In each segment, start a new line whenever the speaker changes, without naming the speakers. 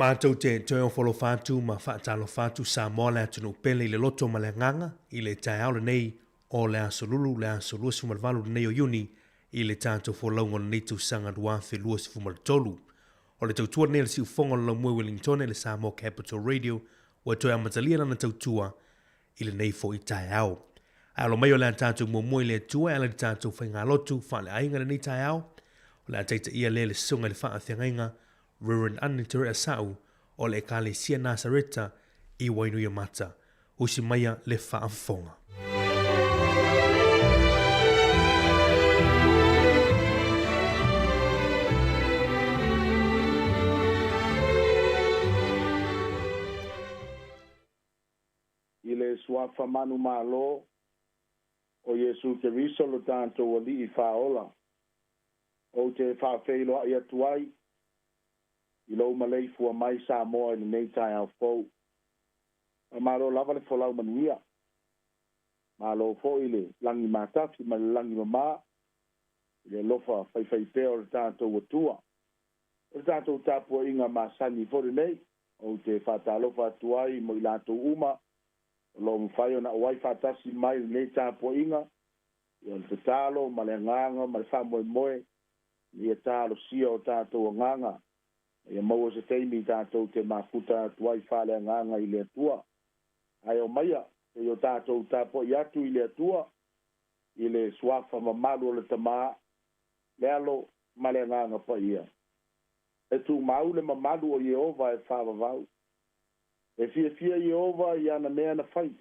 Mātou te toi o wholo whātu ma whaatalo whātu sa moa lea tunu pele i le loto ma le nganga i le tai aole nei o le aso lulu le aso lua sumalvalu nei o yuni i le tātou wholaunga nei tu sanga duafe lua sifumal tolu. O le tautua nei le si ufonga la mue Wellington le Samoa Capital Radio wa toi amatalia na tautua i le nei fo i tai au. Alo mai o le tātou mua le tua ala le tātou whainga lotu wha le ainga le nei tai au o le ataita ia le sunga le wha a whiangainga Reverend Anitere Asau o le Ekalesia Nazareta i Wainuia Mata. Usi maia le whaamfonga.
I le suafa manu malo o Yesu Keriso lo tanto o li I whaola. O te whaafeilo a ia tuai I lo malei fua mai sa moa I nei tai au fou. A malo lava le folau manuia. Malo fo I le langi matafi ma le langi mama. I le lofa fai peo le tātou watua. O le tātou tāpua inga masani fo nei. O te whatalofa tuai mo I lātou uma. O lo mwhai o na wai whatasi mai le nei tāpua inga. I o te tālo ma le nganga ma le whamoe moe. I e tālo sia o tātou nganga. Ia maua se teimi tātou te mafuta tuai whale nganga I le atua. Ai o maia, e o tātou tāpo I atu I le atua, I le suafa mamalu o le tamaa, le alo ma le nganga pa ia. E tu mau le mamalu o Yehova e whavavau. E fia Yehova I ana mea na whai.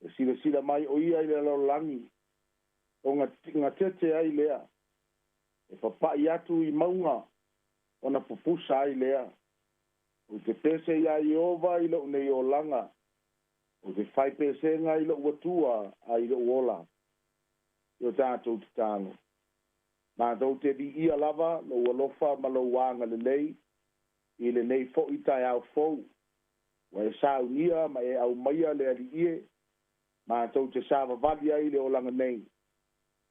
E sila mai o ia I le alo langi, o ngā tete ai lea. E papai atu I maunga, ona pupusa ai lea. O te pese ia Yehova I lo nei o langa. O te whai pese nga I lo watua a I lo ola. I o tātou te tāno. Nā tau te di ia lava lo walofa ma lo wanga le nei. I le nei fo I tai au fou. Wa e sau nia ma e au maia le ali ie. Nā tau te sāwa vali ai le o langa nei.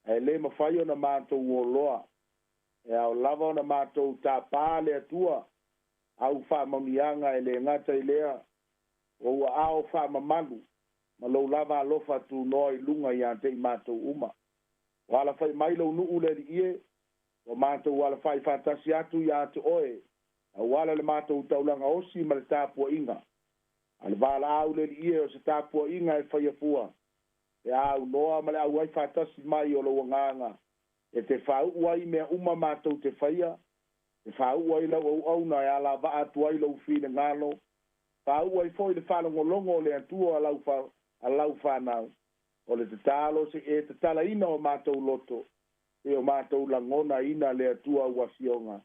E le mawhai o na mātou o loa. E au lava na mātou tā pāle atua, au wha maunianga e le ngata I lea, o ua ao wha mamalu, ma lau lava alofa tu noa I lunga I ante I mātou uma. Wala whai mailo nuu le di ie, o mātou wala whai whatasi atu I ate oe, a wala le mātou taulanga osi ma le tāpua inga. Ale wala au le di ie o se tāpua inga e whai apua, e au noa ma le au wai whatasi mai o lo wanganga, e te whau uai mea uma mātou te whaia, te whau uai lau au na e ala wa atu ai lau whina ngalo, whau uai fo I le whanongolongo le atua a lau whanau, o le te talo se e te tala ina o mātou loto, e o mātou langona ina le atua wasionga.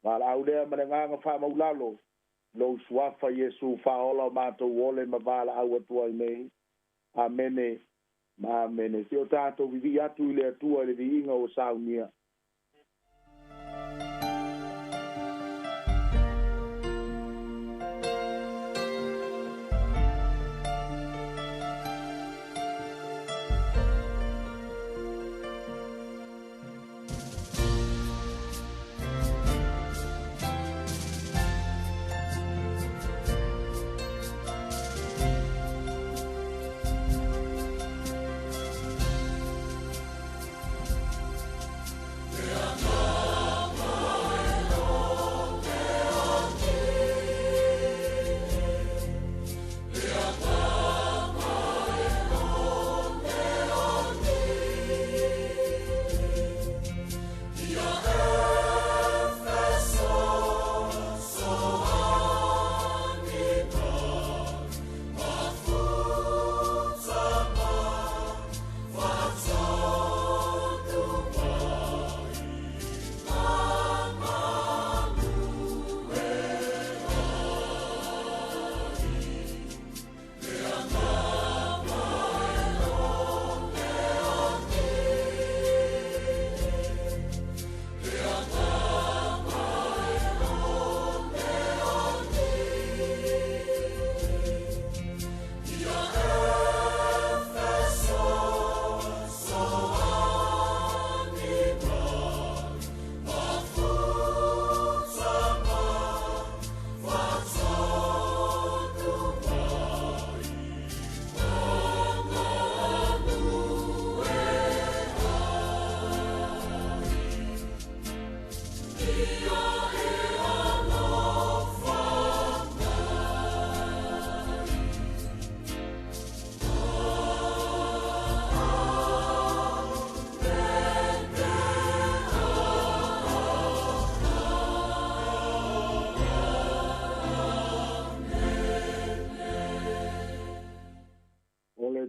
Wala au lea manenganga whamaulalo, lau suafa Yesu whaola o mātou ole ma wala au atua I mei. Amene. Ma mene, se o tātou vivi atu I le atua le vi inga o saunia.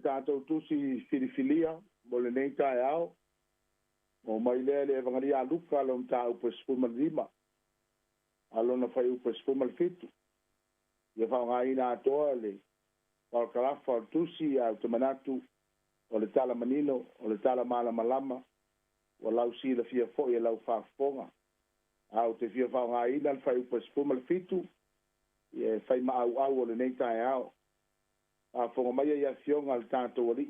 tātou tusi filifilia, mo le nei tae ao, o mai le vangari a luka lo mta upe spuma lima, alo na fai upe spuma fitu. Ia whao ngā ina atoa le, whao kalafa o tusi au te manatu, o le tala manino, o le tala mala malama, o lau si la fia fo ia lau whaafonga. Au te fia whao ngā ina le fai upe spuma fitu, ia fai ma au o le nei tae ao. A fonga mai ia fionga le tātou ali.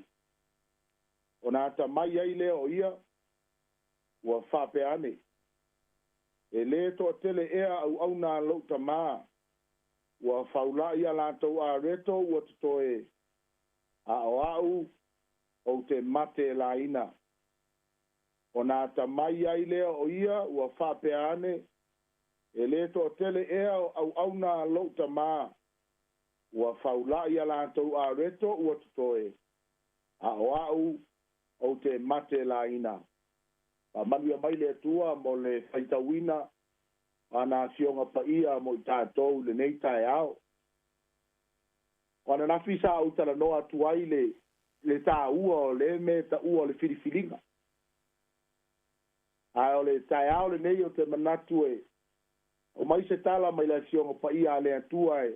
O nā ta mai ai leo o ia, ua whape ane. E le toa tele ea au nā louta maa, ua whaula ia lātou a reto, ua tutoe a au o te mate la ina. O nā ta mai ai leo o ia, ua whape ane. E le toa tele ea au nā louta maa, ua whaula ia lātou a reto, ua tutoe a au o te mate la ina. Pa manuia mai le atua mo le whaitawina ana fionga pa ia mo i tātou le nei tae ao. Wana nafi sa au tala noa tuai le tā ua o le me ta ua o le filifilinga. A o le tae ao le nei o te manatu e o mai se tala mai le fionga pa ia le atua e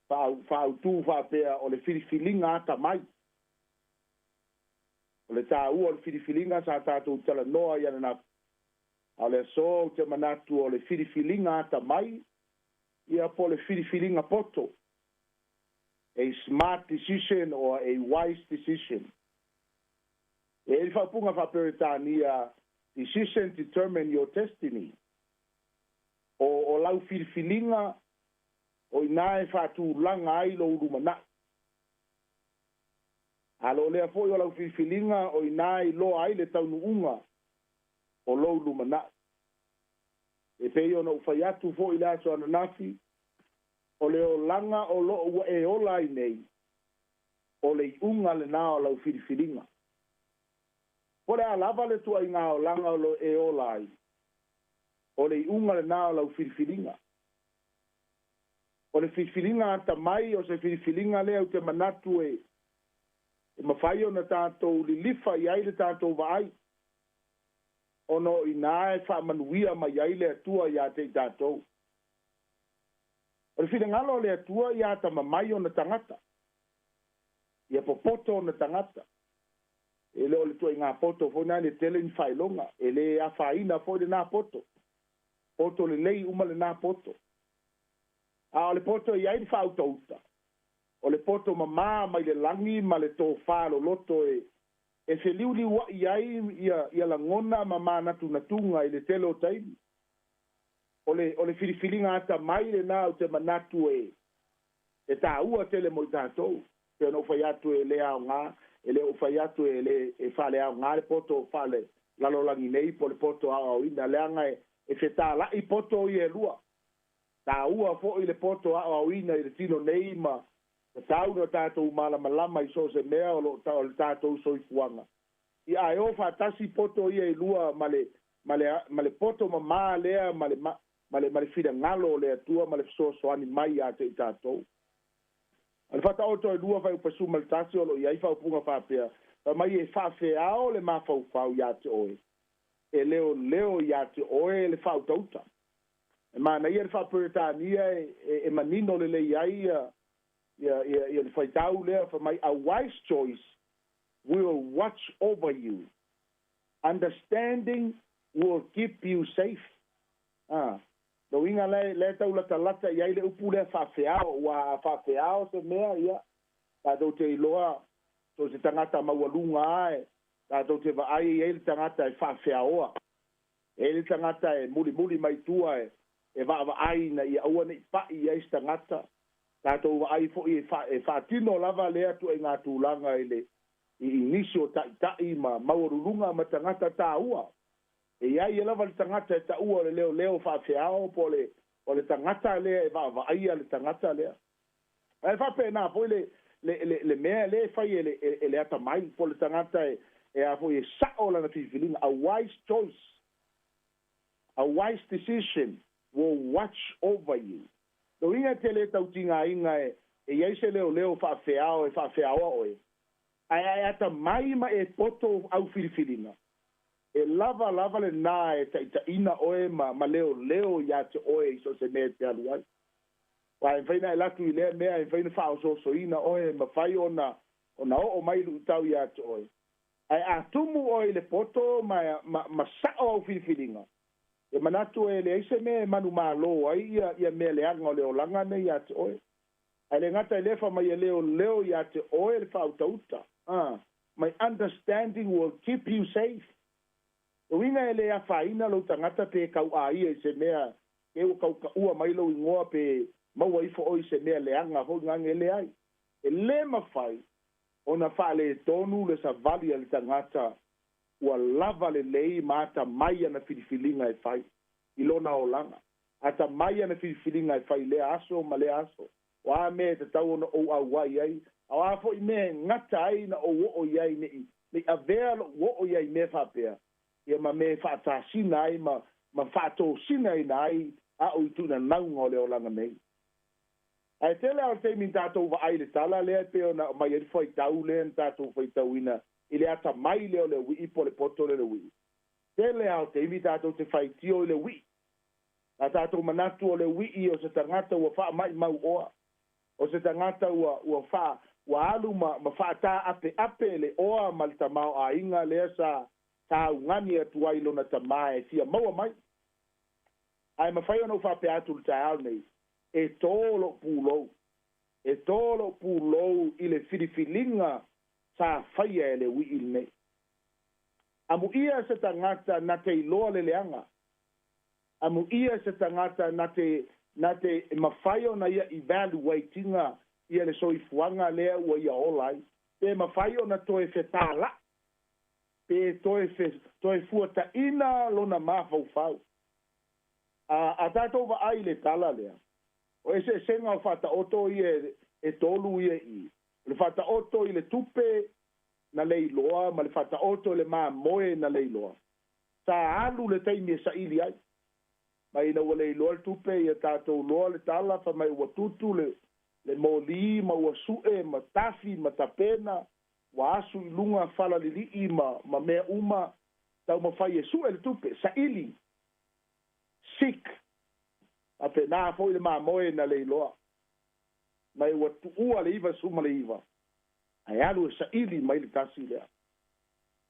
whaautu whapea o le filifilinga ata mai. O le tā ua o le filifilinga sa tātou tala noa iana na a le so te manatu o le filifilinga ata mai ia po le filifilinga poto. A smart decision or a wise decision. E il whapunga whaperetania decision determine your destiny. O lau filifilinga o inae whatu langa ai lo urumana. Alo lea fo o lau filifilinga o inae lo ai le taunu unga o lo urumana. E peo na ufayatu fo ila so ananafi o le o langa o lo ua e ola i nei o le unga le na o lau filifilinga. Po le alava le tua inga o langa o lo e ola ai o le unga le na o lau filifilinga. O le filifilinga ata mai o se filifilinga lea o te manatu e mawhai o na tātou li lifa i aile tātou vaai. Ono i nae wha manuia mai aile atua i a te tātou. O le whingalo le atua i a ta mamai o na tangata. I a popoto o na tangata. E le o le tua i ngā poto fo nai le tele ni whailonga. E le a whaina fo le nā poto. Poto le lei uma le nā poto. A o le poto i aile whautauta. O le poto mamā mai le langi ma le tō whālo loto e whiliuli wa i ai ia la ngona mamā natu natunga i le tele o taimi. O le filifilinga ata mai le nā o te manatu e tā ua tele mo i tātou. Pea no whai atu e le ao ngā, e le o whai atu e whale ao ngā le poto o whale lalolangi nei po le poto ao ina leanga e whetā la i poto i e lua. Tā ua fo i le poto ao ina i le tino nei ma tau no tātou malama i so se mea o le tātou soifuanga. I ai o whatasi poto i e lua male poto mamā lea male whira ngalo le atua male soani mai a te i tātou. Al whata oto e lua whai upasu male tasi o lo i ai whaupunga whapea. Pa mai e whawheao le mawhau i a te oe. E leo i a te oe le whautauta. E mana ia le whapuretania e manino le i ai ia le whaitau lea for my a wise choice will watch over you. Understanding will keep you safe. Do inga le tau lata ia le upu le whawheao se mea ia. Tātou te iloa, to se tangata maualunga ae. Tātou te vaai ia le tangata e whawheaoa. E le tangata e muli mai tua e vaai na ia aua nei pai ia is tangata. Tātou ai fo e whaatino lava lea tu e ngā tūlanga i inisio tai ma maurulunga ma tangata tā ua. E ai e lava le tangata e tā ua le leo whawheao po le tangata lea e ai le tangata lea. E whapena po le mea le whai e le ata mai po le tangata e a po e sao lana whiwhilinga. A wise choice, a wise decision will watch over you. Do inga te le tautinga inga e iai se leo fa'afeao e fa'afeaoa oe ae ata mai ma e poto au filifiliga e lava lenā e ta'itaʻina oe ma leo iā te oe i so se mea te alu ai Wa faina e latu I lea mea e faina fa'aosoasoina oe ma fai ona o'o mai lu'u tau iā te oe ae atumu oe I le poto ma sa'o au filifiliga e manatu e leai se mea e manu mālō ai ia mea leaga o le olaga nei iā te oe ae le gata e lefa mai e leo iā te oe le fa'autauta my understanding will keep you safe uinga e le afaina lo tagata pe kauāia I se mea e o kauka'ua mai lo ingoa pe maua I fo'oi se mea leaga hoigage le ai e lē mafai ona fa'aletonu le savali a le tagata ua lava lelei ma atamai ana filifiliga e fai I lona olaga atamai ana filifiliga e fai lea aso ma lea aso o a mea tatau ona ou auai ai a o a fo'i mea gata ai na ou o'o I ai ne'i avea lo'u o'o I ai mea fa'apea ia ma me fa'atasina ai ma fa'atosina ina ai a'o I tu'unanauga o le olaga nei ae tele ao teimi tatou va'ai le tala lea pe ona mai ai faitau lea na tatou faitauina I le atamai lea o le ui'i po le poto le ui'i tele ao teimi tatou te faitio I le ui'i a tatou manatu o le ui'i o se tagata ua fa'amai mau oa o se tagata ua alu ma fa'atā ape le oa ma le tamao āiga lea sa taugani atu ai lona tamā e fia maua mai ae mafai ona u fa'apea atu le taeao nei e tōlo pulou I le filifiliga sa faia e le ui'i lenei amu'ia se tagata na te iloa le leaga amu'ia se tagata na te mafai ona ia evaluatinga ia le soifuaga lea ua ia ola ai pe mafai ona toe fetāla'i pe toe fuata'ina lona mafaufau a tatou va'ai le tala lea o ese senga o fa'ata'oto ia e tolu ia I le fa'ata'oto I le tupe na le iloa ma le fa'ata'oto I le mamoe na le iloa sa alu le taimi e sa'ili ai mai na ua le iloa le tupe ia tatou loa le tala fa mai ua tutu le moli ma ua su'e ma tafi ma tapena ua asu I luga falalili'i ma mea uma tau mafai e su'e le tupe sa'ili sick a penā fo'i le mamoe na le iloa mai ua tu'ua le iva suma le iva ae alu e sa'ili mai le tasi lea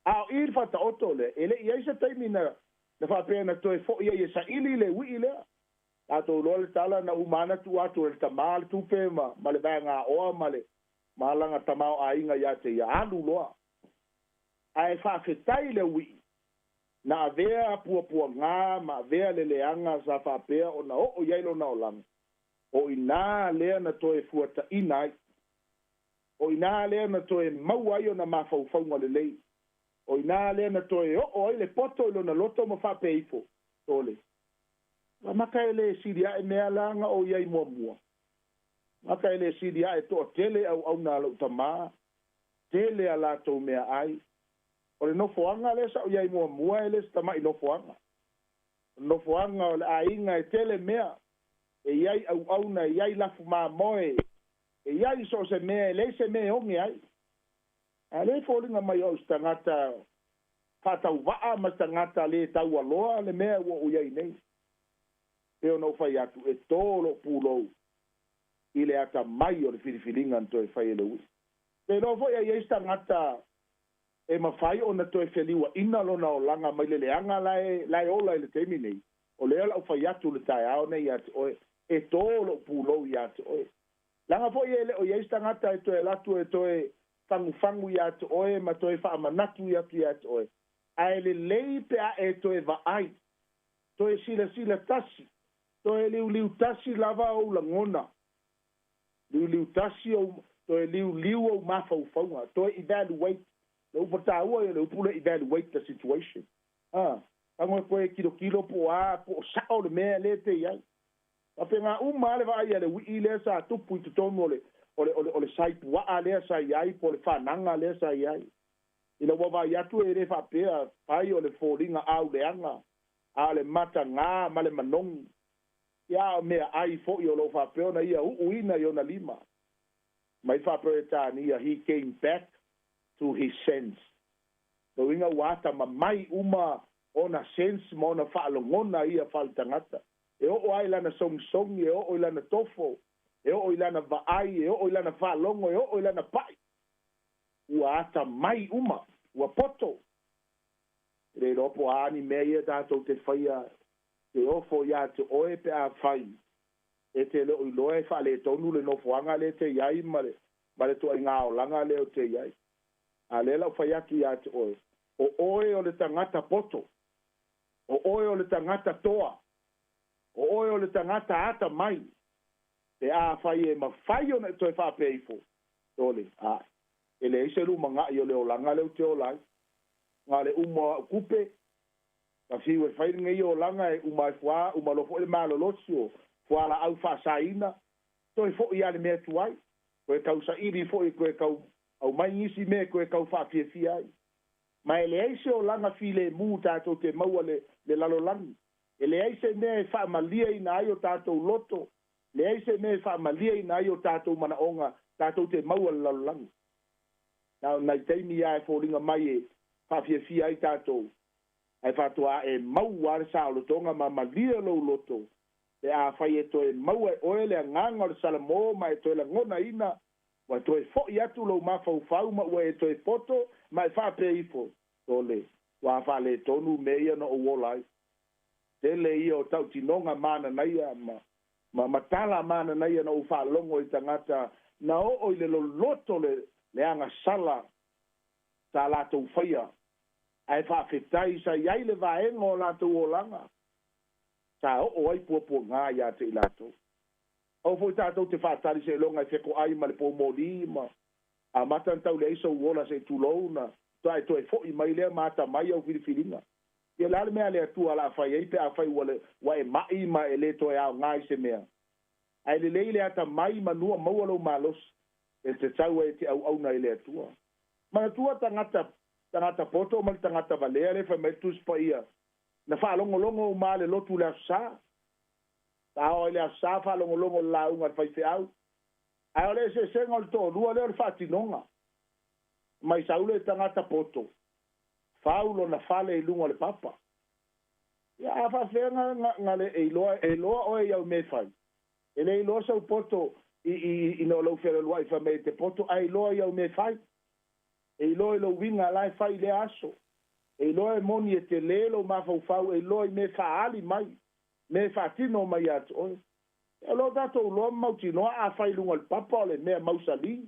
a o I le fa'ata'oto lea e le'i ai se taimi na fa'apea na toe fo'i ai e sa'ili le ui'i lea tatou loa le tala na umana tu atu le tamā le tupe ma le vaegā'oa ma alaga tamao āiga iā te ia alu loa ae fa'afetai le ui'i na avea apuapuagā ma avea leleaga sa fa'apea ona o'o iai lona olaga o inā lea na toe fuata'ina ai o inā lea na toe mau ai ona mafaufauga lelei o inā lea na toe o'o ai le poto I lona loto ma fa'apeifo tole maka e le siria'e mea laga o iai muamua maka e le siria'e to'atele au'auna lo'u tamā tele a latou mea ai o le nofoaga le sa'o iai muamua e le se tama'i nofoaga o le āiga e tele mea e iai au'auna e iai lafu mamoe e iai so se mea e lei se mea ogi ai a le foliga mai o se tagata fa'atauva'a ma se tagata lē taualoa le mea ua o iai nei pe ona ufai atu e tōlo pulou I le atamai o le filifiliga na toe fai e le u'i pe lo fo'i ai se tagata e mafai ona toe feliua'ina lona olaga mai le leaga lae ola I le taimi nei o lea la'u fai atu le taeao nei iā te oe e tōlo pulou iā te oe laga fo'i e le'o iai se tagata e toe latu e toe fagufagu iā te oe ma toe fa'amanatu atu iā te oe ae lelei pe a'e toe va'ai toe silasila tasi toe liuliu tasi lava ou lagona liuliu tasi ou toe liuliu ou mafaufauga toe evaluate le upa tāua ia le upu le evaluate the situation agoe koe kilokilo po o sa'o le mea lē tei ai apega uma le va'ai a le ui'i lea sa tupu I totonu o le saipua'a lea sa iai po le fa'anaga lea sa iai ina ua vai atu e lē fa'apea pai o le foliga auleaga a le matagā ma le manogi ia o mea ai fo'i o lo'o fa'apea ona ia u'uina I ona lima mai whaperetania, he came back to his sense. So inga wata ma mai uma ona sense ma ona whaalongona ia whaalitangata. E o ai lana song, e o lana tofo, e o lana vaai, e o lana whaalongo, e o lana pai. Ua ata mai uma, ua poto. Re ropo ani mea ia tātou te whaia, te ofo ia te oe pe a whai. E te leo i loe whaale tonu le nofoanga le te iai ma le toa ngā o langa leo te iai. A le lau whaiaki ia te oe. O oe o le tangata poto. O oe o le tangata toa. O oe o le tangata ata mai. Te a whai e ma whai o ne toi whape ifo. Tole, a. E le ise lu manga i o leo langa leo te o lai. Ngā le uma kupe. Ka whiwe whai ngai o langa e uma e fua, uma lofo e malo losio. Fua la au wha saina. Toi fo i ale mea tuai. Koe kau sa iri fo i koe kau au mai isi me koe kau wha fia fia ai. Mai le eise o langa file mu tātou te maua le lalo langi. E le eise me e wha malia ina ai o tātou loto. Le eise me e wha malia ina ai o tātou mana onga, tātou te maua le lalo langi. Nau nai teimi ai fo ringa mai e wha fia fia ai tātou. Ai whatua e maua are sa o lotonga ma malia lo loto. E a whai e toe maua e oele a nganga o le salamo ma e toe la ngona ina. Wa toe fo i atu lo ma fau fau ma ua e toe poto ma e wha pe ifo. Tole, wa wha le tonu me ia no o wolai. Tele ia o tau tinonga mana na ia ma matala mana na ia no o wha longo i tangata. Na o i le loto le anga sala sa lato whaia. Ai wha whetai sa iai le vaenga o lato o langa. Sa o ai pua ngā ia te ilato. O foi tātou te whātari se longa e wheko ai ma le pō mōri ma. A matan tau le iso uola se tūlouna. Toi toi fo i mai lea mata mai au whiriwhiringa. Ia lale mea lea tua la whai ei pe a whai wa e mai ma e le toi au ngai se mea. Ai le leile ata mai ma nua maualo malos. E te tau e te au na i lea tua. Mana tua tangata poto ma le tangata valea le whai mai tuspa ia. Na whaalongolongo ma le lotu lea saa. Ta o le sa fa longo la unga fai te au. Ai ole se senga le to lua le fati nonga. Mai saule tangata poto. Faulo na fale lunga le papa. Ya fa fenga ngale e loa o ia me fai. Ele lo sa poto i no lo fere lo fa me te poto ai loa ia me fai. E lo winga lai fai le aso. E lo e moni e te lelo ma fau e lo me fa ali mai. Me fatino mai atu oi. E lo dato lo mautino a fai lunga le papa o le mea mausali.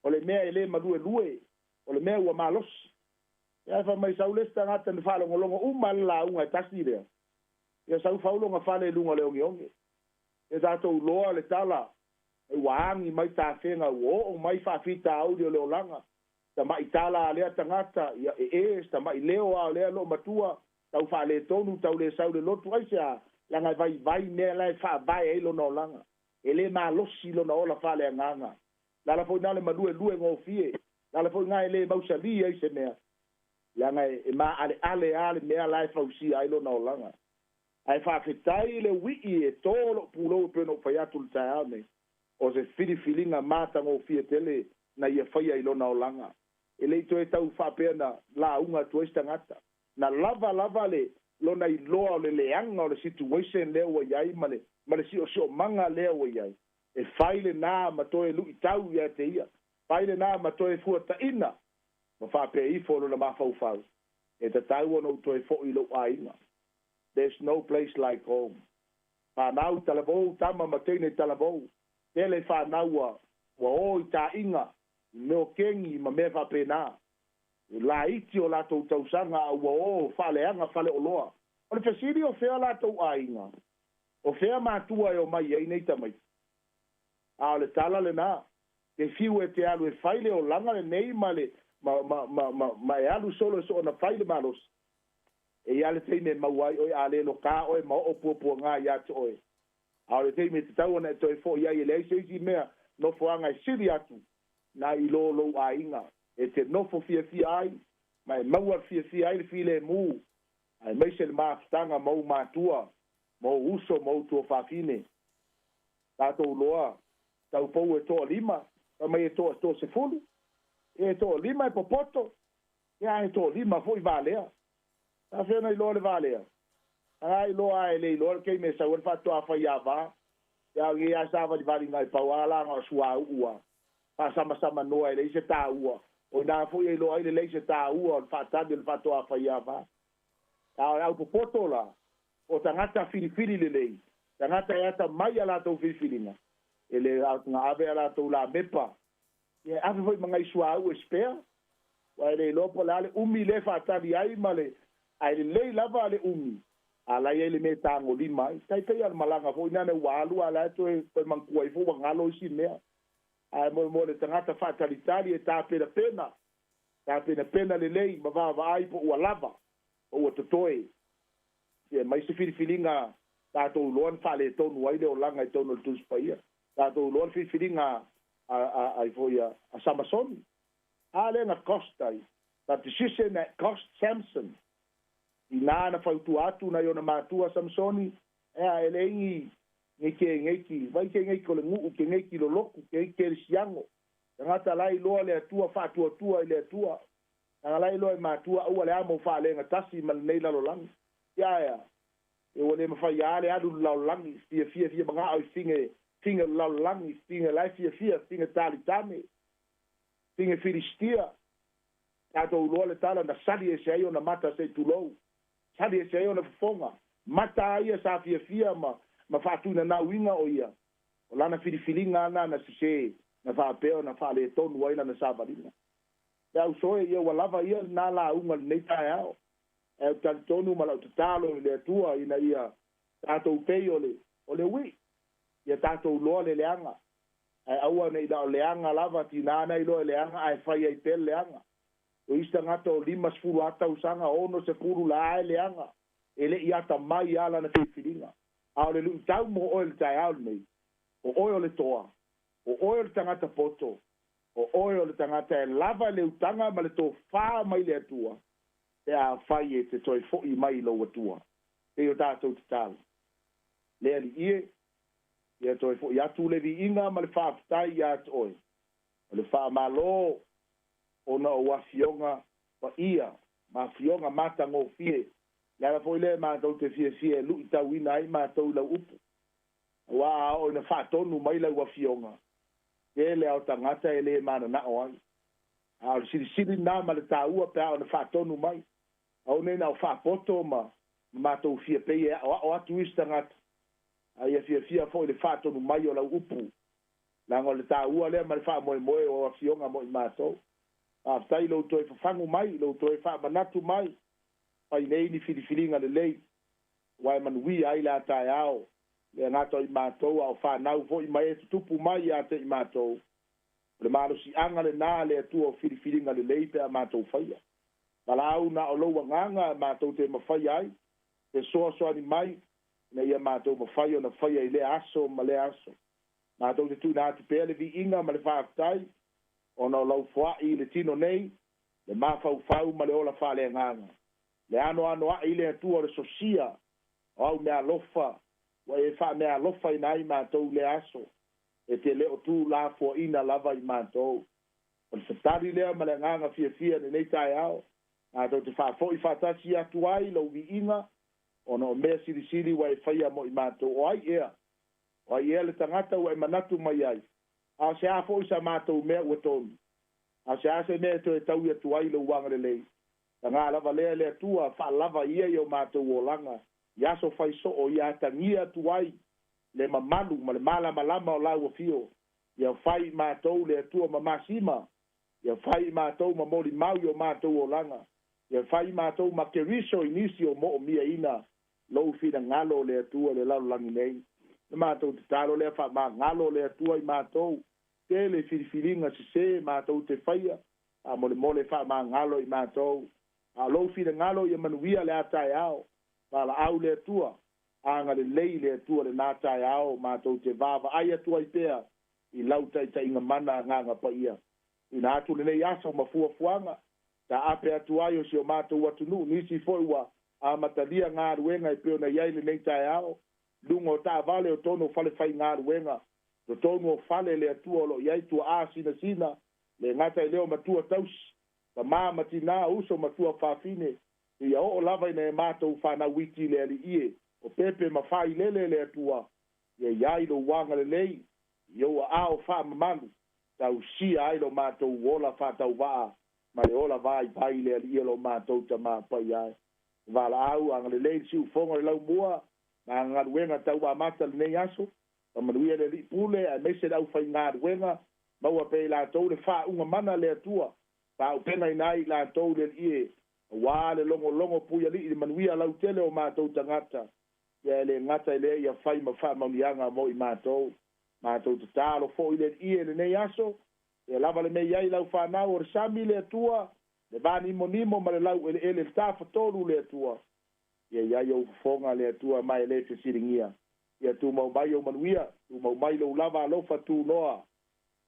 O le mea ele lue. O le mea ua malos. E fa mai saule stangata ni falo ngolongo umala unga tasi rea. E sau faulo nga fale lunga le onge. E dato loa le tala. E waangi mai ta fenga o mai fa fita audio le olanga. Ta mai tala lea tangata. Ta mai leo a lea lo matua. Tau fa le tonu tau le saule lotu aisea. Langa vai me la fa vai e lo no langa ele ma losi lo no la fa le nganga la fo na le madue lue ngo fie la fo nga ele ba usali e se me langa e ma ale me la fa usi ai lo no langa ai fa fitai le wi e tolo pulo pe no fa ya tul taame o se filinga mata ngo fie tele na ia fa ai lo no langa ele to e tau fa pena la unga to estangata na lava le lona i loa o le leanga o le situation lea ua iai ma le si o manga lea ua iai. E whaile nā ma toe lui tau ia te ia. Whaile nā ma toe fua ta ina. Ma whape i folo na mawhau. E ta tau ono toe fo i lo ainga. There's no place like home. Whanau talabou, tama ma teine talabou. Tele whanau wa o i ta inga. Meo kengi ma mea whape nā. La iti o lato tausanga a o faleanga fale oloa. O le fesiri o fea lato ainga. O fea matua e o mai ei nei tamai. A o le tala le nā. Ke fiu e te alu e faile o langa le nei ma le ma e alu solo so na faile malos. E ale teime mauai o ale lo ka o e ma o puapua ngā ia te oe. A o le teime te tau ana e toi fo ia i le eisi mea no foanga e siri atu na i lo ainga. E te nofo fia ai, mai maua fia ai le file mu, ai mai se le maafutanga mau mātua, mau uso, mau tua whawhine. Tātou loa, tau pou e toa lima, pa mai to se fulu e to lima e popoto ia e to lima foi valea ta fena I lo le valea ai lo ai le lo ke me sa wer fa to fa ia va ia ia sa va di vali ngai pa wala nga sua ua pa sama no ai le se ta ua o na foi e lo ai le se ta ua fa ta del fa to fa ia va au popoto la o tangata filifili le lei tangata ia ta mai ala to filifilinga ele nga ave ala to la mepa ia ave foi mangai sua ua spare wa le lo po la le umi le fa ta di ai male ai le lava le umi ala ia le me tango lima tai tai al malanga foi nana walu ala to e mangkua I fo ngalo si mea ai mo le tangata fa talitali e ta pena le lei ma va ai po ua lava o totoe ia mai se filifilinga tatou loan fa le tonu ai le olanga I tonu tus paia tatou loan filifilinga ai foia a Samasoni ale na costai that decision that cost Samson ina na fautu atu na yona matua Samsoni elei ngeki vai ke ngeki le ngu ke ngeki lo loku ke siango ngata lai lo le atua fa tua ile atua lai lo matua o le amo fa le ngatasi mal nei la lo lang ya e wole ma fa ya le adu la lang fia banga au singe la lang singe lai fia singe tali tame singe filistia tato lo le tala na sali e se na mata se tulo sali e se na fonga mata ia sa fia ma fa tu na winga o ia o lana filifilinga na se na fa peo na fa le tonu waina na sa balina ya so ia wala ia na la unga nei ta e tantonu mala talo le tua ina ia tato peo o le wi ia tato lo le leanga ai aua nei da leanga lava tinana I lo leanga ai fai ai pel leanga o ista ngato lima sfuru ata usanga ono se puru la leanga ele ia ta mai ala na filinga a le lu tau mo oil tai al nei o oil le toa o oil tangata poto o oil tangata e lava le utanga ma le to fa mai le tua e a fai e te toi fo I mai lo tua e o tato tal le ali ia toi fo ia tu le vi inga ma le fa tai ia toi le fa malo ona o afionga pa ia ma fionga mata ngo fie la foi le ma to te fie lu ta wina ai ma to la upu wa o na fa tonu mai la wa fionga ele au tangata ele ma na o ai a si na ma le ta ua pe o na fa tonu mai au ne na fa poto ma to fie pe o atu istangat ai fie foi le fa tonu mai o la upu la ngol ta ua le ma le fa mo o fionga mo ma to a tai lo to fangu mai lo to fa manatu mai ai nei ni filifilinga le lei wai man wi ai la tai ao le ngato I matou au fa nau foi mai tupu mai a te I matou le malo si anga le na le tu o filifilinga le lei pe a matou faia palau na o lo nganga matou te mafai ai te so ni mai na ia matou mafai na faia I le aso ma le aso matou te tu na te pele vi inga ma le fa tai ona lo fa I le tino nei le mafau ma le ola fa le nganga le ano ai le tu o le sosia au me alofa wa e fa me alofa I nai matou le aso e te le o tu la fo ina lava I matou o le tari le ma le nganga fia nei tai ao a to te fa fo I fa tasi atu ai lo vi inga ona o me siri wa e faia mo I matou o ai le tangata wa e manatu mai ai a se a fo sa matou me o tonu a se me to e tau ia tu ai lo wanga le lei tanga lava le tua fa lava ia yo matou o langa ia so fai so o ia tangia tu ai le mamalu ma le mala malama o lau fio ia fai matou le tua ma masima ia fai matou ma moli mau yo matou o langa ia fai matou ma keriso inisio mo mia ina lo fina ngalo le tua le lau langi nei le matou te talo le fa ma ngalo le tua I matou ke le filifilinga se matou te faia a mole fa ma ngalo I matou a lo fina ngalo ia manuia le atai ao pala au le tua anga le lei le tua le natai ao matou te vava ai atua I pea I lauta I tainga mana nganga pa ia ina atu le nei aso mafua fuanga ta ape atu ai o si o matou watunu nisi foi wa a matalia ngā ruenga I peo na iai le nei tai ao lungo ta vale o tono fale fai ngā ruenga tonu o fale le atua o lo iai tua a sina le ngata i leo matua tausi ta mama tina uso matua fafine ia o lava ina e mātou whana wiki le ali ie o pepe mawhai lele le atua ia iai lo wanga le lei ia ua ao wha mamalu tau sia ai lo mātou wola whatau waa ma le ola vai pai le ali ie lo mātou ta māpai ai wala au anga le lei si ufonga le lau mua na ngaruenga tau wa mata le nei aso ta manuia le li pule a mese lau whai ngaruenga maua pe la tau le wha unga mana le atua pa upena inai la tau le ie wa le longo puia li manuia lau tele o mātou tangata ia le ngata ile ia whai ma wha maunianga mo i mātou te talo fo i le ie le nei aso ia lava le mei ai lau whanau o le sami le atua le vani nimo ma le lau ele tafa tolu le atua ia iai au fonga le atua mai le te siringia ia tu mau mai o manuia tu mau mai lo lava alofa tu noa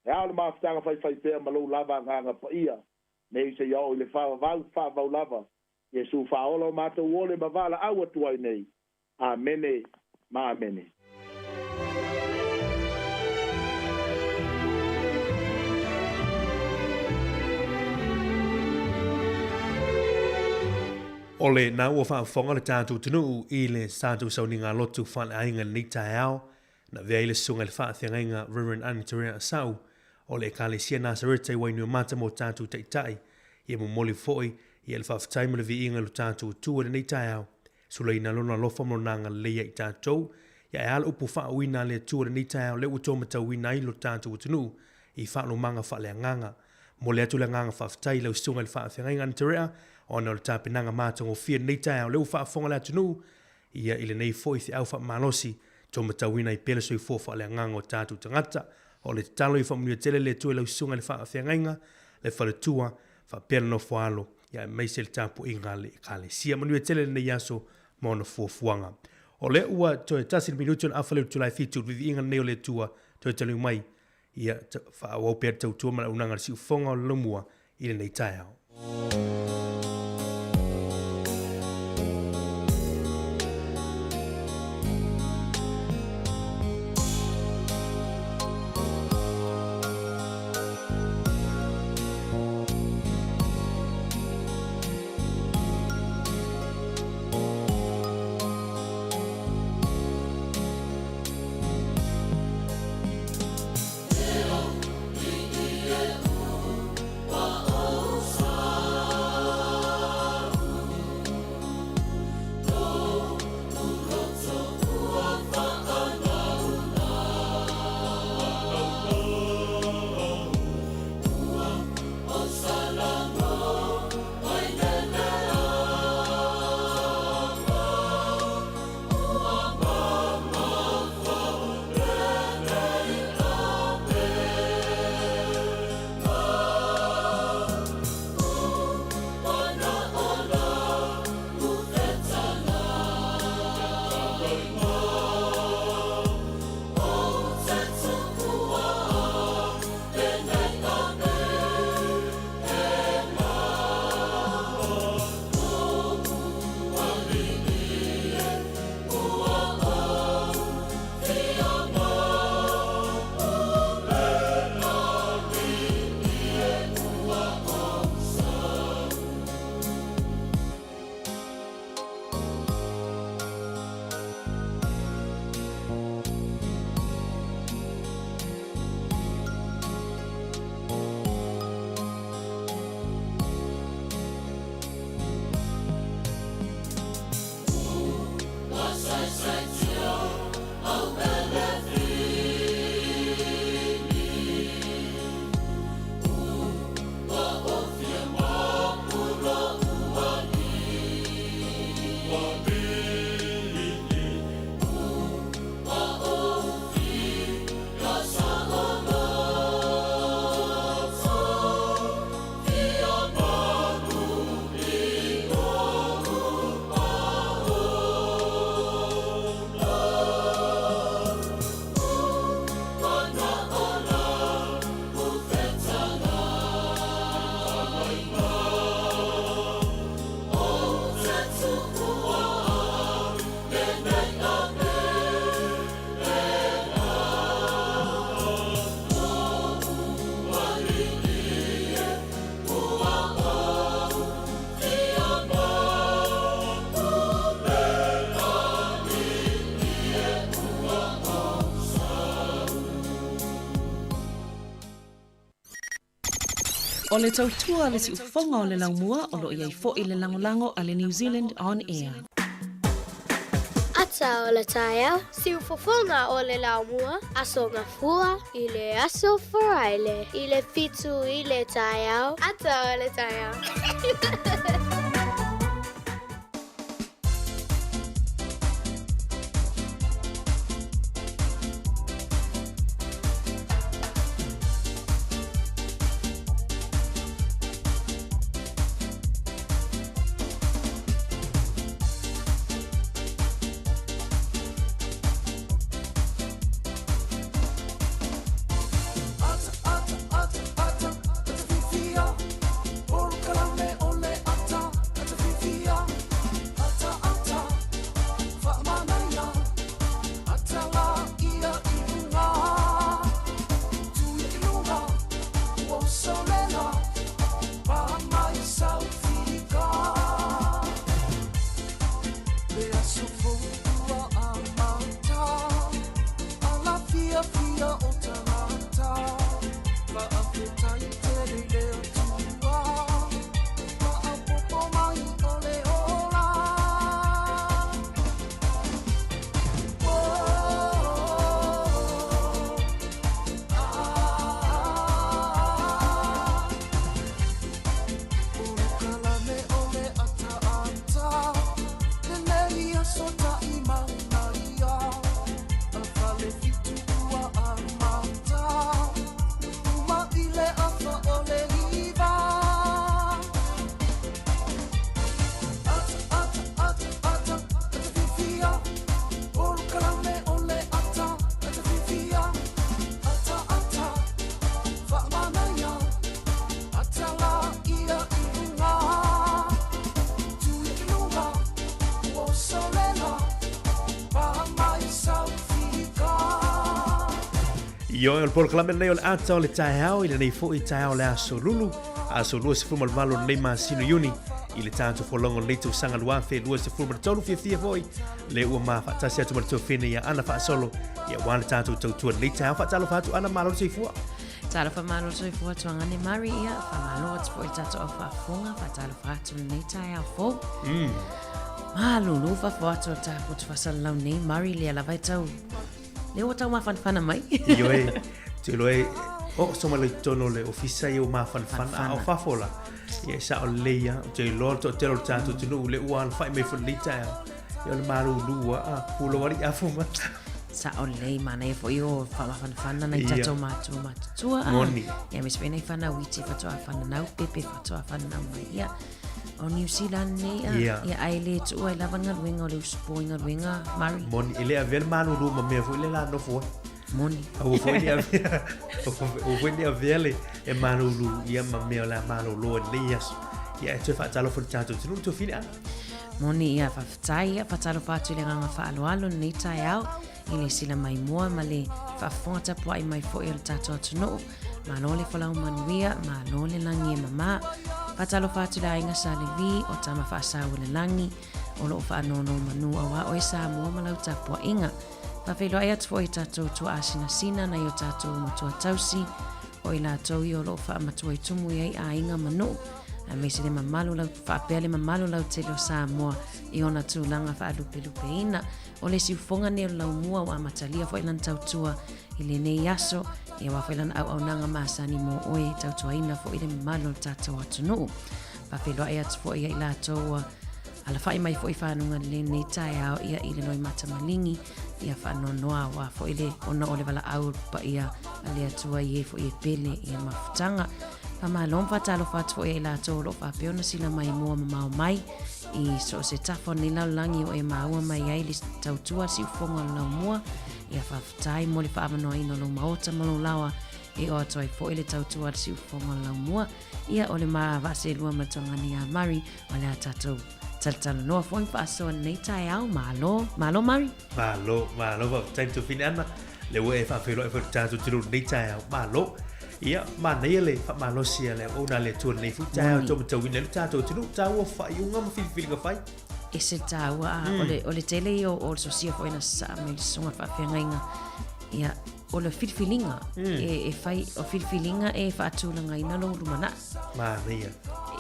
e ao le maafutanga whai pēr ma lo lava nganga pa ia nei se iau i le wha lava ia su whaola o mātou ole ma vala au atua i nei amene ma amene.
O le na ua whaafonga le tātou tunu i le tātou sauninga lotu whale ainga ni tae au, na vea i le sunga le whaathianga inga Reverend Anitaria Asau, o le Ekalesia Nazareta i wainua mata mo tātou taitai, i mo moli foi i le whaafitai mo le vi inga lo tātou tua le ni tae au, sula ina lona lofa mo nanga leia i tātou, ia e ala upu wha wina le tua le ni tae au le uto mata wina i lo tātou tunu, i whaano manga whale nganga, mo le atu le nganga whaafitai le sunga le whaathianga inga Anitaria, ona le tapinanga mātongo fia nei tae au leu whaafonga le atunu, ia ile nei foi thi au wha malosi, tō matawina i pele soi fōwha le ngango tātou tangata, o le talo i whamunia tele le tue lau sunga le whaafia le whale tua, wha pele no whaalo, ia meise le tāpu inga le kale. Sia manuia tele le nei aso, maona fōfuanga. O le ua toi tasin minuto na awhale utulai fitu, vivi inga neo le tua, toi talu mai, ia wha au pēr tau tua mana unanga si ufonga o lumua, ile nei tae au.
Oh O le tautua le si ufonga o le laumua o lo iai fo i le langolango a le New Zealand On Air.
Ata o le taia, si ufofonga o le laumua, aso ngafua, i le aso foraile, i le fitu i le taia, ata o le taia.
Yo el por clame nei ol ata o le taeao i le nei fo i taeao le aso lulu se fuma le valo nei masino yuni i le tanto folongo nei tu sanga lua fe lua se fuma tolu fia foi le ua ma fa tasi atu marto fine ya ana fa solo ya wana tanto tau tua nei taeao fa talo fatu ana malo se fua
Tala fa malo soi fua tuanga ne mari ia, fa malo ats fo i tato o fa funga, fa tala fa atu nei tai au fo. Malo lu fa fo atu ta putu fa salau nei mari lia la vai tau. Le o tau mawhanwhana mai.
Yo te loe o soma le tono le ofisa i o mawhanwhana o fafola. Ia sa o leia, te loa to te lo tātou tunu le ua al whai mei whanita ia le maru lua a pulo wari a funga.
Sa o lei mana e fo i o whana nei tato mātua.
Ngoni.
Ia me spene whana witi whatoa whana nau, pepe whatoa whana nau mai ia. O New Zealand nei ia aile tu ai lavanga luenga o le usupoinga luenga mari.
Moni, ele a vele maru luma mea fo ele la no fo.
Moni.
O foi ni a vele e maru lu ia ma mea la maru lo le ias. Ia e te whaatalo fo tātou tunu tu fine ana.
Moni ia whawhatai ia whatalo pātu le nganga whaaloalo nei tai au. I le sila mai mua ma le whafonga tapua i mai fo i le tātou atunoo. Ma lo le whalau manuia, ma lo le langi e mama. Patalo fatu la inga sa le vi o tama whaasau le langi. O lo whaanono manu awa o e sa mua malau tapua inga. Whawhelo ai atu fo i tātou tua asina sina na i o tātou matua tausi. O i la tau i o lo whaamatua i tumu i a inga manu. A meisi le mamalu lau, whaapea le mamalu lau te leo sa mua i ona tūlanga whaalupe lupe ina. O le si ufonga ne o lau mua o amatalia fo i lan tautua i le nei aso. Ia wawhelan au nanga masani mo oe tautua ina fo i le mamalu tātou atunu. Whawhelo ai atu fo i a i la toa ala whai mai fo i whanunga le nei tai au ia i le noi matamalingi. Ia whanonoa wa fo i le ona o le wala au pa ia a le atua i e fo i e pele i a mafutanga. Pamalom fatalo fat fo e la tolo fa peona sila mai mo mau mai I so se tafo ni lau langi o e maua mai ai li tautua si ufonga lau mua ia whaftai mo le whaamanoa ino lau maota malo lawa e o atoa I fo e le tautua si ufonga lau mua ia o le maa vase lua matongani a Mari o le a tatou taltalo noa fo I whaasoa nei tai au malo Mari
Malo time to fine ana le ue e whawhelo e whatatou tiru nei tai au malo Ia, mana ia le whamalosia le ona le tua nei futa o tau wina le tātou tinu tāua whai unga ma whiwhilinga whai.
E se tāua o le tele o le sosia fo ina sa me le songa whawhianga inga Ia, o le filfilinga. E fai o filfilinga e whaatūlanga ina lo rumana.
Ma nia.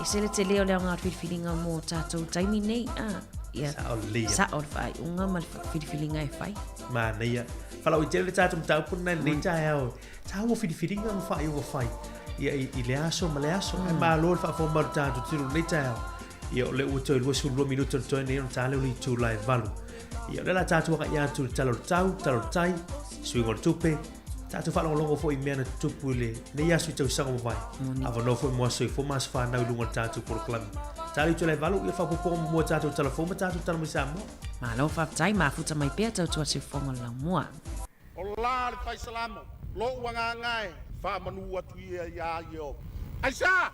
E sele te leo leo ngā filfilinga mō tātou taimi nei. Ia,
Sa o lia.
sa o whai. Unga ma filfilinga e whai.
Ma nia. Falau i tele tātou mtau puna nei tai au. Tāu o whiriwhiringa o whai o whai. Ia i le aso ma le aso. E ma lo le wha maru tātou tiru nei tai au. Ia o le ua toi lua sulua minuto toi nei on tāle o li tūlai valu. Ia o le la tātou waka ia tu talo tau, tai, swingo le tupe. Tātou whalongo fo i mea na tupu le nei asu i tau sanga mo vai. Awa no fo i moa soi fo maas whanau lunga tātou koro klami. Tāle i tūlai valu ia whapopo mua tātou talafoma tātou tala mai sa moa.
Ma lau whaftai ma futa mai pia tau tua se whonga lau mua.
O la le fai salamo, lo wanga ngai, fa manu atu ia yo. Aisa!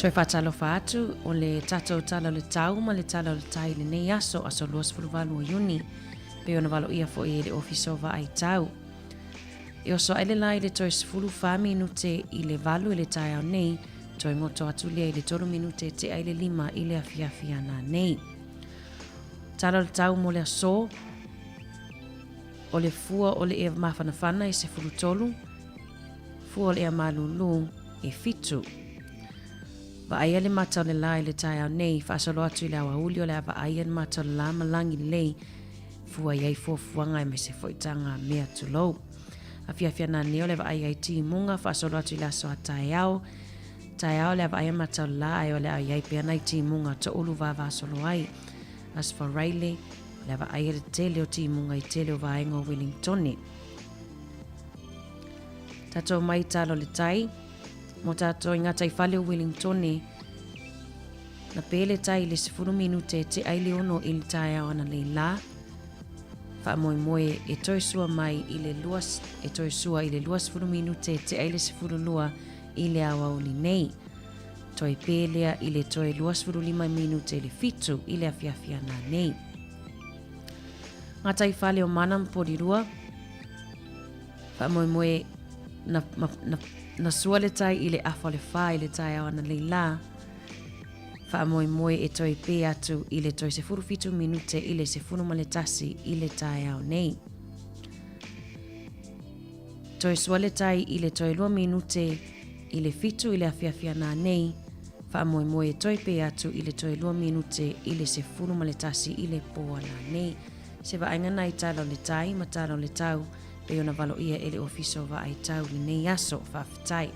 Toi whatalofa atu o le tatou tala le tau ma le tala le tai le nei aso luas fuluvalu o Iuni pe ona valo ia fo i le ofiso va ai tau. E oso ele lai le toi sfulu fa minute i le valu i le tai au nei toi ngoto atu lea i le 3 minute te ai le 5 i le afiafia na nei. Tala le tau mo le aso o le fua o le e mafanafana i se fulu tolu, fua o le e malulu e fitu. Va aia le matau le lai le tai au nei, whaasolo atu i le awa uli o le ava aia le matau le lama langi lei, fua iai fuafuanga e me se foitanga mea tulou. Afia na neo le vai ai ti munga fa solo atu la so taiao. Taiao le vai mata la ai ole ai pe na ti munga to ulu va solo ai. As for Riley le vai le tele o ti munga I tele o vai ngo Wellington. Tato mai talo le tai mo tato inga tai fale o Wellington na pele tai le 10 minute te ai le ono il taiao na le la. Fa moe e toi sua mai I le luas e toi sua I le luas 10 minute te ai le 10 lua I le awa o li nei. Toi pelea I le toi luas 15 minute le fitu I le afiafia na nei. Ngata I fale o mana mporirua. Fa moe na sua le tai I le afa le fa I le tai awa na le la. Fa moe e toi pe atu I le toi 15 minute I le 10 maletasi I le tai au nei. Toi sua le tai I le toi 2 minute I le fitu I le afiafia na nei. Fa moe e toi pe atu I le toi 2 minute I le 10 maletasi I le poa na nei. Se va ainga na I talo le tai ma talo le tau pe ona valo ia ele ofiso va ai tau I nei aso fa fitai.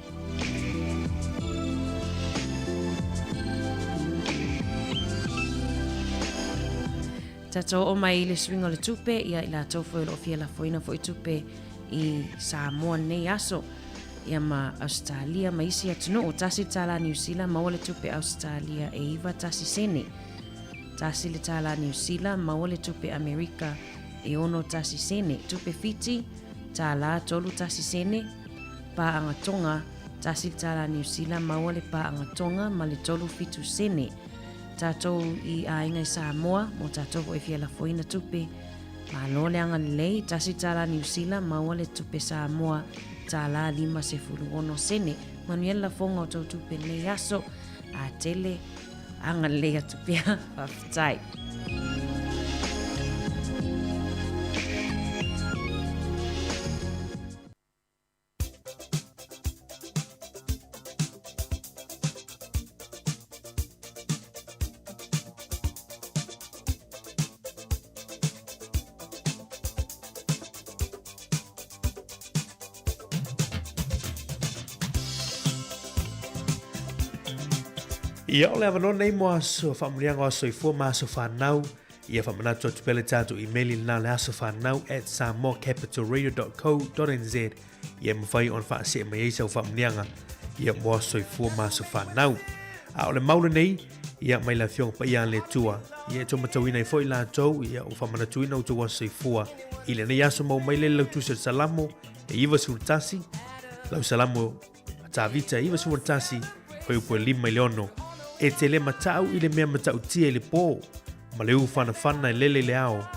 Tato o mai le swingo le tupe ia I la tofo I lo fia la foina fo I tupe I Samoa nei aso ia ma Australia ma isi atunu o tasi tala New Zealand ma ole tupe Australia e iwa tasi sene. Tasi le tala New Zealand ma ole tupe Amerika e ono tasi sene. Tupe Fiji tala tolu tasi sene pa anga tonga tasi le tala New Zealand ma ole pa anga tonga ma le tolu fitu sene. Tatou I ainga I Samoa mo tatou e fia la foina tupe ma lole anga lei tasi tala New Zealand ma wale tupe Samoa tala 5 sene manuel la fonga o tau tupe nei aso a tele anga lei a tupea whaftai.
Ia ole avano nei mo aso whamrianga aso I fua maaso whanau. Ia whamanatu atu pele tātu emaili na le aso whanau @samoacapitalradio.co.nz. Ia mwhai on whaase mai eisa o whamrianga. Ia mo aso I fua maaso whanau. A ole maule nei, ia mai la fionga pa ia le tua. Ia to matawina I foi la tau, ia o whamanatu ina utu aso I fua. Ile nei aso mau mai le lau tusa salamo, e iwa sultasi. Lau salamo atavita iwa sultasi, hoi upo 5 leono. E te le matau I le mea matau tia I le pō. Ma le uwhana I lele le ao.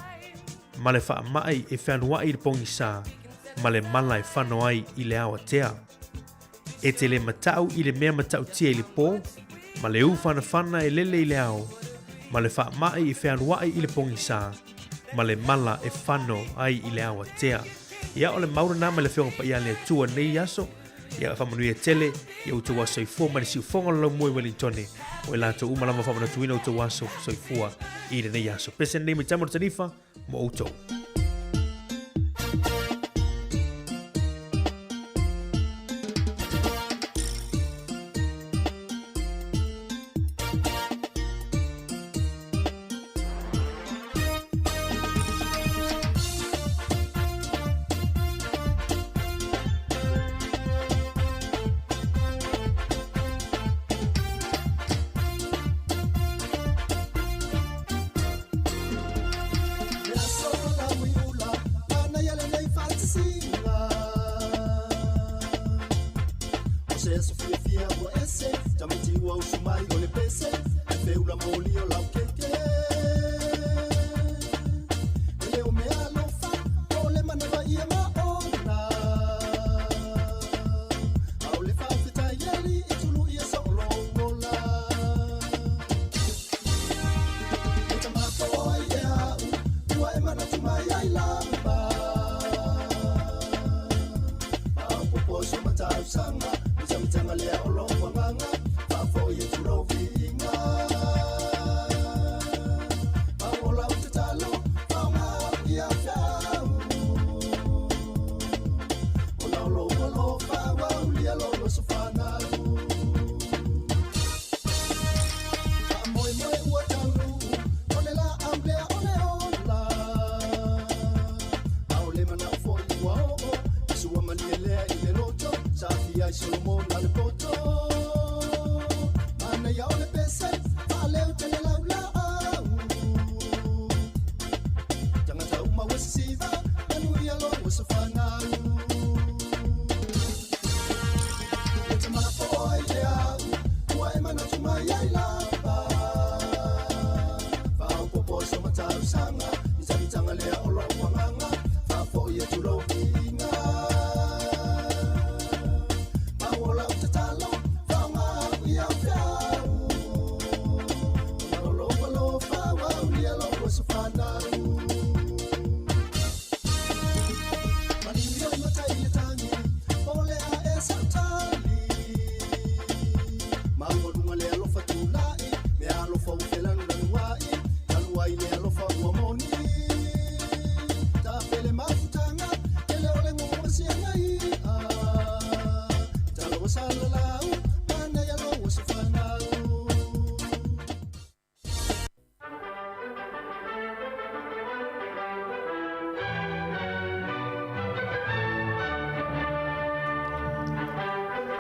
Ma le wha mai e whanua I le pongi sā. Ma le mala e whano ai I le ao atea. E te le matau I le mea matau tia I le pō. Ma le uwhana e lele I le ao. Ma le wha mai e whanua I le pongi sā. Ma le mala e whano ai I le ao atea. Ia o le maura nā ma le whionga pa ia le tua nei aso. Ia whamanuia tele, ia uta waso I fua mani siu whonga lau mui Wellington. O e lato umalama whamanatuina uta waso so I fua I le nei aso. Pese nei me tamara tanifa, mo utou.
Sola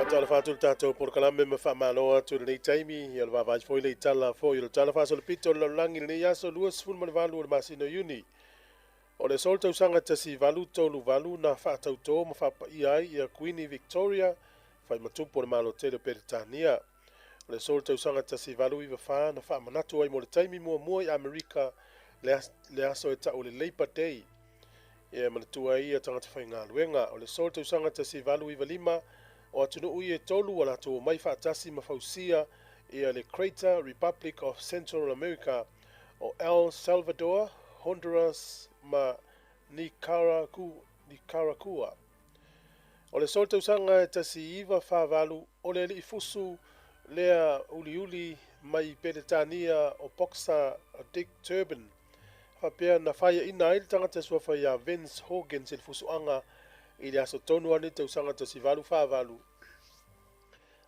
Tala fatu tato por kalame me fa maloa tu nei taimi ya va vai foi le tala foi le tala fa so le pito le langi le ya so luas fun man valu le masino uni o le solto sanga tasi valu tolu valu na fa tau to ma fa ia ia Queen Victoria fai matu por malo tele Peritania o le solto sanga tasi valu i fa na fa manatu ai mo le taimi mo mo i America le aso eta o le Labor Day e manatu ai ia tanga fa nga luenga o le solto sanga tasi valu i lima o atunu ui e tolu wala tō mai whaatasi mawhausia ia le Crater Republic of Central America o El Salvador, Honduras ma Nicaragua. O le solta usanga e tasi iwa whāwalu o le li fusu lea uliuli mai Peretania o Boxer Dick Turban. Whapea na whaia ina ili tangata sua whaia Vince Hogan se le fusu anga i le aso tonu ane te usanga tasi valu whāwalu.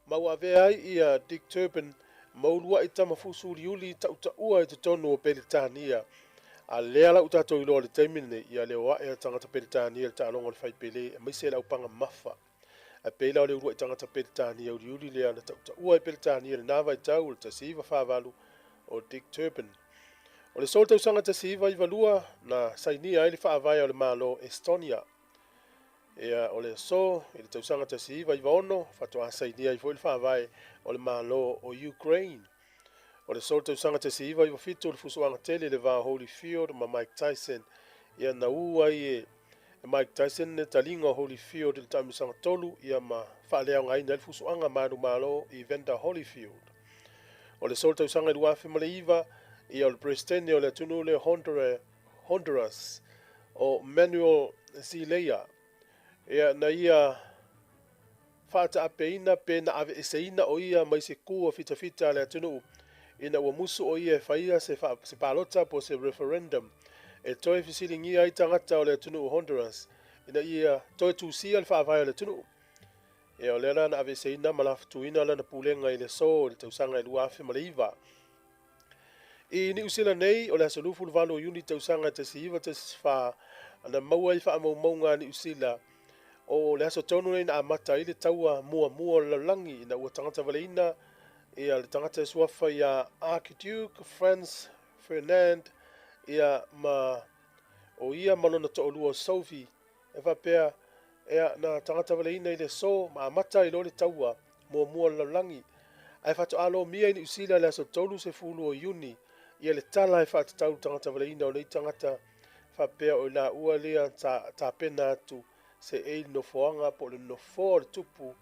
Mau ave ai ia Dick Turban maulua i tama fusu liuli ta ua i te tonu o Peritania. A lea la utato i loa le teimine ia le oa e tangata Peritania le ta alonga le whaipele e maise la upanga mafa. A peila o le urua i tangata Peritania o liuli lea na ta ua i Peritania le nawa i tau le tasiva whāwalu o Dick Turban. O le solta usanga tasiva i valua na sainia ai le whaavai o le malo Estonia. Ea o le so, i le tausanga tasiva i vaono, whatoa sainia i fo i le whaavai o le malo o Ukraine. O le sol tausanga tasiva i wafito le fusuanga tele le va Holyfield ma Mike Tyson. Ia na ua i e Mike Tyson ne talinga Holyfield le tamisanga tolu ia ma whaalea ngai na le fusuanga manu malo i Evander Holyfield. O le sol tausanga i luafe ma le iwa ia o le presidente o le tunu le Honduras o Manuel Zelaya. Ea na ia whaata apeina pe na ave eseina o ia mai se kua fita le atunu ina ua musu o ia e whaia se palota po se referendum e toi fisilingi ai tangata o le atunu o Honduras ina ia toi tusia le whaavai o le atunu. E o lera na ave eseina malaftuina la na pulenga i le so le tausanga i luafe maliva. I ni usila nei o le asalufu le valo uni tausanga te siiva te sfa ana maua i wha maunga ni usila o le aso tonu nei na amata i le taua mua la langi ina ua tangata valeina ia le tangata suafa ia Archduke Franz Ferdinand ia ma o ia malona to olua Sophie e whapea ia na tangata valeina i le so ma amata i lo le taua mua la langi ai whato alo mia i usila le aso tonu se fulu o Iuni ia le tala e whaata tau tangata valeina o nei tangata whapea o la ua lea ta pena atu se e no foanga po le no for tupu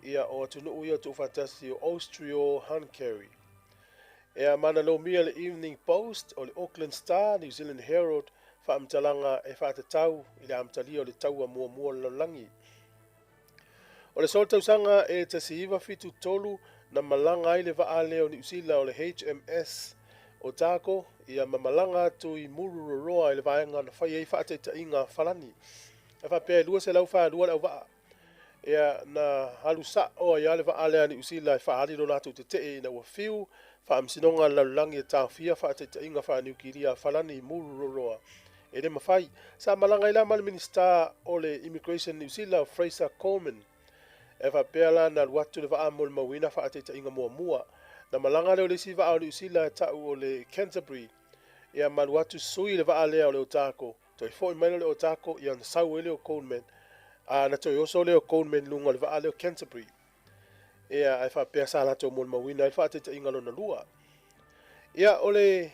ia o tunu uia tu fantasi o Austrio-Hungary. Ea mana lo mia le Evening Post o le Auckland Star, New Zealand Herald, whaamtalanga e whaatatau i le amtalia o le taua mua lalangi. O le sol tausanga e tasiiva fitu tolu na malanga ai le vaale o New Zealand o le HMS o tako ia mamalanga tu i Mururoa i le vaenga na whai ei whaateta inga whalani. E whapea lua se lau wha lua lau waa. Ea na halu sa o ia le vaale ani usila e whaari lo natu te te na ua fiu wha amsinonga laulangi e tawhia whaateta inga wha niukiria whalani Mururoa. E le mawhai, sa malanga ila mani minister o le Immigration New Zealand Fraser Coleman. E whapea la na luatu le vaa mol mawina whaateta inga mua. Na malanga leo le si vaa o le usila e tau o le Canterbury. Ea maluatu sui le vaa lea o le otako. Toi foi mai le otako ia na sau ele o Coleman. Na toi oso le o Coleman lunga le vaa le o Canterbury. Ea ai whapea sa lato mol mawina e whaateta inga lona lua. Ia ole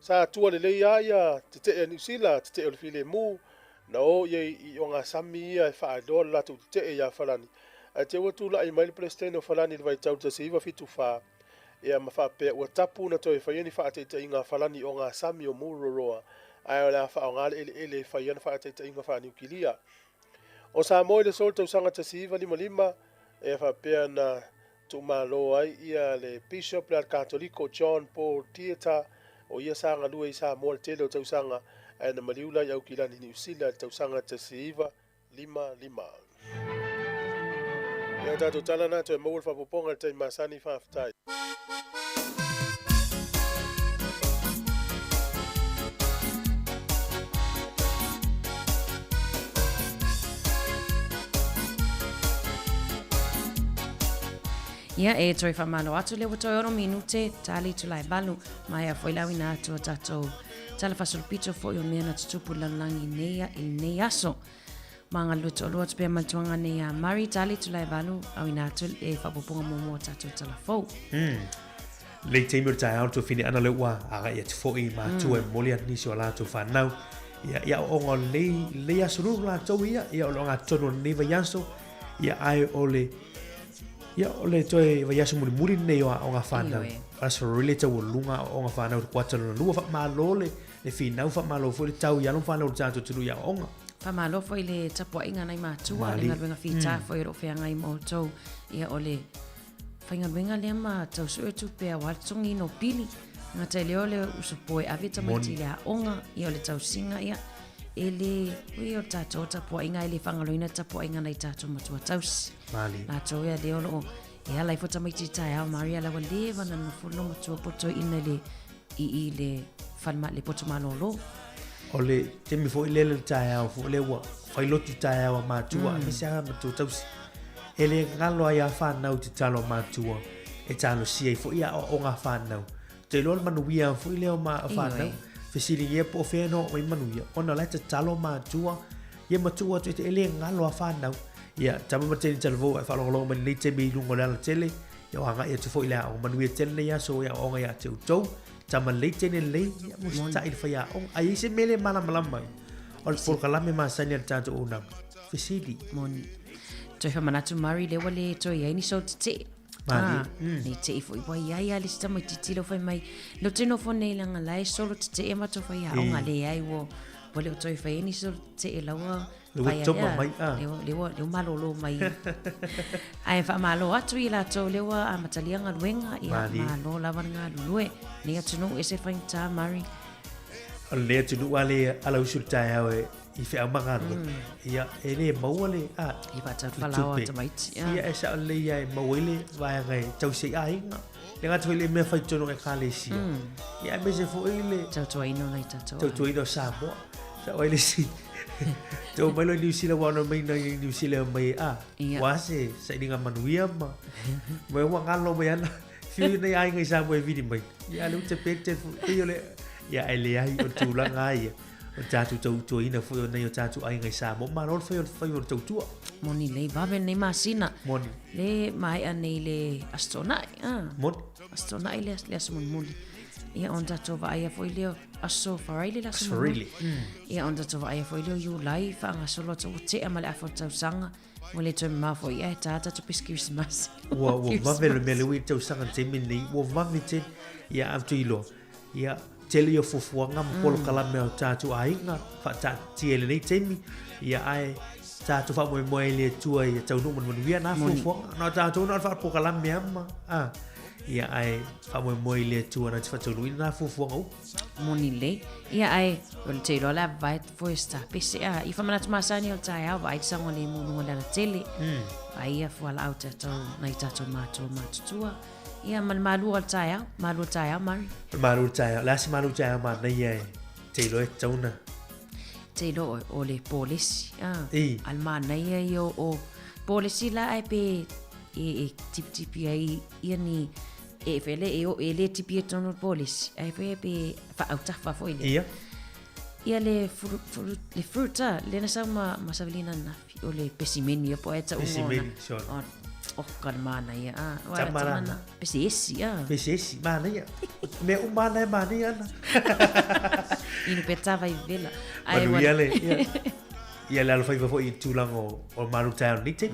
sa tua le ia te New Zealand te o file mu na o ye o nga sami ia fa do la tu te ia falani a te watu la i mai president o falani vai tau te se iva fitu fa ia ma fa pe o tapu na to fa yeni fa te inga falani o nga sami o muroroa ai la fa o nga ele fa yeni fa te inga fa nukilia o sa mo le sol tau sanga te se iva lima e fa pe na tu malo ai ia le bishop le katoliko John Paul Tieta o ia sanga lua i sa mo le tele o tau sanga ai na maliula i au kilani New Zealand tau sanga te se iva 5. Ia tātou tala nā tu e maul whapoponga te masani whaftai.
Ia e toi whamalo atu lewa toi oro minute tali tu lai balu mai a foi lawi nā atua tātou tala whasolpito fo i o mea na tutupu lalangi neia i nei aso. Mga luto lua tu pia maltuanga nei a Mari tali tu lai balu au i nā atu e whapoponga momo tātou tala fau.
Le teimur tai au tu fini ana lewa aga ia te foi ma tu e molia nisi o la tu whanau. Ia ongo le asuru la tau ia o longa tono neva yaso ia ai ole ia ole toi va yaso muri nei o nga whanau. Aso really tau lunga o nga whanau kwa tono lua fa malole le finau fa malo fo le tau ia long whanau tātou tulu ia onga.
Whamalo fo i le tapua inga nei mātua le ngaluenga whita fo i ro whea ngai mautou ia ole whaingaluenga lea ma tau sue tu pia waltongi no pili ngā tai leo le usupoe aweta maiti lea onga ia ole tau singa ia ele ui o tātou tapua inga ele whangaluina tapua inga nei tātou matua tausi nā tau ia leo lo ia lai fota maiti tai au Maria lawa lewa na nufuno matua poto ina le i le whanma le poto malolo
ole te mi fo ile le tai au fo le wa fai lotu tai au matua mi sa matua tausi ele ngalo ai fa nau te talo matua e talo si fo ia o nga fa nau te lo manu ia fo ile o ma fa nau fesili ye po fe no mai manu ia ona la te talo matua ye matua te ele ngalo fa nau ia tama mate te vo fa lo man le te bi lungo la tele yo anga ia te fo ile o manu ia tele ia so ia o nga te to tama le tene le ia musta il fa ia o ai se mele mala mai ol por kala me ma sanya tanto una fesili
moni toi whamanatu Mari le wale toi ai ni so te ni te ifo i wai ai ali sta mai titilo fai mai lo tino fo nei langa lai solo te e mato fai a onga le ai wo wale o toi fai ni so te e lawa
fai ai
le malolo mai ai fa malo atu i la to le wa amatalia nga luenga i malo lava nga lue ni atunu ese fai ta Mari
le atunu ale ala usulta ai i fe amangaro ia ele mauale
i bata falao ta maiti
ia esa le ia mauele vai ngai tau sei ai le ngato le me fai tono e kalesi ia me se fo ile
tau ino nei
tau ino sabo sa ole si tau mai lo New Zealand wana mai na New Zealand mai wase sa dinga manuia ma mai wa ngalo mai ana fiu nei ai ngai sabo e vidi mai ia lu te pete fu ile ia ele ai o tula ngai o tatu tau ina fo nei o tatu ai ngai sa mo marol fai o tau tua
moni le vabe nei masina
moni
le mai anei le astonai
moni
astonai le asmon muli ia on tatu va ia foi le aso farile la
so really
ia on tatu va ia foi le you life anga solo tau te amale afo tau sanga mo le tau ma foi ia tata tu piskis mas
wa vabe le mele wi tau sanga te mini wa vabe te ia am tu ilo ia tele yo fufuanga mo kala me tatu ainga fa ta tiele nei temi ia ai tatu fa mo ele tua ia tau no mo via na fufuanga no tatu no fa po kala me ama ia ai fa mo ele tua na fa tulu na fufuanga
moni le ia ai o te lo la vai foi sta pese i fa manat masani o tai au vai sango le mo la tele ai ia fo la auto na tatu mato tua ia malu al taya Mari
malu taya la si malu taya ma nei te lo tona
te lo o le polisi al ma nei o polisi la ai pe e tipi ai ia ni e fele o ele tipi tono polisi ai pe fa auta fa foi le ia le fruta le na sa ma savelina na o le pesimeni po eta
pesimeni
o ka mana ia
Tamana.
Pesi
Pesesi mana ia. Me umana mana ia.
inu petava I vela
Malu ia le. Ia le alfa fo I tulango o malu town ni te.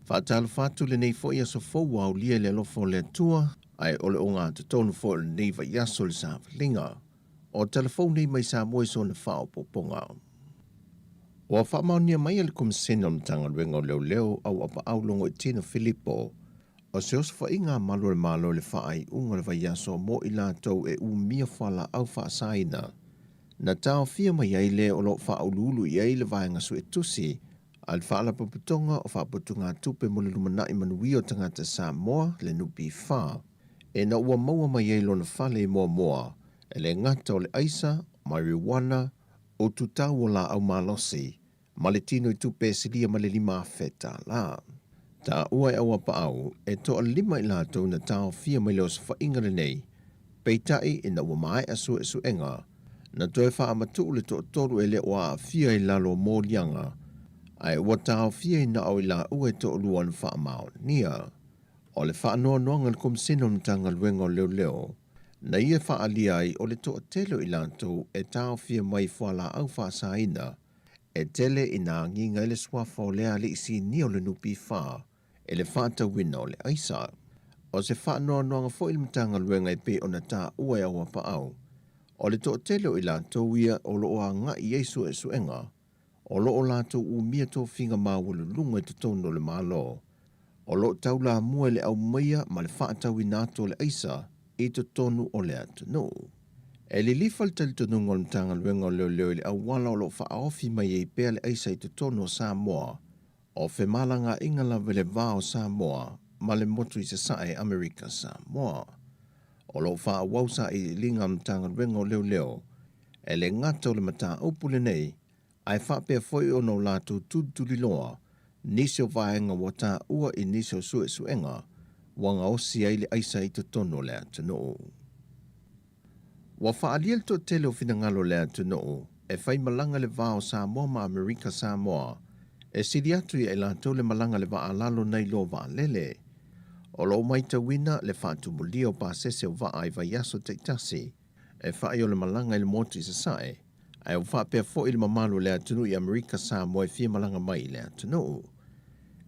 Whaatalo whātu le nei fo ia so fau au lia le lofo le tua, ai ole o ngā te tonu fo le nei va yaso le sa whalinga, o telefoni mai sa moe so na whao poponga. O a whaamaunia mai ale komisena o tanga luenga leo leo au apa au longo I Tina Filippo, o se osu whainga malo le malo le whaai unga le va yaso mo I lātou e mia whala au whaasaina, na tau fia mai aile o lo whaau lulu I aile vaenga su e tusi, al whaala paputonga o whaaputunga tupe mo le lumanai manui o tangata Samoa le nupi wha. E na ua maua mai ei lona whale moa moa, e le ngata o le aisa, marijuana, o tutau o la au malosi, ma le tino I tupe silia ma le lima feta la. Ta ua e awa pa au, e to a lima I lātou na tau fia mai leo sa whainga le nei, peitai e na ua mai asu e su enga, na toe wha amatu le to toru e le oa a fia I lalo mō lianga, ai ua tau fia I na au I la ue to luan wha mao nia. O le wha noa noanga le komisino mtanga luenga leo leo, na ia wha alia ai o le to telo I lantou e tau fia mai whala au wha saina, e tele I na nginga ele swafa o lea le isi ni o le nupi wha, e le wha ta wina o le aisa. O se wha noa noanga fo il mtanga luenga I pe o na ta ua au apa au, o le to telo I lantou ia o lo a nga I Yesu e suenga, o lo o lato mia to finga mawulu lunga te tono le malo. O lo taula mua le au maia ma le whaatau I nato le aisa I to tonu o le atu no. E li lifal tali tonu ngol mtanga luenga leo leo le au wala o lo whaaofi mai e pea le aisa I to tono o Samoa. O fe malanga ingala vele vao Samoa ma le motu I se sae Amerika Samoa. O lo whaawausa I linga mtanga luenga leo leo. E le ngata o le mata upule nei, ai whapea foi o no lātou tūturi loa, nisio vaenga wata ua I nisio sue suenga, wanga osi ai le aisa I te tono le atu noo. Wa whaaliel to tele o finangalo le atu noo, e whai malanga le vao Samoa ma Amerika Samoa, e siri atu I lātou le malanga le vaa lalo nei lo vaa lele. O lo maita wina le whaatu mulia o pāsese o vaa I vaiaso te tasi, e whai o le malanga I le moti se sae, ai o whapea fo il mamalu le atunu I Amerika Samoa e fia malanga mai le atunu.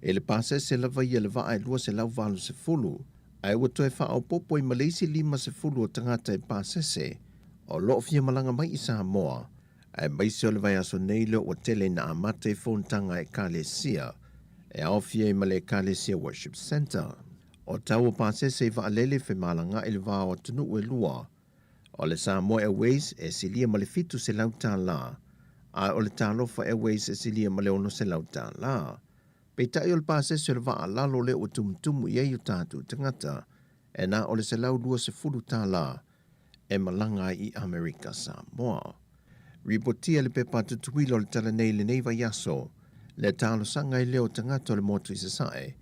E le pase se lava ia le vaa e lua se lau valu se fulu, ai ua toe wha au popo I Malaysi 5 se fulu o tangata e pase se, o loo fia malanga mai I Samoa, ai maisi o le vai aso neilo o tele na amate fontanga e Kalesia, e au fia I male Kalesia Worship Center. O tau o pase se va alele fe malanga il vaa o tunu ue lua, o le Samoa Airways e silia ma le fitu se lauta la, a o le Talofa Airways e silia ma le ono se lauta la. Peitai o le pase se le vaa lalo le o tumutumu I ei o tātu tangata, e na o le se lau lua se fulu tā la, e malanga I Amerika Samoa. Ripotia le pepa tutuilo le tala nei le nei vai aso, le talo sanga I leo tangata le motu I sasae,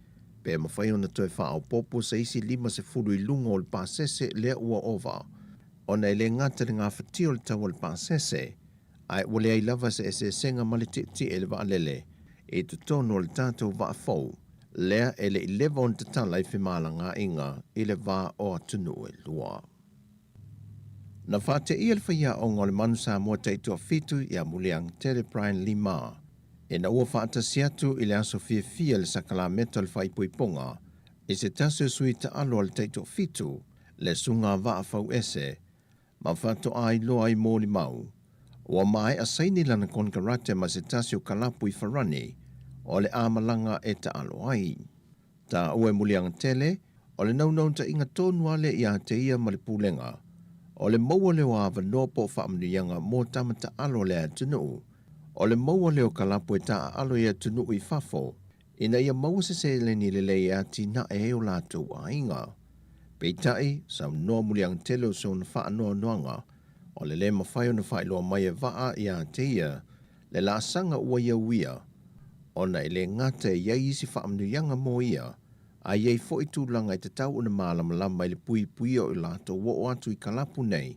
pe mawhai ona toi wha popo sa isi 5 I lunga o le pasese le ua ova, ona le ngata le ngā whatio le tau o le pasese, ai wale ai lava se senga mali ti le va alele, e tu tono le tātou va fau, lea ele I lewa on te tala I whimala ngā inga I le va o atunu e lua. Na whate I le whaia o ngā le manu sa mua teitua fitu I a muleang Tere Brian Lima, e na ua whaata siatu I le aso fia le sakala meta le whaipuiponga, I se tasu sui ta alo le teitua fitu, le sunga va fau ese, ma whato ai loa I mōli mau, ua mai a saini lana kon karate ma se tasu kalapu I wharani, o le amalanga e ta alo ai. Ta ue muliang tele, o le naunau ta inga tonu ale I a te ia ma le pulenga, o le maua leo a wanoa po whaamnianga mō tamata alo le atunu, o le maua leo kalapu e ta alo I atunu I fafo, ina ia maua se le ni le lei ati na e o lātou a inga. Peitai, sa noa muliang tele o so na wha noa noanga, o le mawhai o na whailoa mai e waa I a te ia, le la sanga ua ia uia, ona I le ngata e iei isi whaamnianga mō ia, a iei fo I tūlanga I te tau o na mālamalama I le pui o I lātou wo atu I kalapu nei,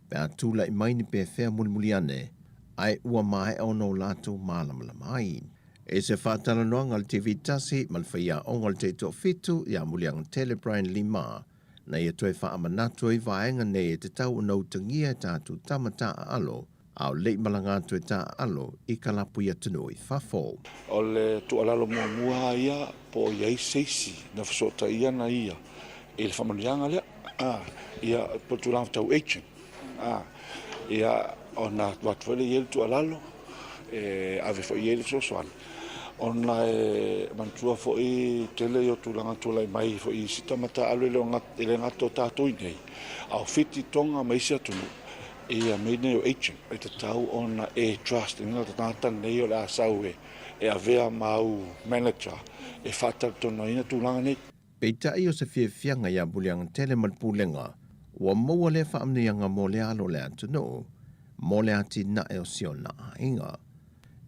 pe a tūla I maini pe whea muliane, ai ua mai ono lātou mālamalama ai. E se whātala noanga le TV tasi, malwhaia onga le te tō fitu, I a muliang Tele Brian Lima, na ia toi whaamanatu I vaenga nei e te tau o nau tangia tātou tamata alo, au lei malanga tu ta alo I kalapu ia tunu I fafo.
O le tu alalo mua ia po iai seisi na fasota ia na ia. E le whamanianga lea, ia po tu lang tau aging. Ia o na watwele iel tu alalo, ave fo iel sosoan. O na mantua fo I tele yo tu langa tu lai mai fo I sitamata alo ele ngato tātou nei. Au fiti tonga maisia tunu. Ia mene o aging, e te tau ona trust, inga te tata nei o le asau e avea mau manager, e whatar tono ina tūlanga nei.
Peitai o se whiawhianga ia buliang tele malpulenga, ua maua le whaamnianga mō le alo le atunu, mō le ati na e o sio na inga.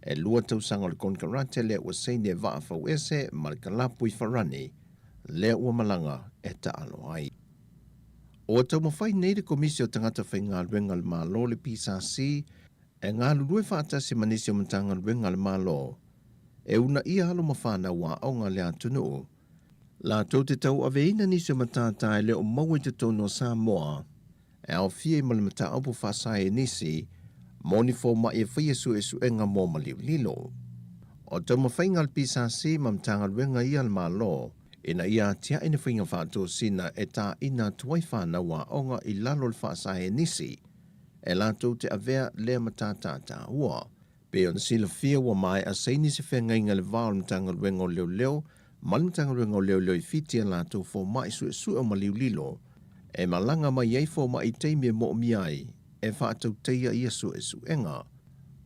E lua tausanga le konkarate le ua seine vaafau ese ma le kalapu I wharani, le ua malanga e ta alo ai. O tau mawhai nei le komisio tangata whai ngā luenga le mālo le PSRC, e ngā lulue whaatasi manisi o matanga luenga le mālo, e una ia halo mawhana wā au ngā le atunu. La tau te tau aveina nisi o matata e le o maui te tono Samoa, e au fie ma le mata aupu whasai nisi, moni fo ma e whai e suenga mō maliu lilo. O tau mawhai ngā le PSRC ma matanga luenga ia le mālo, ina ia tia ina whinga whātua sina e tā ina tuai whāna wā onga I lalo le whaasahe nisi, e lātou te avea lea matātātā ua. Pe on sila fia wa mai a seini se whenga inga le vāo mtanga ruengo leo leo, mali mtanga ruengo leo leo I fitia lātou fō mai su o maliu lilo, e malanga mai ei fō mai teimia mo miai, e whātou teia ia su enga.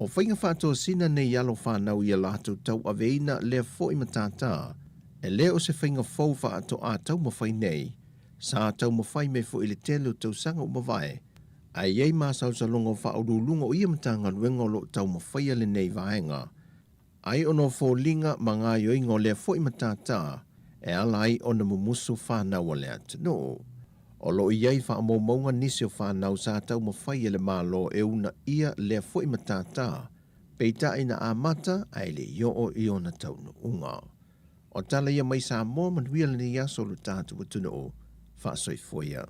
O whinga whātua sina nei yalo whānau ia lātou tau aveina lea fō I matātā, e leo se whainga fōwha ato a tau mawhai nei, sa tau mawhai me fo I le telo tau sanga o mawai, a iei māsau sa longo whaurulunga o ia matanga ruenga lo tau mawhai ale nei vaenga. Ai ono fō linga ma ngā yoinga o lea fo I matata, e alai ona mumusu whanau o lea tano. O lo iei whaamomaunga nisi o whanau sa tau mawhai ale mālo e una ia lea fo I matata, peita ina amata ai le yo o iona tau no unga. O tala ia mai sa mō manuia le ni aso lo tātu wa tunu o whaasoi foia.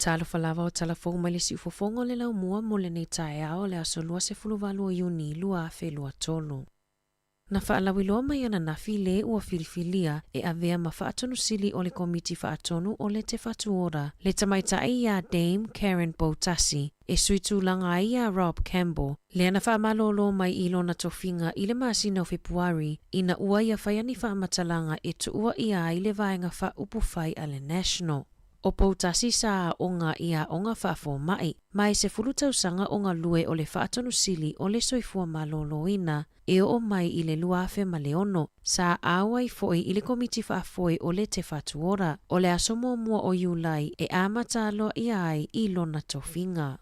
Talo falava o talafou mai le si ufofongo le lau mua mo le nei tae ao le aso lua se fuluvalu o Iuni lua afe lua tolu. Na whaalawiloa mai ana nafi le ua filifilia e avea ma whaatonu sili o le komiti whaatonu o le te whatuora. Le tamaitai ia Dame Karen Boutasi e suitu langa ia Rob Campbell. Le ana whaamalolo mai ilo na tofinga i le masina o Februari ina ua ia whaiani whaamatalanga e tuua ia i le vaenga wha upufai ale National. O poutasi sa onga ia onga whaafo mai, mai se fulutausanga onga lue o le whaatonu sili o le soifua maloloina, e o mai i le luafe ma le ono, sa awai foi i le komiti whaafoi o le te whatuora, o le asomo mua o Iulai e amatalo i ai i lona tofinga.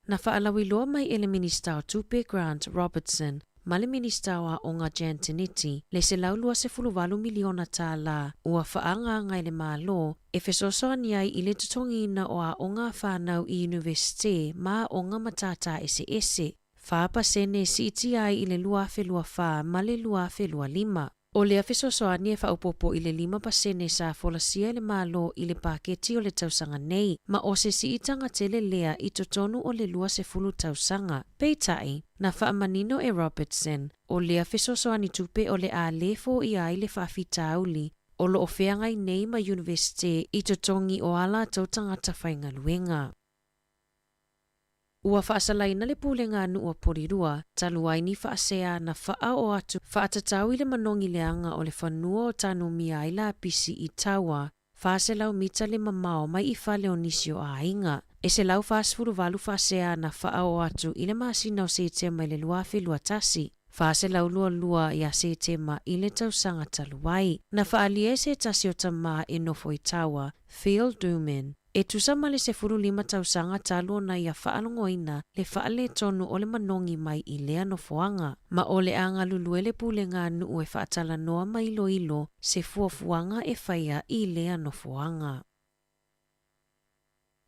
Na whaalawiloa mai e le minista o Tupe Grant Robertson, ma le minista wa onga Jantiniti, le se laulua se 10 miliona tā la, ua whaanga ngai le malo, e fesosoa ni ai i le tutongina o a onga whanau i universite ma onga matata ese. Whaapa sene si iti ai i le luafe lua wha ma le luafe lua 5. O le afesosoa ni e whaupopo i le 5% sa folasia le malo i le paketi o le tausanga nei, ma o se si itanga tele lea i totonu o le 20 tausanga. Peitai, na whaamanino e Robertson, o le afesosoa ni tupe o le a lefo i ai le whaafitauli, o lo ofeangai nei ma universite i totongi o ala tautangata whainga luenga. Ua whaasalaina le pūlenga anu ua porirua, taluai ni whaasea na whaa o atu whaatatau i le manongi leanga o le whanua o tanu mia i la pisi i taua, whaaselau mita le mamao mai i whale o nisio a inga. E se lau whaasfuruvalu whaasea na whaa o atu i le maasina o se tema i le luafe luatasi. Whaaselau lua i a se tema i le tausanga taluai. Na whaalie se tasi o tamaa e nofo i taua, Phil Duman. E tusa male se 5 tausanga talo na ia whaalongoina le whaale tonu o le manongi mai i lea no fuanga. Ma o le anga luluele pulenga nu e whaatala noa mai ilo se fuafuanga e whaia i lea no fuanga.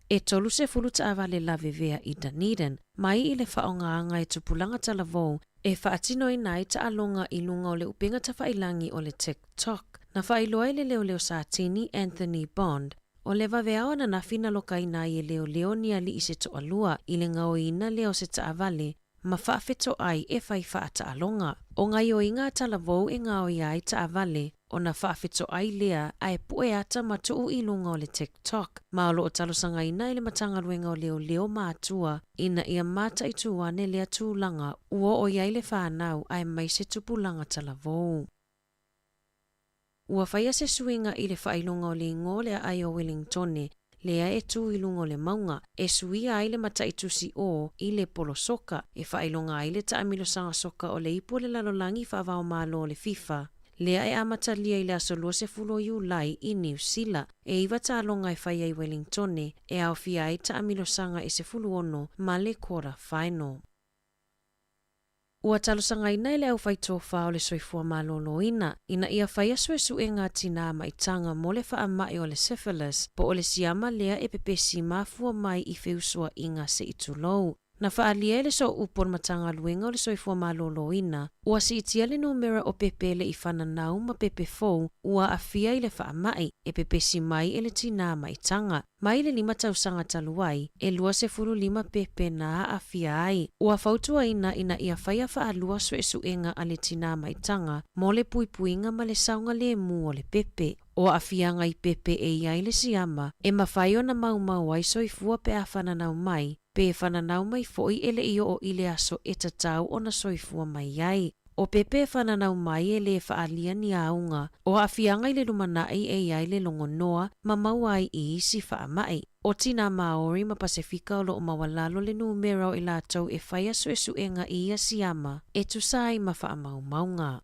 E tolu se 10 taawale la vevea i Dunedin, mai i le whaongaanga e tupulanga talavou e whaatino i nai ta alonga i lunga o le upenga ta whailangi o le TikTok. Na whailoa i le leo sa tini Anthony Bond, o le vaveao na nafina loka ina i leo ni ali i se toalua i le ngao ina leo se taavale, ma whaafeto ai e whai whaata alonga. O ngai o inga talavou e ngao i ai taavale, o na whaafeto ai lea a e pue ata matuu i lunga o le TikTok. Ma o loo talosanga ina i le matanga ruenga o leo maatua, ina ia mata i tuwane lea tūlanga, ua o iai le whanau a e mai se tupulanga talavou. Ua whaia se suinga i le whailunga o le ingo lea ai o Wellingtone, lea e tu i lunga o le maunga, e suia ai le mata i tusi o i le polo soka, e whailunga ai le taamilo sanga soka o le ipu le lalolangi whaavao malo o le FIFA. Lea e amata lia i le aso 20 Iulai i New Zealand, e iwa taalonga e whaia i Wellingtone, e au fia ai taamilo sanga e se 10 ma le quarter final. Ua talosanga ina ile au whaitofa o le soifua maloloina, ina ia whaia suesu e ngā tina maitanga mo le whaamai o le syphilis, po o le siama lea e pepesi mafua mai i whiusua inga se itulou. Na whaalia ele so upon matanga luenga o le soifua maloloina, ua si itia le numera o pepele i whananau ma pepe fou, ua afia i le whaamai, e pepesi mai ele tina maitanga. Mai le 5 tausanga taluai, e 25 pepe na afia ai. Ua fautua ina ia whaia whaalua suesuenga a le tina maitanga, mo le puipuinga ma le saunga le mu o le pepe. O afianga i pepe e iai le siama, e mawhaio na mau ai soifua pe a whananau mai, pe whananau mai foi ele i o ile aso e tatau o na soifua mai ai. O pepe whananau mai e le whaalia ni aunga, o afianga i le lumanai e iai le longonoa, ma mauai i isi whaamai. O tina Maori ma Pasifika o lo mawalalo le numera o ilatau e whaia suesuenga i ia siama, e tusai ma whaamau maunga.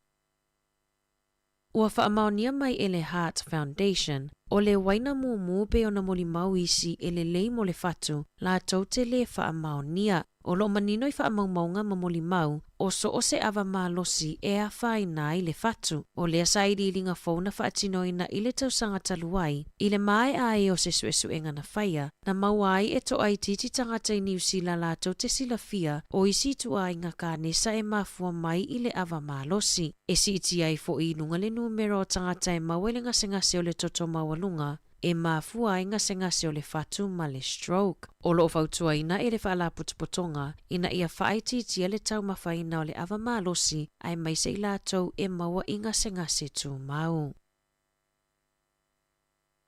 Ua whaamaonia mai e le Heart Foundation, o le waina mumu pe o na moli mau isi e le lei mo le fatu, la tau te le whaamaonia, o lo manino i whaamaumaunga ma moli mau, o so o se awa malosi e a whaina i le fatu, o le asairi i linga fauna whaatinoina i le tausanga taluai, i le mai ai o se suesuenga na whaia, na mauai e to ai titi tangata i New Zealand la tau te silafia, o isi tu ai ngā kānesa e mafua mai i le awa malosi, e si iti ai fo i lunga le numero o tangata e mawele ngase o le toto mawalunga, e mafua ai ngase o le fatu ma le stroke. O lo fautua ina e le whaala putupotonga, ina ia whaititia le tau mawhaina o le awa malosi, ai mai se i lātou e maua i ngase tu mau.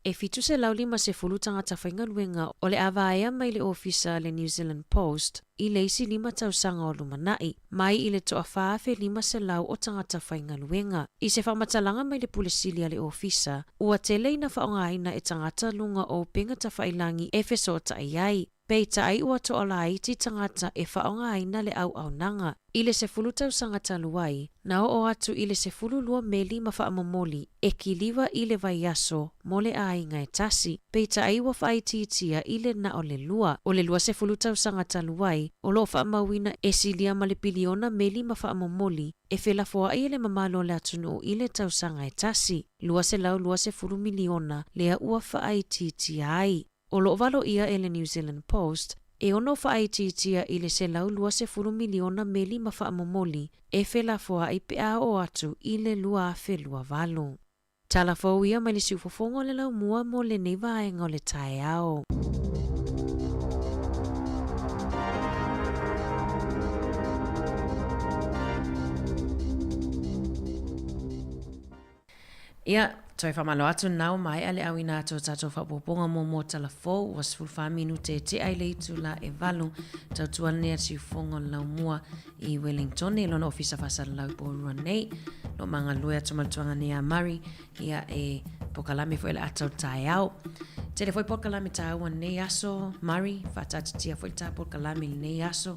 E fitu se lau 50 tangata whaingaluenga o le avaea mai le ofisa le New Zealand Post i le isi 5 tausanga o lumanai, mai i le toa whaafe 5 se lau o tangata whaingaluenga. I se whamatalanga mai le pulesilia le ofisa, ua te leina whaongaina e tangata lunga o penga ta whailangi e fesota ai. Peita ai ua to ala iti tangata e whaongaina le au nanga. I le 10 tausanga taluai, na o atu i le 10 meli ma whaamomoli e kiliwa i le vaiaso mo le ainga e tasi. Peita ai ua whaititia i le na o le lua. O le lua 10 tausanga taluai, o lo whaamawina e silia ma le piliona meli ma whaamomoli e whelafoa i le mamalo le atunu i le tausanga e tasi. Lua 10 miliona lea ua whaititia ai. O lo valo ia e le New Zealand Post, e ono whaititia i le 10 miliona meli ma whaamomoli e whelafoa i pea o atu i le lua whelua valo. Talafou ia mai le siufofongo le lau mua mo le neivaenga o le tae ao. Ia, toi whamalo atu nau mai ale au ina ato tato whapoponga mo talafou was fulfa minute te ai leitu la e valu tau tuanea siufongo lau mua i Wellington e lona ofisa fasara lau porua nei lo manga lue atu maltuanga nea Murray ia e pokalame fo ele atau tae au. Tele foi pokalame tae au nei aso Murray fatatitia foi ta pokalame nei aso.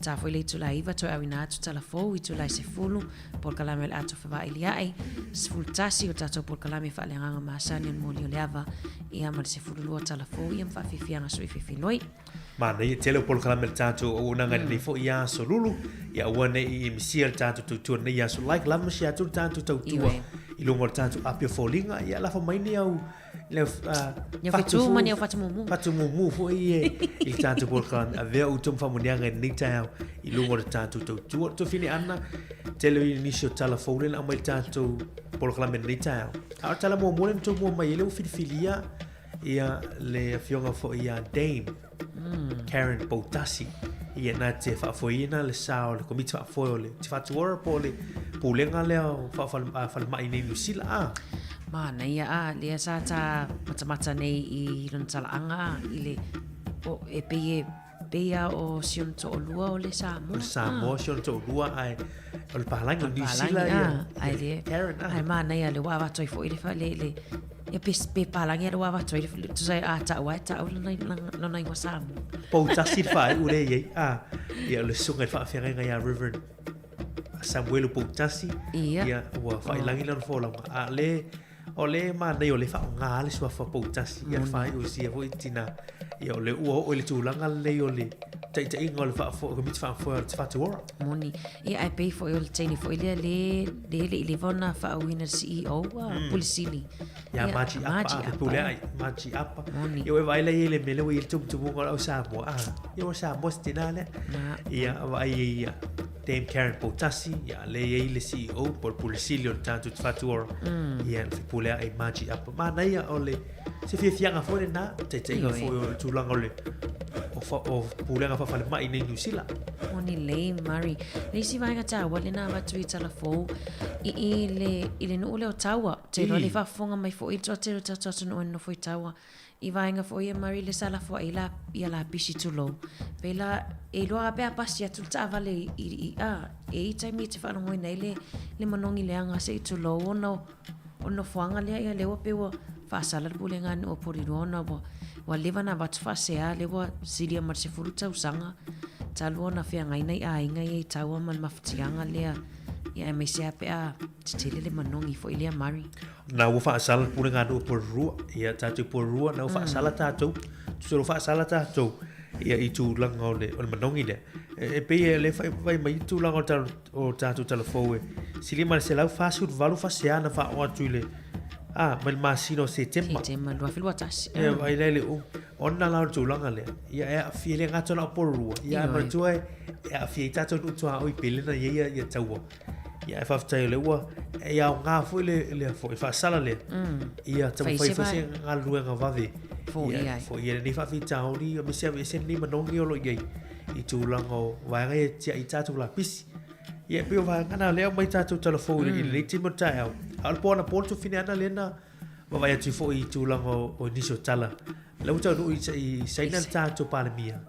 Ta foi leitu la iwa toi au ina atu talafou i tu lai se fulu pokalame le atu whawa iliai sfultasi o tato pokalame wha leanganga maasani on moli o leava ia ma le se fulu lua talafou ia mwha fifianga sui fifiloi.
Ma nei tele pokalame le tato o unanga nei fo ia so lulu ia wane i misia le tato tutua nei aso like lama si atu le tato tautua i lungo le tato apio folinga ia lafa maini au le
fatu mani au fatu
mumu fo i tato pokalame a vea utum famunianga ni tau i lungo le tato tautua to fini ana tele inisio talafone la mai tato pokalame ni tau a tala mo mo to mo mai le fifilia ia le fionga fo ia Dame Karen Potasi ia na te whaafoina le sao le komiti whaafoi le te whatuora po le pulenga leo whaafalmai nei Nusila
Mana ia a lea sa ta mata nei i lontalaanga i le o e peia o sion to o lua o le Samoa.
O le Samoa sion to o lua ai o le pahalangi o Nusila ia
ai le
Karen
ai mana ia le wawa toi fo i le le e pe palangi le wawa toi tu sai a ta wa ta o lo nai wa Samoa.
Potasi fai ure ye ia le sunga whaafenga ia Reverend Samuel Potasi ia wa whailangi lan fola a le o le mana o le whaonga le sua Potasi ia whai o sia hoi tina ia o le ua o le tūlanga le o le taita inga o le komiti whaafoi o le whatuora.
Moni, ia ai pei fo i o le teini fo i le vona whaauina CEO Pulisili.
Ia Maji Apa, a pule ai Maji Apa. Ia o e waila i le mele o i le tumutumunga o Samoa. Ia o Samoa stina le. Ia wa ia Dame Karen Potasi, ia le i le CEO por Pulisili o le tantu whatuora. Ia le pule ai Maji Apa. Mana ia o le se fianga fo le na taita inga fo o le tūlanga o le o pulenga whawhale mai nei Nusila.
Moni lei Murray. Leisi vaenga taua le nā watu i talafou i le nuu leo taua. Te roa le whafonga mai fo i toa te roa tatu no eno fo i taua. I vaenga fo i Murray le sala fo i la pisi tulo. Pela e loa bea pasi atu ta avale e i taimi te whanongo nei le manongi leanga se i tulo ono fuanga lea ia lewa pewa whaasala le pulenga ni o porirona wa lewa na watu whasea lewa siria marse furuta usanga talua na whea ngaina i a inga i taua man mawhatianga lea ia e mai sea pea titele le manongi fo ilea Murray.
Na ua whaasala le pulenga ni o porirua ia tātou porirua na ua whaasala tātou tusoro whaasala tātou ia i tūlanga o le manongi lea e pei le whai mai tūlanga o tātou talafou sili mara se lau whaasut valu whasea na wha o atu le mal masino se tema.
Se tema lua filua tasi.
Ai lele ona la tūlanga lea. Ia e awhile ngato na porua. Ia matua e awhile tato nutua oi pelena ia taua. Ia e whaftai le ua. Ia o ngā fui le fo. I whaasala lea. Ia tamu whai ngā luenga wawe. Fo ia ni whawhi taoni. Me sea se ni manongi olo iei. I tūlanga o waenga e tia i tato la pisi. Ia pio wa ngana leo mai tato telefone i le timo tai au. Al pona ponto fine ana lena vai atu fo I tūlanga o niso tala. Lau tau nui I saina tātou palemia.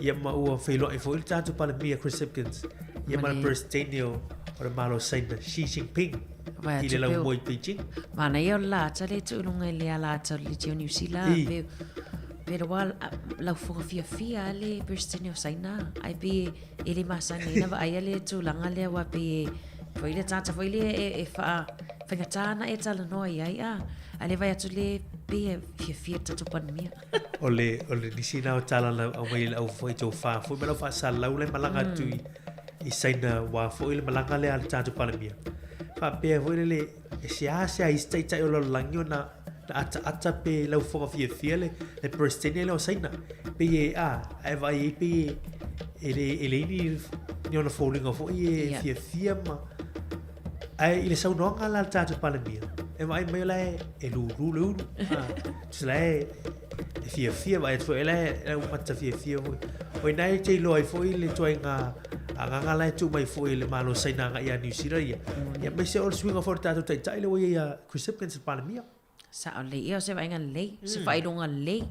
Ia ma ua whailo I fo I tātou palemia Chris Hipkins. Ia ma presidente o le malo saina Xi Jinping. I le lau mo I Beijing.
Mana ia o la tale tu lunga le ala tau le teo New Zealand. Pero wal lau fia le presidente o saina. Ai be ele masani na va ai le tu langa le wa be foi le tata foi le e fa whangatana e tala noa I ai a. Ale vai atu le be fia tatu pandemia.
Ole nisina o tala la au mai au foi tau fa. Foi me lau fa sa lau le malanga tu I saina wa foi le malanga le al tatu pandemia. Fa pe foi le e se I stai o lo langio na ata pe lau foka fia le presidente le o saina. Pe e e vai pe ele ni ona falling off e fia ma. Ai ile sau noanga la tatu pandemia. E vai mai le e lu. Tsle e fia vai foi ele e uma ta fia. Oi nai te loi foi le toinga anga la tu mai foi le malo saina nga ia New Zealand. Ya me se ol swing of tatu tai le oi ia Chris Hipkins pandemia.
Sa o le ia se vai nga le, se vai longa le.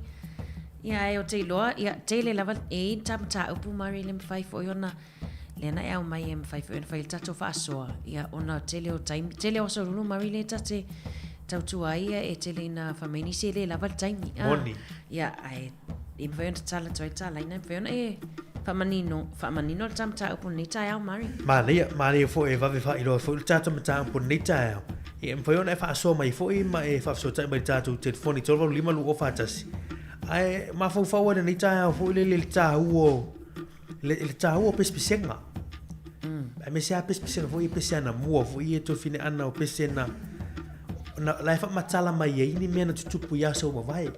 Ia e o te loa, ia te le lava e tam ta upu mari le mfai fo iona. Lena e au mai e mfai fo iona fai tato fa asoa. Ia ona tele o taimi, tele o sorunu mari le tate tautua ia e tele na whamaini se le lava taimi.
Moni.
Ia ai e mfai ona tala toi tala ina mfai ona e whamanino le tam ta upu ni tai au mari.
Mali fo e vave fa ilo fo tato mata upu ni tai au. E mfai ona e fa asoa mai fo I ma e fa asoa tai mai tato telefoni tolva lima lu o fatasi. Ai ma fo fa wana ni tai au fo le tau le tau o pespesenga. Ai me se a pespesenga fo I pesena mua fo I to fine ana o pesena na la fa matala mai e ni mena tutupu ya so vai.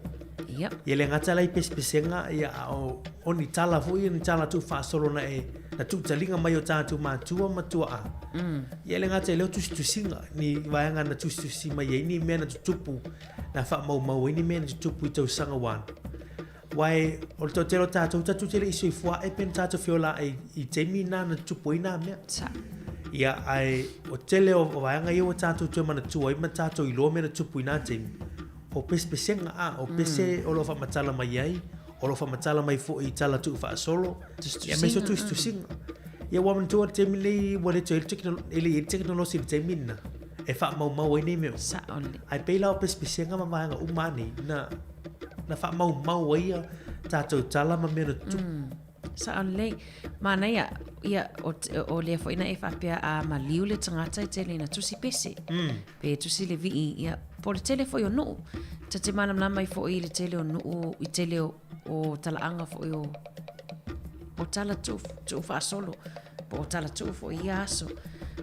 Yep.
Ia le ngata lai pespesenga ia o ni tala fo I ni tala tu fa solo na e na tu talinga mai o tatu matua a. Ia le ngata le tu singa ni vaanga na tu si mai e ni mena tutupu na fa mau ni mena tutupu I tau sanga wan. Wai o to telo tatu tele iso I fua e pen tatu fiola I te mina na tupu ina mea.
Sa.
Ia ai o tele o vaanga I o tatu tu mana tu ai ma tatu I lo mena tupu ina te o pespesenga o pese o lo fa matala mai ai o lo fa matala mai fo I tala tu fa solo. Ia me so tu singa. Ia wa man tu te mili wa le technology te mina. E fa mau ai ni me.
Sa ole.
Ai pela o pespesenga ma vaanga umani na fa mau ia tatou tala ma mena tu.
Sa ole. Mana ia o le fo ina e fa pia a maliu le tangata I tele na tusi pese. Pe tusi le vi ia po le tele fo yo no. Te mana na mai fo I le tele o no I tele o talaanga fo yo. O tala tu fa solo. Po tala tu fo ia so.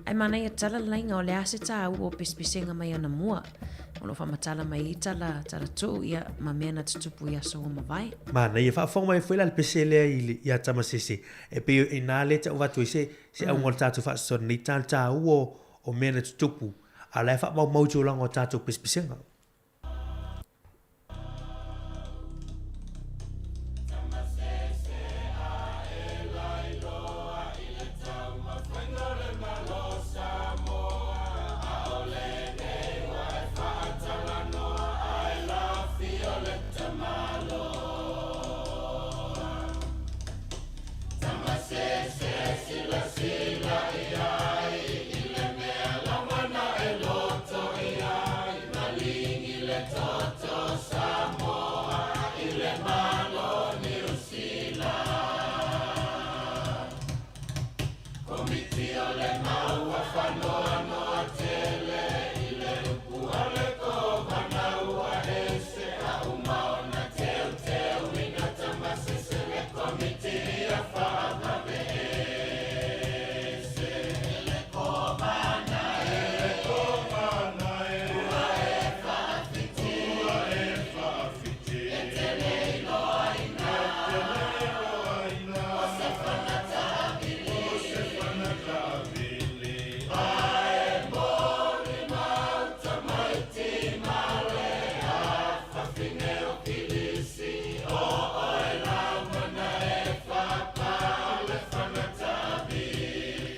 Ai mana ia tala lainga o le ase ta o pespesenga mai ana mua. O lo fa matala mai I tala tu ia ma mena tutupu ia so ma vai.
Mana ia fa fo mai foi la pese le ia tama sese. E pe ina le ta va tu se au ngol tatu fa so ni ta o mena tutupu. Ala fa mau jo lang o tatu pespesenga.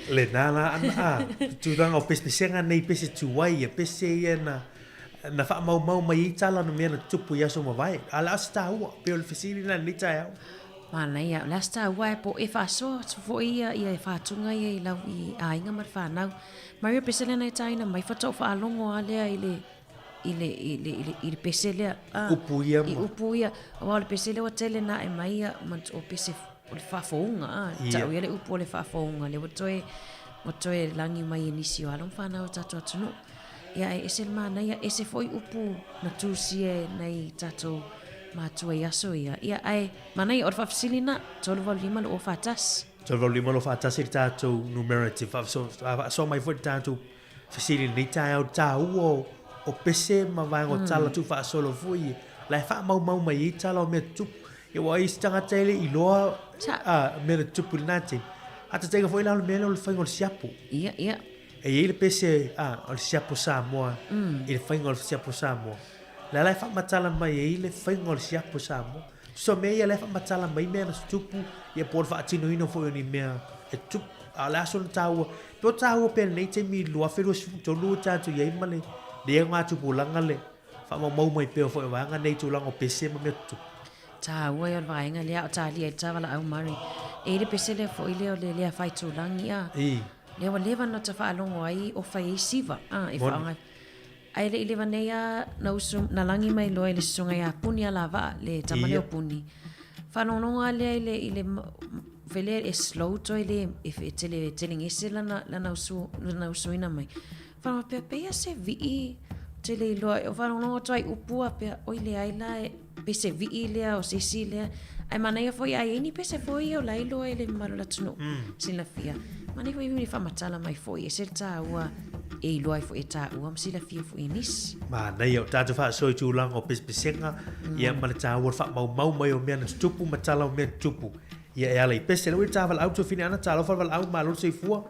Le nana ana tu danga o pespesenga nei pese tu wai e pese ia na fa mau mai I tala no mea na tupu ia so mawai. Ala asta ua, pe o le fesili na ni tai au.
Mana ia, lasta ua po e whaso, fo ia e whatunga ia I lau I ainga mar whanau. Maria pesele na taina mai whatau whaalongo a lea I le pesele
Upu ia
I
ma.
upu ia, o le pesele wa tele na e mai ia, o pese o le whafounga, tau ia le upu o le whafounga, le watoe langi mai e nisi o along whanau tato atunu. Ia e ese mana ia ese foi upu na tusie nei tato matua yaso ia ai mana ia o fafsili na tolu valima lo fatas
So vau lima lo fatasi tātou numerative. So mai fwoi tātou fesili ni tai au tāu o pese ma vaengo tala tu wha solo fwoi. Lai wha mau mai I tala o mea tupu. Ia wa I stanga teile I loa mea tupu nate. Ata tega fwoi lau mea lo le whaingo le siapu.
ia
E ia le pese o le siapu Samoa. I le whaingo le siapu Samoa. Lai wha matala mai I le whaingo le siapu Samoa. So mea ia lai wha matala mai mea na tupu. Ia por wha atino ino fwoi ni mea e tupu. A le aso na tāua. Peo tāua pēr nei te mi lua whiru tolu tātou iei male. Lea ngā tupu langa le. Wha mau mai peo fwoi wanga nei tu lango pese ma mea tupu.
ta ua ia vaenga lea o tali e tavala au mari e le pesele fo ile o le lea fai tu langi a le wa leva no te whaalongo ai o fai e siva e whaanga ai le ileva nei a na langi mai loa le sunga ia puni a lava le tamale o puni whanononga lea ile vele e slow to ile e tele ngese lana usuina mai whanonga pea se vii tele loa o whanonga toi upua pea oile ai la pese vii lea o sisi lea ai mana ia foi ai ni pese foi o lailo ele marula tunu sila fia mana foi ni fa matala mai foi e serta ua e lo ai foi ta ua sila fia foi nis
Mana ia o tātou wha soi tu lango pesenga. Ia mana tāua wha mau mai o mea na tupu matala o mea tupu. Ia e ala I pese lau I tāwal au tu fini ana tālo whal au malo se fua.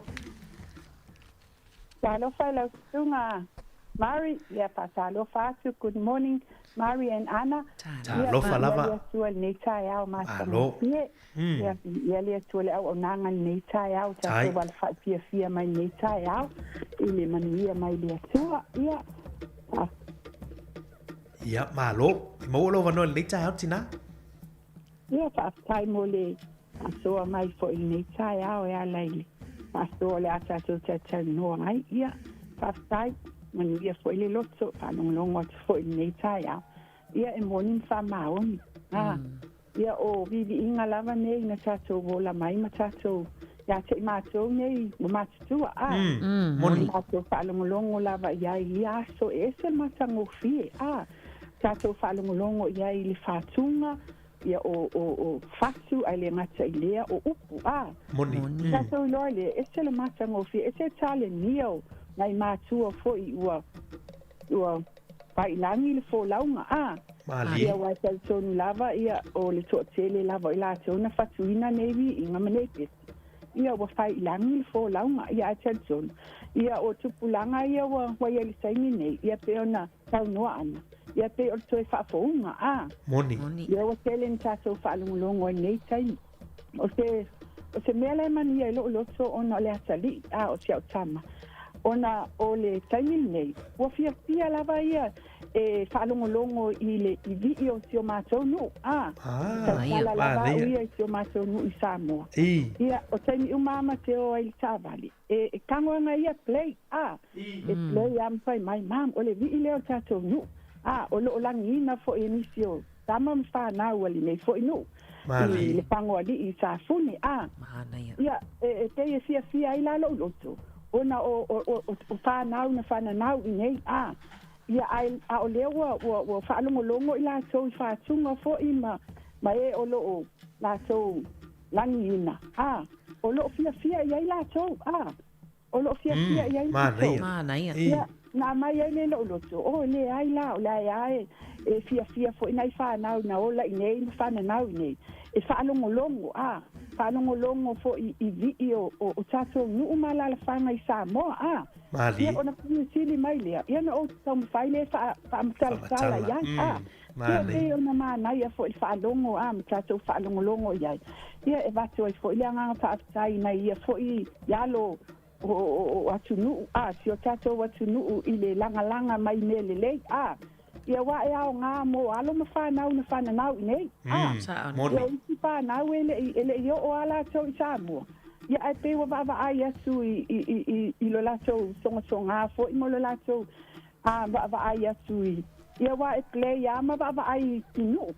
Talo whalau tunga. Mari, ia patalo fatu. Good morning, Mari and Anna.
Tālo whalava.
Ia tual nei tai au
Alo.
Ia lia tuale au nanga nei tai au. Tātou wal fia mai nei tai au. Ile manuia mai lia tua.
Ia malo. Mau lo vano nei tai au tina.
Ia whaatai mo le asoa mai fo I nei tai au e alaile. Asoa le atatu te tau noa ai. Ia whaatai. Manuia fo ile loto anongongo fo nei tai au. Ia e morning fa maoni. Ia o vivi inga lava nei na tatou vola mai ma tatou. Ia te matou nei mo matutua
Moni.
Tatou whaalongolongo lava ia so ese matango fie. Tatou whaalongolongo ia I le whatunga. Ia o fatu ai le ngata I lea o upu.
Moni.
Tatou loa le ese le matango fie. Ese tale nio. Nai mātua foi ua whailangi le fō launga
Mali.
Ia wai tonu lava ia o le toa tele lava I la tona whatuina nevi I ngama nei pesi. Ia ua whailangi le fō launga ia tonu. Ia o tupulanga ia wai ele saini nei. Ia pe ona tau noa ana. Ia pe o toi whaafounga
Moni.
Ia ua tele ni tātou whaalongolongo nei taimi. O se mea le mani ia ilo loto ona le atali o te au tama. Ona o le taimi nei, ua fia lava ia e whaalongolongo I vi o tio mātou nu. Tala lava ia I tio mātou nu I Samoa. Ia o taimi umama te o ai tāwali. E kangoanga ia play. E play ampai mai mam. O le vi leo tātou nu. O lo langina fo e nisio. Tama mwhanau ali nei fo inu.
Mali.
Le pangoa li I sāfuni. Ia e te e fia I lalo loto. Ona o whanau na whananau I nei ia a o leo ua whaalongolongo I lātou I whātunga fo I ma e o loo lātou langi ina o loo fia I lātou o loo fia I lātou
mana
ia na mai ai le loo loto o le ai la o la ai e fia fo I nei whanau na ola I nei na whananau I nei e whaalongolongo whaalongolongo fo I vi o tātou nuu malala whanga I Samoa
Mali.
Ia ona sili mai lea. Ia na o tau mwhaile whaamtala iai. Ia e ona mana ia fo I whaalongo mtatou whaalongolongo iai. Ia e watu ai fo I le anganga whaatai na ia fo I ialo o atunu si o tatou atunu I le langa mai me le ia wa e ao ngā mo alo ma whanau na whananau I nei. Ia isi whanau ele I o ala tau I Samoa. Ia e pe wa ai asu I lo latou songa fo I mo lo latou ai asu Ia wa e play ama ai tinu.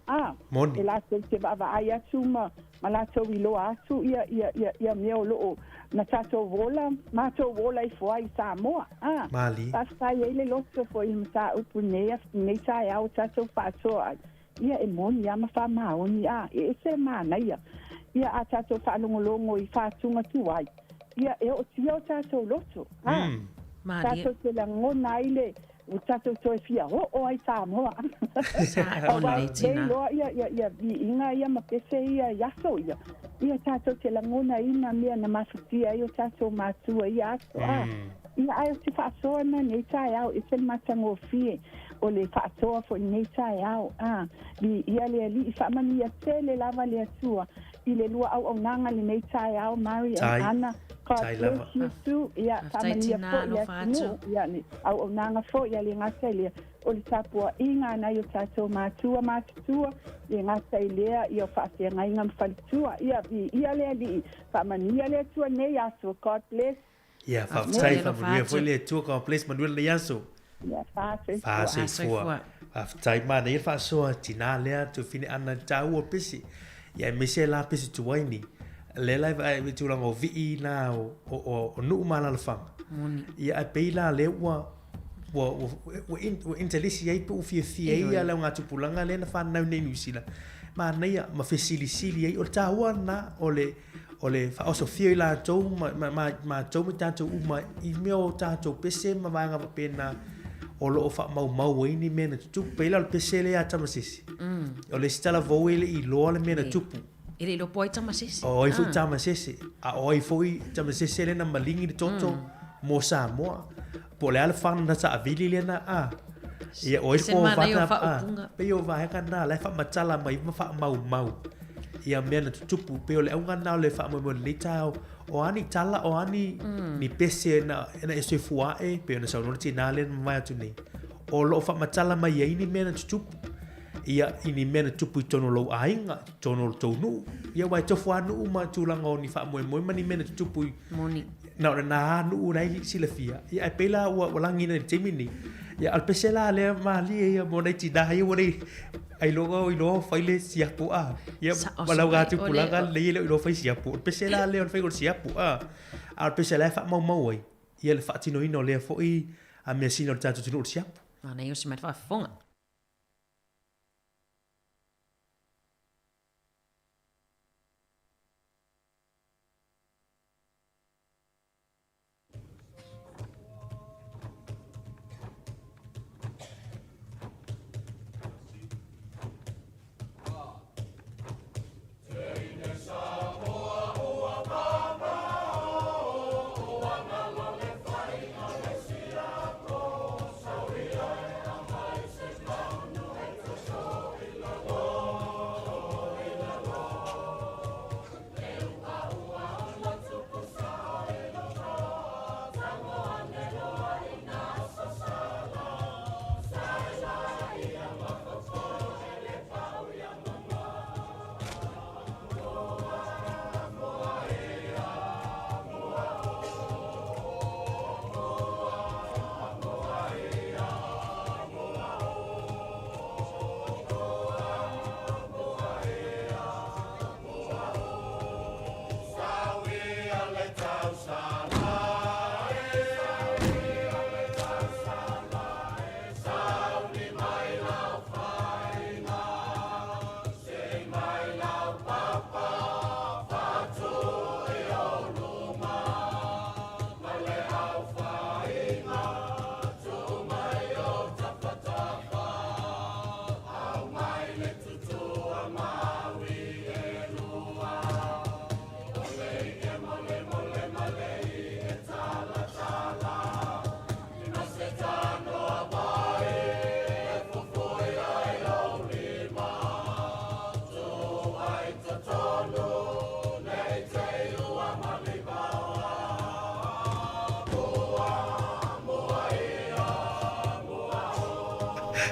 E latou te ai asu ma latou I lo asu ia mea lo na tatou vola I fo I Samoa.
Mali.
Pastai ele loto fo I mta upu nei tai au tatou whaatoa. Ia e moni ama whamaoni e se mana ia. Ia a tatou whaalongolongo I whaatunga tuai. Ia e o tia o tatou loto. Tatou te langona ile o tatou toe fia o ai Samoa. Ia inga ia mapese ia yaso ia. Ia tatou te langona ina mea na mafutia I o tatou matua ia ato Ia ai o te whaasoa na nei tai au e sen matango fie o le whaatoa fo I nei tai au Ia le ali I whamani ia tele lava le atua I le lua au nanga le nei tai au Mari and Anna God bless you too Ia whamani ia fo ia tinu Ia ni au nanga fo ia le ngata le o le tapua inga na I o tatou matua le ngata I lea I o whaasea ngai ngam whalitua Ia le ali whamani ia le atua nei aso God bless
Ia whaftai whamuria fo le atua God bless manuela le aso
Ia
whaasei fua whaftai mana ia whaasoa tina lea tu fine ana tau o pisi Ia mese la pisi tuwaini le lai vai tulanga o vii na o nuu malala whanga Ia peila le ua intelisi ai pu fia ia la ngā tupulanga le na whanau nei nuisila ma nei ma fesili ai o taua na o le whaoso fia I la tau ma tau me tātou uma I mea o tātou pese ma vanga pena o lo o mau ai ni mena tupu peila o pese le a tamasisi o le stala vau ele I loa le mena tupu
Ele lo poi tamasisi
o I fu tamasisi a o I fu tamasisi le na malingi de toto mo Samoa po le ala whana na sa avili le na ia o I fu whata pe o vaheka na le wha matala mai wha mau ia mea na tutupu pe o le aunga nao le wha mo le tau o ani tala o ani ni pese na e soi fuae pe o na saunori tina le mai atu nei o lo wha matala mai ai ni mea na tutupu ia ini mea na tupu I tono lau ainga tono tonu ia wai tofu anu ma tulanga o ni wha moe mani mea na tutupu
moni
na anu rai ni sila fia ia e pela walangi na temini ia al pesela le mali ia mo nei tina ia mo nei ai logo faile siapu ia walau gatu pulanga le lo fai siapu pesela le fai gol siapu al pesela fa mau ai ia le fatino ino le foi a me sino tanto tino siapu
ana eu se mai fa fonga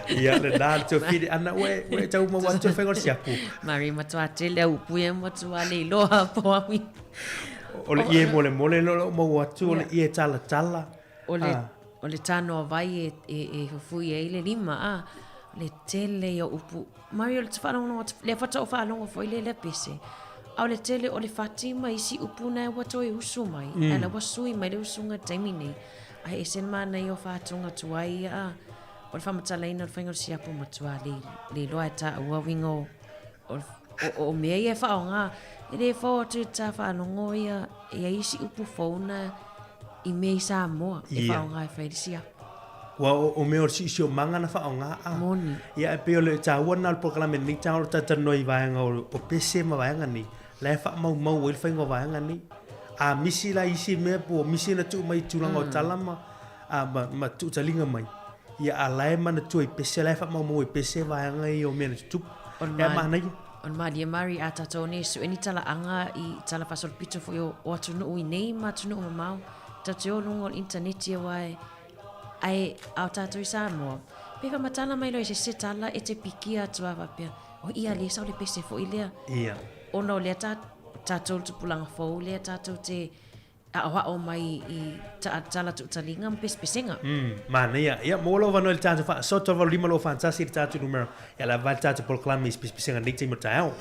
Ia le nā te whiri ana we tau mawa te whaingo siapu.
Mari matua te lea upu e matua le iloha po ami.
O le ie mole lo mawa tu o le ie tala.
O le tano vai e fui e le lima le tele o upu. Mari o le te whanonga le whata o whanonga fo i le pese. Au le tele o le Fatima isi upu na e wato e usu mai. Ala wasui mai le usunga taimi nei. Ai e sen mana i o whatonga tuai o le whamatalaina o le whaingo siapu matua le loa e ta ua wingo o mea i e whaonga. E le whao tu ta whanongo ia isi upu fauna i mea i sa moa. E whaonga e whairisia.
Wa o me o si o manga na whaonga
Moni.
Ia e peo le ta ua na le proklame ni ta o tatano i vaenga o pese ma vaenga ni. Le wha mau o le whaingo vaenga ni. A misi la isi mea po misi na tu mai tulanga o talama. Ma tu talinga mai. Ia a lae mana tu i pese le wha mau i pese vaenga i o mea na tutup. Ia mana i.
On Maria Mari a tatou ne su eni tala anga i tala fasol pito fo o atunu i nei ma atunu o mau. Tatou lungo interneti e wai. Ai au tatou i Samoa. Pewa matala mai lo e se tala e te piki atua wapea. O ia le sau le pese fo i lea.
Ia.
Ona o lea tatou tu pulanga fo lea tatou te awa o mai i tala tu talinga pespesenga.
Mana ia. Ia molo vano le tatou fa soto valo lima lo fantasi le tatou numero. Ia la va tatou proclame pespesenga ni te mo tau.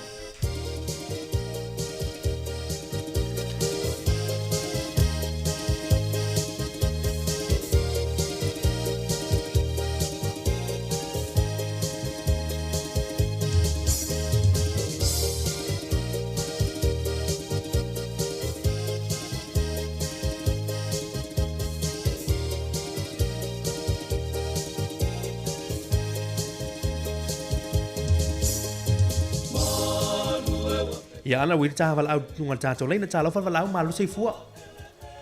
Ia ana wiri taha wala au nunga tātou leina tā lofa wala au malu sei fua.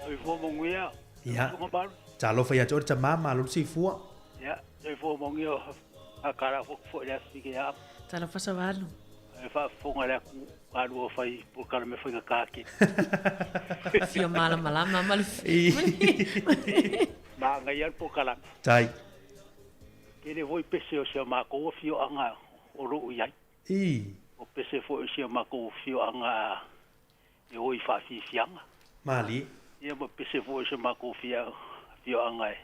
Oi fua mongia.
Ia. Tā lofa ia tōre ta mā malu sei fua.
Ia. Oi fua mongia a kara fo ia sike ia.
Tā lofa sa walu.
E fa fonga le ku alu o fai por kara me whainga kāke.
Fio mala malama malu.
Mā ngai an por kara.
Tai.
Kere voi pese o sia mako o fio anga o roo iai. O pese fo o sia mako o fio anga e oi fa fianga.
Mali.
Ia mo pese fo o sia mako o fio anga e.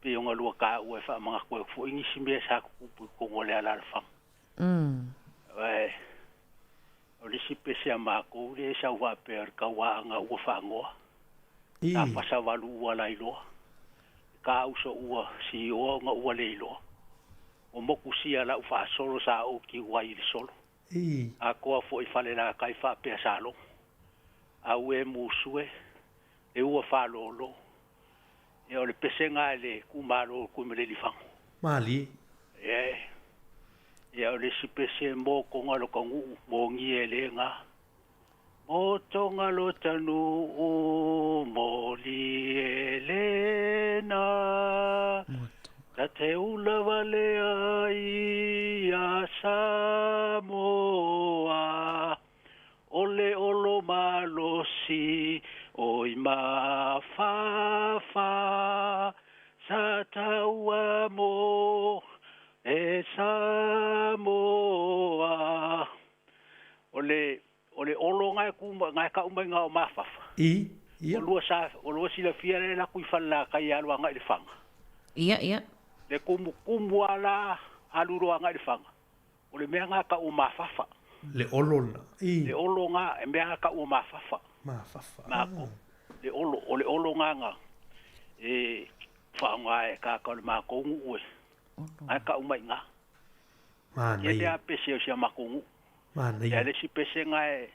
Pe o ngalua ka o e fa mga koe fo ingi simbe sa kupu ko ngole ala alfang. O le si pese a mako le sa wa per ka wa anga o fa ngoa. Ka pasa walu ua la iloa. Ka uso ua si o nga ua le iloa. O moku sia la ufa solo sa o ki wai le solo. A koa fo i fale la kai fa pe salo. A ue musue e ua fa lolo. E o le pesenga le kumaro kumele li fang.
Mali.
E o le si pese mo konga lo kangu mo ngie le nga. Mo tonga lo tanu o mo li elena. Ta te ula vale ai a Samoa. Ole olo malosi oi mafafa. Sa taua mo e Samoa. Ole olo ngai ka umai ngā o mafafa.
Ia.
O lua sila fiare la kui falla kai alua ngai le fanga.
Ia.
Le kumu ala aluro ngai le fanga. O le mea ngā ka o mafafa.
Le olo na.
Le olo ngā e mea ka o mafafa.
Mafafa.
Mako. Le olo ngā. E whaonga e ka le mako ungu ue. Ai ka umai ngā.
Mana
ia. Ia lea pese o sia mako ungu.
Mana ia.
Ia le si pese ngā e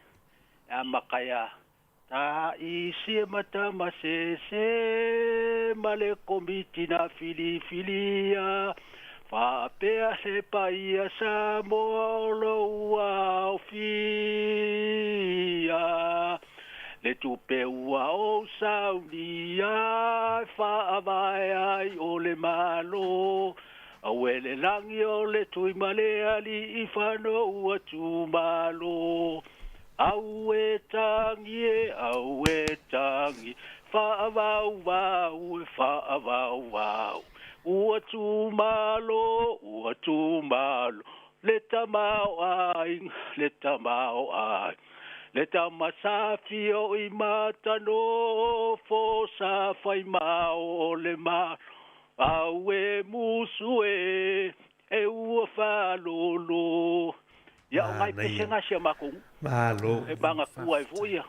a makaya. Ta isi e mata masese male komiti na filifilia. Whapea se paia Samoa lo ua o fia. Le tupe ua o saunia. Whaavai ai o le malo. Awele langi o le tui male ali I whano ua tu malo. Aue tangi, whaavau vau, whaavau vau. ua tu malo, le tamau ai, le tamau ai. Le tamasafi o I matano, fo sa fai mao le ma, au e musu e ua whalolo. Ia o ngai pese ngasi a mako.
Malo.
E banga kua e fuia.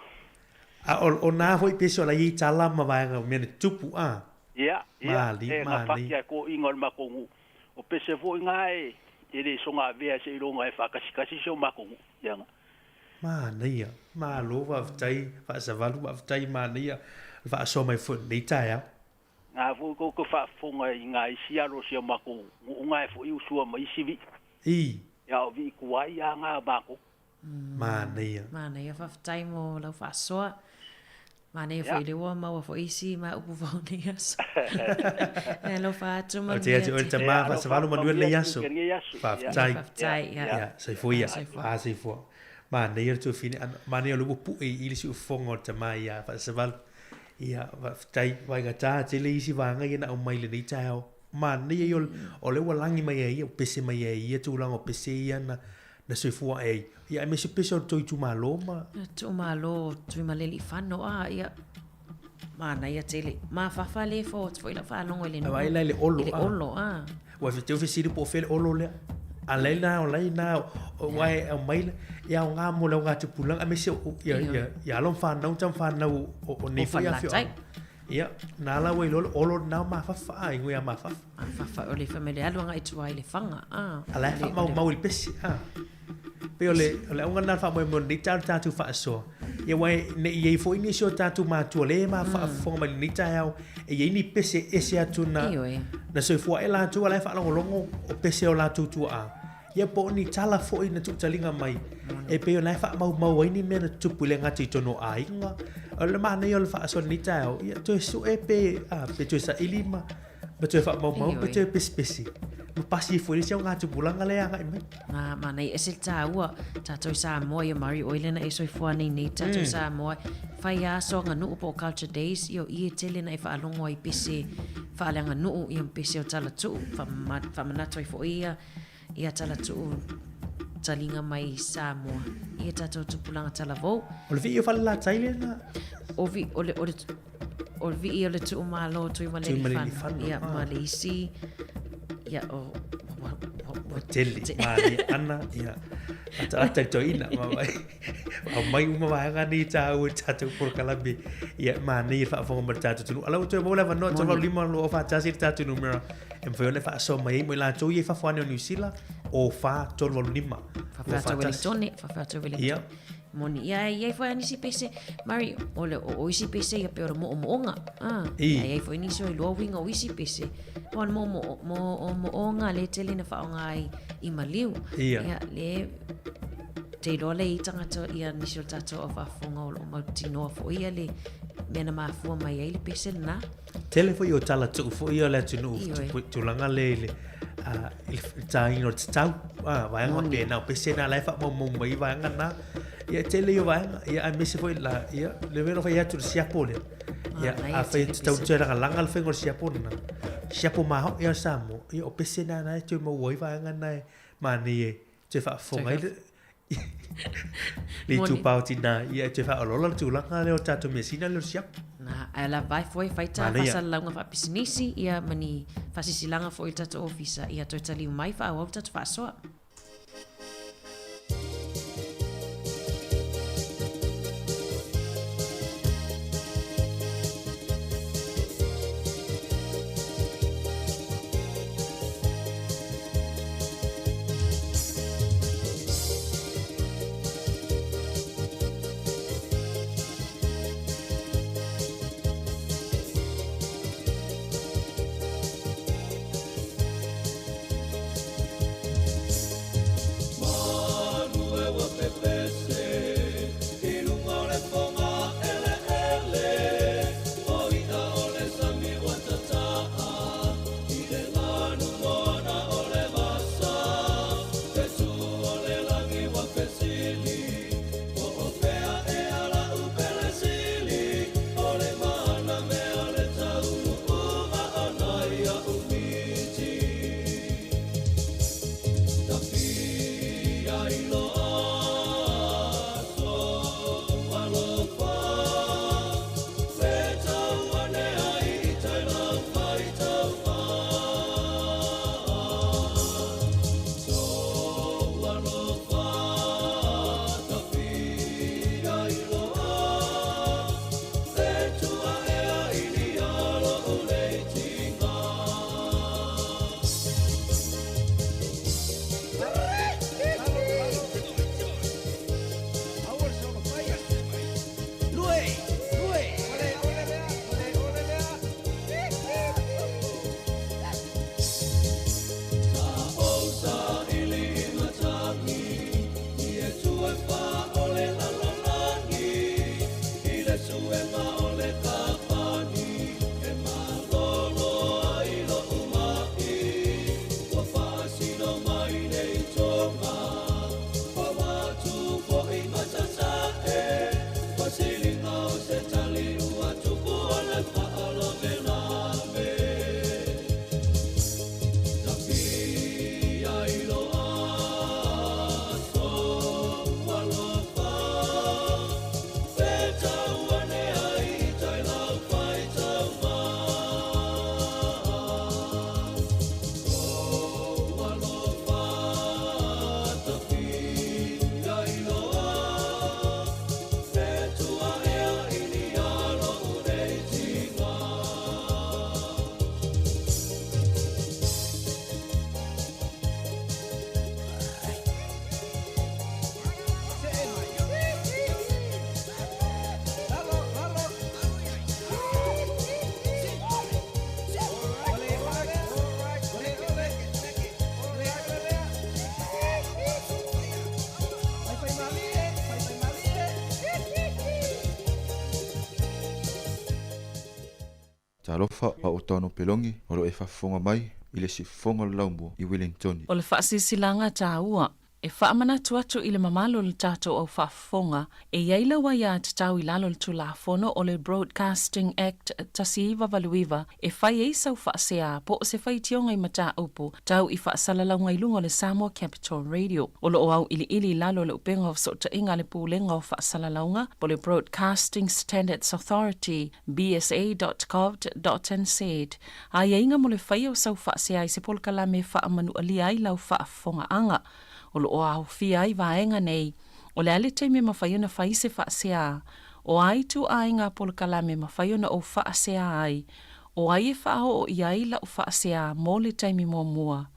O nā hoi pese o la i tala ma vaenga mea tupu a.
Ia, e ngā whakia ko ingo le makongu. O pese fo ngai, e le songa vea se ironga e whakasikasi se o makongu. Ia ngā.
Mania, malo whaftai, whaasavalu whaftai mania, whaaso mai fo nei tai au.
Ngā fo ko whaafonga I ngā isi aro se o makongu. Ngā e fo I usua ma isi vi.
I.
Ia o vi kuai a ngā mako.
Mania.
Mania whaftai mo lau whaasoa. Mania fo I rewa maua fo isi ma upu vau nei aso. E lau whaatu ma
mia. O te ati ma whaasavalu manua nei aso. Whaftai.
Whaftai, ia.
Saifuia. Saifua. Ma nei tu fini ma nei lu pu I si ufongo te mai ia fa se val ia tai vai ga ta te le isi vanga ina o mai le ni tao ma nei o le walangi mai ia o pese mai ia tu lango pese ia na se fu ia me se pese o tu malo ma
tu malo tu ma le fano a ia ma na ia tele ma fa fa le fo foi la fa longo le no
vai le olo
a
wa te ofisi po fel olo le Alaina o laina o wai o mai ia o ngā mo lau ngā te pulang a me se ia alon whanau tam whanau o ni fia fio ia nā la wai lolo olo nā mawhawha i ngui a mawhawha
mawhawha o le whamele aluanga I tua I le whanga
ala e mau I pesi pe o le aunga nā wha mo ni tātu whaasoa ia wai ne iei fo ini sio tātu mātua le mawhawha mai ni tāiau e iei ni pese ese atu na soifua e lātu ala e whaalongolongo o pese o lātu tua a ia po ni tala fo I na tutalinga mai e pe o nai wha mau ai ni mea na tupu le ngati tono a inga o le mana I o le wha aso ni tāiau ia to e su e pe to e sa ilima ma to e wha mau pe to e pesi ma pasi fo I seo ngā tupulanga le anga I mai
ma nei e se tā ua tātou sa moa I Mari Oilena e soifua nei tātou sa moa whai aso ngā nuu po Culture Days I o I e tele na I whaalongo I pese whaalanga nuu I o pese o tala tuu whamanato I fo ia tala tuu talinga mai Samoa ia tātou tupulanga tala vau
o le vi o whala la taile na
o vi o vi o le tuu malo tui ma le whanu ia ma le isi ia o
tele mani ana ia ata to ina mai uma vai ni tau tatu por kalabi ia mani fa fo mer tatu tu ala to bola va no to lima lo fa tasi tatu numero em foi le fa so mai mo la to ia fa fo no New Zealand o fa to lo lima
fa to Wellington moni ia foi ani si pese Mari o isi pese ia pe mo onga ia foi ni so lo winga o isi pese pon mo onga le tele na fa onga I maliu ia le te role I tangata ia nisio tato o whafonga o mautinoa fo ia le mena mafua mai ai le pese na
tele fo I o tala tu fo ia le tunu tulanga le taino tau vai ngo pe na pese na lai fa mo mai vai ngana ia tele yo vai ia a mese fo la ia le vero fa ia tu siapo le ia a fa tau tera langa le fengor siapo na siapo ma ho ia samo ia o pese na na tu mo vai vai ngana mani te fa fonga li tu pautina ia te fa olola tu langa le o tatu mesina le siapo
na ala vai foi faita fasa langa fa pisinisi ia mani fasisilanga foi tatu ofisa ia to tali mai fa au tatu fa so
talofa o tono pelongi o lo e whafonga mai i le sifonga laumua i Wellington.
O le whaasisilanga tā ua, e whaamana atu i le mamalo le tātou au whafonga, e iaila wa ia te tau i lalo le tulafono o le Broadcasting Act tasiiva valuiva, e whai e sau whaasea po o se whai tionga i mata upo, tau i whaasalalau i lunga le Samoa Capital Radio. O lo o au ili lalo le upenga o sota inga le pūlenga o whaasalaunga, po le Broadcasting Standards Authority, bsa.gov.nz. A ia inga mo le whai o sau whaasea i se polkala me whaamanu alia i lau whaafonga anga. O lo o au fia i vaenga nei, o le ale teime mawhaiona whai se whaasea, o ai tu ainga polkalame mawhaiona o whaasea ai, o ai e whao o iai la o whaasea mō le teime mua,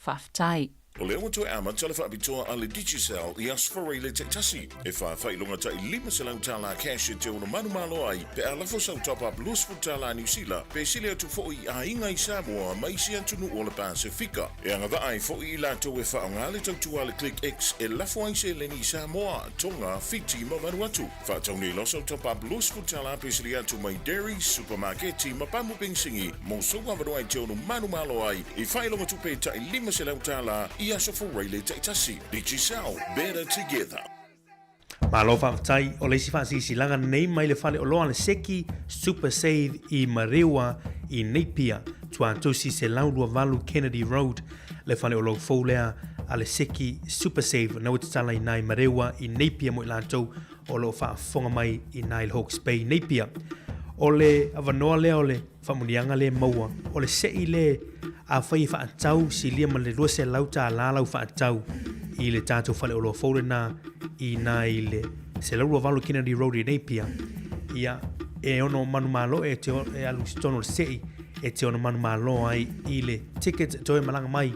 whaftai.
O le ongo ama tala whaapitoa a le Digicel i asfora i le tektasi. E whawhai longa ta i 5 selau tala cash e te ono manumalo ai, pe a lafo sau top up lusfu tala New Zealand, pe sile atu fo i a inga i Samoa, mai si antunu o le Pasifika. E anga va ai fo i lato e whaonga le tautua le Click X e lafo ai se leni Samoa, tonga, fiti ma manu atu. Whaatau nei loso top up lusfu tala pe sile atu mai dairy, supermarketi, ma pamu pingsingi, mo songa vano ai te ono manumalo ai, i whai longa tupe ta i 5 selau tala i aso for Rayleigh Taitasi. Digicel, better together.
Malo whaatai o leisi whaasisi langa nei mai le whale o loa le seki Super Save i Marewa i Napier, tua tusi se laulua valu Kennedy Road, le whale o lo fōlea a le seki Super Save na utatala i nai Marewa i Napier mo i lantou o lo whaafonga mai i nai Hawke's Bay Napier. O le avanoa lea o le whamunianga le maua, o le sei le a whai whaatau si lia ma le ruase lauta a lalau whaatau i le tātou whale o loa fōrena i nai le se laurua valu Kennedy Road i Napier. Ia e ono manu malo e alu stono le sei e te ono manu malo ai i le ticket toi malanga mai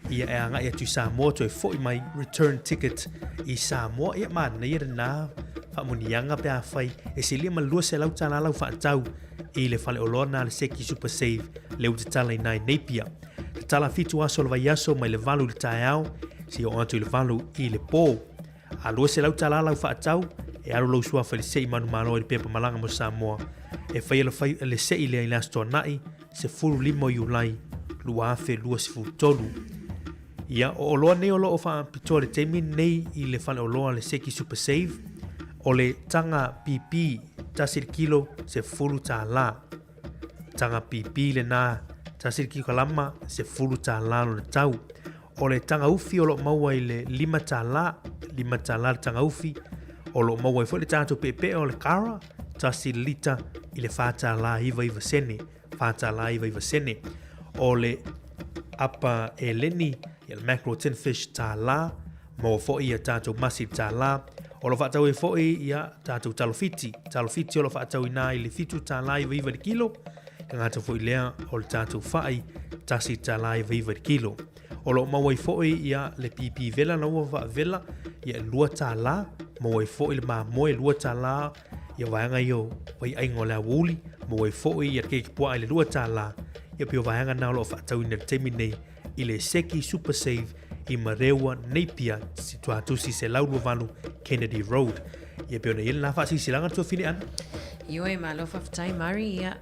ia e anga ia tu Samoa toi foi mai return ticket i Samoa ia mana ia na whamunianga pe a whai e se lia ma lua se lauta a lalau whaatau i le whale o loa na le seki Super Save le utatala i nai Napier. Tala fitu aso le vai aso mai le valu le taeao si o atu i le valu i le pō. A lua se lauta la lau whaatau e aro lau sua whai le sei manu mano i le pepa malanga mo Samoa. E whai le sei le ila stoa nai se furu limo i ulai lua afe lua si furu tolu. Ia o loa nei o loo wha pitoa le teimi nei i le whale o loa le seki Super Save o le tanga PP tasir kilo se furu ta la. Tanga PP le na tasir ki kalama se fulu ta lalo le tau. O le tanga ufi o lo maua i le 5 ta la le tanga ufi. O lo maua i fo le tātou pepe o le kara, tasir lita i le whata la iwa sene. Whata la iwa sene. O le apa e leni i le mackerel tin fish ta la, maua fo i a tātou masip ta la. O lo whatau e fo i a tātou talofiti. Talofiti o lo whatau i nā i le fitu ta la iwa di kilo. Ka ngata fo i lea o le tātou whai tasi ta lai vaiva kilo. O lo mawai fo i a le pipi vela na ua wha vela i a lua ta la, mawai fo i le maa moe lua ta la i a vaianga i o vai aingo lea wuli, mawai fo i a keiki pua i le lua ta la i a pio vaianga na lo whaatau i le teimi nei i le seki Super Save i Marewa Napier si tuatusi se laulua valu Kennedy Road. I a pio na ili na whaasi silanga tua fine ana.
Ioi malo whaftai mari ia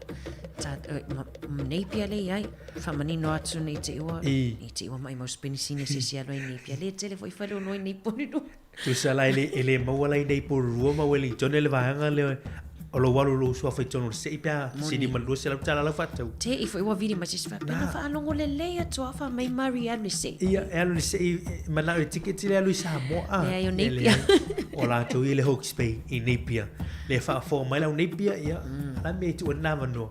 Napier le iai whamanino atu nei te iwa mai mau spinisini sisi alo i Napier le tele fo i whare ono i nei ponino
tu sala ele mawala i nei porua ma Wellington ele vahanga le o lo walu lo sua fai tono se ipia sini malu se la tala la fatau
te i fo i wa vidi ma sisi pena fa alongo le le atu afa mai mari anu se
ia anu se mana o ticket le alu i Samoa
le ai o Napier
o la tu i le Hawke's Bay i Napier le fa fo mai la Napier ia la me tu na vano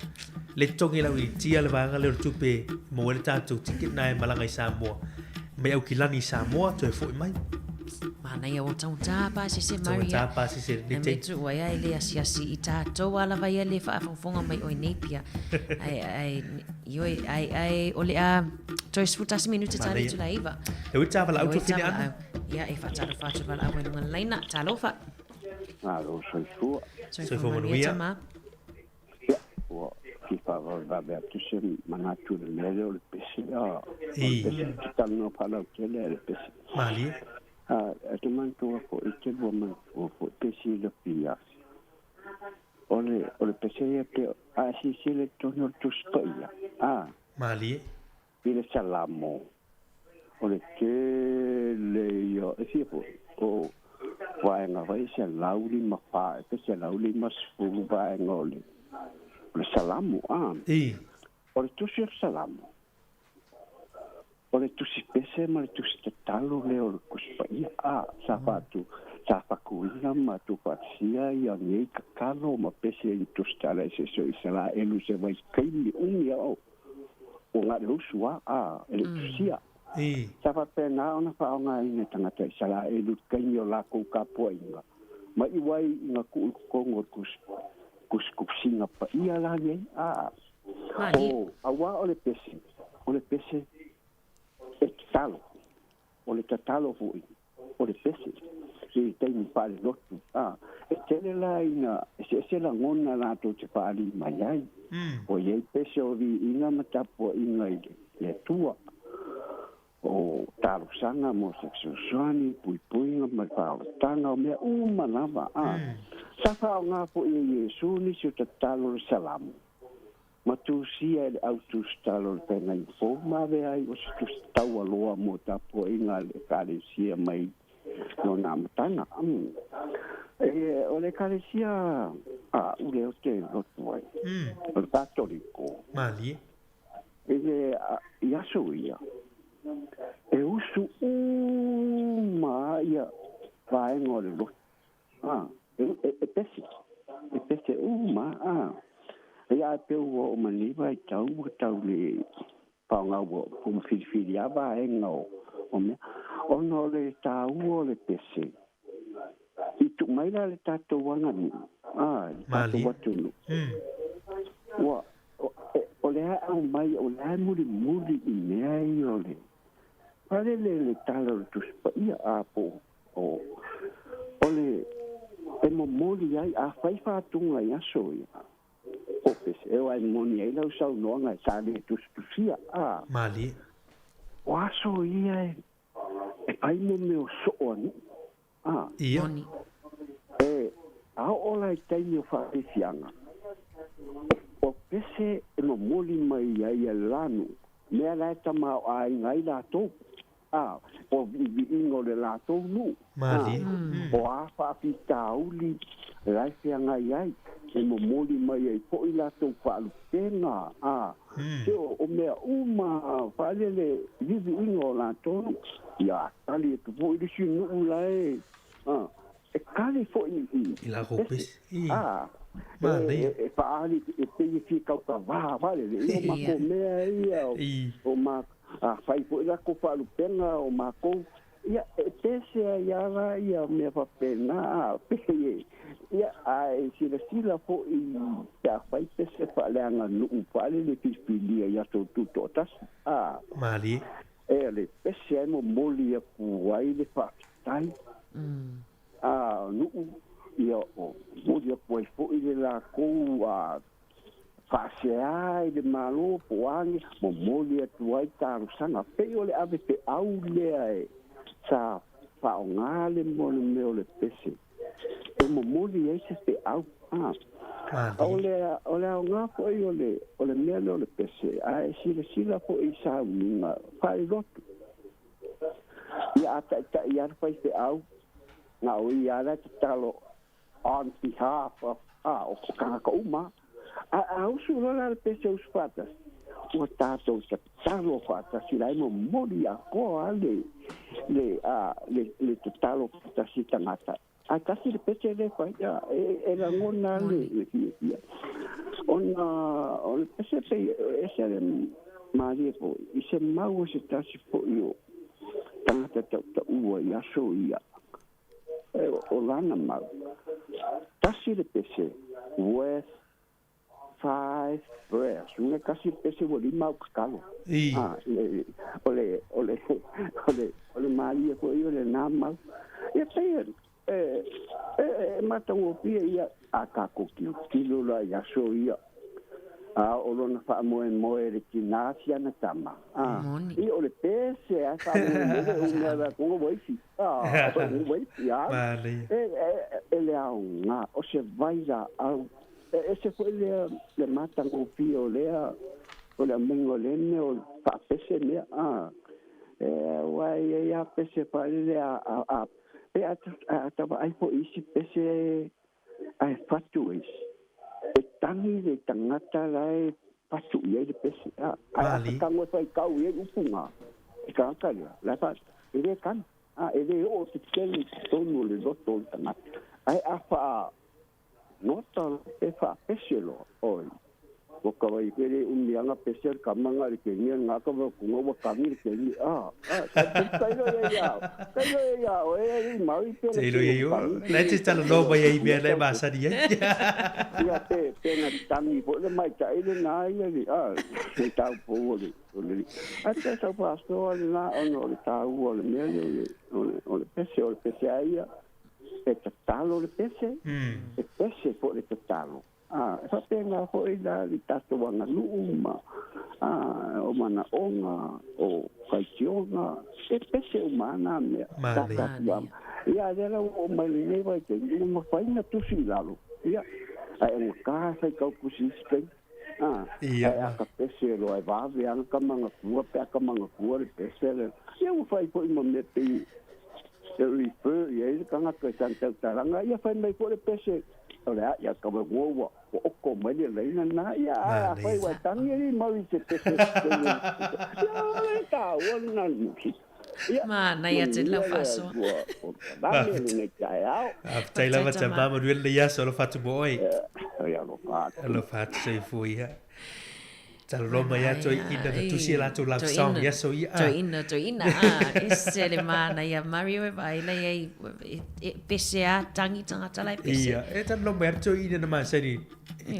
le tongi la i tia le vanga le tupe mo le tatu ticket na malanga i Samoa me au kilani Samoa to fo mai
mana ia o tau tapa se Maria
tapa se
le metu wa ia le asiasi i tatou ala vai le fa fonga mai o Napier ai o le a toi sfutasi minuta tani tu laiva
e uta vala auto fine ana
ia e fa tala fa tu vala awen ngan laina talofa
alo
so fo manuia
ki fa va be tu se manatu le le pesi a no pala le pesi
mali
a te manto ko e te bo man o pesi le pia ole pese ia pe a si le tono tu stoia
Mali
ile salamo ole ke le yo si po vai nga vai se lauli ma fa pe se lauli ma sfu vai ngole le salamo ole tu se salamo ole tu si pese ma tu si talo le ole kuspaia sa fakuina ma tu pasia ia nei kakalo ma pese i tu stala se so isala elu se vai kaili unia o nga lusua ele tu sia sa fa pena ona fa nga ina tangata isala elu kaili o la ko kapoinga ma i wai nga ku kongo kusinga pa ia la nei awa ole pese talo ole tatalo fu ole pese si tem pale lotu tele la ina se la ngona la to te pali mai ai o ye pese o vi ina matapo ina le tua o talo sanga mo sexuani pui ma pa tanga me manava sa fa nga po Yesu ni se tatalo salam ma tu sia auto stalo pena info ma ve ai o tu stawa loa mo tapo ina le kare sia mai no nam tana ole kare sia ule o te lo tuai o cattolico
Mali
ia soia usu ma ia vai ngore lo pese ma ia pe o mani vai tau le panga o como fili ava ngo o no le tau le pese i tu mai la le tato wanga tato watu wa o le au mai o le muri i mea i o le pare le talo tu spa ia apo o le e mo moli ai a fai fatunga ia soia o pese e ai moni ai lau sau noanga sa le tu sia
Mali
o aso ia e pai mo meo soani
ia
o lai taimi o whaefianga o pese e mo moli mai ai e lanu mea lai tama o ai ngai la tō o vivi ingo le la tō nu
Mali
o a whaafita uli lai whianga iai e mo moli mai ai po i la tō whaalupenga te o mea whaelele vivi ingo la tō ia tali e tupo i risi nuu lai e kare fo i
la hopes
Mali e paali e pei fi kauta vale le o mako mea ia o ma fai fo la ko falu pena o mako ia e pese ia la ia me fa pena pei ia ai sila fo i ta fai pese fa le anga nu fale le pispilia ia to tuto tas
Mali
e le pese mo moli e puai le fa tai nu ia o modia pois fo i la ko fasea i le malo poangi mo modia tuai taru sanga pe o le ave pe au le sa faongale mo le meo le pese e mo modia se pe au ole o nga fo i ole mea le pese a e sila fo i sa unga fai lotu ia ata ia fai pe au na o ia la talo on behalf of o kaka uma a usu la pese us patas o tato sa talo patas si lai mo mori a ko ale le talo patas si tangata a kasi le pese le fa ya e la ngona le on pese pe ese le mari po i se mau se tasi po io tangata ta ua ya so ia o lana mau kasi le pese worth 5 prayers una kasi pese wo lima kakalo ole maria ko yo le nama e pe mata wo pia ia akako kilo la ya so ia o lona fa mo e kinasia na tama i ole pese a fa mo una da ko voi si voi ya ele au na o se vai da au ese foi le matango pio lea o le mengo lene o pa pese me wai ya pese pa le a tava ai po isi pese ai fatu is tangi de tangata lai fatu ye de pese ai kango sai kau ye upunga ka la pa ele kan ele o te kele tonu le doto tangata ai afa nota e fa pese lo oi o ka vai pere unianga pese kamanga le kenia ngaka va kungo va kamir ke ni kailo ya o e mai pere
Telo yo let's just no vai ai bia le basa dia
ya te pena tangi po le mai tai le na ia ni se ta po le ata sa pasto na ono le ta o le mele o le pese ai e talo le pese e pese po le talo fa pena ho ida li tato wana luma o mana onga o kaitiona e pese umana me ia dela o mai vai te uma faina tu silalo ia ai ka sai ka kusiste ia ka pese lo ai va ve an kamanga kua pe kamanga kua le pese le ia o fai po mo me pe se rifer ia ka nga ka tanta taranga ia fai mai po le pese ora ia ka mo o ko mai le na ia fai wa tangi ni mai se pese ia ka wona
Mana ia te lau faso.
Tai lava te mama duel le ia solo fatu boy. Lo fatu sei fui ha. Talo loma ia toi ina na tusi la tu love song ia so ia.
Toi ina. Ese le mana ia Mario e vai le ia PCA tangi tangata lai PCA.
Ia, e talo loma ia toi ina na masani.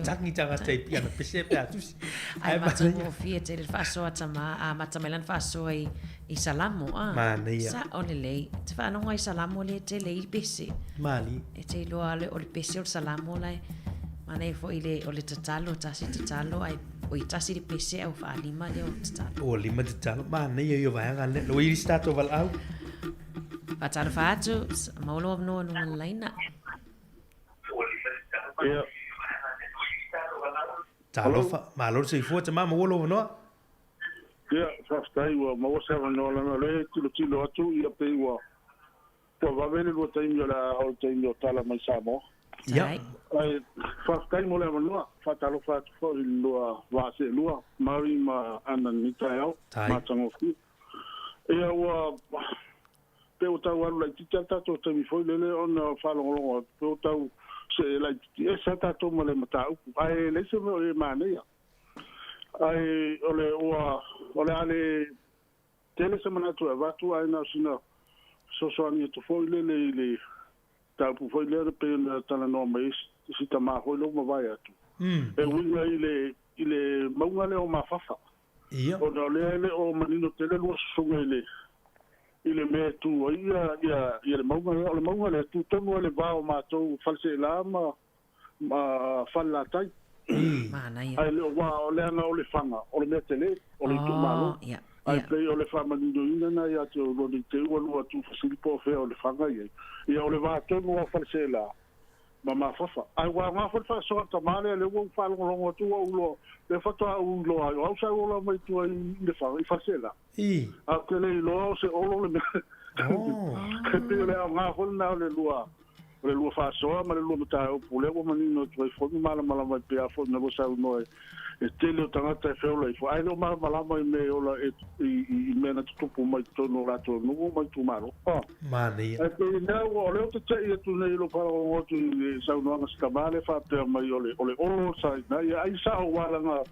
Tangi tangata i pia na PCA pe tusi.
Ai matu mo fie te le faso atama a matamelan faso i salamo sa ole lei te fa no i salamo le te lei pese
mali
e te lo ale ole pese o salamo lai mana e foi le ole tatalo tasi tatalo ai o i tasi le pese au fa lima le o tatalo
o lima tatalo mana io vai ngale lo i stato val au
fatalo fatu maulo no no laina
talo fa malo se fu te mama wolo no
ia whaftai ua mawasa no lana le tilo atu ia pe ua po vavele lo taingo la o taingo tala mai samo
ia
ai whaftai mo le manua whatalo whatu fo i lua vase lua mari ma ana nitao ma tangofu ia ua pe o tau alu lai tita tato tami foi lele ona whalongolongo pe o tau se lai titi e sa tato mo le matau ai leise me o e maneia ai ole ale tele semana tu vatu ai na sina so ani tu foi le ta pu foi le pe na tala no mais si ta ma ho lo ma vai atu e winga ile maunga le o mafafa
ia
o le o manino tele lo sunga ile me tu ia le maunga le tu tongo le va o ma to false la ma falla tai
mana ia
ai le wa ole ana ole fanga ole metele ole tu malo ai play ole fama ndo ina na ya te lo de te wa lo tu fasili po fe ole fanga ia ole va to no falsela mama fafa ai wa ma fa so ta male le wo fa lo tu lo le fa to lo au sa lo mai tu ai le fa falsela a que le lo se ole le que te le nga ho na le lua le lua fa so ma le lua ta o pule o manino tu fo mala mai pe a fo na lo sa no e tele tangata e feo lai fo ai no mala mai me ola i mena tupu mai tono rato no mai tu maro
mani
e pe na o le to te e tu nei lo para o tu sa no nga stabale fa pe mai ole sa na ai sa o wala nga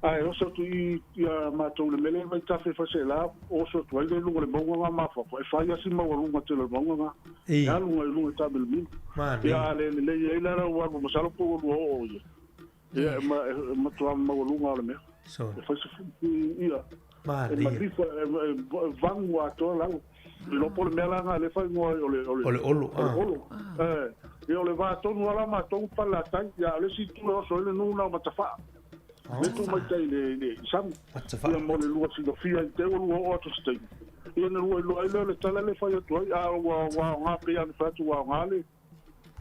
ai o so tu ia ma to le mele mai tafe fa se la o so tu le lu le bonga ma fa e fa ia si ma o lu te le bonga nga ya lu ta bil min
mani
ya le la wa mo sa lo po o ia ma tu ma o lu nga le me
so
fa se ia
mani
ma rifa vangu a to la lo por me la nga le fa ngo ole io le va to no la ma to pa la ta ya le si tu lo so le no na ma ta fa le tu mai tai le sam ia mo le lua si do fia te o lua o to stai ia na lua lo ai le tala le fa tu ai a wa nga pe ya fa tu wa nga le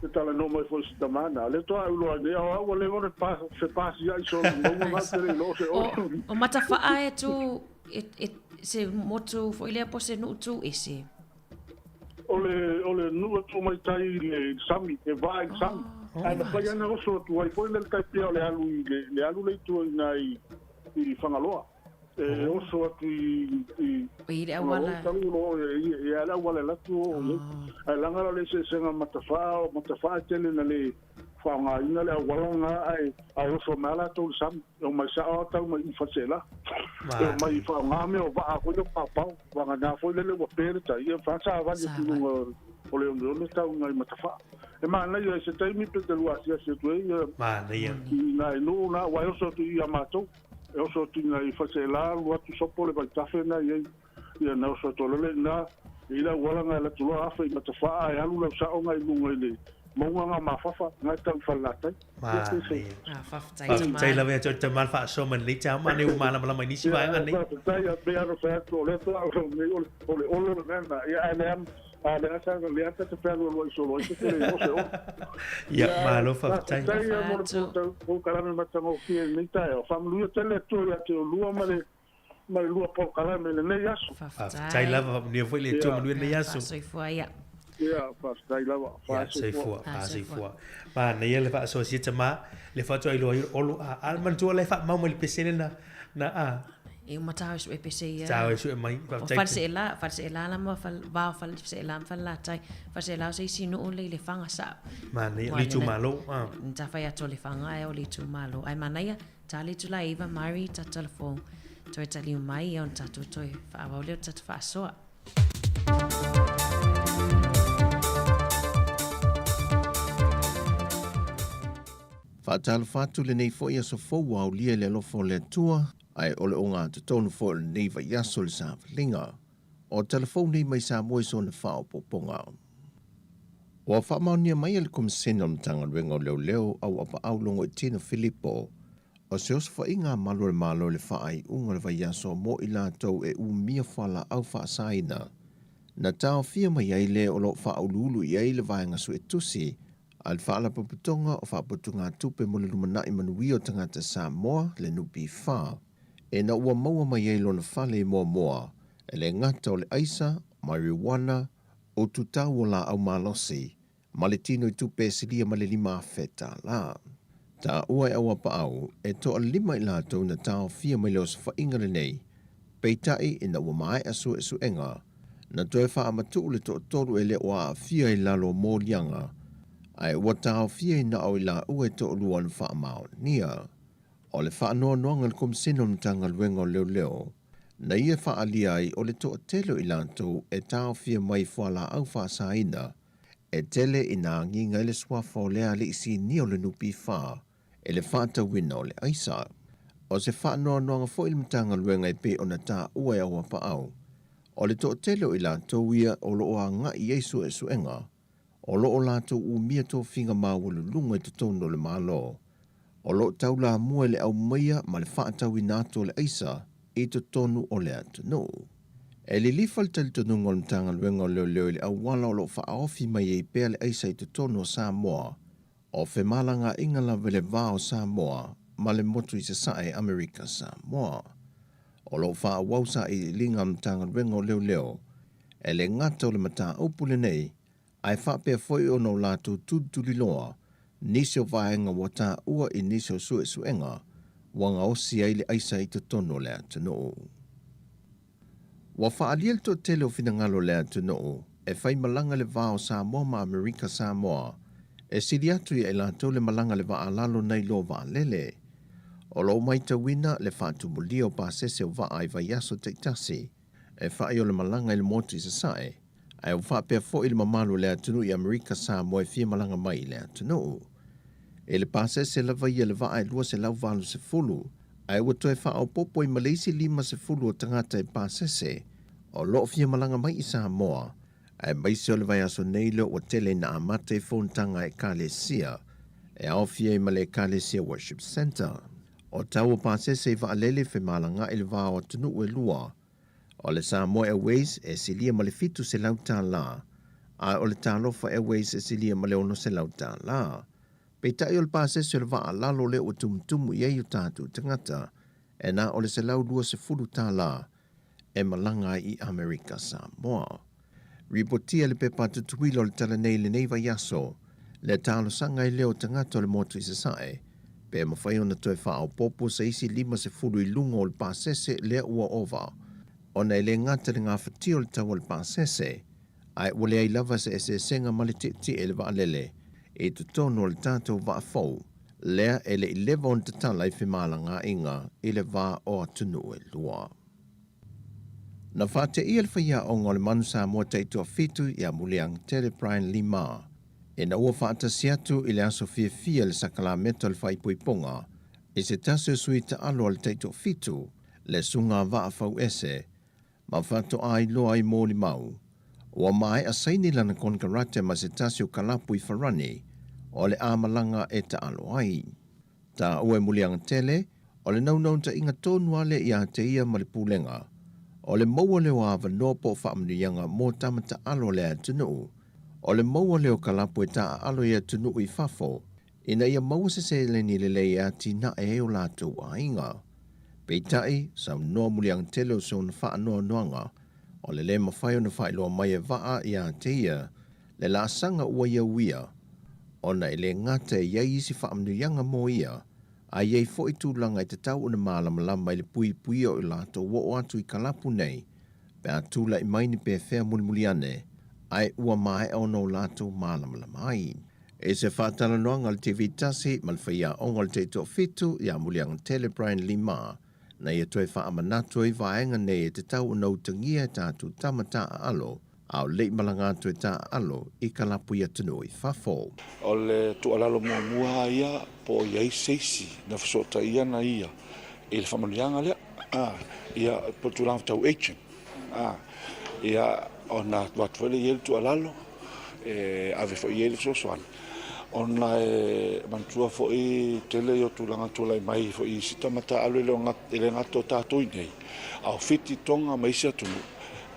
te tala no mai foi sta mana le to au lo ne au le vole pa se pasi ai so no ma te lo se
o matawha e tu se motu foi le po se no tu ese
ole nu tu mai tai le sami e vai sami ana pa yana o so tu ai foi le tai pe le alu le tu nai i fangaloa o so tu
i le wala
e ala wala la tu ai langa le se senga matafa tele na le fanga ina le wala nga ai o so mala tu sam o mai sa o tau mai fasela e mai fanga me o va ko yo papa va na foi le o pere ta i fa sa va tu o le no tau ngai matafa e ma na yo se tai mi pe de lua se tu e
ma
na no na wa o so tu i amato e so tu ngai fasela lua tu so pole va tafe na ye ia na so to le na ila wala nga la tu la fa i matafa ai alu la sa o ngai lu ngai le Monga mafafa ngai tau falata.
Tai la vea te mal fa so man le cha man e mala mala mai ni si vai ngani.
Tai ya be aro fa to le to ole na ya am le asa le ata te pelo lo so lo se le no se o.
Ya malo fa tai.
Tai ya mo ko kala me matango ki ni tai o fam lu te le to ya te lu ma le lua po kala me le nei aso.
Tai la ni foi le to me le nei aso.
Soi foi ya.
Yeah, fast day lava.
Sei fua. Ma na ele fa so si tama le fa to ai lo olu al man to le fa mau le pesene na
e uma tau e pese ia.
Tau e mai
fa se la la ma va se la fa la tai fa se la se sino o le fanga sa.
Ma le tu malo.
Nta fa ya to le fanga e o le tu malo. Ai mana ia tali tu la Eva Mari ta telefon. Toi tali mai on ta to toi fa va le ta fa so.
Whaatala whātu le nei fo ia so fau au lia le lofo le tua, ai ole o ngā te tonu fo le nei vai aso le sa whalinga, o telefoni mai sa moe so na whao poponga. O a whamaunia mai ale komisena o tanga ruenga o leo au apa au longo e tina Filipo, o se osu wha inga malo le malo le whaai unga le vai aso mo i lātou e u mia whala au wha saina. Na tau fia mai ai le o lo wha au lulu i ai le vaenga su e tusi, al whaala paputonga o whaaputunga tupe mo le lumana i manui o tangata Samoa le nupi wha. E na ua maua mai ei lona whale moa moa, e le ngata o le aisa, marijuana, o tutau o la au malosi, ma le tino i tupe silia ma le lima feta la. Ta ua e awa pa au, e to a lima i lātou na tau fia mai leo sa whainga le nei, peitai i na ua mai asu e su enga, na toe wha amatu le to toru e le oa fia i lalo mō lianga, ai ua tau fia i na au i la ue to luan wha mao nia. O le wha noa noanga le komisino na tanga luenga o leo leo, na ia wha alia ai o le to telo i lantou e tau fia mai whala au wha saina, e tele i na nginga i le swafa o lea le isi ni o le nupi wha, e le wha ta wina o le aisa. O se wha noa noanga fo il mtanga luenga i pe o na ta ua e awa pa au, o le to telo i lantou ia o lo oa nga i eisu e suenga, o lo o lato u mia to finga mawulu lunga i te tono le malo. O lo taula mua le au maia ma le whaatau i nato le aisa i te tonu o le atu no. E li lifal tali tonu ngol mtanga luenga o leo leo le au wala o lo whaaofi mai e pea le aisa i te tonu o Samoa. O fe malanga inga la vele vao Samoa ma le motu i se sae Amerika Samoa. O lo whaawausa i linga mtanga luenga o leo leo. E le ngata o le mata upule nei ai whapea foi o no lātou tutuli loa, nisi o vaenga wata ua i nisi o sue suenga, wanga osi ai le aisa i te tono le atu no. Wa whaaliel to tele o finangalo le atu no, e whai malanga le vao Samoa ma Amerika Samoa, e siri atu i e lātou le malanga le vaa lalo nei lo vaa lele. O lo mai ta wina le whaatu mulia o pāsese o vaa i vai aso te tasi, e whai o le malanga i le motu i se sae, ai o whapea fo ili mamalu le atunu i Amerika Samoa e fia malanga mai le atunu. E le pase se lava ia le vaa e lua se lau valu se fulu, ai ua toe wha au popo i Malaysia 5 se fulu o tangata i pase se, o loo fia malanga mai i Samoa, ai maisi o le vai aso neilo o tele na amate i fontanga e Kalesia, e au fia i male Kalesia Worship Center. O tau o pase se i vaa lele fe malanga i le vaa o tunu ue lua, o le Samoa Airways e silia ma le fitu se lauta la, a o le talofa Airways e silia ma le ono se lau tā la. Pei tai o le pasese o le vaa lalo le o tumutumu i au tātu tangata, e na o le se lau 20 tā la, e malanga i Amerika Samoa. Ripotia le pepa tutuilo le tala nei le neiva yaso, le talo sanga i leo tangata o le motu i sasae, pe mawhai ona toe wha popo sa isi 50 i lunga o le pasese le ua ova, ona i le ngata le ngā whatio le tau o le pasese, ai wale ai lava se ese senga malititi e le vaalele, e tutono le tātou vaa fau, lea e le 11 te tala i whimala ngā inga i le vaa o atunu e lua. Na whate i le whaia o ngā le manu sa mua teitua fitu i a muleang Tere Brian Lima, e na ua whaata siatu i le aso fia le sakala meta le whaipuiponga, e se tasu sui ta alo le teitua fitu, le sunga vaa fau ese, ma whato ai loa i mōli mau, ua mai a saini lana konkarate ma se tasio kalapu i wharani, o le amalanga e ta alo ai. Ta ue mulianga tele, o le naunau ta inga tōnua le i a te ia ma le pūlenga, o le maua leo a wanoa po whaamnianga mō tamata alo le a tunu, o le maua leo kalapu e ta alo i a tunu i whafo, ina ia maua se le ni le lei a tina e o lātou a inga. Peitai, sa noa mulianga tele o so na wha noa noanga, o le mawhai o na whailoa mai e waa i a te ia, le la sanga ua ia uia, o na ele ngata e iei isi whaamnianga mō ia, a iei fo i tūlanga i te tau o na mālamalama i le pui o i lato wo atu i kalapu nei, pe a tūla i maini pe whea mulimuliane, ai ua mai o no lato mālamalama ai. E se whātala noanga le TV tasi, malwhaia o ngol te to fitu i a mulianga Tele Brian Lima, na ia toe whaamanatu i vaenga nei e te tau o nau tangia tātu tamata alo, au lei malanga tu e tā alo i kalapu i atunu i whafo.
O le tualalo mua ia po iai seisi na whasota ia na ia. I le whamanianga lea, ia po tulang tau eichen. Ia o na watwele i le tualalo, ave fo i le sosoan. O na mantua fo i tele i o tulanga tulai mai fo i sita mata alo i le ngato tātui nei. Au fiti tonga maisia tunu.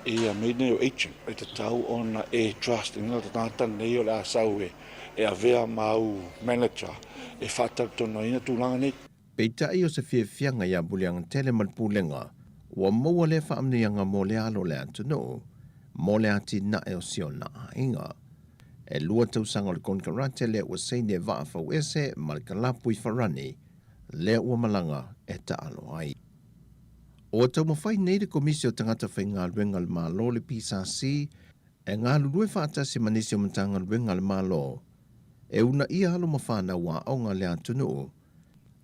Ia mene o eichen, e te tau ona e trust, ina ta tata nei o le asau e avea mau manager, e whatar tono ina tūlanga nei.
Peitai o se whiawhianga ia bulianga tele malpulenga, ua maua le whaamnianga mō le alo le atunu, mō le ati na e o sio na inga. E lua tausanga le konkarate le ua seine vaafau ese ma le kalapu i wharani, le ua malanga e ta alo ai. O tau mawhai nei de komisio tangata whai ngā luenga le mālo le PSRC, e ngā lulue whaatasi manisi o matanga luenga le mālo, e una ia halo mawhana wā au ngā lea tunu.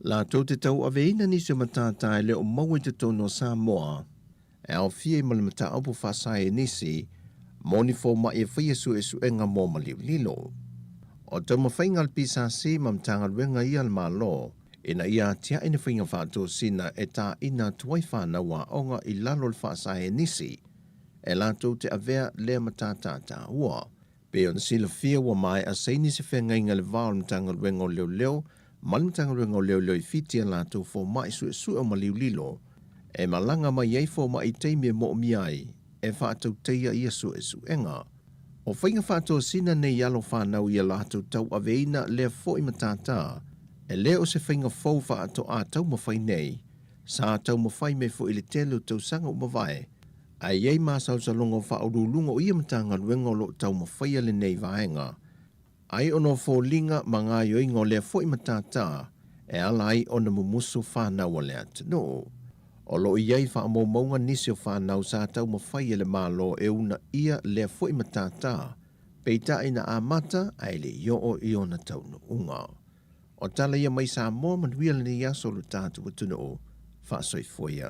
La tau te tau aveina nisi o matata e leo maui te tono Samoa, e au fie ma le mata aupu whasai e nisi, moni fo ma e whaia su e su e ngā mō maliu lilo. O tau mawhai ngā le PSRC ma matanga luenga ia le mālo, ina ia tia ina whinga whātua sina e tā ina tuai whānawa onga i lalo le whaasai e nisi, e lātou te avea lea matātātā ua. Pe on sila fia wa mai a seini se whenga inga le vāo mtanga ruengo leo leo, mali mtanga ruengo leo leo i fitia lātou fō mai su o maliu lilo, e malanga mai ei fō mai teimia mo miai, e whātou teia ia su enga. O whinga whātua sina nei yalo whānau ia lātou tau aveina lea fō i matātā, e leo se whainga fauwha ato a tau mawhai nei, sa tau mawhai me fo ili telu tau sanga umawai, a iei māsau sa longo whaurulunga o ia matanga ruenga lo tau mawhai ale nei vaenga. Ai ono fo linga ma ngā yoinga o lea fo i matata, e ala ai ona mumusu whanau o lea tano. O lo iei wha mo maunga nisi o whanau sa tau mawhai ale mālo e una ia lea fo i matata, peita ina a mata ai le yo o iona tau no unga. O tala ia mai sa mō manuia ni aso lu tātu wa tuna o whaasoi foia.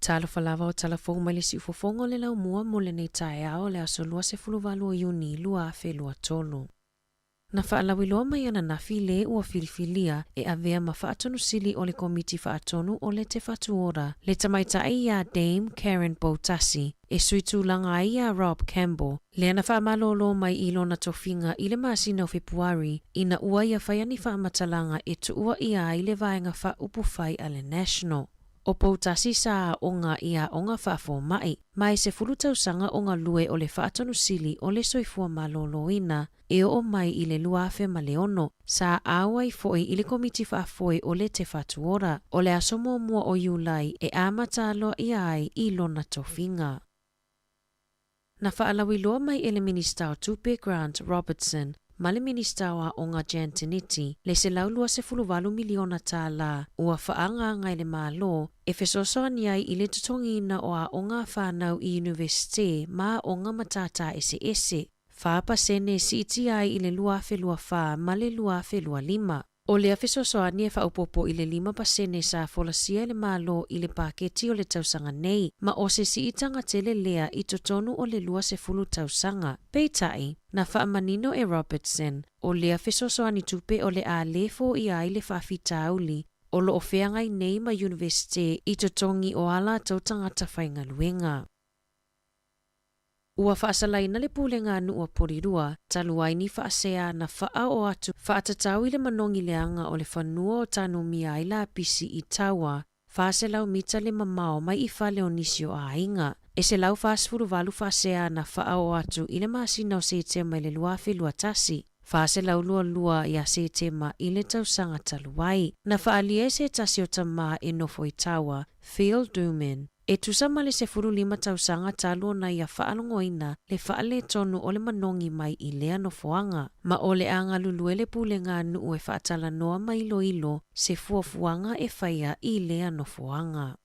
Talo falava o talafou mai le si ufofongo le lau mua mo le nei tae ao le aso lua se fuluvalu o iuni lua afe lua tolu. Na whaalawiloa mai ana na file ua filifilia e avea ma whaatonu sili o le komiti whaatonu o le te whatuora. Le tamaitai ia Dame Karen Boutasi, e suitulanga ia Rob Campbell. Le ana whaamalolo mai ilo na tofinga i le masina o Februari, ina ua ia whaiani whaamatalanga e tuua ia i le vaenga whaupufai a le National. O Boutasi sa onga ia onga whaafo mai se fulutausanga onga lue o le whaatonu sili o le soifua maloloina, e o mai i le luafe ma le ono, sa awai foi i le komiti whaafoi o le te whatuora, o le asomo mua o Iulai e amatalo i ai i lona tofinga. Na whaalawiloa mai e le minista o Tupe Grant Robertson, ma le minista wa onga Jantiniti, le se laulua se 10 miliona tā la, ua whaanga ngai le malo, e fesosoani ai i le tutongina o a onga whanau i universite ma onga matata ese. Whaapa sene si iti ai i le luafe lua wha ma le luafe lua 5. O le afesosoani e whaupopo i le 5% sa folasia le malo i le paketi o le tausanga nei, ma o se si itanga tele lea i totonu o le 20 tausanga. Peitai, na whaamanino e Robertson, o le afesosoani tupe o le a lefo i ai le whaafitauli, o lo ofeangai nei ma universite i totongi o ala tautangata whainga luenga. Ua whaasalaina le pūlenga anu ua porirua, taluaini whaasea na whaa o atu whaatatau i le manongi leanga o le whanua o tanu mia i la pisi i taua, whaaselau mita le mamao mai i whale o nisio a inga. E se lau whaasfuruvalu whaasea na whaa o atu i le masina o se tema i le luafe luatasi. Whaaselau lua ia se tema i le tausanga taluai. Na whaalie se tasi o tamaa e nofo i taua, Phil Duman. E tusama le se 5 tausanga talo na ia whaalongoina le whaale tonu o le manongi mai i lea no foanga. Ma o le anga lulue le pūlenga nu e whaatala noa mai ilo se fuafuanga e whaia i lea no foanga.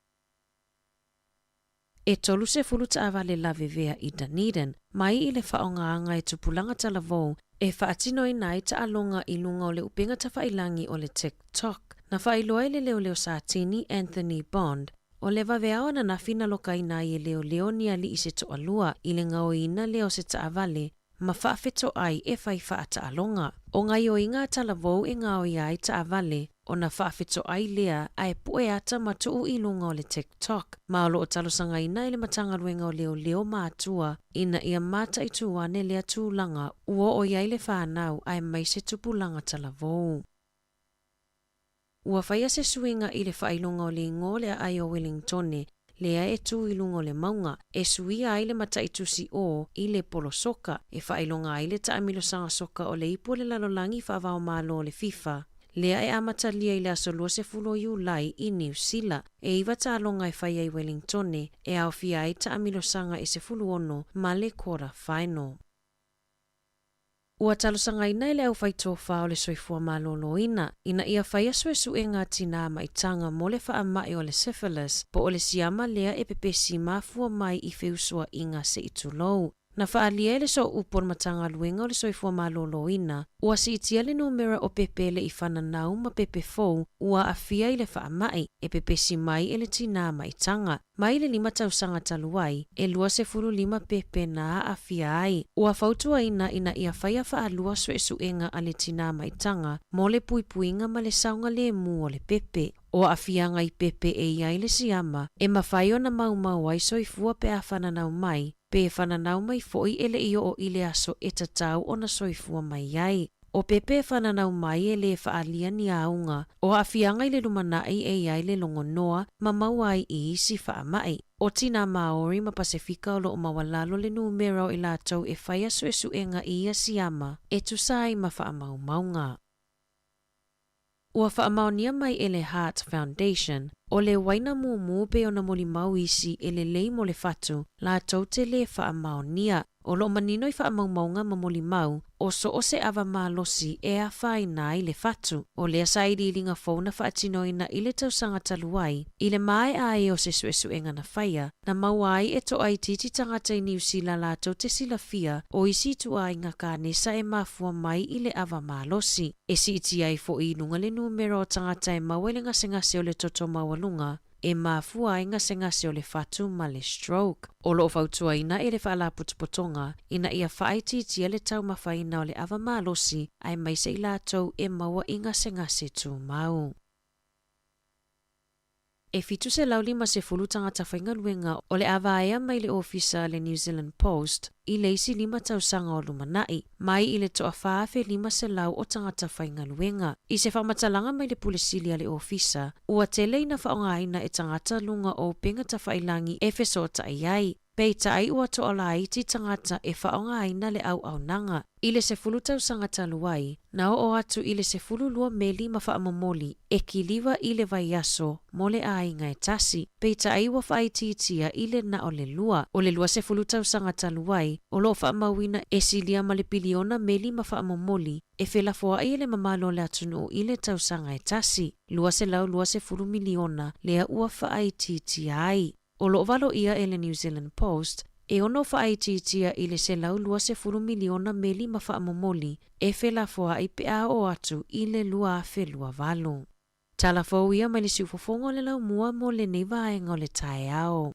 E tolu se 10 taava le lavevea i Dunedin, mai i le whaongaanga e tupulanga talavou, e whaatino i nai ta alonga i lunga o le upenga ta whailangi o le TikTok. Na whailoa le leo sa tini Anthony Bond, o le waweao na nafina loka ina i leo ni ali i se toalua i le ngao ina leo se taavale, ma whaafeto ai e whai whaata alonga. O ngai o inga talavou e ngao i ai taavale, o na whaafeto ai lea ai pue ata matuu i lunga o le TikTok. Ma o loo talosanga ina i le matangaruenga o leo maatua, ina ia mata i tuwane lea tūlanga, ua o iai le whanau ai mai se tupulanga talavou. Ua whaia se suinga i le whailunga o le ingo lea ai o Wellingtone, lea e tu i lunga o le maunga, e suia ai le mataitusi o i le polo soka, e whailunga ai le taamilo sanga soka o le ipu le lalolangi whaavao malo o le FIFA. Lea e amatalia i le asolua se 10 Iulai i New Zealand, e iwa taalonga e whaia i Wellingtone, e au fia ai taamilo sanga e se 10 ma le quarter final. Ua talosanga ina ile au whaitofa o le soifua malolo ina ia whaia suesu e ngā tina maitanga mo le whaamai o le syphilis, po o le siama lea e pepesi mafua mai i whiusua inga se itulou. Na whaalia ele so upon matanga luenga o le soifua malolo ina, ua si itia le numera o pepele i whananau ma pepe fou, ua afia i le whaamai, e pepesi mai ele tina maitanga. Mai le 5 tausanga taluai, e 25 pepe na afia ai. Ua fautua ina ia whaia whaalua suesuenga a le tina maitanga, mo le puipuinga ma le saunga le mu o le pepe. O afianga i pepe e iai le siama, e mawhaio na mau ai soifua pe a whananau mai, pe whananau mai foi ele io o ile aso e tatau o na soifua mai ai. O pepe whananau mai e le whaalia ni aunga, o afianga i le lumanai e iai le longonoa, ma mauai i isi whaamai. O tina Maori ma Pasifika o lo o mawalalo le numero i lātou e whaia suesuenga i ia siama, e tusai ma whaamau maunga. Ua whaamaonia mai e le Heart Foundation, o le waina mumu pe o na moli mau isi e le lei mo le fatu, lātou te le whaamaonia, o lo manino i whaamaumaunga ma moli mau, o so o se awa malosi e a whaina i le fatu, o le asairi i linga fauna whaatinoina i le tausanga taluai, i le mai ai o se suesuenga na whaia, na mauai e to ai titi tangata i New Zealand lātou te silafia, o isi tu ai ngā kānesa e mafua mai i le awa malosi, e si iti ai fo i lunga le numero o tangata e mawele ngase o le toto mawalunga, e mafua inga se o le fatu ma le stroke. O loo fautua ina e le whaala putupotonga ina ia whaititia le tau mawhaina o le awa malosi ai mai se ilatou e maua inga se tu mau. E fitu se lauli ma se fulu tangata whaingaluenga o le awaea mai le ofisa le New Zealand Post i le isi 5 tausanga o lumanai, mai i le toa whaafe 5 se lau o tangata whaingaluenga. I se whamatalanga mai le pulisilia le ofisa, ua te leina whaongaina e tangata lunga o penga ta whailangi e fesota ai. Peita ai ua to ala iti tangata e whaongaina le au nanga. I le se fulu tausanga taluai, na o atu i le se fulu lua meli ma whaamomoli e kiliwa i le vaiaso mo le ainga e tasi. Peita ai ua whaititia i le na o le lua. O le lua se fulu tausanga taluai, o lo whaamawina e silia ma le piliona meli ma whaamomoli e whelafoa i le mamalo le atunu i le tausanga e tasi. Lua se lau lua se fulu miliona lea ua whaititia ai. O lo valo ia e le New Zealand Post, e ono whaititia i le se lau lua se fulu miliona meli ma whaamomoli e whelafoa i pea o atu i le lua whelua valo. Tala ia mai le siufofongo le lau mua mo le neiva e ngole tae ao.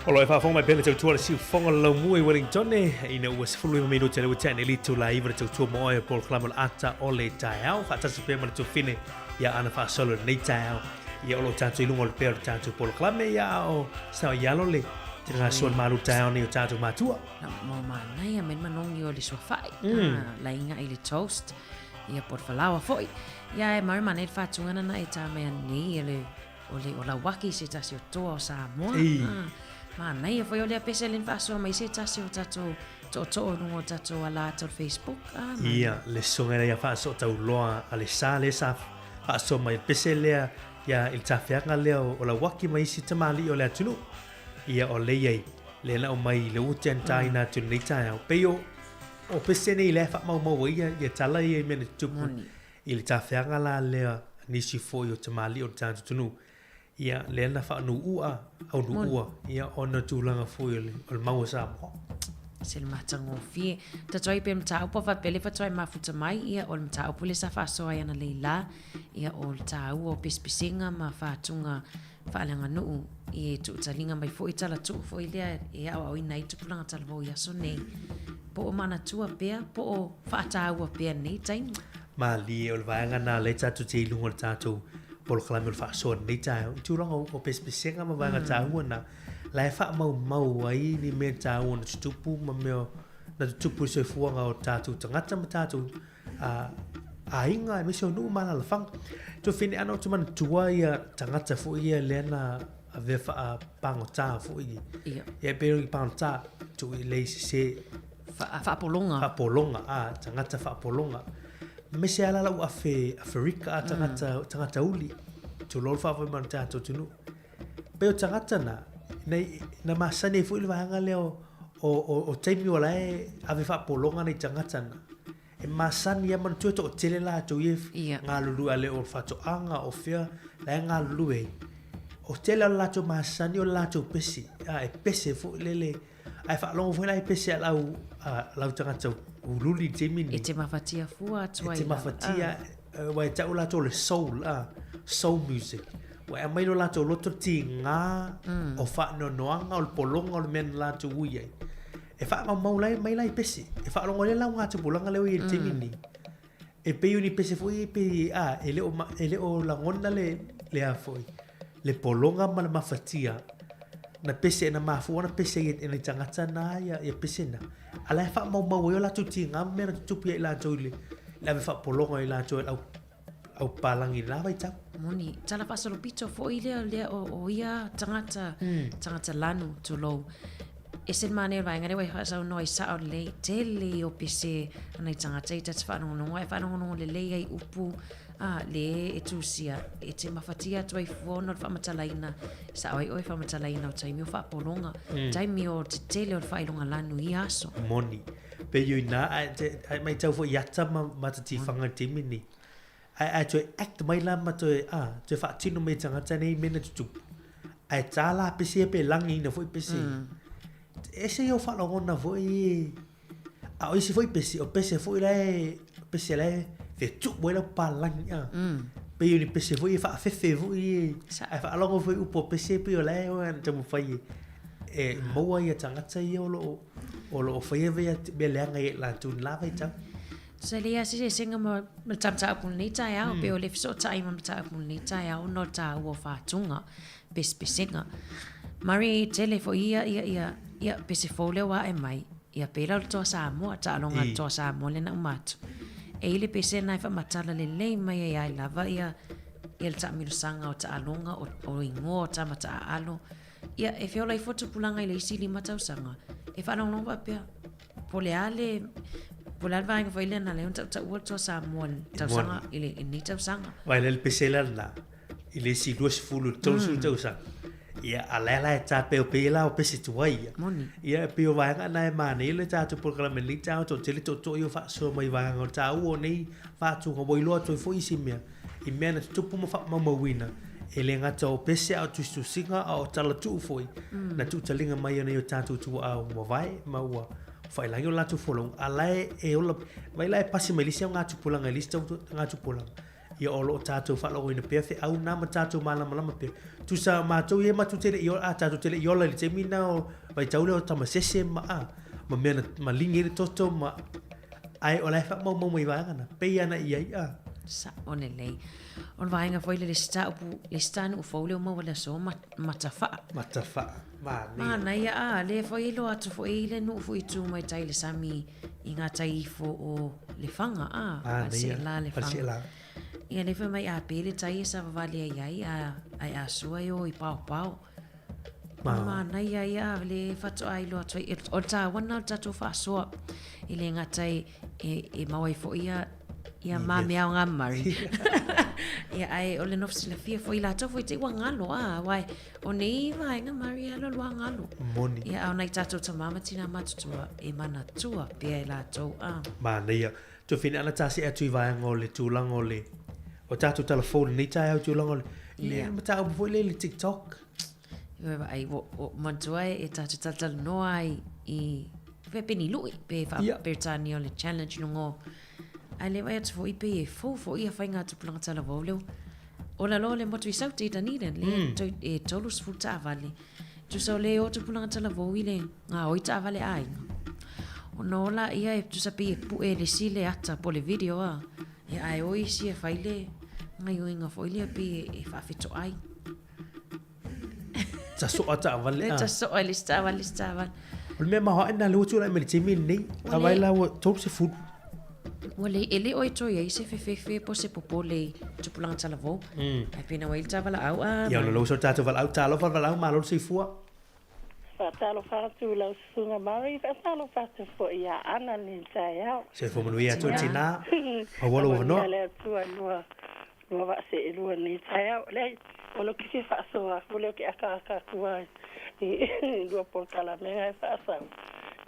O lo e whaafonga mai pēle tautua le siu whonga lau mua i Wellington ina ua sifulu ima minu te lewa tēne litu la iwa tautua moa e Paul Klamal ata o le tae au whaatasa pēr mana tuwhine ia ana whaasolo nei tae au ia o lo tātou ilunga o le pēr tātou Paul Klamal ia o sao ialo le te ngā suan malu tae au ni o tātou mātua
mo manai a men manongi o le sofai la inga i le toast ia por whalawa foi ia e marumane e whaatungana na e tā mea ni o la waki se tasi o toa o Samoa Mana ia foi olha pese len faso mai se tasi o tatou to no tatou ala to Facebook
ia le songa ia faso tau loa ale sa le sa faso mai pese le ia il tafeanga leo o la waki mai si tamali o le atunu ia o le yei le na o mai le uten tai na tu nei tai o pe o pese nei le fa mau ia tala ia me tupu il tafeanga la le ni si foi o tamali o tantu tunu ia le na fa no ua au no ua ia ona tulanga foi o mau sa mo
se le matango fie ta toi pe mta po fa pele fa toi mafuta mai ia o mta po le sa fa so ia na leila ia o ta o pispisinga ma fa tunga fa langa no e tu talinga mai fo itala tu fo ile ia o ina itu pulanga talvo ia so nei po o mana tua pe po o fa ta o pe nei tain
ma li o vanga na le tatu te lungo tatu por clamer fa so nei tai tu longa o pispisinga ma vanga ta o na lai fa mau ai ni me ta o tupu ma meo na tupu se fuanga o tatu tangata ma tatu a inga me so no mana la fang to fini ano tu man tua ia tangata fu ia lena a ve fa pangota fu ia pe pangota tu le se
fa polonga
tangata fa polonga me se ala la Afrika tangata uli tu lo fa man tatu tu no pe tangata na masane fu le vanga leo o taimi wala ave fa polonga nei tangata na e masani ya man tu to tele la to ye nga lulu ale o fa to anga o fia la nga lulu e o tele la to masani o la to pesi e pesi fu lele ai fa longo fu la pesi la tangata ululi temini
e te mafatia fua
twai e te mafatia wa ta ula to le soul music wa mai lo la to loto tinga o fa no noanga o polonga o men la to uye e fa mau mai lai pesi e fa longo le la nga to polonga le uye temini e pe uni pesi foi pe ele o la ngonda le a foi le polonga ma ma fatia na pesi na ma fu na pesi e ni tangata na ya pesi na ala fa mau yo la to tinga me na to pi la to le fa polonga la to au palangi la vai ta
moni tala paso lo pito fo ile o ia tangata lanu to lo esen mane vai ngare vai sa no isa o le tele o pese ana tangata ita fa no fa no le ai upu le etusia e te mafatia toi fono fa matalaina sa oi fa matalaina o taimi o fa polonga taimi o te tele o fa ilonga lanu ia so
moni pe yo na mai tau fo yata ma te fanga temini ai to act mai la ma to to fa tino me tangata nei mena tu ai tala pese pe langi na foi pese ese yo fa lo na foi oi se foi pese o pese foi la pese la fe tu buena palang pe yo ni pese foi fa fe foi ai fa lo foi upo pese pe yo la o te mo fai mo ia tangata yo lo foi be le ngai la tu la vai ta
se lia se singa mo tata pun ni tai au pe o le so tai mo tata pun ni tai au no ta o fa tunga pesinga mari telefo ia pese fole wa e mai ia pela to sa mo ta longa to sa mo le na mat e ile pese na fa matala le mai ai lava ia il ta mi sanga o ta longa o ingo ta mata alo ia e fiola i foto pulanga ile sili mata sanga e fa no va pe pole ale Volar vai nga foi na leon ta ulto sa mon ta sanga ile ni ta sanga
vai le pesela la ile si duas fulu tol su ta sa ia ala ta pe la o pesi tuai ia pe vai nga na ma ni le ta tu programa li ta to tele to yo fa so mai vai nga ta o nei fa tu ko boi lo to foi simia i mena tu pu mo fa mo wina ele nga to pesi au tu singa au tala tu foi na tu talinga mai na yo ta tu au mo vai ma wa fai la yo la tu folong alai e ola vai la pasi mai lisia nga tu pulanga lista nga tu pulang ia olo tatu fa lo ina pe au na ma tatu mala pe tu sa ma tu ye ma tu tele yo tatu tele yo la te mina o vai tau le ta ma sese ma mena ma lingi toto ma ai ola fa mo mai va na pe ana ia
sa onelei on vai nga foi le stan u folio mo wala so matafa ma na ia le foi lo atu foi le no foi tu mai tai le sami inga tai fo o le fanga se la le fanga ia le foi mai a pele tai sa vale ai a sua yo i pau ma na ia le fatu ai lo atu o ta wana ta tu fa so ile nga tai e mawai fo ia Ia mami au ngamari. Ia ai ole no fsila fia foi la to foi te wangalo wai o nei vai ngamari alo wangalo.
Moni.
Ia au nai tato ta mama tina matutua e mana tua pe la to
Ma nei to fina ala tasi e tui vai ngole tu langole. O tato telefone ni tai au tu langole. Le mata o foi le TikTok.
Ia ai o mantua e tato tatal no ai I pe peni lui pe fa pertani o le challenge no ai le vai foi pe fo ia fainga tu planga tala volo o la lo le motu sau te tani le to e tolu sfuta vale tu so le o tu planga tala vo ile nga o ita vale ai o no la ia e tu sapi pu e le sile ata po le video e ai o isi e faile ngai o inga foi le pe e fa fito ai
ta so ata vale
ta so ai lista vale
o me ma hoina lo tu la me te min nei avai la o top se food
wale ele o to ye se fe po se popole tu pulang tala vo ai pena wai ta vala au
ya lo so ta vala au ta lo vala ma lo se fua
fa ta lo fa tu la sunga mari fa ta lo fa tu fo ya ana ni ta ya
se fo mo ya to tina o wolo no
le tu no va se lo ni ta ya le o lo que fa so o lo que aka tu ai do por kala me fa sa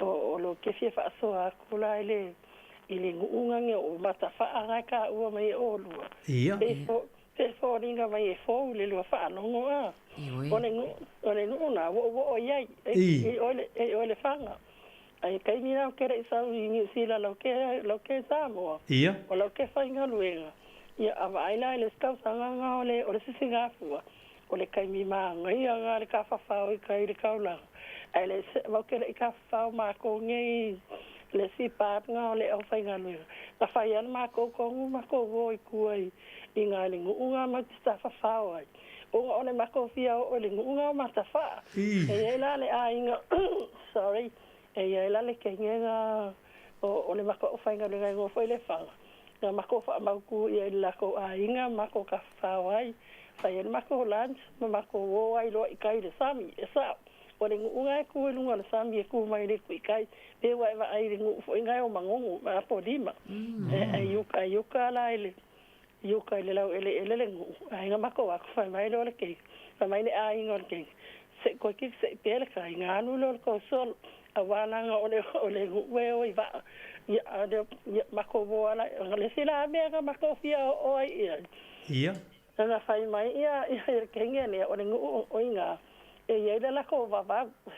o lo que fa so kula ile unga nge o mata fa anga ka o mai o lu
ia
se fo ringa mai fo le lu fa no nga o le na o ia o le fanga ai kai mira que era sa ni si la lo que samo
ia
o lo que fa inga luenga ia ava ila le ska sanga o le singa fu o le kai mi ma ngai anga le ka fa o kai le kaula ai le va que le ka fa ma ko ngai le si pa nga le o fa nga lu ta fa yan ma ko vo ku ai inga le nga ma ta fa ai o le ma ko fia o le nga ma ta fa e la le a inga sorry e la le ke nga o le ma ko fa nga le ngo foi le fa nga ma ko fa ma ku e la ko a inga ma ko ka fa ai fa yan ma ko lunch ma ko vo ai lo i kai le sami e sa o le unga ku lunga le sami ku mai le ku kai pe wa ai le ngu fo inga o mangongu ma po lima yuka la ele yuka le la ele ngu ai nga ma ko wa fa mai lo le ke fa mai le ai ngor ke se ko ki se pe le kai nga nu lo ko sol awana nga o le we o va ya de ma ko bo ala le sila me nga ma ko fia o ai
ia
nga fa mai ia ke ngene o le ngu o inga e ia la ko va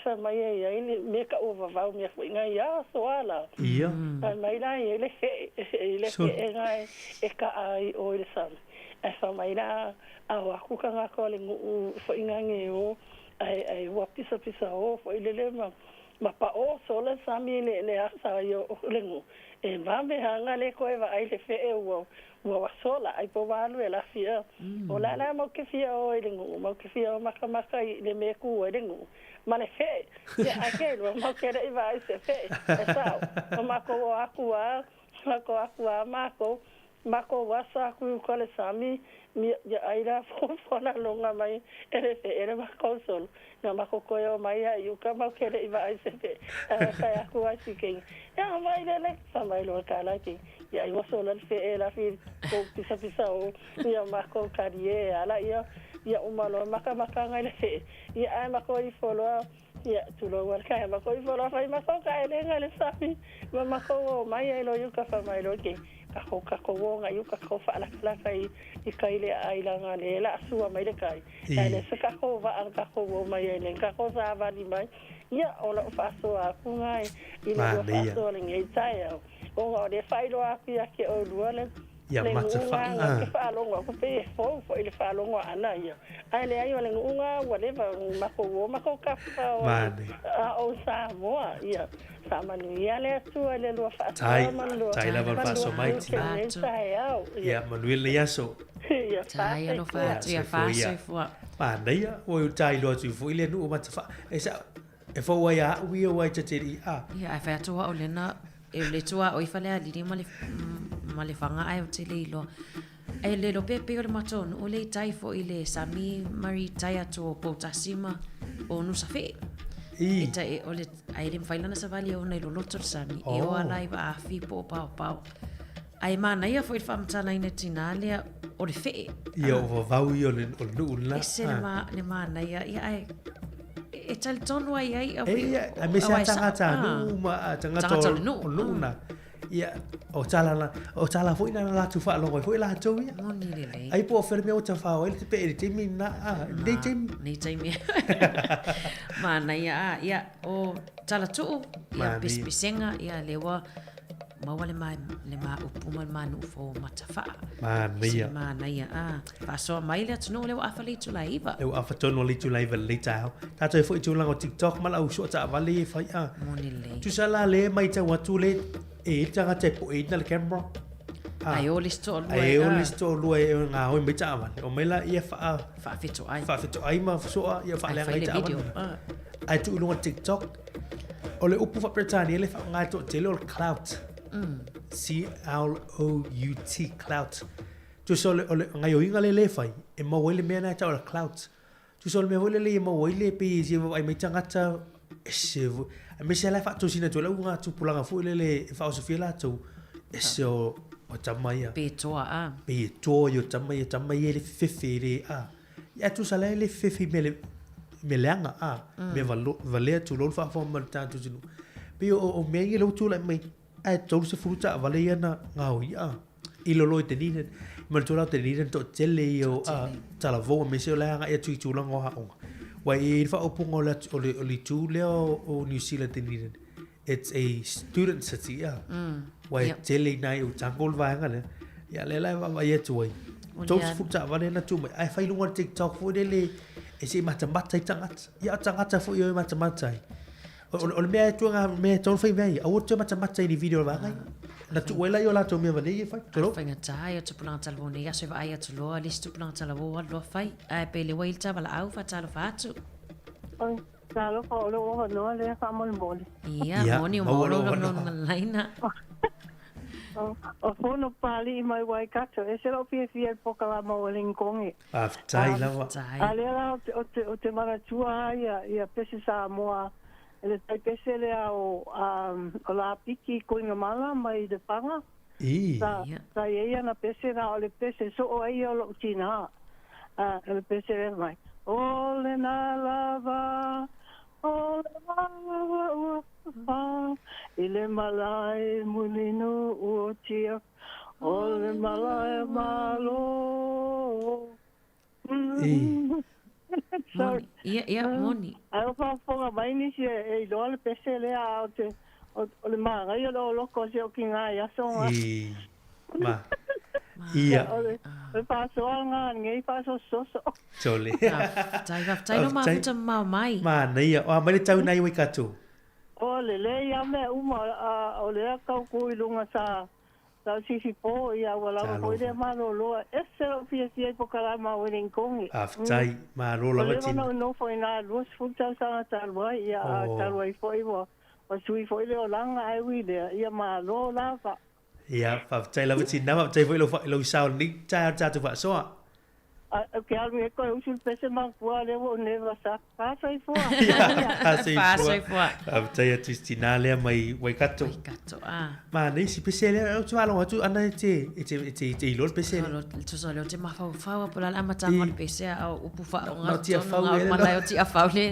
sa mai ia ni me ka o va me foi nga ia so ala
ia
mai la ele nga e ka ai o le sam e fa mai la a wa ku ka nga ko le foi nga nge o ai wa pisa o foi le ma pa o so le sami le asa yo le ngu e va me hanga le ko e va ai le fe e wo wa sola ai po va lu la fia o la mo ke fia o le ngu mo ke fia ma ka le me ku o le ngu ma le fe ya ake lo mo ke le va se fe sa o ma ko akua ma ko wa sa ku ko le sami mi ya ai la fo na longa mai ere ma ko sol na ma ko yo mai yu ka ma ke le va se fe ka akua si ke ya mai le sa mai lo ka la ki ya yo solo el fe la fi ko pisa o ya ma ko karie ala ya umalo maka ngai le fe ya ai ma ko I follow ya tu lo wa ka ma ko I follow fa ma ko ka ele ngai sapi ma ko mai lo yu ka fa mai lo ke ka ko nga yu ka ko fa la kai I kai le ai la ngale la su mai le kai le se ka ko va an ka ko mai le ka ko sa va di mai ya o la fa so a ku ngai I lo fa so le ngai tai o de failo a pia ke o luale
ya mata
fa lo ngo pe fo ile fa lo ngo ana ya ai le ai le nga whatever ma ko ka fa o sa mo ya sa manu ya le tu le lo fa
tai la fa so mai ya manuel ya so
ya tai lo fa ya fa so fo
pa dai o tai lo tu fo ile no mata fa esa e fo wa ya wi o wa te
ya fa to o le na e le tua o I fale ali ni male fanga ai o te leilo e le lo pepe o le maton o le tai fo I le sami mari tai ato potasima o nusa fe e tai o le ai le failana sa vali o nei lo loto sami e o ala I va afi po pao ai mana ia foi fa mtala ina tinalia o le fe
ia o vau ia o nu la
ese le mana ia ai e tal tonu ai ai
a me sa tangata nu ma tangata nu na ia o tala foi na la tu fa lo foi la tu ia ai po fer me o ta fa o te pe te mi na
nei te mi mana ia o tala tu ia pispisenga ia lewa ma wale le ma upuma ma nu fo matafa mana ia fa so mai le tunu le afa le tu laiva
le afa tonu le tu laiva le tau ta te foi tu lango TikTok ma la u ta vale fa tu sala le mai ta watu le e tanga te po e na le camera
ai o listo
lu e nga ho me ta va o me la ia fa fito ai ma so ia fa le ngai ta ai tu lu TikTok o le upu fa pretani le fa nga to te le cloud CLOUT cloud tu sole ngai o inga le fai e mo wele me na ta o cloud tu sole me wele le mo wele pe si ai me tanga ta se me se la fa tu sina tu la nga tu pulanga fu le fa o sofia la tu eso o tamaya
pe
to yo tamaya le fefe le ya tu sala le fefe me langa me vale tu lo fa fo mal tanto tu pe o me lo tu la me ai tolu se fruta vale yana ngau ia i lo te ninen mal tu la te ninen to tele o tala vo me se la nga e tu la ngo ha o wa i fa opungo la o li tu le o New Zealand te ninen it's a student city wa tele nai o tangol va nga le ya le la va ye tu ai tolu se fruta vale na tu ai fa lu ngon TikTok fu de le e se mata ya tangata fu yo mata o me tu nga me ton fai vai o te mata ni video va ngai na tu wela yo la to me va nei fai
tro fai ngata ya tu plan tal boni ya se va ya tu lo listu plan tal lo fai ai pe le wail ta vala au fa tal fa tu
oi talo fa lo no le fa mol moli
ia moni o lo laina
o fono pali mai wai kato e se lo pia poka la mo linkongi
tai lava
ale la o te maratua ia pese sa moa ele tai pese le o la piki kuinga mala mai de panga sa ia na pese na o le pese so o ai o lo tina ele pese le mai o le na lava ile malai mulino o tia o le malai malo
sorry ia moni
ai fa fonga mai ni se e lo le pese le o le manga ia lo ko se o kinga ia so
ma ia
e fa so nga ngai fa so
chole
tai no ma futa mai
ma nei o mai tau nai wai katu
o le ia me uma o le ka ku ilunga sa si po ia wala ko de ma lo ese o fie po kala ma wen kongi
aftai ma lo la tin
no foi na los futa sa talwa ia talwa foi o sui foi le langa ai wi de ia ma lo la fa
ia aftai la tin na aftai foi lo sao ni ta tu fa so
que algo ko usul pese ma kwa le o ne va sa fa sai fo
aftai tistina le mai wai katu ma nei si pese le o tu alo tu ana te lo pese
tu so le te ma fa por la mata mo pese au upu fa
no ti fa
ma la ti fa le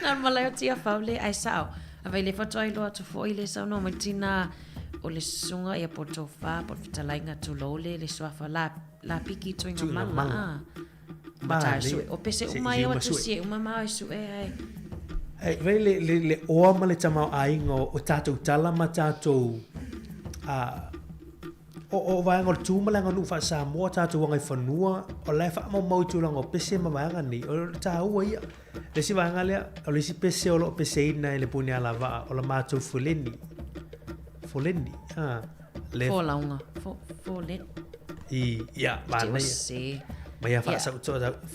na ma la ti fa le ai sao ave le foto ai lo tu fo ile sa no matina o le sunga ia poto fa por fitalainga tu lo le swafa la piki toinga mala mata su o pese uma ia tu si uma mai su
ai le o ma le tama ai ngo o tato tala ma tato o vai ngol tu ma nga nu fa sa mo tato ngai fanua o le fa mo tu lango pese ma nga ni o ta o ia le si va nga le o le si pese o lo pese ina le punia lava o la ma tu fuleni
le folaunga folen
ia ba nei mai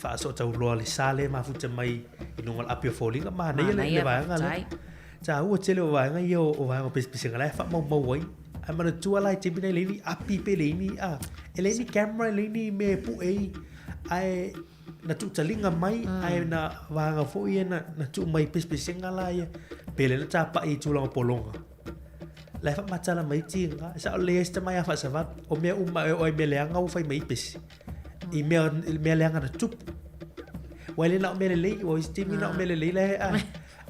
fa so ta lo le sale ma futa mai inungal apio folinga ma nei le va nga le ta o tele o va nga yo o va pese nga fa mo wai ai ma tu ala te bine le ni api pe le ni ele ni camera le ni me pu ai na tu talinga mai ai na va nga fo ia na tu mai pese nga la ia pele na ta pa i tu la polonga le fa matala mai tinga sa le este mai fa sa va o me o me le anga o fai mai pes i me le anga na tup wale na me le o istimi na me le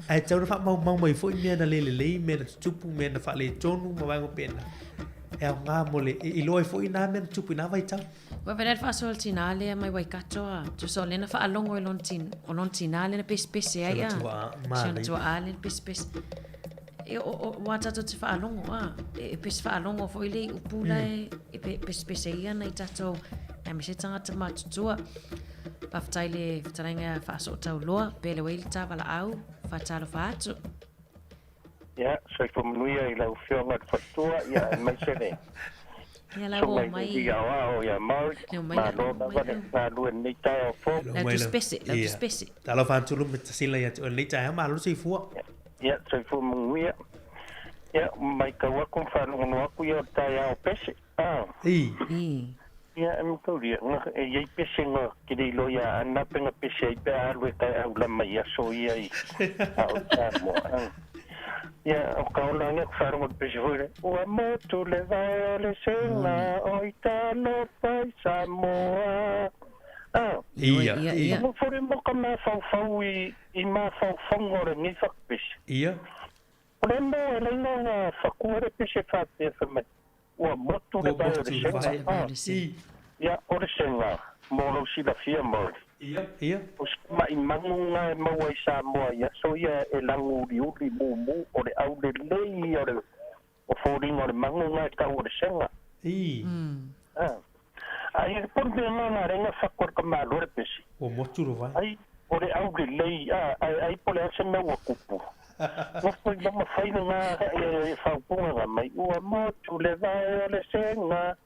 ai tau fa mau mai foi me na le me na tup me na fa le tonu ma va pena e nga mo le i loi foi na me tup na vai tau
wa vedet fa sol tinale mai wai katoa tu so le na fa alongo lon tinale na pes ai ya sona tu ale pes e o wata te fa alongo e pes fa alongo foi le upula e pes ia na tato e me se tanga te matutua pa ftaile ftarenga fa so tau loa pele wei ta vala au fa talo fa atu
ya so fo mnuia i la ufionga fatua ya mai sene
ya la o mai
ya o ya mau ma do na lu ni ta fo
la tu spese
talo fa tulu me sila ya ni ta ma lu si fu
ya so fo mnuia ya mai ka wa kon fa no ku ya ta ya pese ya em ko dia e ye pese no ki di lo ya na penga pese pe a lu ta au la mai ya so ya i au ta mo ya o ka ola ne fa mo pese hore o mo tu le va le sena o ita no pai sa mo
ia
mo fore mo ka ma fa i ma fa ngore ni fa pese
ia
Prendo elena fakure pese fate fama. O moto de baile de ya orisenga molo si la fia mo.
Ia.
Os ma imangunga ma wai sa mo ya so ya elangu uri mumu o de au de lei o de o foring o de mangunga ka orisenga. Ai por de na renga fakor ka malo de pese.
O moto ro vai.
Ai o de au de lei ai pole ase me o kupu. Foi uma feina na falpunga mai o moto leva le senga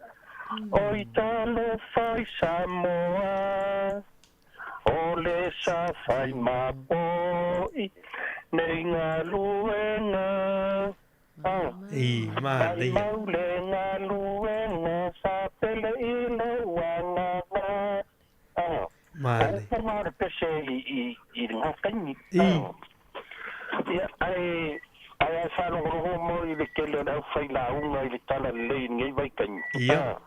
o italo fai samoa o le sa fai mapoi nei nga luenga
ma
nei nga luenga sa pele ile wanga
ma
le pese i nga kani ai fa lo mo i le kele na fai la unga i le tala le ngai vai kan
ia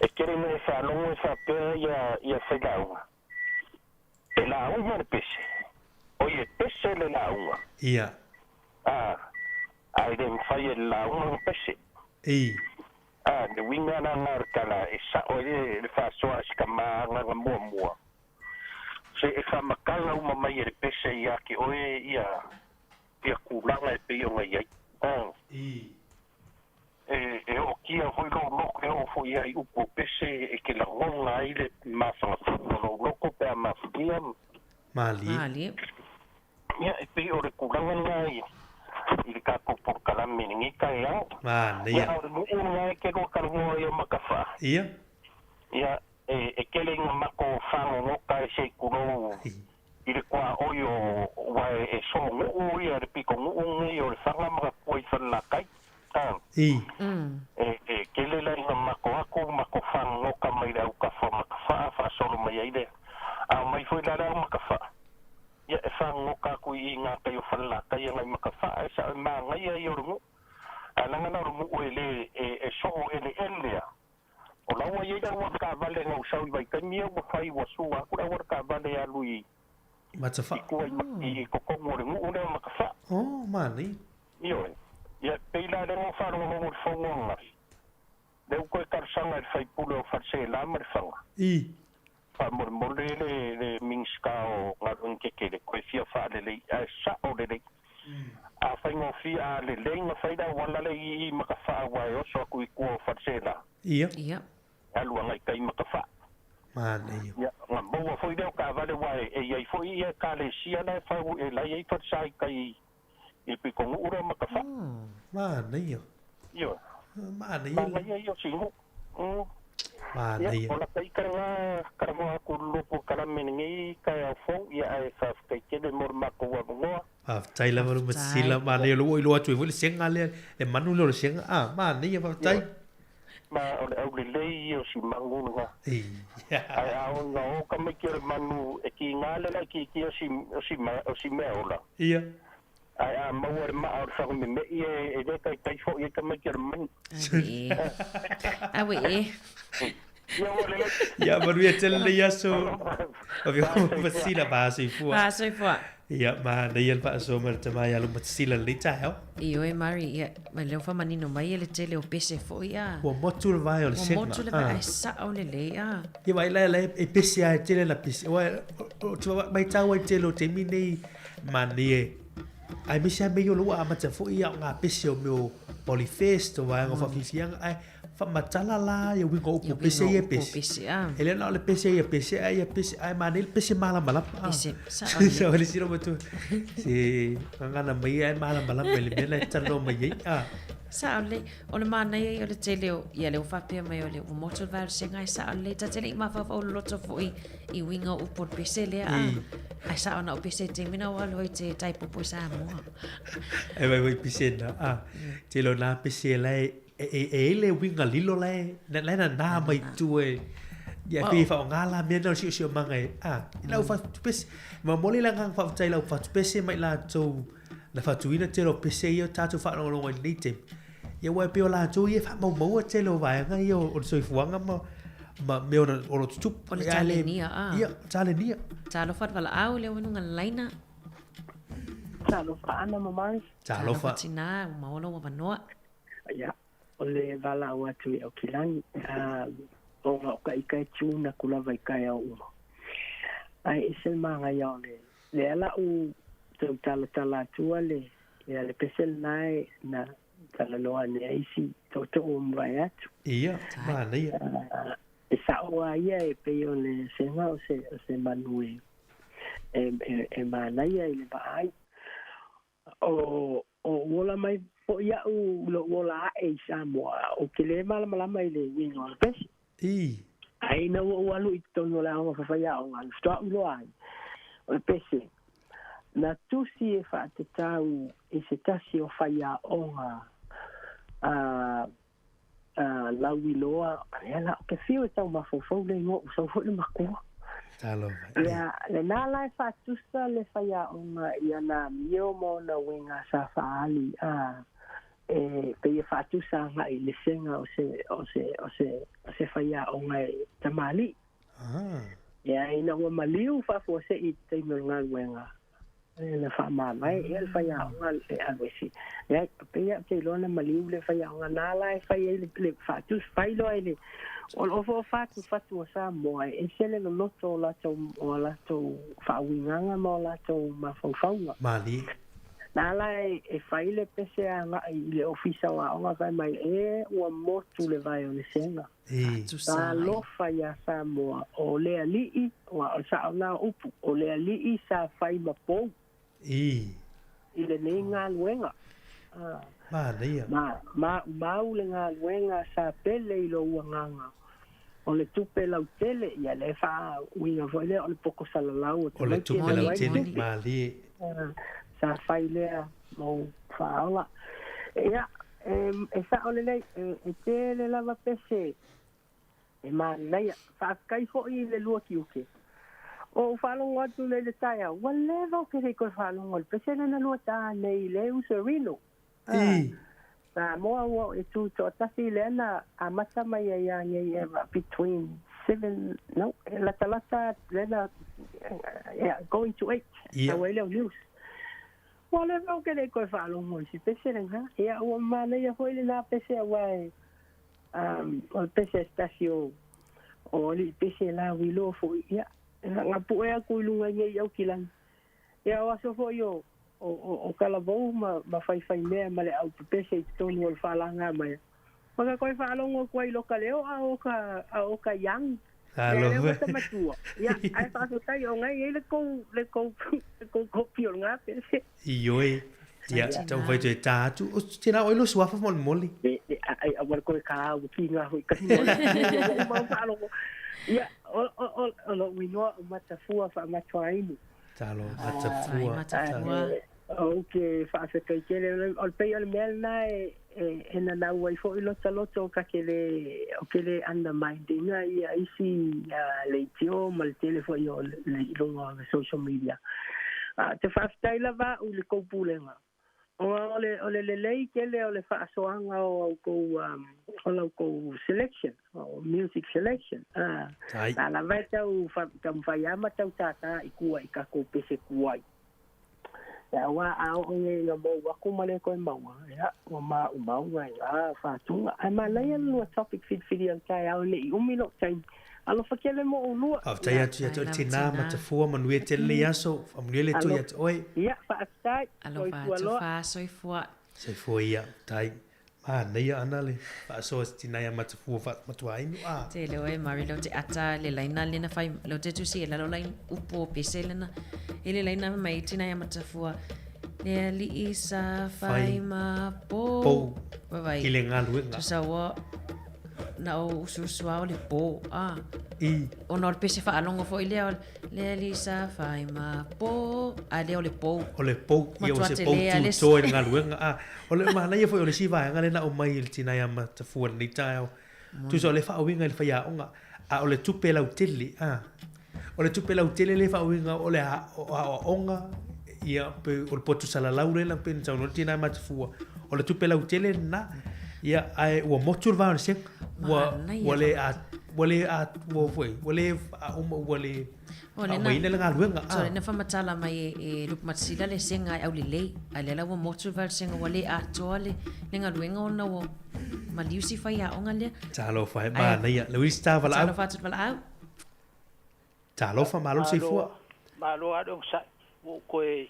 e kere me fa lo fa pe ia fai la unga e la unga pese oye pese le la unga
ia
ai den fai la unga pese de winga na markala e sa oye le fa so askama nga mo se e fa makala uma mai e pese ia ki oe ia kulanga e peo ngai ai. E o kia hoi lau loko e o foi ai upo pese e ke la ngonga ai le mawhanga lau loko pe a mawhikia.
Mali.
Ia e peo re kulanga ngai i le kako por kalame ni ka e au. Ia o re nuu ngai ke roa kalungoa ia makawha.
Ia
e kele inga mako whango ngoka e sei kurou i le kua oio wae e so nguu ia re piko nguu ngi o le whanga maka kua i whanakai. E kele la inga mako aku mako whango ngoka mai rau ka wha maka wha wha solo mai aile. A mai fwoi la rau maka wha. Ia e whango ngoka aku i ngā kai o whanakai ngai maka wha e sa maa ngai ai o rungu. A langana rungu e le e so e le elea. O laua ia ia ua ka vale ngau sau i vai kaimia ua whai ua sua kura ua ka vale a lui
matawha
i kua i kokongo re ngu leo makawha
mani
ioe ia peila rengo wharongo hongo re whaungonga leo koe karsanga e whai pule o wharse lama re whanga whamore mole le mingska o ngarun keke le koe fia whaale le a sa o le le a whaingo fia le le inga whaida wala le i makawha wae oso aku i kua o wharse la
Ia.
Alua ngai kai makawha.
Mane.
Ia, ngā maua foi leo ka vale wae, e iai foi ia ka le sia na whau e lai ei whatsai kai i piko ngura makawha.
Mane ia.
Ia.
Mane ia.
Mane ia ia singu.
Mane ia.
Ola kai karanga aku lupu karameningi kai au fau, ia e whaf kai kele mor mako wa ngoa.
Tai la maru masila, mane ia luo i loa tui wile senga le manu leo senga. Mane ia whaftai.
Ma ole au le lei o si mangu nga. Ai au nga o ka mai ki manu e ki ngā le la ki o si mea ola.
Ia.
ai mau ma or fa me me e de kai fo ye kama german
awe
ya baru ya tele ya so abi masila bahasa fu ya ma da yel pa so mer tama ya lo masila le ta
io e mari ya ma le fa manino mai le tele o pese fo ya
o motul vai o se
motul vai sa o le ya
ya vai la e pese ya tele la pese o tu vai ta o tele o te mini manie ai mi sa me yo lo a ma ta fo ya nga pese o meu polifesto vai ngo fa fifiang ai fa matala la yo wingo o pese ye pese ele na le pese ye pese ai mani le pese mala
pese
sa ole siro betu si ngana mai ai mala pele mele tano mai
sa ole mana ye ole tele ya le fa pe mai ole o moto va se ngai sa ole ta tele ma fa o loto fo i wingo o por pese le ai sa ona o pese te mina wa lo te tai po sa mo
ai vai pese na te lo na pese le e le winga lilo le na mai tu e ya pe fa ngala me no si mangai ila fa pes ma moli la ngang fa tai la fa pese mai la tu la fa tu ina te lo pese yo ta tu fa no lo ni te ya wa pe la tu ye fa mo te lo va nga yo o so fuanga ma me o lo tu
o le tale ni
ya tale ni
talo fa vala au le wonu ngalaina
talo fa ana mamai
talo fa
tina ma ono wa noa
ya o le vala o atu o kilangi o ka ika tuna kula vai kai o ai isel manga ya le ala u tala tua le pesel nai na tala loa ne isi to vai atu
ia ma nei
sa o ia e pe o le senga o se manue e ma nei le vai o wola mai po ia u lo wola e sa mo o ke le mala mai le wingo pes ai na o alu i tono la o fa ia o al sto lo ai o pese na tusi e fa te tau e se tasi o fa ia o la wiloa ela o ke fio tau ma fo le ngo so fo le makua
talo
ya le na la fa tusa le fa ia o ia na mio mo na winga sa fa ali pe ia fa tusa nga i le senga o se fa ia o ngai tamali ya ina o maliu fa fo se i te no nga wenga na fa ma mai el fa ia o ngal e alwesi ya pe ia te lo na maliu le fa ia o nga na la fa ia le fa tus fa lo ele o fo fatu sa mo e sele no loto la to fa winga mo la to ma fa
mali
na la e faile pese a le ofisa wa o vai mai o motu le vai o le senga ta lo fa ya sa mo o le ali wa sa na upu o le ali sa fai ma po i le ninga luenga ma le nga luenga sa pele i lo uanganga o le tupe lau tele ia le fa winga foi le o le poko salalau
o le tupe lau tele mali
sa failea mo faala ia sa ole nei e tele lava pese e ma nei fa kai fo i le lua kiuke o falo ngatu le taia wale vo ke ko falo ngol pese na lua ta nei le userino sa mo o e tu ta si le na amata mai ya between 7 no la talata le na going to 8 away le news wala no que le ko falo mo si pese nga ya o mane ya foi na pese wai o pese stasio o li pese la wilo fo ya nga pu e ku lunga ye yo kilan ya wa so fo yo o kala bo ma fai me male au pese to no fala nga mai o ko falo ngo ko lo kaleo o ka yang
Halo.
Ya, ai fa so tai o ngai le ko pio nga pese.
Ioi. Ya, tau vai te tatu. O tina o lo suafa moli.
Ai awar ko ka o kinga ho ka. Ya, o lo wino mata fua fa matwaini.
Talo mata fua.
Okay, fa se kai kele o pe o mel na e na na wai fo ilo taloto ka kele undermining ia isi le tio mal telefone le social media te fa stai lava u le kopulenga
ole le lei kele ole whaasoanga o ko selection, o music selection. La vai tau whaiama tau tata i kua i kako pese kuai. Ya wa au nge nga mo wako male koe maua. Ya, o mau ngai whaatunga. Ai ma leia lua topic fit ang kai au le i umino time. Alo fakele mo o lua.
Tai atu ya tina matafua manue tele yaso. Amuele to ya oi.
Ya, whaatai.
Alo whaatu soifua.
Soifua ia, tai. Neia ana le. Whaasoa tina ya matafua matua inu.
Te leo e mari leo te ata le laina lena whai. Leo te tusi e lalo lain upo pese lena. Ele laina mai tina ya matafua. Le li isa whai ma po. Wawai.
Ile ngā luenga.
Tusawa. Na o ususua o le po.
I.
O nor pese whaalongo fo i leo. Le li sa whai ma po. A leo le po.
O le po. Ia o se po tu toi ngā luenga. O le mahana ia foi o le siva nga le na o mai il tina ya matafua ni tau. Tu so le whaawinga le whaia onga. A o le tupe lau tele. O le tupe lau tele le whaawinga o le onga. Ia pe o le potu sala laure lang pen tau no tina matafua. O le tupe lau tele na. Ia ai ua motu le vāna seng. Wale mai le ngā luenga.
So le na whamatala mai e lup matsila le senga ai au li lei. Ai le lawa motu le vāna senga wale a toa le ngā luenga o na o maliusi whai a onga lea.
Talo whai mana ia. Le wisi tā wala au.
Talo whātut wala au.
Talo wha malo se fua.
Malo adong sa koe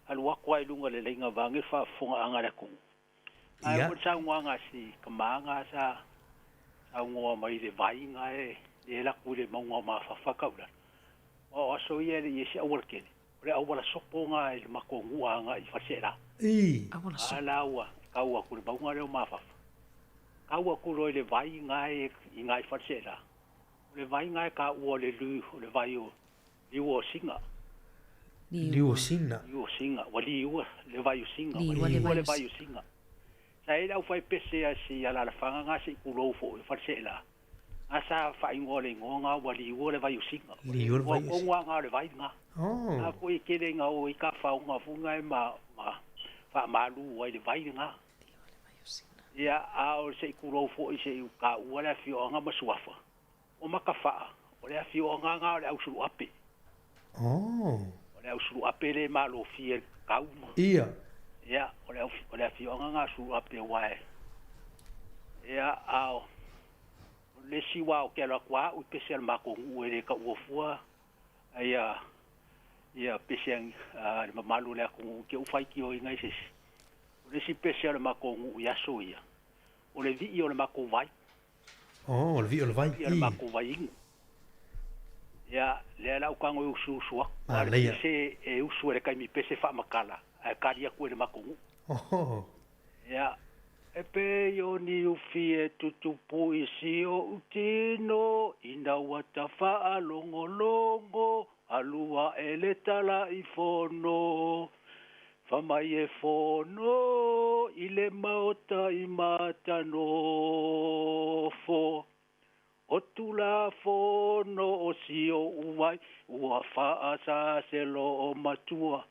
alua koe lunga le leinga vangi whafonga anga le kungu. Ai mo sa nganga si kamanga sa ngua mai de vai nga e la kule maunga ma whakaula. O aso ia le isi awal kene. Ole awala sopo nga i makongu anga i whasera.
Awala sopo.
Ala ua kaua kule maunga leo ma whafa. Kaua kule le vai nga i nga i whasera. Le vai nga ka ua le lu le vai o liu singa.
Liu singa.
Liu singa. Wali ua le vai o singa. Wali ua le vai o singa. Sai lau fai pese a si ala la whanga ngā si kulo fo i wharsela. Ngā sa whai ngō le ngō ngā wali ua le vai o singa.
Liu le vai o singa.
Ngā ngā le vai ngā. Ngā koe kere ngā o i ka whao ngā funga e ma wha malu ua i le vai ngā. Ia a o se i kulo fo i se i ka ua le fio ngā masuafa. O maka wha. O le fio ngā ngā le au suru ape. O le au suru ape le malo fie kauma.
Ia.
Ia, o le fionga ngā su ape wae. Ia, ao. Le siwa o ke ala kua, ui pese al mako ngu e ka uofua. Ia, pese ang le mamalu le ako ngu, ke ufai ki o ingai sesi. O le si pese al mako ngu yaso ia. O le vi o le mako vai.
O le vi o le vai.
Vi o le mako vai ingu. Ia, le ala ukango e usu usua.
Ma leia.
Pese e usu e le kaimi pese wha makala. Karia koe le makongu. Ia. E pe yo ni ufi e tutupu isi o utino. Ina wata wha longo longo. Alua e le tala i fono. Whamai e fono. I le maota i matano fo. O tula fono o si o uwai. Ua wha asa se lo o matua.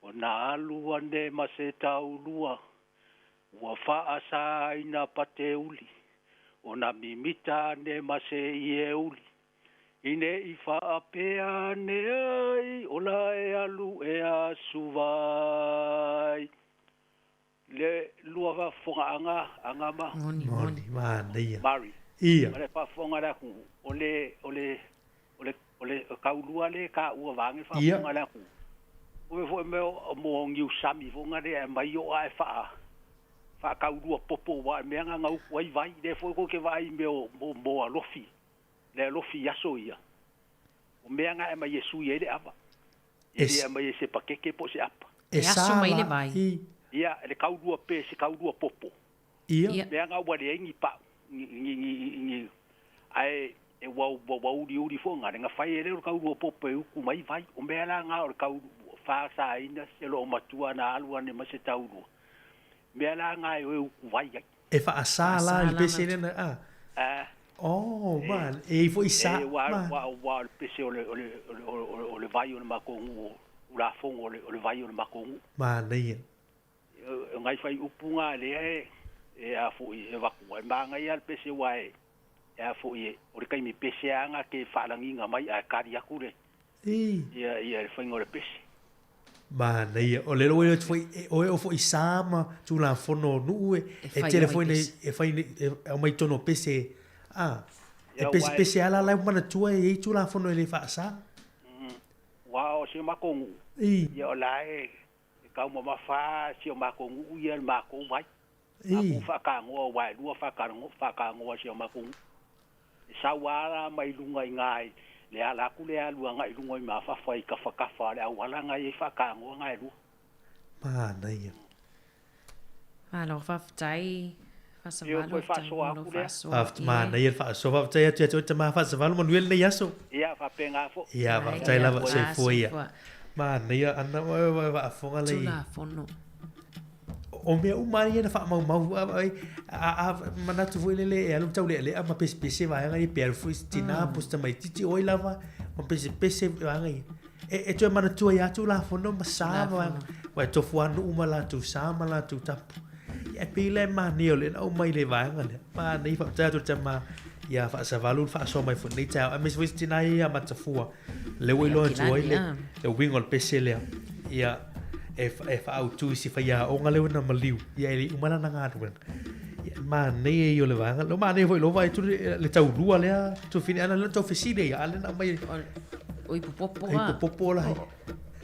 O nā alua ne ma se taulua, ua wha asa ina pate uli. O nā mimita ne ma se ie uli. Ine i wha apea ne ai, o la e alu e a suvai. Le lua wa whonga anga ma.
Moni, neia.
Mari.
Ia.
Ma le wha whonga raku, o le kaulua le ka ua vange wha whonga raku. O foi meu mo ngiu sami vonga de mai o ai fa kaurua popo wa me nga ngau wai vai de foi ko ke vai meu mo alofi le alofi yaso ia o me nga e mai yesu ye de ava e mai se pakeke po se apa
yaso mai le vai
ia le kaurua pe se kaurua popo
ia
me nga wa de ngi pa ngi ai e wa uri fonga nga fai le kaurua popo e ku mai vai o me nga o kaurua fa ina se lo matua na alua ne ma se taulu me la nga e vai
e fa asala il pese ne man e fo isa
wa pese o le vai o ma ko u la fongo o le vai o ma ko
ma nei
ngai fai upunga le e a fu e va ku ai manga ia pe se wai e a fu e o kai mi pese anga ke fa langinga mai a kari akure ia fai ngore pese
ma nei o le lo foi o foi sama tu la fono nu e telefone e fai o mai tono pese e pese ala la mana tua e tu la fono le fa sa
wow se makongu ia o la e ka mo mafa se makongu ia makongu vai aku fa ka ngo vai lu fa ka ngo se makongu sa wala mai lunga ngai le ala ku le alu ngai lunga ma fa fa ka fa le wala ngai fa ka ngo ngai lu
ma nei
alors fa tai fa sa
valo fa so aku le
ma nei fa so fa tai tu ma fa sa valo mon wel nei aso
ia fa penga fo
ia fa tai la se foi ma nei ana va fonga le
tula fono
o me o mai na fa mau ai a mana tu foi le e alu tau le ma pese vai ngai per fustina posta mai titi oi lava ma pese vai e tu mana tu ia tu la fono ma sa vai to fuano uma la tu sama la tu tap e pile ma nio le o mai le vai ngai ma nei fa tu tama ia fa sa valun fa so mai fun nei tau a mis fustina ia ma tafua le oi lo tu oi le wingol pese le ia e fa au tu si fa ya o ngale na maliu ya ili umana na ngatu ma nei yo le vanga lo ma nei foi lo vai tu le tau rua le tu fini ana le tu fiside ya ale na mai
oi popo
ai popo la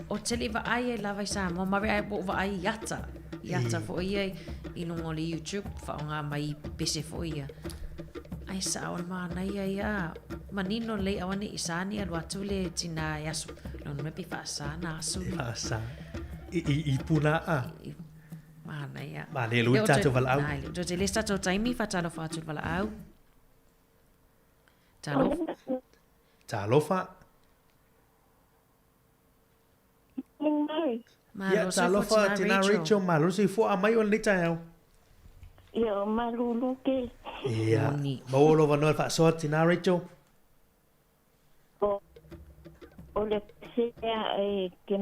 o tele va ai la vai sa mo ma vai po va ai yata fo ia i no ngole YouTube fa nga mai pese fo ia ai sa o ma nei ia manino le awani isani al watu le tina yasu no me pi fa sa na su
sa i puna
mana ia
ma le lu tato val au
do te lista to taimi fa talo fa tu val au
talo fa ya talo fa tina Rachel malu si fo amai on lita au
ia malu ke
ia mo lo va no fa so tina Rachel
o le se e que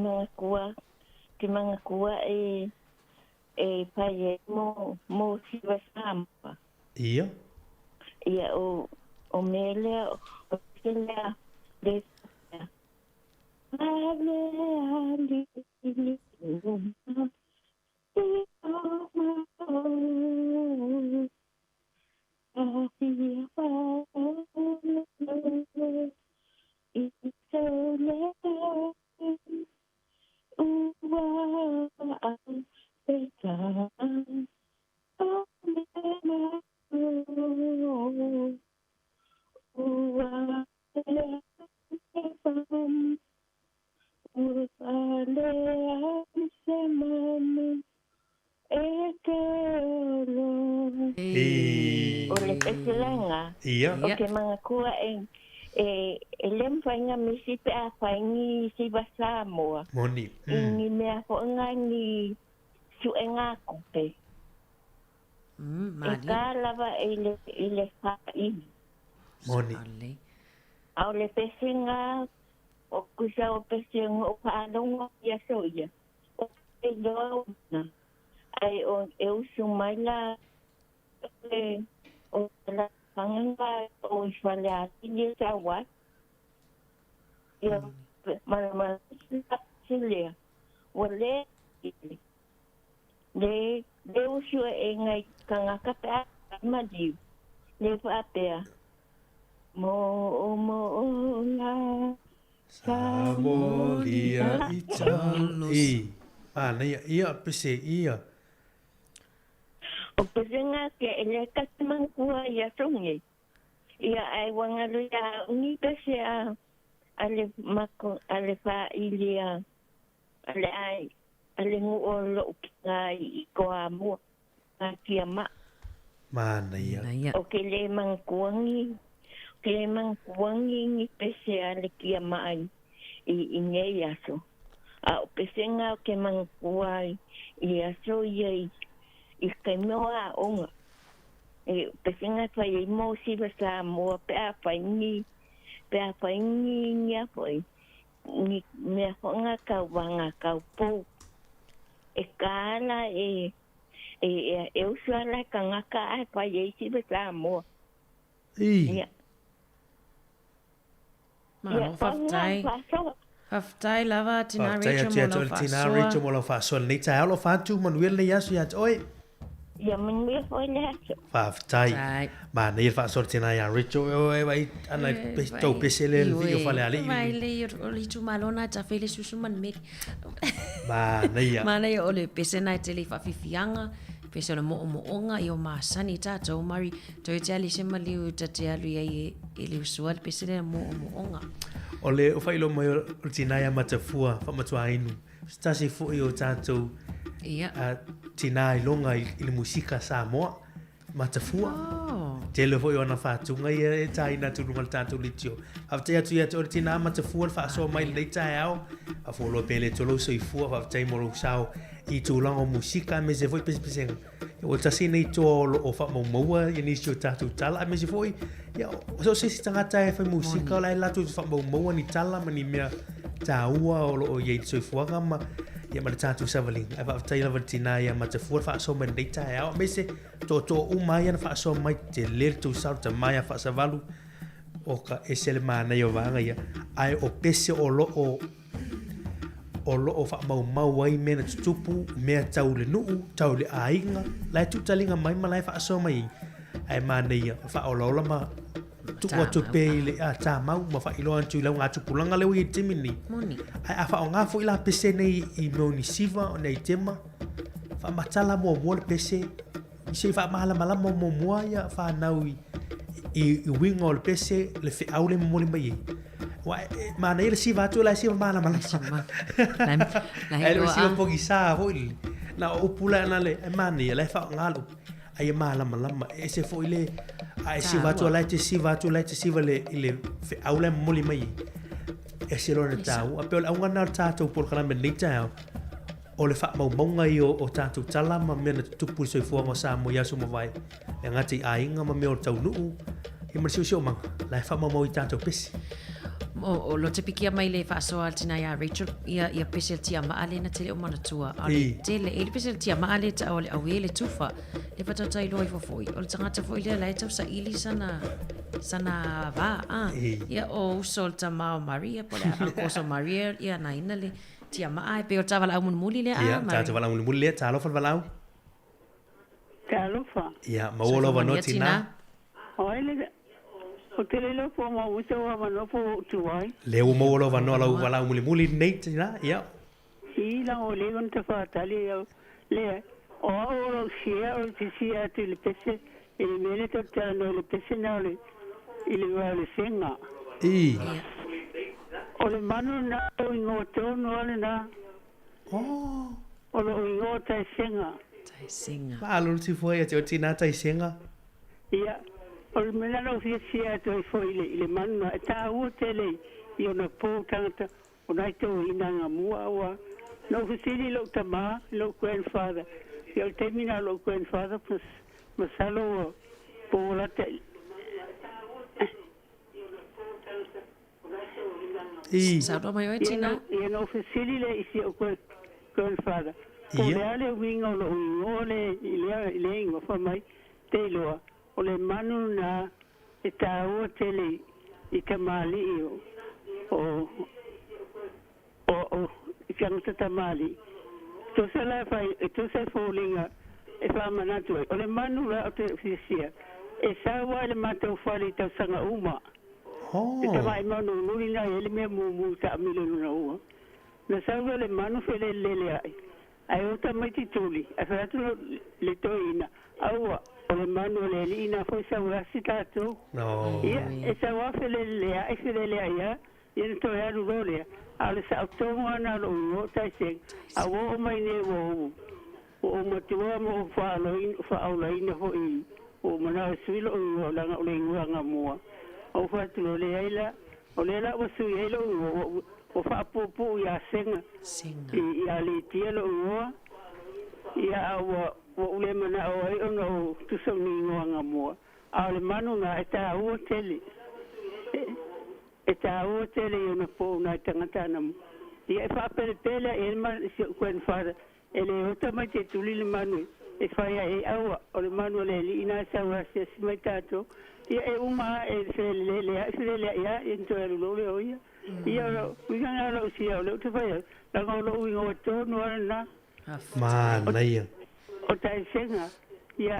me kua e paie mo si vasamba
ia
o mele o sela de ale
Oke
mga kuha elem fainga misi pe a faingi si basamo
moni
ingi me ako ngani su enga kope
mani
lava ele fai
moni
au le pesinga o kusa o pesinga o palonga ya soya o do na ai o eu sumaila o la panganga o iswala ni tawa ya mama silia wale le usu engai kanga kapa madi le papea mo la
samolia italo ana ia pese ia
o pesenga ke ele katman kuha ya songe ia ai wangalu ya ni pese ale mako ale fa ilia ale ai ale nguolo kai ko amo akiama
mana ia
o ke le mangkuangi ni pese ale kiama ai i nge yaso o pesenga ke mangkuai yaso ye iskaimoa onga pesinga fai mo si basa mo pe a fai ni nya foi ni me honga ka wanga ka po kala e usala kangaka ai pa yesi beta mo.
Ia.
Ma Faftai lava tina Rachel
mo lo fa so ni ta lo fa tu man wel ya so ya oi.
Ya man wel foi le.
Faftai. Ma ni fa so tina ya Rachel oi vai ana to pesele vi fa le ali.
Vai le o li tu malona ta fele susu man me.
Ma nei ya.
Ma nei o le pesena tele fa fifianga. Pese mo onga i o masani tatou mari toi te ali se maliu te alu ai e le usual pese le mo onga.
O le o whailo mai o tina ia matafua, whamatua inu. Stasi fu i o tātou tina i longa i le musika Samoa, matafua. Te le fu i o na whātunga i e taina tulunga le tātou litio. Awhtai atu i atu o le tina matafua, whaasoa mai le tai au. A folo pele tolo so i fua, whaatai moro sao i tūlanga o musika, me se foi pese. O tasina i tō o whamaumau i nisi o tātou tala, me se foi. Ya, so se tangata e fai musika o lai latu whamaumau ni tala mani mea tāua o iei soi fuanga ma ia ma le tātou savaling. Ai whaatai lava tina ia ma te fuar whaasoa mai nei tae au. Me se tō umai ana whaasoa mai te lere tō saru ta mai a whaasavalu o ka esele mānei o vanga ia. Ai o pese o whaamaumau ai mena tutupu, mea tau le nuu, tau le ainga, lai tutalinga mai ma lai whaasoa mai. Ai mānei ia, whaolaola ma tukua tupe le tā mau, ma whailoa antu i lau ngā tupulanga leo i timini. Ai a whao ngā fo i la pese nei i meoni siva o nei tema, whaamatala mua le pese, i se whaamahala mua ia whanau i winga o le pese, le whiau le mamole mai ei. Ma nei le siva atu la siva mana mala. Ai le siva poki sa hoi. Na o pula na le ma nei le fa ngalo. Ai mala e se foi le ai siva atu la te siva le fe aula moli mai. E se lona tau, a pe o ngana tatu por kana me nei tau. O le fa maunga i o tatu tala ma mena tupu so i fuanga sa mo yasu mo vai. E ngati ainga ma me o tau nuu. I marsiu manga. La fa mau i tatu pesi.
O lo te pikia mai le whaasoa tina ia Rachel ia pesel tia maale na tele o manatua. O le tele e le pesel tia maale ta o le awe le tufa. Le patata i loi fofoi. O le tangata foi le lai tau sa ili sana va. Ia o usol ta mao Maria po le ankoso Maria ia na ina le tia maa e pe o tawa lau munumuli le a.
Ia, tawa lau munumuli le, ta alofa walau?
Ta alofa.
Ia, mauolo wano tina.
Oi le o te lelo po ma uta wa mano po tuai.
Leo mo lo vano la wala muli nei tina, ia.
I la o le on te fa tali le o sia o ti sia te le pese e mele te no le pese na le ile wa le senga. O le mano na o ngoto no le na. O lo ngota senga.
Tai senga.
Pa lo ti foi te o tina tai senga.
Ia. O le mena no fia to foi le mana ta o tele io na po tanta o nai to ina nga mua wa no fili lo tama lo grandfather io termina lo grandfather pues masalo po la te
sa do mai tina
io no fili le isi o grandfather o le ale wingo lo ole ile ngo fa mai te lo o le manu na e tāua tele i tamali o i kangata tamali. To se la fai, to se fōlinga e whamanatu o le manu la o te fisia. E sawa le matau whali tau sanga uma. E tamai manu nuri na ele mea mumu ta amile nuna ua. Na sawa le manu whele lele ai. Ai o tamaiti tuli, a whatu le toina. Aua. O le manu le lina foi sa urasi tātou. Ia, e sa wafele lea, e fele lea ia, ia to ia rurolea. A le sa autongo ana lo uo taiseng, a wo o mai ne wo o matua mo whaalaina ho i, o mana suilo o langa o le nguanga mua. O whatulo lea ila, o le la wa sui eilo o whaapupu ia senga. Ia le tia lo uoa, ia awa, o le mana o ai ona o tusoni ngoanga mua a le manu nga e ta o tele ona po na tangata na ia fa pele e ma si kwen fa ele ota mai te tuli le manu e fai e aua o le manu le ina sa wa se mai tato ia e uma e se le ia into le lo le oia ia lo ngana lo sia lo te fai la lo wingo to no na
mana ia
o tai senga ia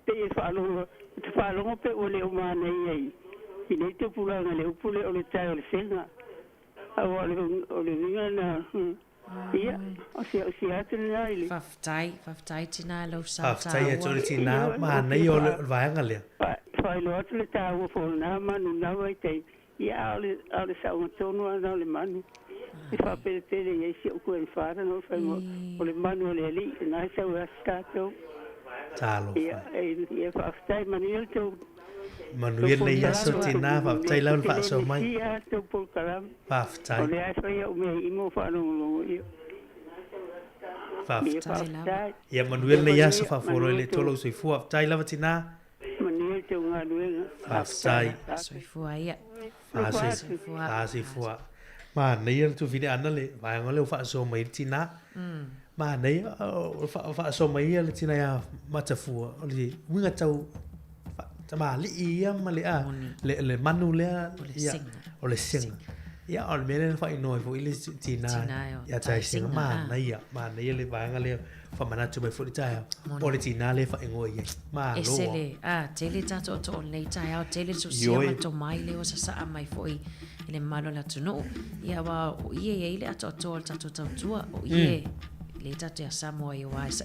pe fa lo pe o le uma nei ai nei te pula le upule o le tai o le senga awa le ngana ia o sia tina ile
faftai tina lo sa
faftai e tole tina mana ia o le vaenga le
fai lo le tau fo na manu na vai te ia ale sa un tono ana le manu e fa pe te le isi o ko en fara no fai mo o le manu le li na sa wa stato
talo
ia faftai manuel to
Manuel le ia so tina faftai lau le fa so mai
ia to por kalam
faftai
o le aso ia o me imo fa no ia
faftai ia Manuel le ia so fa foro le tolo so fu faftai lau tina
Manuel te unga luenga
faftai
so fu ia
si fu ma nei tu vine ana le vai ngole fa so mai tina ma nei fa so mai le tina ya matafu o le winga tau ma li ia ma le manu le ia o le singa ia o mele fa ino fo ile tina ia tai singa ma nei le vai ngale fa mana tu me fo tai o le tina le fa ngo ia ma lo
esele tele tato to le tai au tele so sia to mai le o sa mai fo le malo la tuno ia wa ie ile ato tato tua o ie le tato ya samoa i wa sa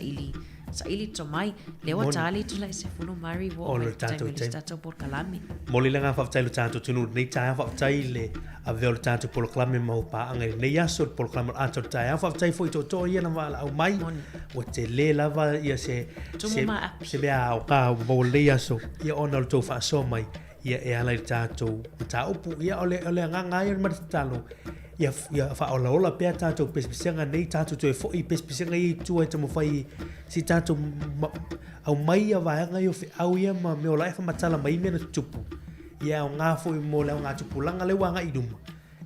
ili to mai le wa tali tu la se funo mari wo
le tato
por kalami
moli la fa tai lo tato tunu nei tai fa tai le ave lo tato por kalami mo pa angai nei aso por kalami ato tai fa tai foi to ia na wala au mai o te le lava ia se be au ka bo le aso ia ona to fa so mai ia e ala tato ta upu ia ole nganga ia ma talo ia fa ola pe tato pespisanga nei tato to fo i pespisanga i tu e tamo fai si tato au mai ia vai nga yo au ia ma me ola fa matala mai me na tupu ia o nga fo i mo la nga tupu langa le wanga i dum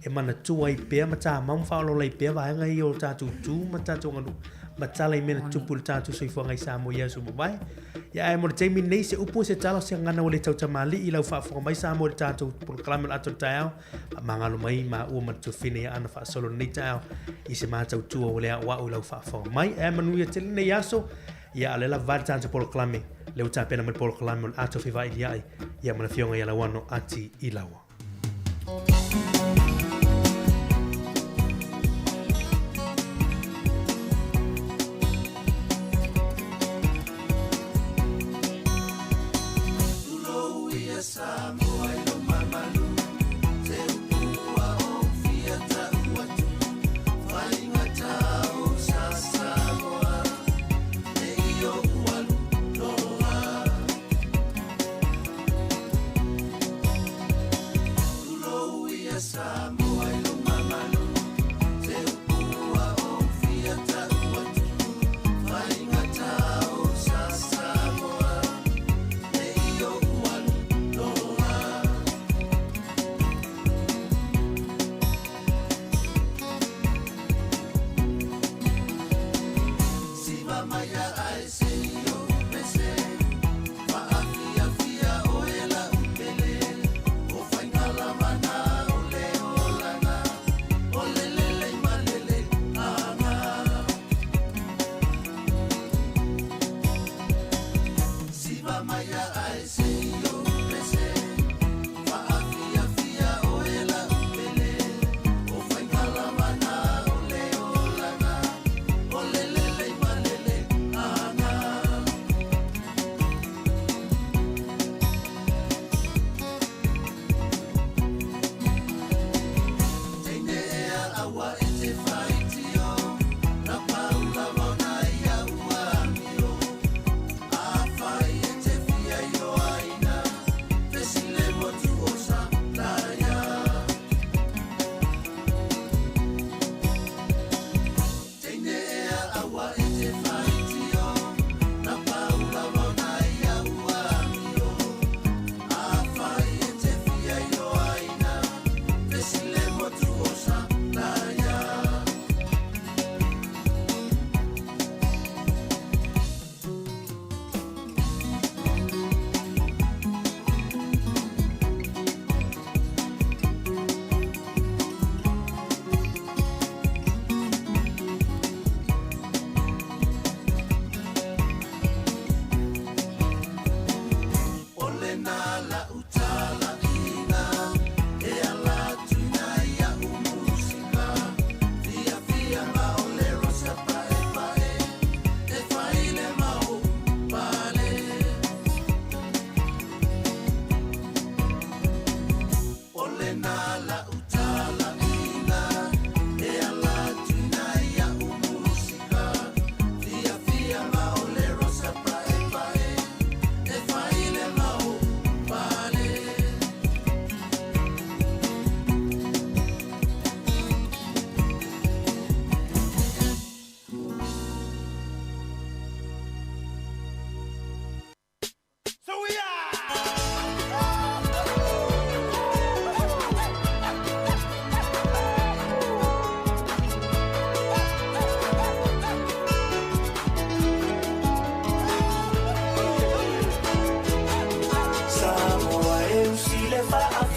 e mana tu ai pe mata mam fa ola pe vai nga i o tato tu mata to nga matala i me na tupu tato so i fo nga sa mo ia so mai ia e mo te mi nei se upu se talo se ngana ole tau tamali i lau fa fo mai sa mo tato por klame ato tao mangalo mai ma o ma to fine ana fa solo nei tao i se ma tau tu ole wa o lau fa fo mai e manu ia tele nei aso ia ale la va tato por klame le uta pena mo por klame ato fi vai ia mana fionga ia la wano ati i lawa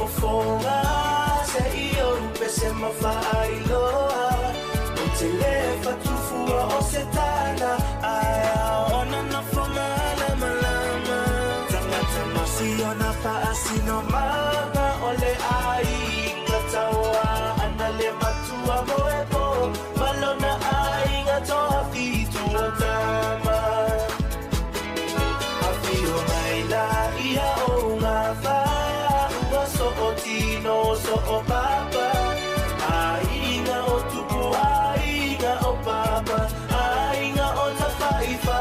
faafofoga se ia upe se mafailoa o te lefa tufua o se tana aia ona na whamala malama tangata masi ona paasino manga ole ai ngataua ana le matua moepo malona ai ngatoa fitu o tama afio mai la ia o ngā whaia ua so o tino so o papa ainga o tupu ainga o papa ainga o ta whaifa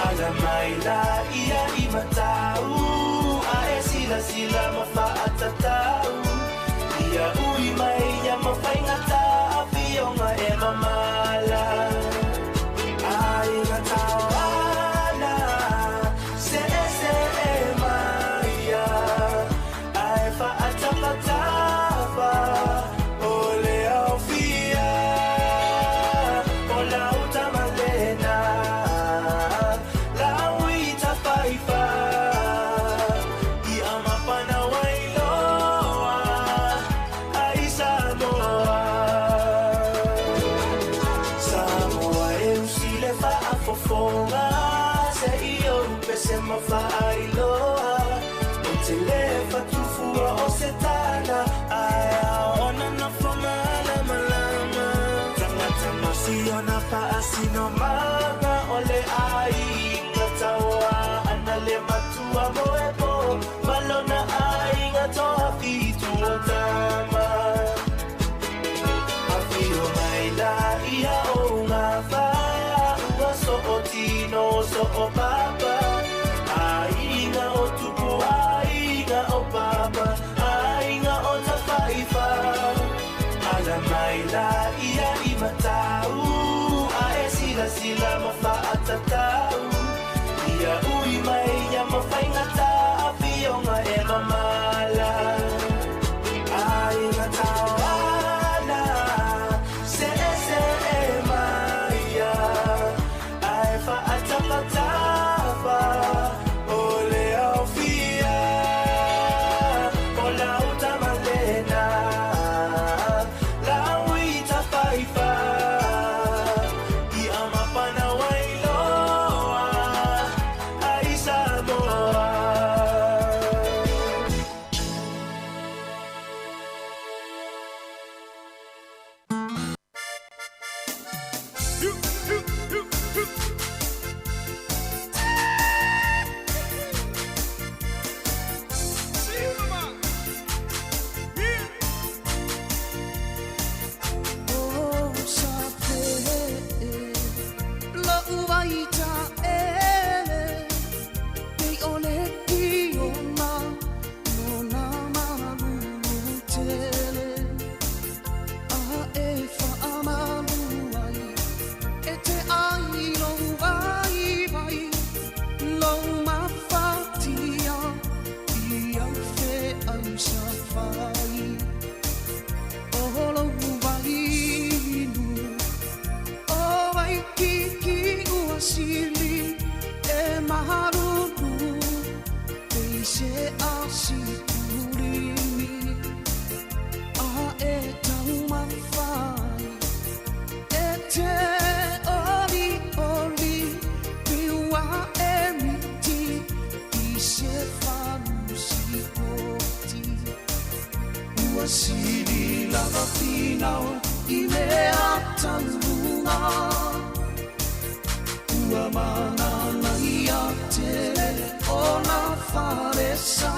ala mai la ia I matau a e sila sila mawhaatatau ia ui mai ia mawhaingata a whionga e mamala ainga tawana se e maia ai whaatapatapa o le au fia o lau tamalena lau I ta whaifa I amapana wailoa ai Samoa Samoa e usile whaafofonga se ia upe se mawhailoa o te lefa tufua o se tana aia ona na whamala malama tangata masi ona paasino manga ole ai ngataua ana le matua moepo malona ai ngatoa fitu o tama afio mai la ia o ngā whaia ua so o tino so o papa ainga o tupu ainga o papa ainga o ta whaifa ala mai la ia I matau a e sila sila mawhaatatau ia ui mai ia mawhaingata a whionga e mamala ainga tawana se e maia ai whaatapatapa o le au fia o lau tamalena lau I ta whaifa I amapana wailoa ai Samoa Sili lava finao I mea tanunga Ua manana I a tele o na wharesa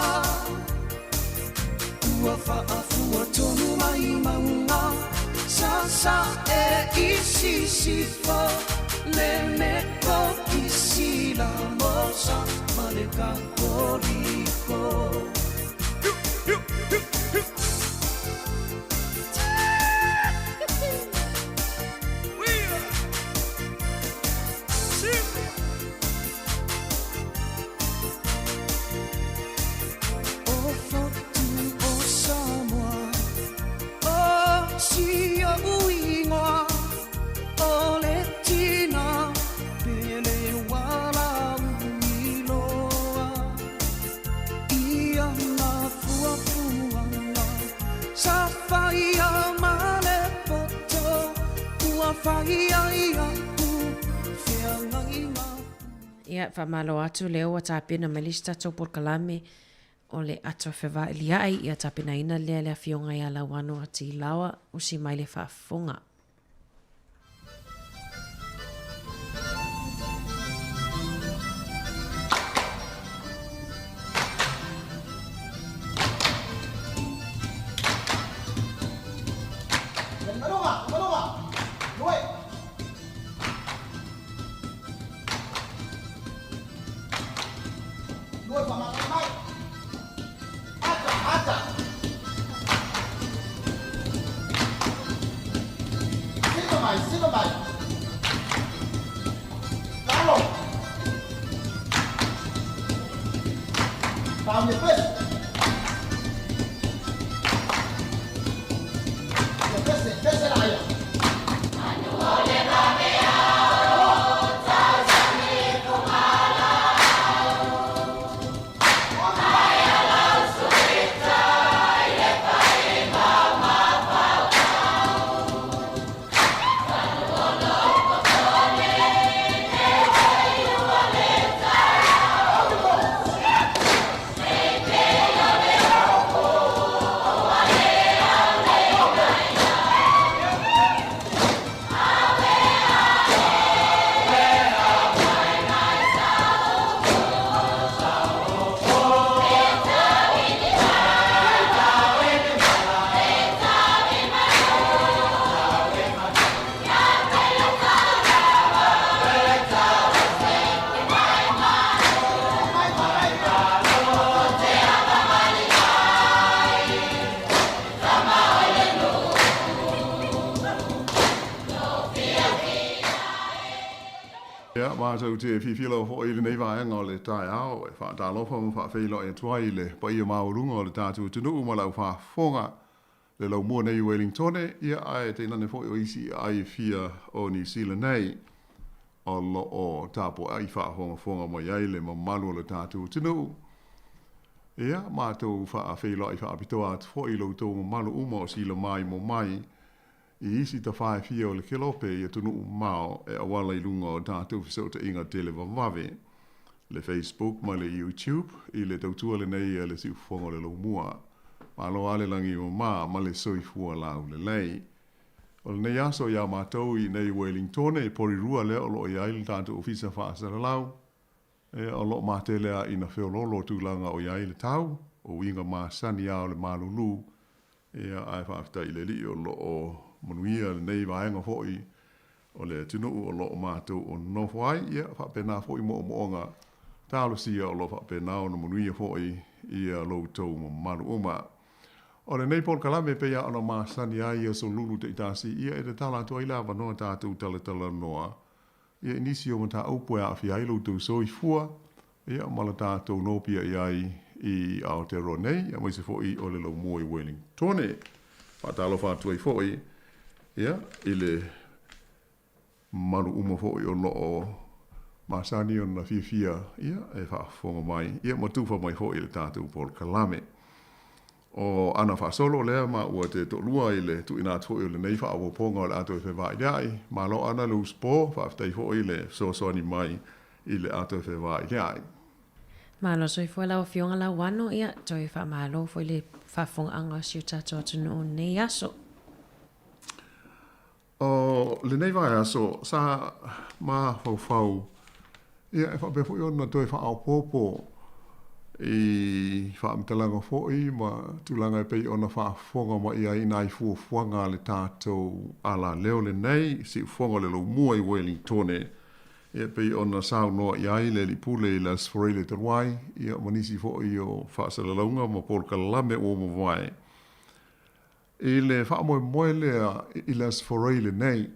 Ua whaafua tonu mai maunga Sasa e isi sifo Le meko I sila mosa Maleka koriko Ia
Ia, whamalo atu leo a tāpena malista tau porkalame o le atua whewa iliai ia tāpena ina lea lea fionga ia la wano ati lawa usi mai le whaafonga.
so te fifilo fo ile nei vai ngole tai au e fa da lo fo fa fe lo e twaile pa ia ma ulunga o le tatu tunu ma la fa fonga le lo mo nei Wellington ia ai te nane fo o isi ai fia o New Zealand nei o lo o tapo ai fa fonga mo ia ile mo malu le tatu tunu ia ma to fa fe lo ai fa pitoa fo ilo to malu umo si lo mai mo mai I isi ta whae fia o le kelope i tunu mao e awala I lunga o tātou fisauta inga tele wawawe. Le Facebook ma le YouTube I le tautua le nei e le siufonga le laumua. Ma lo ale langi o ma le soifua lau le lei. O le nei aso ia mātou I nei Wellington e pori rua lea o lo I aile tātou ofisa whaasara lau. E o lo mātelea ina whiololo tūlanga o I aile tau. O inga māsani au le malulu. E ai whaafta I le li o lo o manuia nei vaenga foi o le tunu o lo mātou o no foi ia fa pena foi mo nga talo sia o lo fa pena o manuia foi ia lo to mo malu uma o le nei por kalame pe ia ona masani ai so lulu te tasi ia e tala to ila va no tātou tala noa ia inisio mo ta opo a fi ai lo to so I fua ia mala tātou no pia I Aotearoa ia mo se foi o le lo mo I Wellington fa talo fa tu I foi ia ile malu uma fo o lo o masani on na fia ia e fa fonga mai ia mo tu fa mai fo ile tatu por kalame o ana fa solo le ma o te to lua ile tu ina fo ile nei fa o ponga le ato fe vai dai ma lo ana lu spo fa tai fo ile so ni mai ile ato fe vai dai
ma lo so fo la fionga la wano ia toi fa ma lo fo ile fa fonga anga si tato tunu nei aso
o le nei vai aso sa ma fau ia e fa be fo ona toi fa au popo I fa mtalanga fo I ma tulanga pe ona fa fonga ma ia ina I fu fuanga le tato ala leo le nei si fonga le lo mua I Wellington ia pe ona sao no ia ile li pule las forele te wai ia manisi fo I fa sa longa ma por kalame o mo vai ile fa mo le ilas forele nei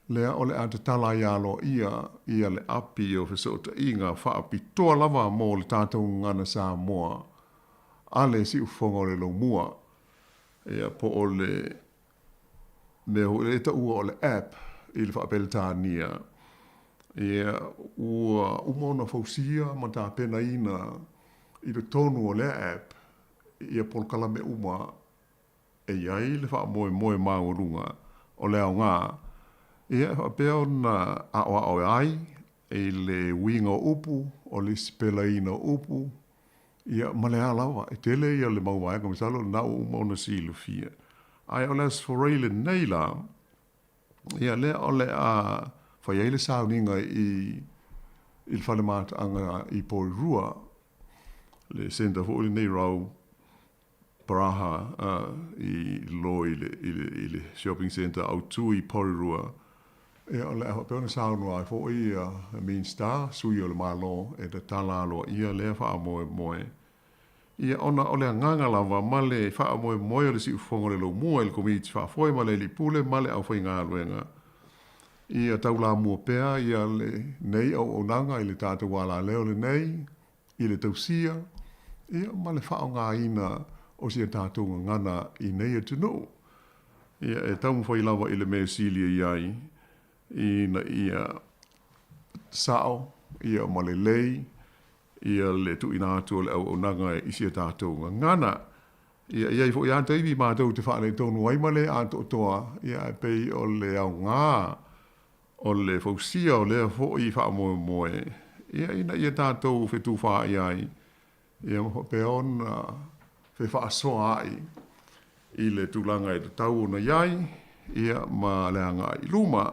le ole ante tala ia lo ia le api o fesota inga fa api to lava mo le tatou ngana sa moa ale si ufonga le lo mua ia po ole me o le ta o le app il fa peltania ia o mona fosia ma ta pena ina I le tonu o le app ia por kalame uma e ai le fa moe maurunga o le ngā Ia whapea na awa o ai, e le winga upu, o le spela ina upu, ia malea lawa, e tele ia le mauae, kama salo na umona silu fia. Ai o le asforei le neila, ia le o le a whaiaile sauninga i le whalemata anga i Porirua, le senta fo le nei rau Paraha i lo i le shopping center au tu i Porirua. E o le a peona saunua ai fo i Mean Star, sui o le malo e te tala alo ia le wha moe moe. Ia ona o le nganga lava male wha moe moe o le si ufonga le lo mua il komiti wha foe male li pule male au whai ngā luenga. Ia tau la mua pea ia le nei au onanga i le tata wala leo le nei, i le tausia, ia male wha o ngā ina o si tātou ngana i nei atu no. Ia e tau mwhai lava i le mea silia iai, i na ia sao, ia malelei, ia le tu ina atu le au onanga i si tātou ngana. Ia i fo i anta iwi mātou te whaane tonu ai male ato toa, ia e pei o le au ngā, o le fausia o le fo i wha moe moe. Ia ina ia tātou whetu wha iai, ia mho peon fe wha soa ai, i le tūlanga i te tau na iai, ia ma le anga i luma,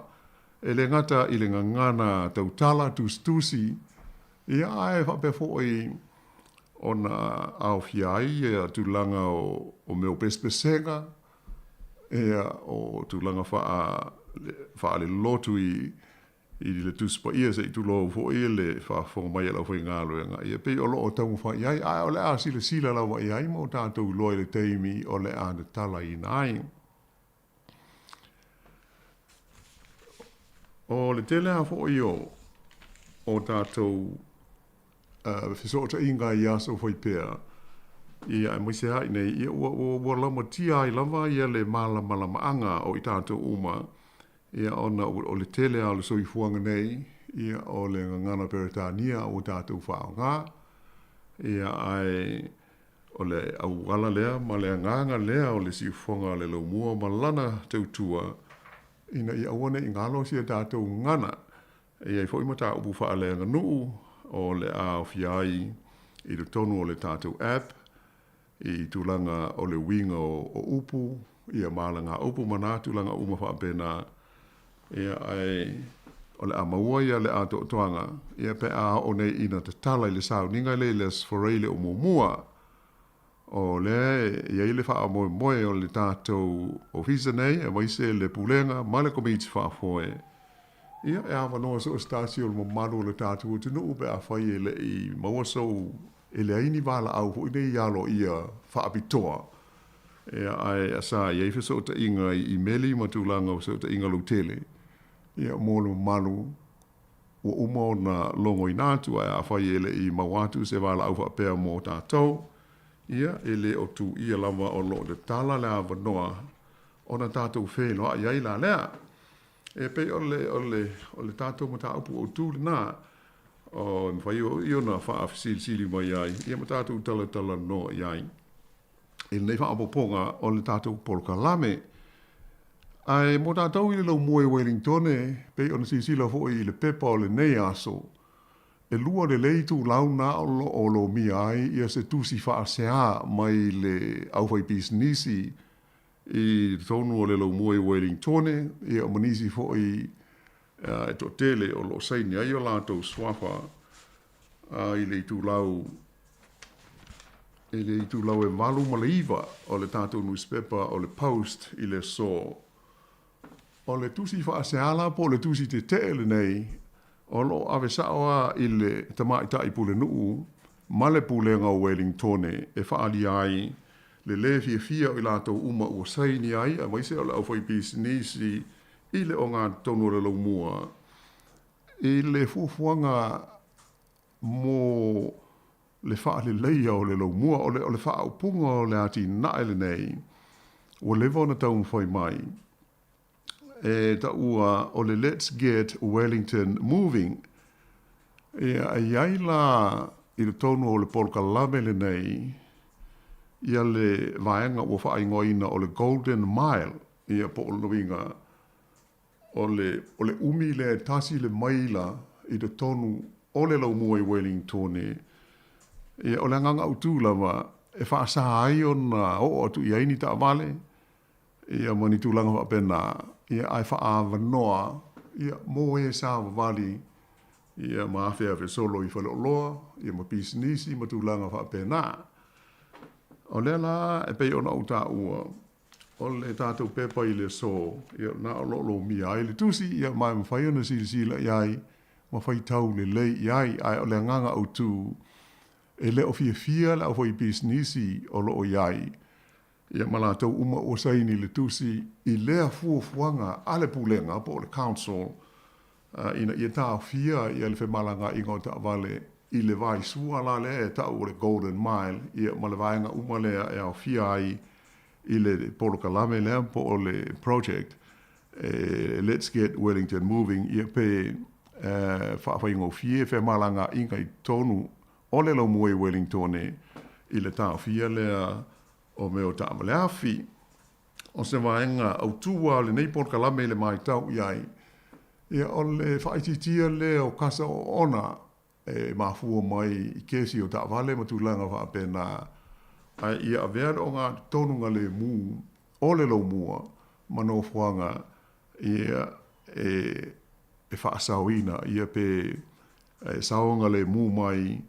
e le ngata i le ngangana tautala tustusi, ia ai wha pe fo i ona au fiai, ia tūlanga o meo pespesenga, ia o tūlanga wha le lotu i le tuspa ia se i tūlo fo i le wha whonga mai alau whai ngā luenga. Ia pei o lo o tau wha iai, ai o le a sila lau iai mo tātou loi le teimi o le a de tala i nai. O le tele a fo i o tātou whisota inga i aso whai pēr. Ia e moise hai nei, ia ua lama tia ai lama ia le malama anga o i tātou uma. Ia ona o le tele a le soi fuanga nei, ia o le ngana peretania o tātou whao ngā. Ia ai o le au ala lea, ma le nganga lea o le si fuanga le lo mua ma lana tautua. Ina ia awane i ngalo si a tātou ngana. Ia i fo ima tā upu wha le nganuu o le a o fiai i le tonu o le tātou app, i tūlanga o le winga o upu, ia mālanga upu mana tūlanga uma wha pena. Ia ai o le amaua ia le ato toanga, ia pe a o nei ina te tala i le sau, ninga le les foreile o mumua, o le ia i le wha moe moe o le tātou ofisa nei, e maise le pulenga, ma le komiti wha foe. Ia e awa noa so stasi o le mamano o le tātou o tunu upe a whai e le i maua sou e le aini wala au po ine ialo ia wha apitoa. Ia ai asa ia i so ta inga i meli ma tūlanga o so ta inga lutele. Ia mōlu malu o umao na longo i nātu ai a whai ele i mawatu se wala au whapea mō tātou. Ia ele o tu ia lama o lo de tala le a wanoa o na tātou whēno a iai la lea. E pei o le tātou ma tā upu o tū le nā o mwhai o iona wha a sili mai iai. Ia ma tātou tala no iai. E nei wha apoponga o le tātou polka lame. Ai mo tātou i le lau moe Wellington pei ona sisila fo i le pepa o le nei aso. E lua le leitu lau na o lo mi ai ia se tusi wha sea mai le auwhai pisnisi i tonu o le lau moe Wellington ia manisi fo i e to tele o lo saini ai o lātou swafa i le itu lau e malu malaiva o le tātou newspaper o le Post i le so. O le tusi wha se ala po le tusi te teele nei, o lo ave saoa i le tamaita i pule nuu, ma le pulenga o Wellington e wha ali ai, le le fia i lātou uma ua saini ai, a maise o le au whai pisnisi i le o ngā tonu le lau mua. I le fufuanga mo le wha le leia o le lau mua, o le wha au punga o le ati naele nei, o le vona taun whai mai. E ta ua o le Let's Get Wellington Moving. E a iai la i le tonu o le polka lamele nei, ia le vaenga ua whaingoina o le Golden Mile, ia po o luinga o le umi le tasi le maila i te tonu o le lau mua i Wellington e o le nganga utu lava e whaasa ai o na o atu i aini ta vale e a mani tūlanga wha pena e ai wha wanoa e mo e sa wali e a maafea fe solo i whalo loa e ma pisinisi ma tūlanga wha pena o le la e pei ona uta ua o le tātou pepa i le so e na o lo mi ai le tusi e mai mawhai ona sila iai ma whai tau le lei iai ai o le nganga utu e le o fia la o foi pisinisi o lo iai ia malatou uma o saini le tusi i lea fuafuanga ale pulenga po le council ina ia tā fia ia le whemalanga i ngau ta vale i le vai sua la le ta o le Golden Mile ia malawainga uma lea e au fia ai i le Polo Kalame lea po o le project Let's Get Wellington Moving ia pe whaingo fie whemalanga i ngai tonu o le lau mue Wellington i le tā fia lea o meo ta amaleafi. O se vaenga au tua le nei Polo Kalame le mai tau iai. Ia o le whaititia le o kasa o ona e mafua mai i kesi o ta vale ma tūlanga wha pena. Ai ia avea o ngā tonunga le mū o le lau mua mano fuanga ia e whaasauina ia pe saonga le mū mai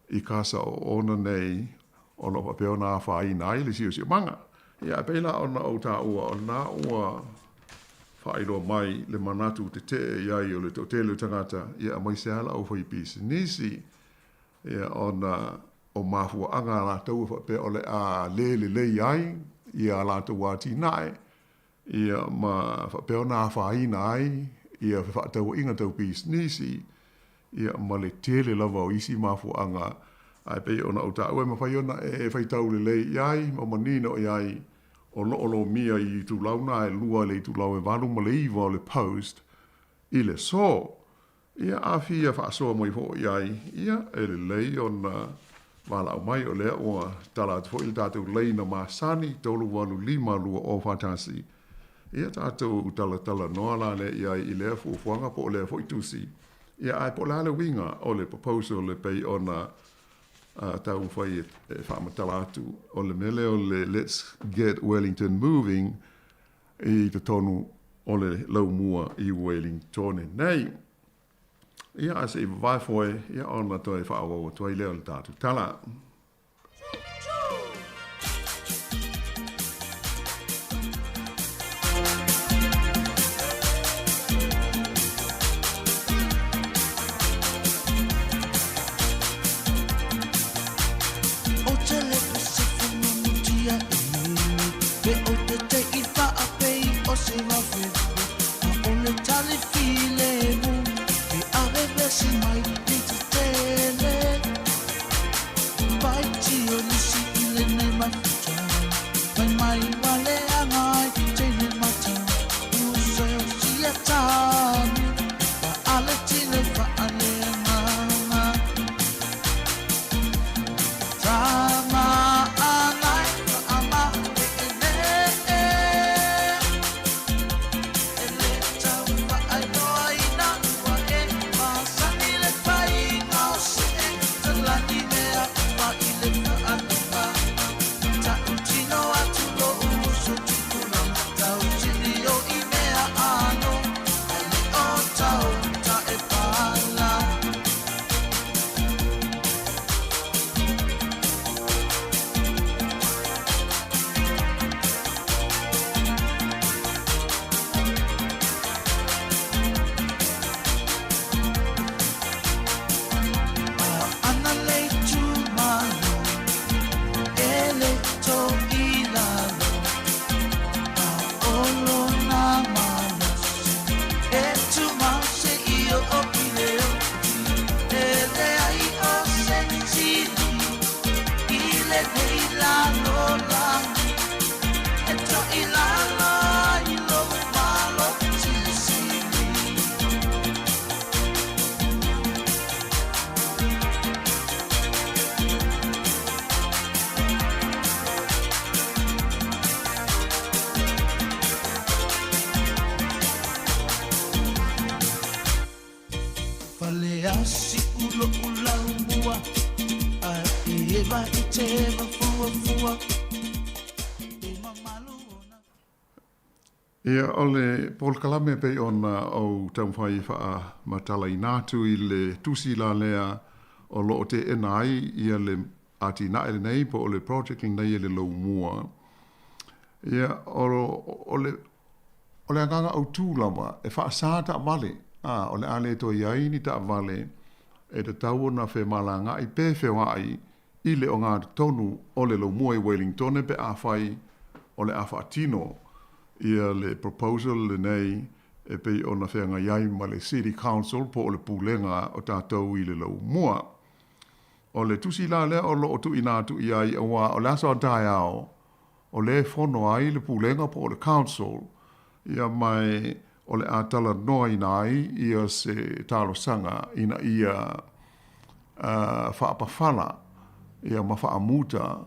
i kasa o ona nei o lo papeo na whai nai le siu manga. Ia peila o na o tā ua o na ua whaeroa mai le manatu te iai o le totelu tangata ia mai se ala o whai pisinisi ia o na o mafua anga la tau whape o le a le iai ia la tau wati nai ia ma whapeo na whai nai ia whaatau inga tau pisinisi ia ma le tele lava o isi mafua anga ai pe ona o ta o ma fai ona e fai tau le iai o manina o iai o lo mia i tu launa e lua le tu lau e valu ma le iwa le post i le so ia afia fa so mo i fo iai ia e le lei ona wala o mai o le o tala fo il tatu lei na masani tolu walu lima lua o fatasi ia tatu tala noala le iai i le fu fuanga po le fo itusi ia ai po la le winga o le proposal le pe ona tau whai e whamatalatu o le mele o le Let's Get Wellington Moving i te tonu o le lau mua i Wellington nei. Ia as e vai foi ia ona toi whaawa o toi leo le tātu tala. Ia ole Paul Kalame pe ona o taumwhai wha matala i nātu i le tusi la lea o lo te enai ia le ati naere nei po o le project nei le lau mua. Ia ole anganga au tūlama e wha sā ta vale. Ole ale to iai ni ta vale e te tau na whe malanga i pe whewai i le o ngā tonu o le lau mua i Wellington pe a whai o le a whaatino. Ia le proposal le nei e pei ona whenga iai ma le City Council po o le pūlenga o tātou i le lau mua. O le tusi la lea o lo o tu inatu iai awa o le aso a dai ao o le whono ai le pūlenga po o le Council ia mai o le atala noa inai ia se talo sanga ina ia whaapawhala ia ma whaamuta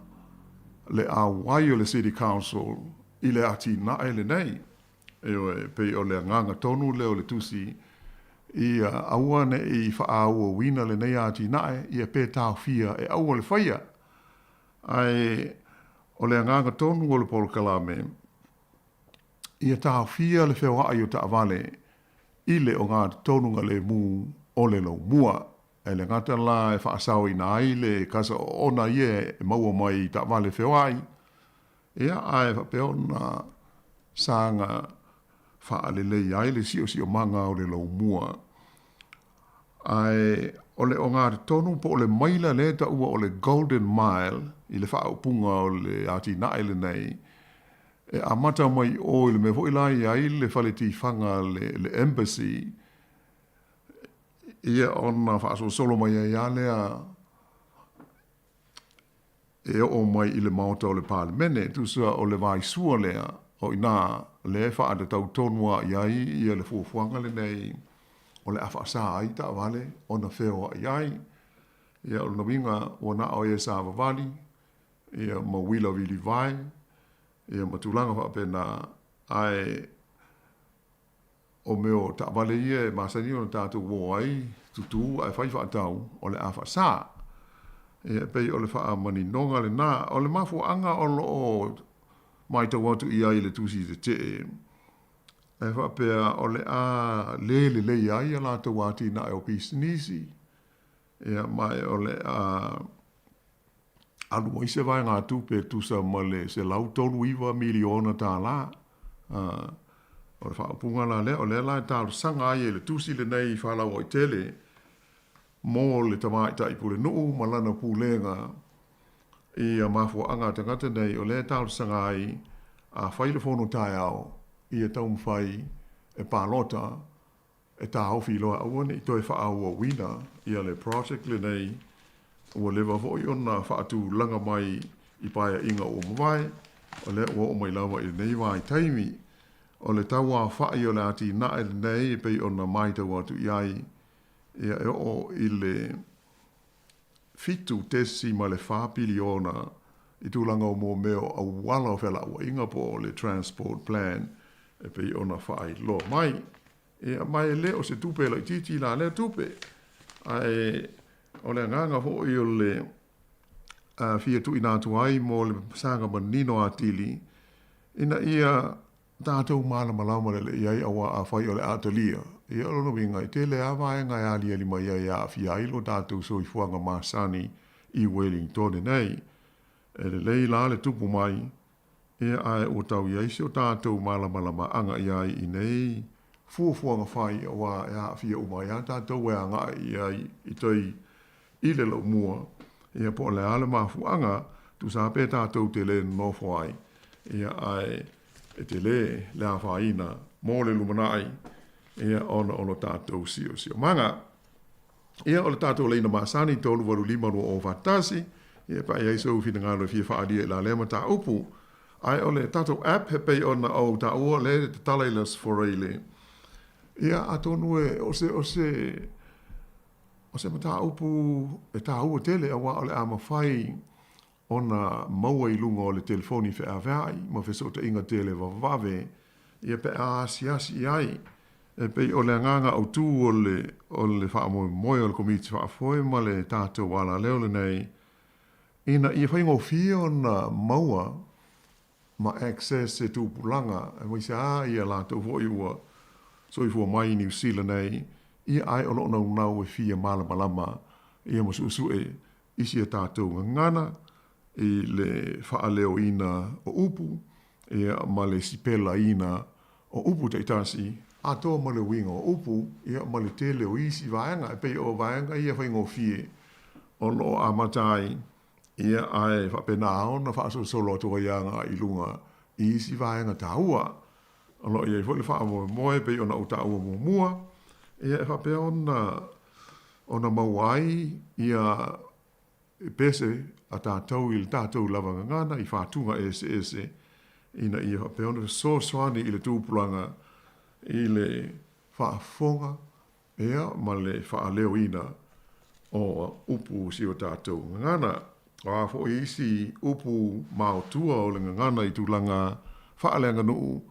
le awai o le City Council i le ati na ele nei. E pei o le nganga tonu le o le tusi i aua ne i whaaua wina le nei ati nae i a pe tau fia e aua le whaia. Ai o le nganga tonu o le Paul Kalame i a tau fia le whewaa i o ta avale i le o ngā tonunga le mū o le lau mua. E le ngata la e whaasau i nai le kasa ona i e maua mai i ta avale whewaa i. Ea ae whapeona sanga whaalelei ai le si o manga o le lau mua. Ai o le o ngāre tonu po o le maila le ta ua o le Golden Mile i le whaupunga o le ati naile nei. E amata mai o le me fo ilai ai le whaleti whanga le embassy. Ia ona whaaso solo mai ai alea e o mai i le mauta o le parlemene, tu sua o le vai sua lea, o ina le whaada tau tonua iai, ia le fuafuanga le nei, o le awha sa ai ta wale, o na wheo iai, ia o na winga o na o e sa wawali, ia ma wila wili vai, ia ma tulanga whapena ai o meo ta wale ia, ma sani o na tātou wo ai, tutu ai whai whaatau, o le awha sa. E pei o le wha mani nonga le nā, o le mafu anga o lo o mai tau watu i ai le tusi te te. E wha pea o le a le ai a la tau wati na e o pisinisi. E mai o le a alu mai se vai ngā tupe tusa ma le se lau tolu iwa miliona tā la. O le wha upunga la le, o le la tālu sanga ai e le tusi le nei wha lau o i tele. Mō le tamai tai pule nuu malana pūlenga i a mafua anga tangata nei o le tālu sangai a whaile whono tai au i a tau mwhai e pālota e tā hawhi loa awane i toi wha aua wina i a le project le nei ua lewa hoi ona whaatu langa mai i paia inga o mawai o le ua o mai lawa i nei wai taimi o le taua whai o le ati nae le nei e pei ona mai tau atu iai ia e o i le fitu tesi ma le whāpiliona i tūlanga o mō meo a wala o whela ua inga po o le transport plan e pei ona whaai lo mai. E mai le o se tupe la i titi la le tupe. Ai o le nganga ho i o le fia tu inatu ai mo le sanga manino a tili ina ia tātou māla malama le iai awa a whai o le atolia. Ia alono winga i te le awa e ngai ali ali mai ai a fia ilo tātou so i fuanga māsani i Wellington nei. E le lei la le tupu mai, e ai o tau iai se o tātou malama anga iai i nei, fuanga whai awa e a fia umai a tātou e anga iai i toi i le lau mua. Ia po le ale mafu anga, tu sa pe tātou te le no whai. Ia ai e te le a whaina, mō le lumanai, ia ono tātou sio manga. Ia o le tātou leina māsani tolu waru lima no o vatasi, ia pa ia iso whina ngālo fia whaadia la lema tā upu. Ai o le tātou app he pei ona o tā ua le te talailas foreile. Ia atonu e o se ma tā upu e tā ua tele awa o le ama whai ona maua i lunga o le telefoni whi awai, ma wheso te inga tele wawave, ia pe aasiasi ai. E pei o le nganga au tū o le wha moe o le komiti wha foe ma le tātou wala leo le nei ina ia whai ngō whio na maua ma access e tūpulanga e mai sa ia la tau hoi ua so i fua mai New Zealand nei ia ai ono nau nau e whia malama ia mo su e isi e tātou ngana i le whaaleo ina o upu ia ma le sipela ina o upu teitasi a tō ma le winga o upu ia ma le tele o isi vaenga e pei o vaenga ia whai ngō whie o lo a matai ia ai whapena aona whaaso solo toa ianga i lunga i isi vaenga tāua o lo ia i fwole whaamoe moe pei ona o tāua mua ia e whapea ona mauai ia pese a tātou i le tātou lava ngana i whātunga ese ina ia whapea ona so swani i le tūpulanga i le whaafonga ea ma le whaaleo ina o upu si o tātou ngana a fo isi upu maotua o le ngana i tūlanga whaaleanga nuu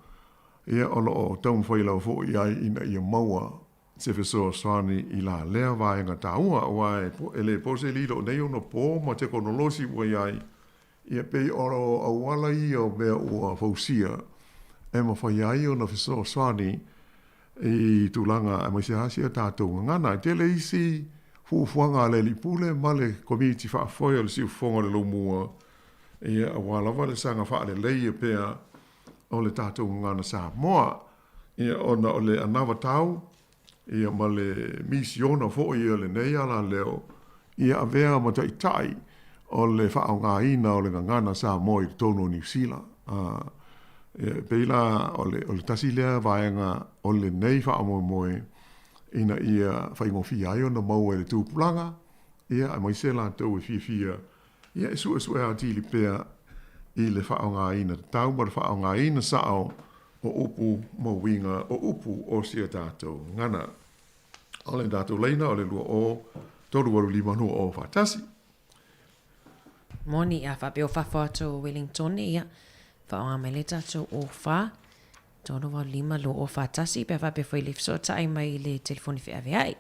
ia ono o taun whailau fo i ai ina ia maua se fesoa swani i la lea vaenga tāua o ai ele pose lilo nei ono po ma te konolosi ua i ai ia pei oro awala i o mea ua fausia e ma whai ai o na fesoa swani i tūlanga a maise hasia tātou ngana te le isi fufuanga le lipule ma le community whaafoia le siu fonga le lomua ia awalawa le sanga wha le leia pea o le tātou ngana sa moa ia ona o le anawa tau ia ma le misiona fo ia le nei ala leo ia avea ma tai o le whaonga ina o le ngana sa moa i tono New Zealand peila o le tasi lea vaenga o le nei whaamoe ina ia whaingofi ai o na mau e le tūpulanga ia a maise la tau e fia ia e su e a tili pea i le whaonga ina tau ma le whaonga ina sao o upu mawinga o upu o sia tātou ngana o le tātou leina o le lua o toru waru lima nua o whatasi
Moni a whapeo whawhatu o Wellington ia whaonga me le tātou o wha toru waru lima lo o whatasi pe whapeo whai le fso tai mai le telefoni whi ave ai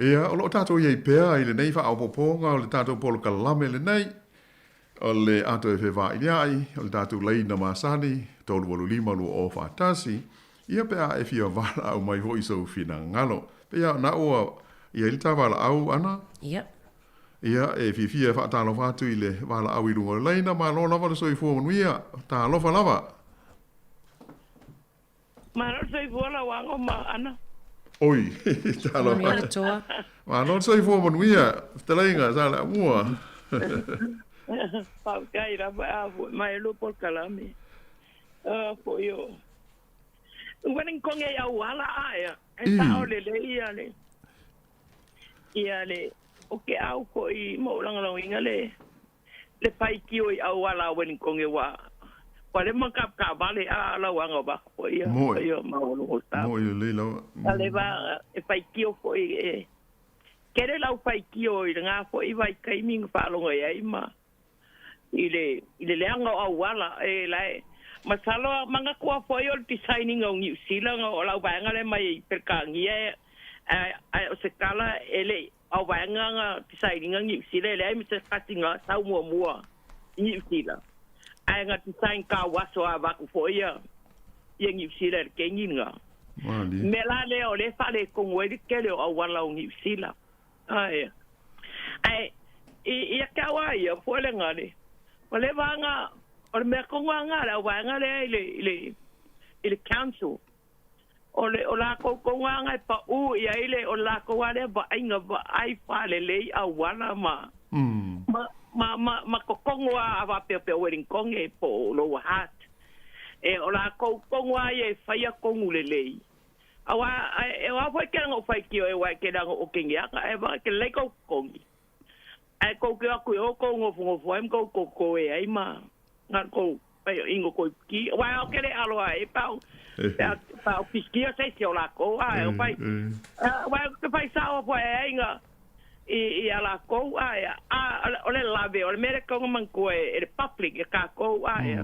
Ia, o lo tātou iei pēa i le nei wha au poponga, o le tātou polo kalame le nei, o le ato e whewha i ai, o le tātou leina māsani, tolu walu lima lu o whātasi, Ia pe a e fia wala au mai hoi sau fina ngalo. Pe ia na ua ia ili ta wala au ana.
Yep.
Ia e fia whaatalo whatu i le wala au i rungo leina ma lo lava le soi fua manuia. Ta lofa lava.
Ma lo soi fua la wango ma ana.
Oi, ta lofa. Ma lo soi fua manuia. Te leinga sa la mua.
Pau kai ra ba mai lo por kalami. Po yo. When konge ya wala aya. E ta ole le ia le. O ke au ko i mo lang inga le pai ki o au wala wen konge wa pare man kap ka vale a la wanga ba ko ia ma o sta
mo le lo
ale ba e pai ki o ko i kere lau pai ki o i nga ko i vai kai ming fa lo ia ima ile anga au wala e lai masalo manga ko fo yo designing o New Zealand o lau ba ngale mai per kangia o se kala ele au vai nga designing ngi sile le mi se katinga sa mua ngi sila ai nga design ka waso ava ku fo ia ngi sile ke ngi nga me la le o le fa le con we ke le au wala ngi sila ai ia ka wa ia fo le ngale o le vanga o me ko nga la wa nga le council o la ko nga pa u ia ile o la ko wale ba inga ba ai fa le a wala ma ko ngwa ava pe wedding konge po lo hat e o la ko ngwa ye fa ya ko ngule awa e wa fa ke ngo fa ki o wa ke da o kinga e ba ke le ko kongi ai ko ke ko ngo fo em ko e ai ma ngar ko ingo ko ki wa ke le alo ai pa pa piskia se la ko ai pai wa ke pai sa o pai inga i ala ko ai o le lave o le mere ko man ko e public ka ko ai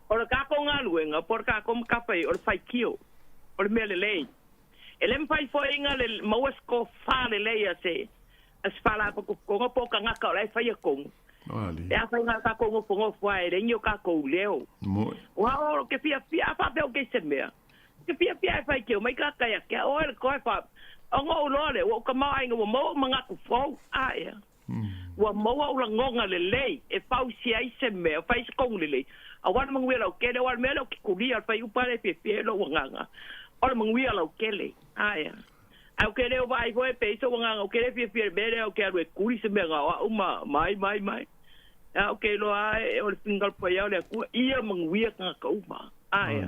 o le ka ko ngaluenga por ka ko ka pai o pai kio o le mele lei ele pai fo inga le mo ko fa le lei se as fala ko ko ka nga ka le fai ko ya fa nga ka ko ngo fo ai le nyo ka ko leo wa o ke pia fa pe o ke se me ke pia fa ke o mai ka ya ke o el ko fa o ngo lo le o ka mai ngo mo manga ku fo ai wa mo o la ngonga le lei e fa si ai se me fa is ko le a wa mo ngi lo ke le wa me lo ki ku ri al fa u pare pe lo nganga o mo ngi lo ke le ai au ke le vai foi pe so nganga o ke le pe bere o ke ro ku ri se me nga o mai au ke lo ai o single po ya le ku ia mangwia ka ka uma ai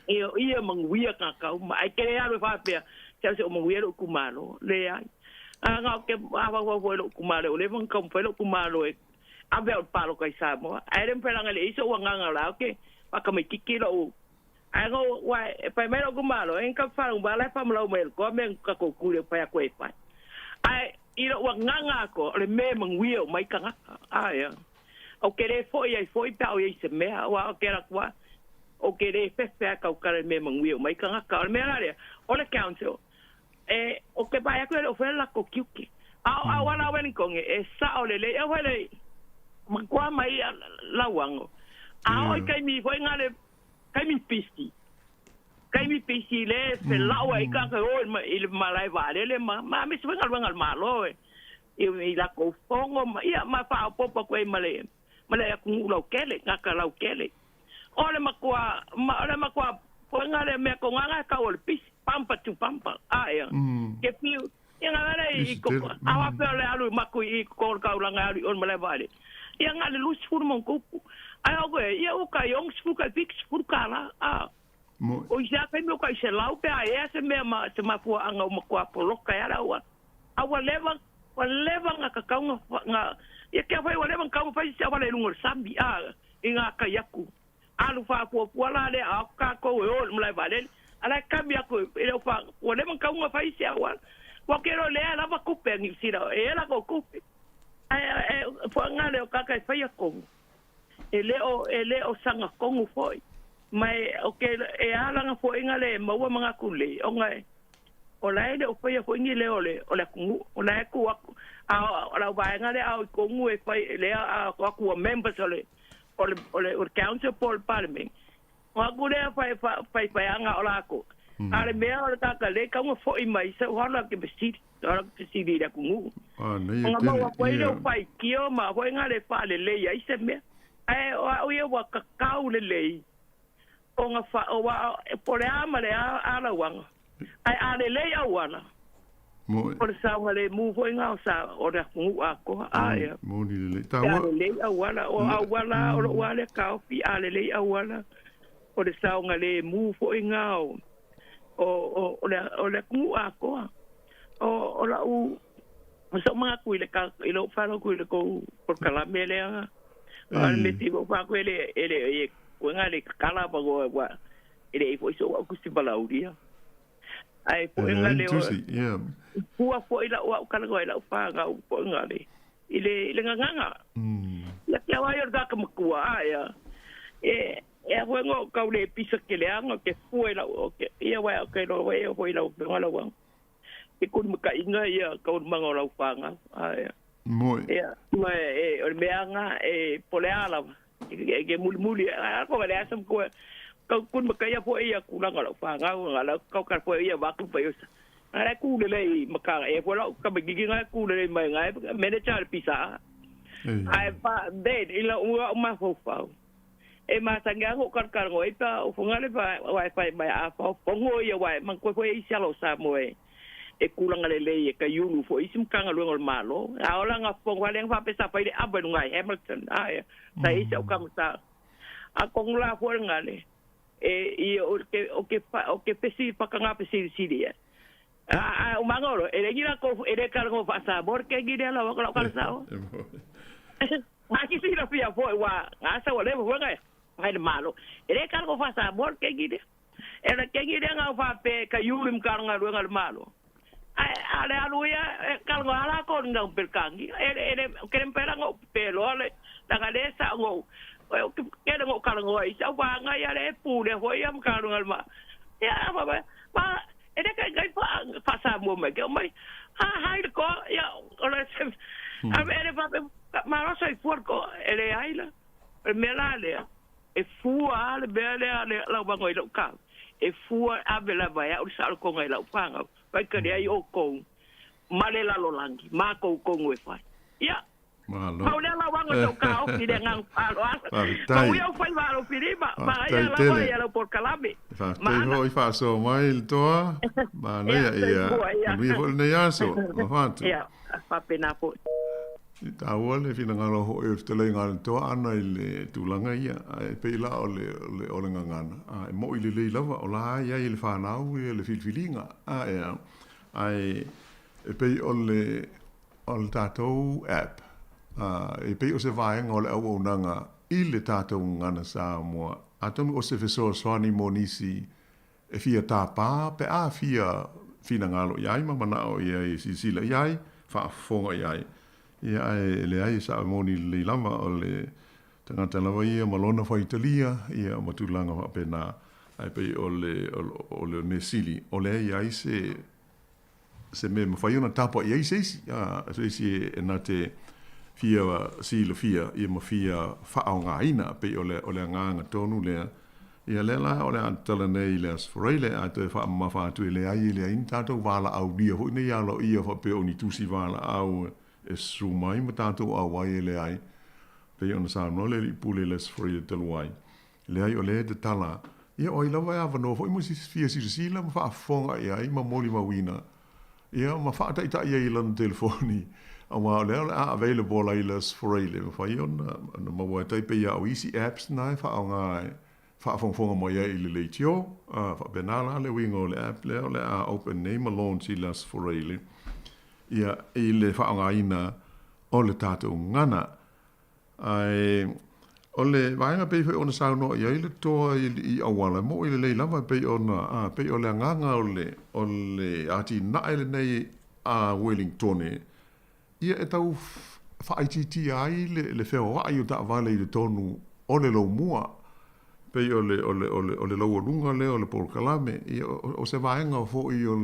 ia mangwia ka ka uma ai ke ya fa pe se o mangwia ku malo le ai nga ke ava vo lo ku malo le von kom lo ku malo e ave o palo kai sa mo ai rem pe nga le iso nganga la ke pa ka me kikilo ai go wa pa me lo ku malo en ka fa un bala pa mo me ko me ka ko ku le pa ko e pa ai ira wa nganga ko le me mangwia mai ka ai o ke le foi pa o i se me wa o ke ra kwa o ke le fe ka o ka le me mangwia mai ka me la o le council o ke pa ya ko le ofela la ko kiuki a wana wen ko e sa o le e wele ma kwa mai la wango a o kai mi foi ngale kai mi pisti le fe la wa ka o il malai vale le ma mi se ngal malo i la ko fongo ia ma fa po ko e male ku lo kele ngaka lo kele ole ma kwa po ngale me ko nganga ka o pis pampa tu pampa ai ke piu ia ngale i ko awa pe le alu ma ku i ko ka ulanga alu on male vale ia ngale lu sfur mon ko ai o ia o ka yong sfur ka fix sfur kala o ia pe me ko se lau pe ai se me ma se ma fu anga ma kwa polo ka ya wa awa leva nga ka nga ia ke vai wale ka fa se wale lungo sambi inga ka yaku alu fa po la le a ka ko o mla vale ala cambia ko ele fa wale ka nga fa se wa ke ro le ala ba ku pe ni sira ela ko ku ai fo nga le ka ka fa ya ko ele o sanga ko ngu foi mai o ke ala nga fo inga le mo mga kule o ngai o la ele o foi fo ngi le o le ku o la ku a la ba nga le a ko ngu e foi le a ko members o le council por parliament Wa ku le fai anga ola ko. Ale mea o ta ka le ka mo fo I mai se wana ke besi. Ora ke si dia ku ngu.
Nei
Nga mo wa poi le fai kio ma ho nga le fa le le ai se me. Ai o ia wa ka kau le le. O nga fa o wa po le ama le ala wanga. Ai ale le ya wana. Por sa wale mu ho nga sa ora ngu ako ai.
Mo ni le ta
wa. Le wana o wana o wale ka fi ale le wana. O le sa nga le mu ho nga o le ngu ako. O la u so mga kuile ka ilo falo kuile ko por kala mele nga al metigo pa ko ele ko nga le kala pa go wa ele foi so ku si balaudia ai po nga le ua po ila wa kala go ila pa nga po nga le ile nga ya ya wa yo da ka mkua ya bueno ka le pisa que le hago que fue la que ya wa que lo veo fue la ngala ikun maka inga ia kau mangolau panga ai
moi
mai o meanga poleala ke muli ko le asam ko kun maka ia po ia kulang panga ngala kau ka po ia baku pa yosa ara ku le maka po la ka bigi nga ku le mai ngai manager pisa ai pa de ila uma fofa ma sanga ko kar ngoi pa o ngale pa wifi mai a po ngo ia wai man ko i salo sa moe kulang le ka yulu fo isim kanga luang malo aola nga pong waleng fa pesa pa ile aba ngai Hamilton ai sai se o kamta a kong la fo ngale i o ke pesi pa kanga pesi sidia o mangolo ele gira ko ele kargo fa sabor ke gira la ko ka sao aki si la fia fo wa asa wale fo ngai ai malo ele kargo fa sabor ke gira ele ke gira nga fa pe ka yulu kanga luang malo ale aluia kalgo ala ko nga perkangi ele kerempera ngo pelo ale tagalesa ngo kede ngo kalgo ai sa wa nga ya le pule ho ya mkaru ngalma ya baba ba ele ka ga fa sa mo me ke mai ha ko ya ole a ele va ma no sai porco ele aila me la le fua le bele ale la ba ngo ilo ka fua abela ba ya usal ko ngai la panga pai ka ai o ko male la lolangi ma ko ngwe fai ya
malo
au le la wanga to ka o fi de ngang alo ma u eu fai varo firima ma ya la vai ya por calabe
ma no i fa so mai il to ma no ya mi vol ne ya so ma fatto
ya fa pena po
ta wole fina ngalo ho e te le ngal to ana ile tulanga ia pe la ole ngana mo ile le lava ola ia ile fa na u ile filfilinga ai pe ole tato app e pe o se vai ngol au nanga ile tato ngana sa mo atonu o se feso swani monisi e fia tapa pe a fina ngalo ia ma mana o ia si la ia fa fonga ia ia le ai sa moni le lama o le tangata lava ia malona fa Italia ia matulanga fa pena ai pe o le nesili o le ia se me fa una tapa ia se si na te fia fia ia ma fia fa nga ina pe o le nga tonu le ia le la o le antala nei le asfrele a te fa ma fa tu le ai le in tato vala au dia ho ne ia lo ia fa pe oni tusi vala au su mai ma tanto a wai le ai pe ona sa no le pule les free te wai le ai o le de tala ia o ila vai ava no foi mo si si la ma fa fonga ia ma moli ma wina ia ma fa ta ia ila no telefoni a wa le available ai les free le fa ona ma wa tai pe ia o easy apps na fa nga fa fonga mo ia ile le tio fa benala le wingo le app le open name alone si les free le ia ile fa nga ina o le tatou ngana ai o le vainga pe fe ona sa no ia ile to i awala mo ile le lava pe ona pe o le nganga o le ati na ile nei a Wellington ia e tau fa ITT ai le fe o ai ta vale le tonu o le lo mua pe o le lo lunga le o le por kalame ia o se vainga fo i o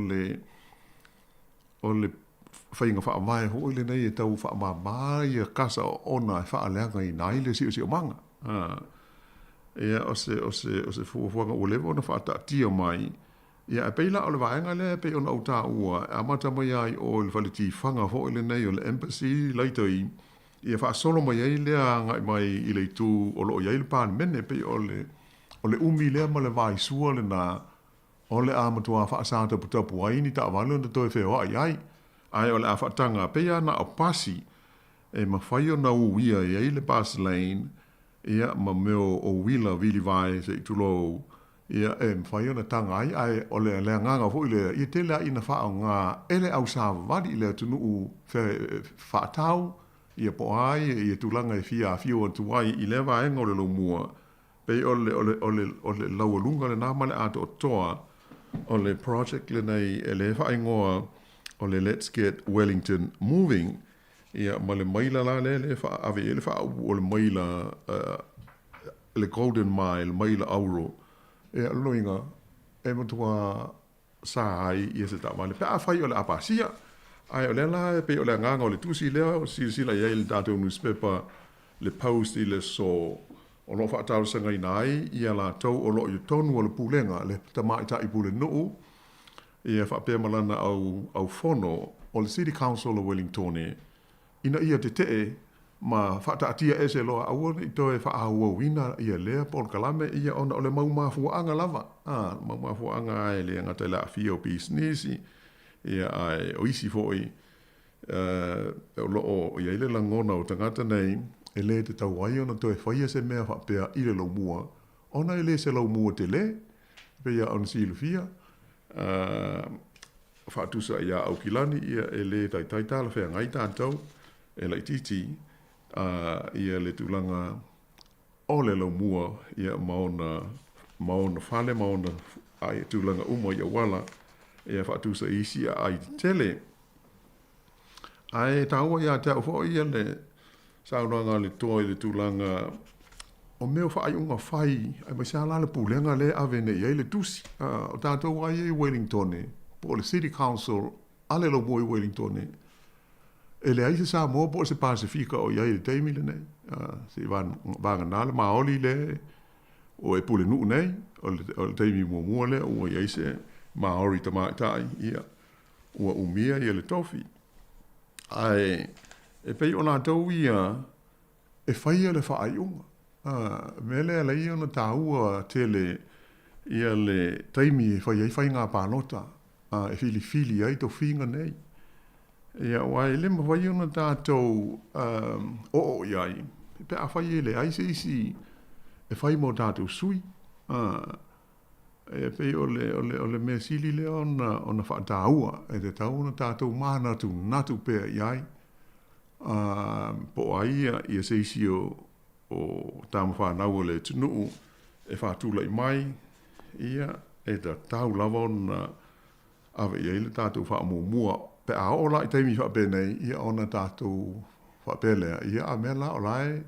le fainga fa mai ho ile nei tau fa ma mai kasa ona fa alenga i nai le si o manga Ia o se fuafuanga o lewa na whaata tia mai. Ia e peila o le vaenga le pe ona uta ua. A mata mai ai o le whaliti whanga fo ile nei o le embassy laitoi. Ia wha solo mai ai lea ngai mai i le tu o lo iai le pāni mene pe o le umi lea ma le vai sua le na o le amatua wha asata putapu ai ni ta wale na toi wheo ai. Ai o le a whaatanga pe ia na o pasi. E ma whai o na uia iai le pass lane. Ia ma meo o wila vili vai se i tulo. Ia e mwhai o na tanga ai o le nganga fo i le i te lea ina wha o ngā ele au sa wadi i le tunu u whaatau. Ia po ai ia tulanga e fia o tuai i le vaenga o le lo mua. Pei o le laualunga le nāmale ato o toa o le project le nei e le whaingoa o le Let's Get Wellington Moving. Ia ma le maila la le wha ave e le wha o le maila le Golden Mile, maila auro. Ia loinga e matua sa ai ia se tamale. Pe a whai o le apasia. Ai o le la pe o le nganga o le tusi lea o sila ia le tātou newspaper le post i le so o lo whaatau sanga i nai ia la tau o lo i tonu o le pulenga le tamai ta i pule nuu ia whapea malana au fono o le City Council o Wellington ina ia te tee ma whaataatia ese loa aua i toe whaahua wina ia lea Paul Kalame ia ona o le maumafuanga lava maumafuanga ai le ngata la fio business ia ai o isi foi o lo ia ile langona o tangata nei e le te tau ai ona toe whaia se mea whapea i le lau mua ona e le se lau mua te le pe ia on si lufia whaatusa ia au kilani ia e le tai tala whea ngai tātou e lai titi ia le tūlanga o le lau mua ia maona whale maona ai tūlanga umo ia wala ia whaatusa isi ai tele. Ai taua ia te au ia le sauranga le toa i le tūlanga o meo whaai unga whai ai mai sa la le pulenga le avene iai le tusi. O tātou ai i Wellington po le City Council ale lo mo i Wellington e le aise sa mo po se Pasifika o iai le teimi le nei. Se vanga nale maoli le o e pule nuu nei o le teimi mua le o iai se Maori tamaitai ia ua umia ia le tofi. Ai e pei ona tau ia e whaia le whaaiunga. Mele ala ia ona tāua tele ia le taimi e whaia i whai ngā pānota e fili ai to whinga nei. Ia wai le ma whaia ona tātou o iai. Pe a whaia le aise isi e whai mo tātou sui. E pei o le mea sili le ona whaataua e te tau na tātou mana tu natu pēr iai po aia ia seisi o tāma whanau le tunuu e whaatula i mai ia e ta tau lava ona ave iai le tātou whaamumua pe a ola i teimi whapenei ia ona tātou whapelea ia a mea la o lai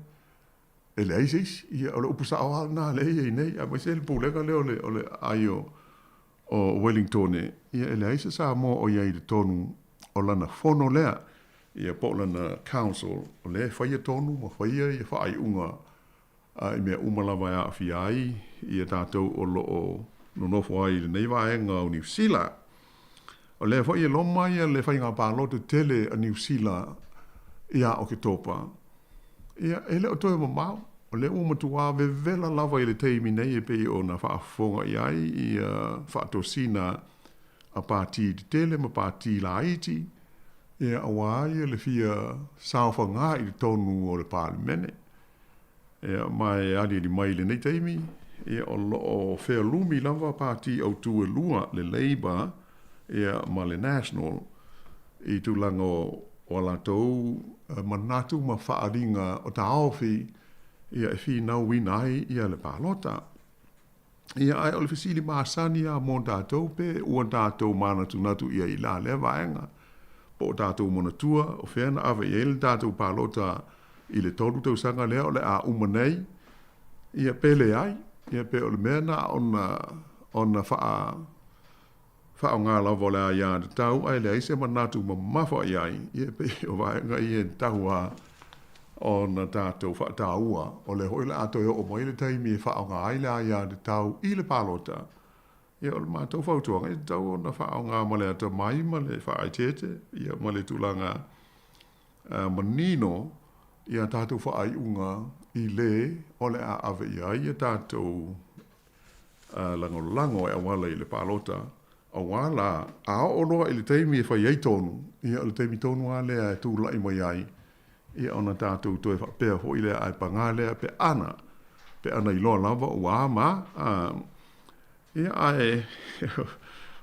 e le aisis ia o le upusa o na le ia nei a mai se le pulega le o le aio o Wellington ia e le aisis sa mo o ia i le tonu o lana fono lea ia po lana council o le whaia tonu ma whaia ia whaai unga i mea umalawa a fiai ia tātou o lo o nonofo ai le nei vaenga o New Zealand o le whaia loma ia le whainga pāloto tele a New Zealand ia o ke topa ia ele o toi mamau o le umatua vela lava i le teimi nei e pei o na whaafonga iai i whaatosina a pāti te tele ma pāti la iti ia awai le fia sauwha ngā i le tonu o le pālimene ia mai adi li mai le nei teimi ia o lo o whea lumi lava pāti au tue lua le Labour ia ma le National i tūlanga o la tau manatu ma whaaringa o ta aofi ia e whi nau winai ia le pālota. Ia ai o le whisili maasani a mō tātou pe ua tātou manatu natu ia i la le vaenga. Po tātou monatua o whena awe i ele tātou pālota i le tolu tau sanga lea o le a umanei ia pele ai ia pe o le mena ona wha o ngā lawa le a ia te tau ai le aise manatu ma mawha iai ia pe o vaenga ia tau o na tātou whaataua, o le hoi le ato o mai le taimi e whaonga ai le aia de tau i le palota. Ia o le mātou whautuanga, e tau o na whaonga ma le ato mai, ma le whaaitete, ia ma le tūlanga manino, ia tātou whaai unga i le, o le a ave ia, ia tātou lango e awala i le palota, a wala, a o loa i le taimi e whai tonu, ia o le taimi tonu a lea e tūla i mai ai, ia ona tātou toi whapea ho i lea ai panga lea pe ana i loa lava o ama, ia ai,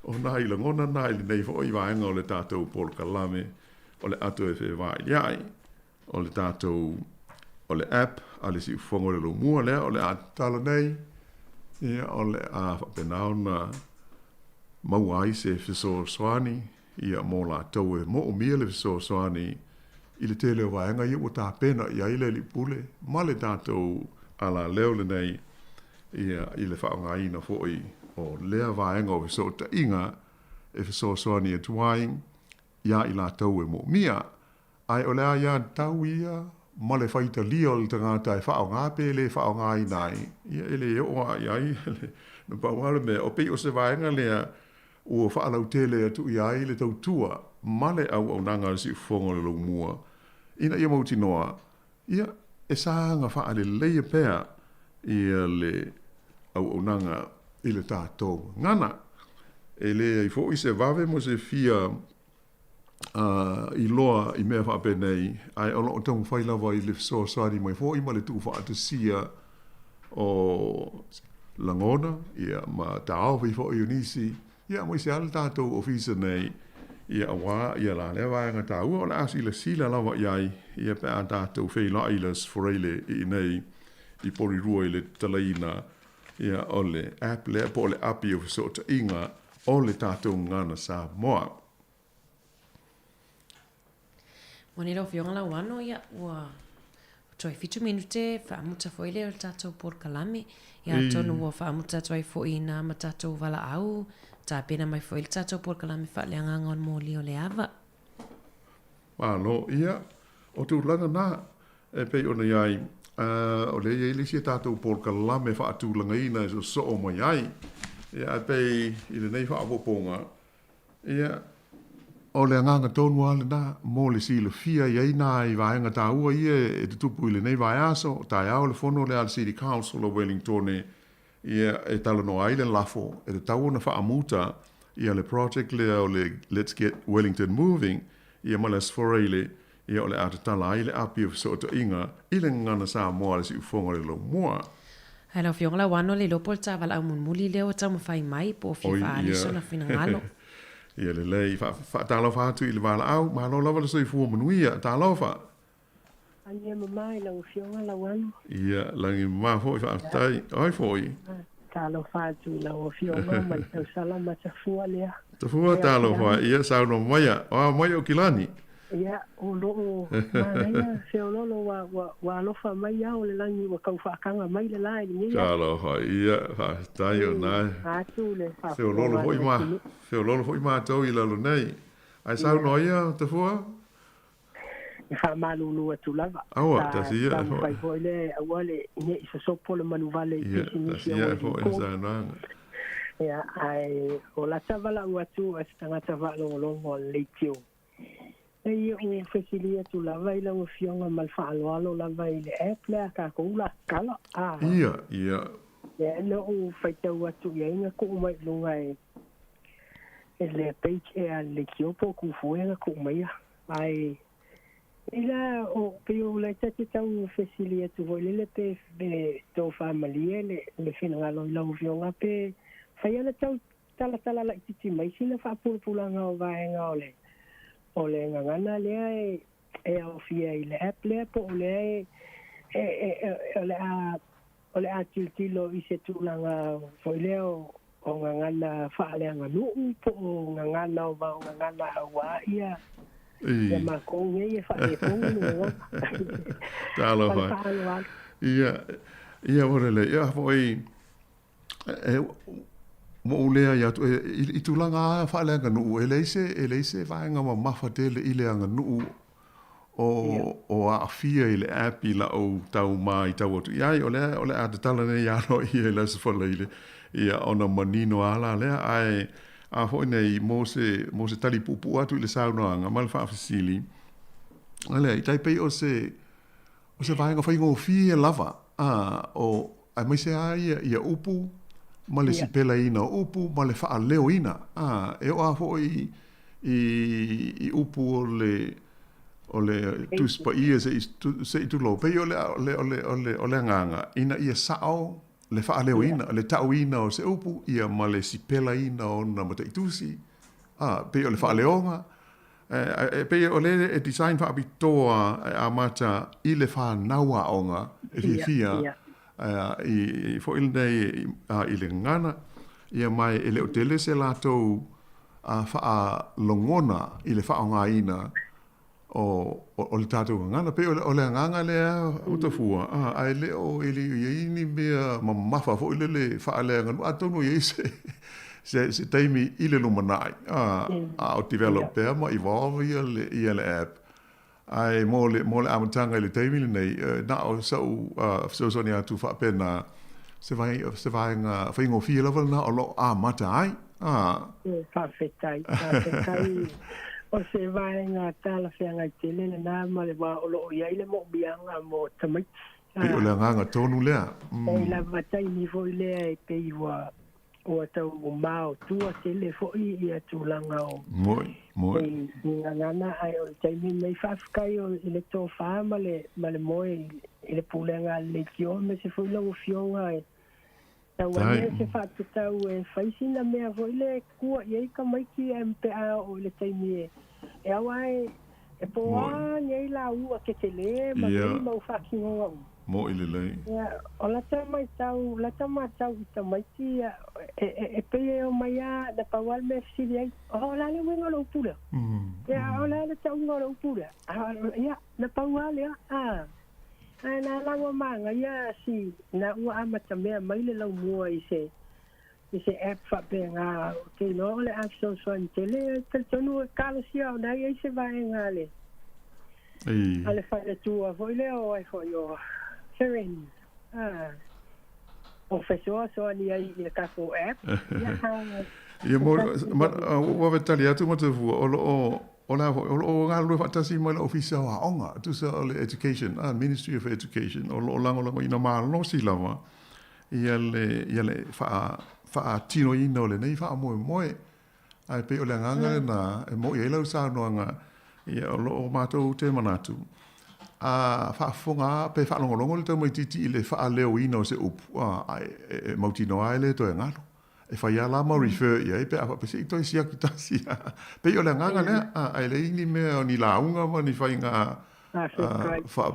o nā i langona nā i le nei fo i vaenga o le tātou Paul Kalame, o le ato e whee vai iai, o le tātou, o le app, a le si ufongo le lo mua lea, o le a tala nei, ia o le a whapenao na maua ai se fiso soani, ia mō la tau e mo o mia le fiso soani, i le tele o vaenga i o tā pena i aile li pule, ma le tātou ala leo le nei, ia i le whaonga ina fōi o lea vaenga o fiso ta inga, e fiso soani e tuaing, ia i la tau e mo mia, ai o lea ia tau ia, ma le whaita lia o le tangata e whaonga pe le whaonga i nai, ia ele e oa i ai, na pauale me, o pe o se vaenga lea, ua whaalau tele atu i ai le tau tua, male au nanga si fongo le lo mua. Ina ia mauti noa, ia e sanga whaale leia pea ia le au nanga i le tātou. Ngana, e le i fo i se vave mo se fia i loa i mea whaapenei, ai ono o tau whailawa i le so sari mai fo i ma le tu whaatu sia o Langona, ia ma tāo i fo i unisi, ia mo se ala tātou ofisa nei, ia awa, ia la lewa nga tāua, o le asi le sila lawa iai, ia pe a tātou whei la ilas foreile i nei, i pori rua i le talaina, ia o le app le, po le api o fisota inga, o le tātou ngana sa moa.
Mone lau fionga la wano ia, ua toi fitu minute, whaamuta foile o le tātou Paul Kalame, ia tonu ua whaamuta toi fo i nā ma tātou wala au, tā pena mai fo il tātou Paul Kalame whaaleanga on mōli o le awa.
Malo, ia, o tu langa nā, e pei ona iai, o le iei lisi tātou Paul Kalame whaatu langa ina e so o mai ai, ia, e pei i le nei whaapoponga, ia, o le anganga tonu ale nā, mō le si le fia iei nā i vaenga tā ua ia, e te tupu i le nei vai aso, tā iau le fono le al City Council o Wellington ia e talo no ai le lafo, e te tau na whaamuta ia le project lea o le Let's Get Wellington Moving, ia ma le sforeile, ia o le atatala ai le api o fisota inga, i le ngana sa moa le si ufonga le lo moa.
Hai lau fionga la wano le lopo le tāwala au munmuli leo tau mawhai mai, po fi whaaliso na whina ngalo.
Ia le lei, tālau whaatu i le wala au, ma lo lava le soi fua manuia, tālau wha.
Ania mamai lau fionga la wano.
Ia, langi mamā fōi whaatai, oi fōi.
Tālau whaatu lau fionga, mai tau salama ta fua lea.
Ta fua tālau wha, ia sauno maia, o maia o Kilani.
Ia, o loo, mānaia, whiololo wa alofa mai au le langi wa kau whaakanga mai le lai.
Tālau wha, ia, whaatai o nai.
Hātu le whaakanga.
Whiololo hoi mā tau i lalo nei. Ai sauno ia, ta fua?
I whamalulu atu lava.
Aua, ta si ia.
Ta mwhai hoi le, aua le, ine isa sopo le manu vale.
Ia, ta si ia, hoi e sa nanga.
Ia, ai, o la tavala uatu, as tangata valo longo leitio. Ia o whesilia tu lava i lau fionga malwhaaloalo lava i le app lea ka koula kala.
Ia, ia.
Ia, no o whaitau atu ia inga ko umai lunga e le page e a le kiopo ku fuenga ko umaia. Ai, ila o pio le tati tau whesilia tu voi lele pe tō whamalia le whenangalo i lau fionga pe whaiana tau tala la titi mai sina whapulapulanga o vaenga o le. O le ngangana lea e au fia i le app lea po o lea o le a tiltilo i se tūlanga foi lea o ngangana whaaleanga nuu po o ngangana o wau ngangana awa ia ia makonge i e whaalepongu nua.
Tālo whai. Ia orele, ia foi mo ulea ia tu i tulanga fa le nga nu eleise vaenga ma mafa tele ile anga nu o a fia i le app i la o tau mai tau atu. Iai, o le a te tala nei alo i e lasa whaleile. Ia ona manino ala lea ai a hoi nei mo se tali pupu atu i le saunoanga, ma le whaafasili. Alea, i tai pei o se vaenga whaingo fia lava. O ai mai se ai ia upu, ma le sipela ina upu, ma le wha leo ina. E o a hoi i upu o le tuspa ia se i tulo. Pei o le nganga, ina ia sao, le wha leo ina, le tau ina o se upu, ia ma le sipela ina o na mata i tusi. Pei o le wha leonga. Pei o le e design wha abitoa a mata i le wha naua onga, e fia. I fo il nei i le ngana, ia mai e le o tele se lātou wha longona i le wha o ngā ina o le tātou ngana. Pei o le nganga lea utafua. Ai le o ili iini mea mamafa fo ile le wha lea nganu. Atonu i se taimi i le lumanai. O developer ma evolve i le app. Ai mo le amatanga i le taimi le nei. Na o sau soni atu wha pena se vaenga whaingo fia level na o lo mata ai.
Whawhetai. O se vaenga tala whianga i te lene nā male wā o lo o iai le mo bianga mo tamai.
Pei o le nganga tonu lea.
Ei la matai ni foi lea e pei wa o tau o mao tua te le foi i atu langa o.
Moi.
Nga ngana ai o taimi mei whawkai o i le tō wha male moe i le pūlenga le kio me se foi lango fionga e. Tau ane se whātutau e whaisina mea foi le kua i eika maiki e MPA o le taimi e. E awai e poa ngei la ua ke te le ma kei mau whakingonga u.
Mo i le lei.
O lata mai tau i ta maiki e peye o mai a na pawal me fsiri ai. O la le wenga lo upura. O la le tau ngā lo upura. Na pawal ya. Na lango manga ia si na ua amata mea mai le lau mua i se app whape ngā te no le app so ni tele tonu e kalo sia o nai se vai ngā le ale whaile tua foi le o ai foi o Seren o whesoa so ni ai i le kafo app
ia mo wa vetali atu mo te fua o ngā lua whatasi mai le ofisa wa onga, tu sa o le education, Ministry of Education, o lango ina maa losi lama, ia le wha tino ina o le nei wha moe, ai pe o le nganga na, e mo i eilau sa noanga, ia o mātou te manatu. Wha fonga, pe wha longolongo le tau mai titi i le wha leo ina o se upu, e mautino ai le to e ngaro. E whai ala mau refer ia, pe apa pese i toi sia ki tasi. Pe o le nganga lea, ai le ini mea o ni launga ma ni whai ngā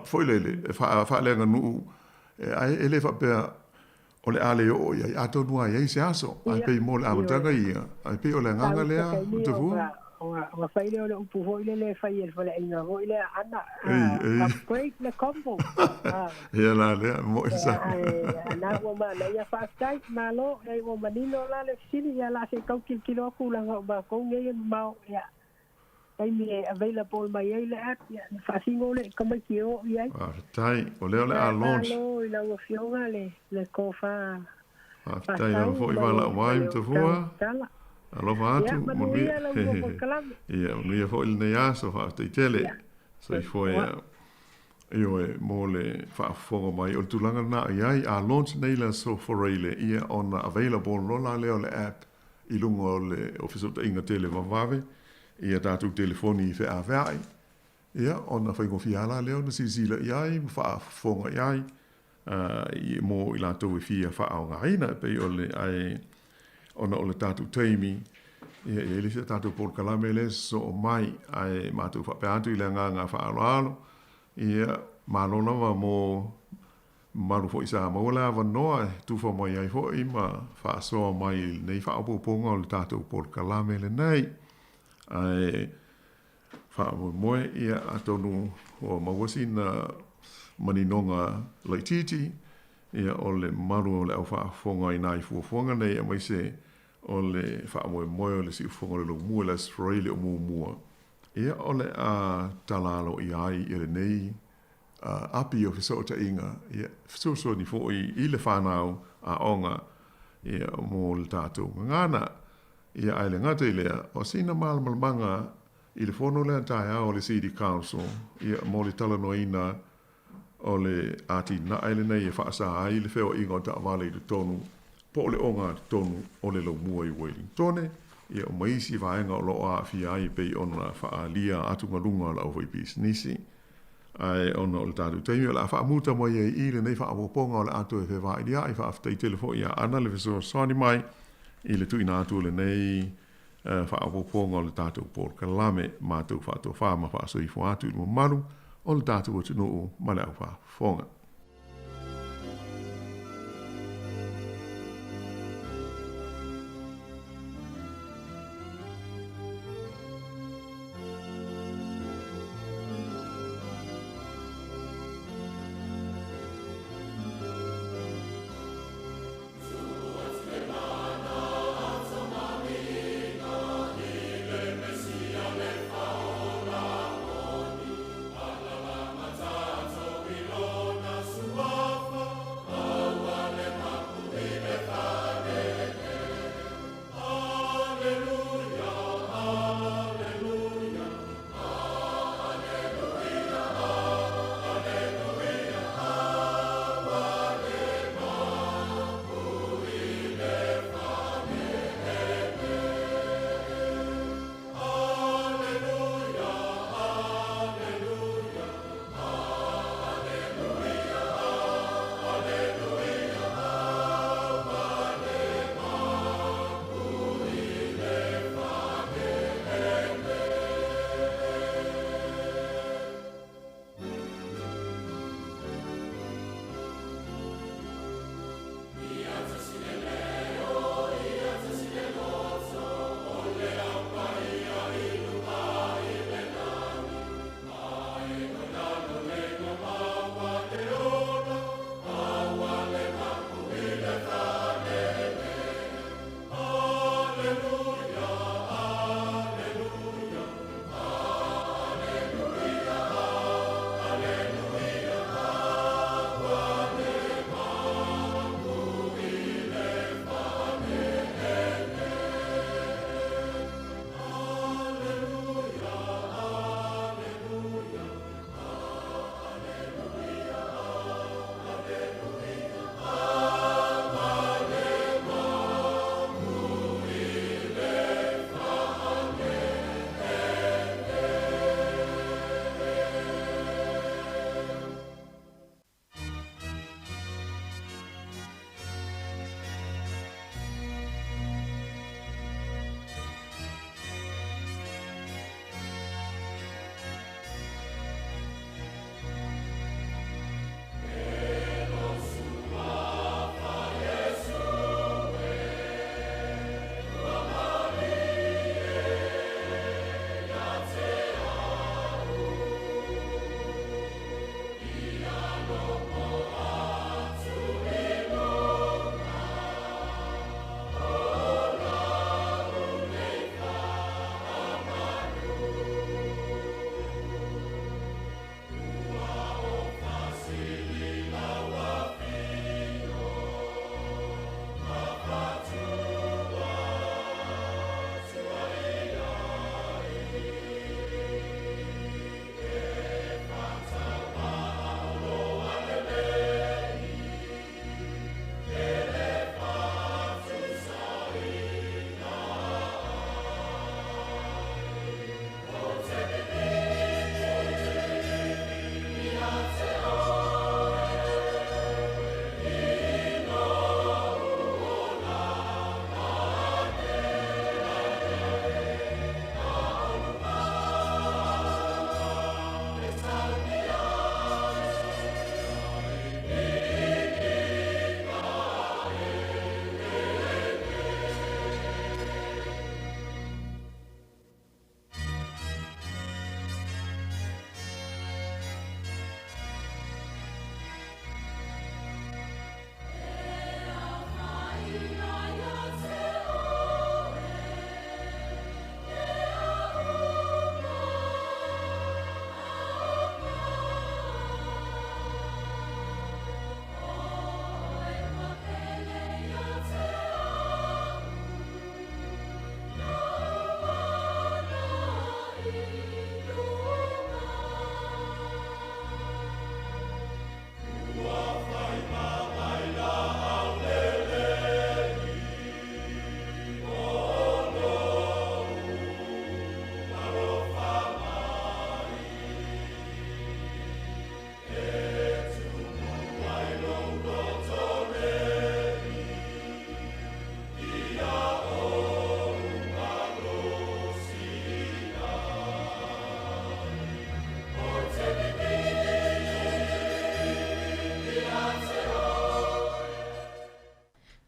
whailele, wha lenga nuu. Ai ele wha pea o le ale o ia, ato nua ia i se aso. Ai pe i mo le amatanga ia. Ai pe o le nganga lea, te fua.
O whaile o le upu hoile le whai e whale inga hoile ana. Upgrade le combo.
Ia la lea, mo i sa.
Nā ua maa na ia whaaftai, mā lo, ei ua manino la le fsiri, ia la se kau kilo aku langa o mā kou ngei mau, ia. Taimi e available mai ei le app, ia. Whaasingo le kamaiki o iai.
Tai, o leo le a launch.
Nā lo, i lau fionga le kofa.
Tai, nā fo i wala waim te fua.
Tala.
Alofa atu,
manuia lau mo kalame.
Ia, manuia fo il nei aso, wha te tele. So i fo ia, io e mo le whaafonga mai. O tulanga na iai, a launch nei la so foreile, ia on available lola leo le app, i lungo o le office ta inga tele wawawe, ia tātuk telefoni i whea vai. Ia, ona whaingo fiala leo na sisila iai, whaafonga iai, i mo i lātou e fia whaao ngaina, pe o le ai, ona o le tātou teimi, ia ele se tātou por kalame le so o mai, ai mātou whapeatu i le ngā whaaloalo, ia mālona wa mō maru fo isa maula wa noa, tu wha mai ai fo i ma whaasoa mai nei whaapoponga o le tātou por kalame le nei, ai whaamoe ia atonu o mawasi na maninonga laititi, ia o le maru o le au whaafonga i nai fuafonga nei, a mai se o le whaamoe moe o le si ufonga le lo mua le sroile o mua. Ia ole a talalo i ai i le nei api o fiso ta inga. Ia fiso ni fo i le whanau a onga ia mo le tātou. Ngana ia ai le ngata i lea o sina malamalmanga i le fono lea tai au le City Council ia mo le talanoina o le ati na aile nei e whaasa ai le wheo ingo ta wale i le tonu po le onga tonu o le lau mua i Wellingtone ia o maisi vaenga o loa fi ai pei ona wha lia atu ngalunga la over business ai ona o le tatu teimi o la wha muta mo i le nei wha awoponga o le atu e whewa i lia i wha aftai telefo ia ana le viso sani mai i le tuina atu le nei wha awoponga o le tatu por kalame mātou wha to wha wha so i fo atu i mo maru o le tatu o tunu ma le au wha fonga.
Lona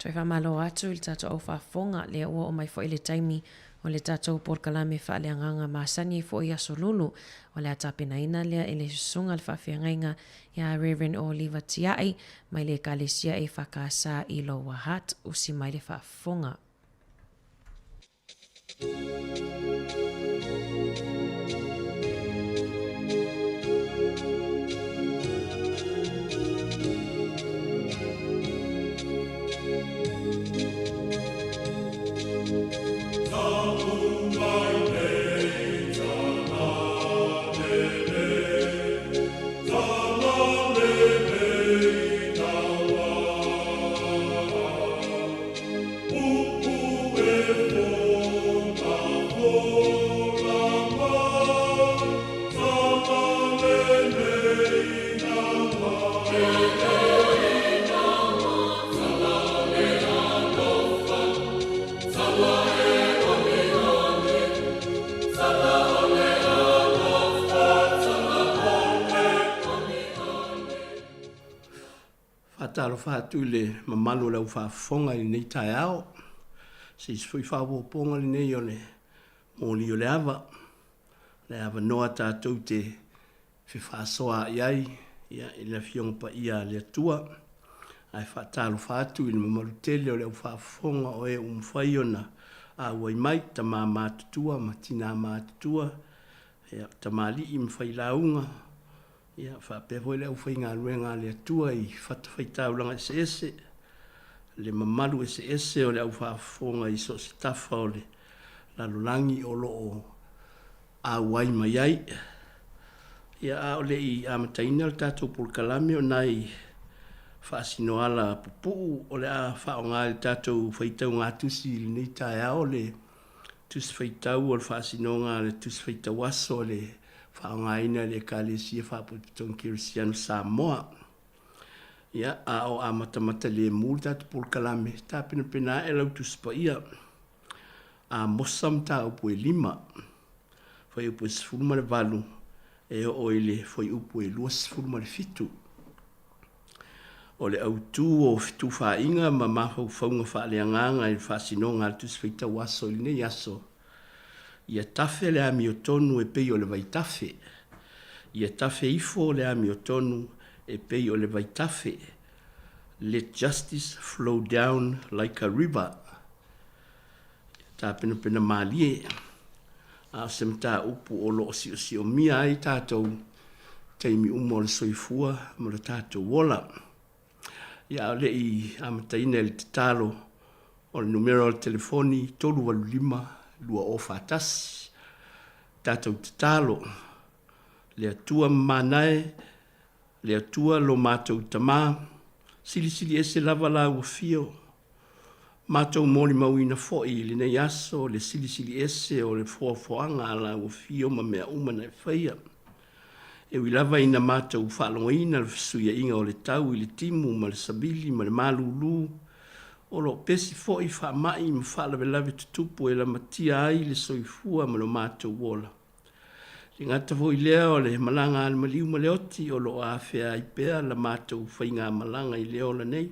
Toi whamalo atu i tato au whafonga lea ua o mai fo i le taimi o le tatou porkalame whaaleanganga masani fo i aso lulu o le atapena ina lea i le susunga le whawhiangainga ia Reverend Oliver Tiai mai le kalesia e whakasa i lo wahat usi mai le whafonga.
Talo fatu le mamalu lau whafonga i nei tai ao. Si sfui whapoponga li nei o le mōli o le awa. Le awa noa tātou te whiwhasoa iai, ia i le fionga pa ia le atua. Ai whatalo fatu i le mamalu tele o le whafonga o e umwhai ona a wai mai ta mā mātutua, ma tina mātutua. Ia ta mali i mwhai launga. Ia whapeho le au whai ngā ruenga le atua i whatawhai taulanga ese ese. Le mamalu ese ese o le au whafonga i so se tafa o le lalolangi o lo o a wai mai ai. Ia a ole i amataina le tātou pulkalame o nai whaasino ala pupu o le a whaonga le tātou whaitau ngā tusi le nei tai ao le tusi whaitau o le whaasino ngā le tusi whaitau aso le whaongaina le kalesia whapututong Kirisiano Samoa. Ia, a o amatamata le mūli tatu pulkalame, tā pina pina e lau tuspa ia. A mosam tā upu e 5, whai upu e 10 le valu, e o ile whai upu e 2 le 7. O le autu o fitu whainga ma mawhau whaunga whaaleanganga i whaasinonga le tuswhaita waso i nei aso. Ia tafe le ami o tonu e pei o le vaitafe. Ia tafe ifo le ami o tonu e pei o le vaitafe. Let justice flow down like a river. Tā pena pena malie. A semta upu o lo si o mia ai tātou teimi umo le soifua mo le tātou wola. Ia le i amataina le talo o le numero le telefoni 385 lua o fatasi. Tātou te talo. Le atua manae. Le atua lo mātou tamā. Sili ese lava la ua fio. Mātou mōli mauina foi le nei aso. Le sili ese o le fuafuanga la ua fio ma mea umana e whaia. E wilava ina mātou whalongaina le fisuia inga o le tau i le timu ma le sabili ma le malulu. O lo pesi foi wha mai ma whalawe lawe tutupu e la matia ai le soifua ma lo mātou wola. Le ngata foi lea o le malanga al maliu ma leoti o lo awhea i pēa la mātou whainga malanga i leo la nei.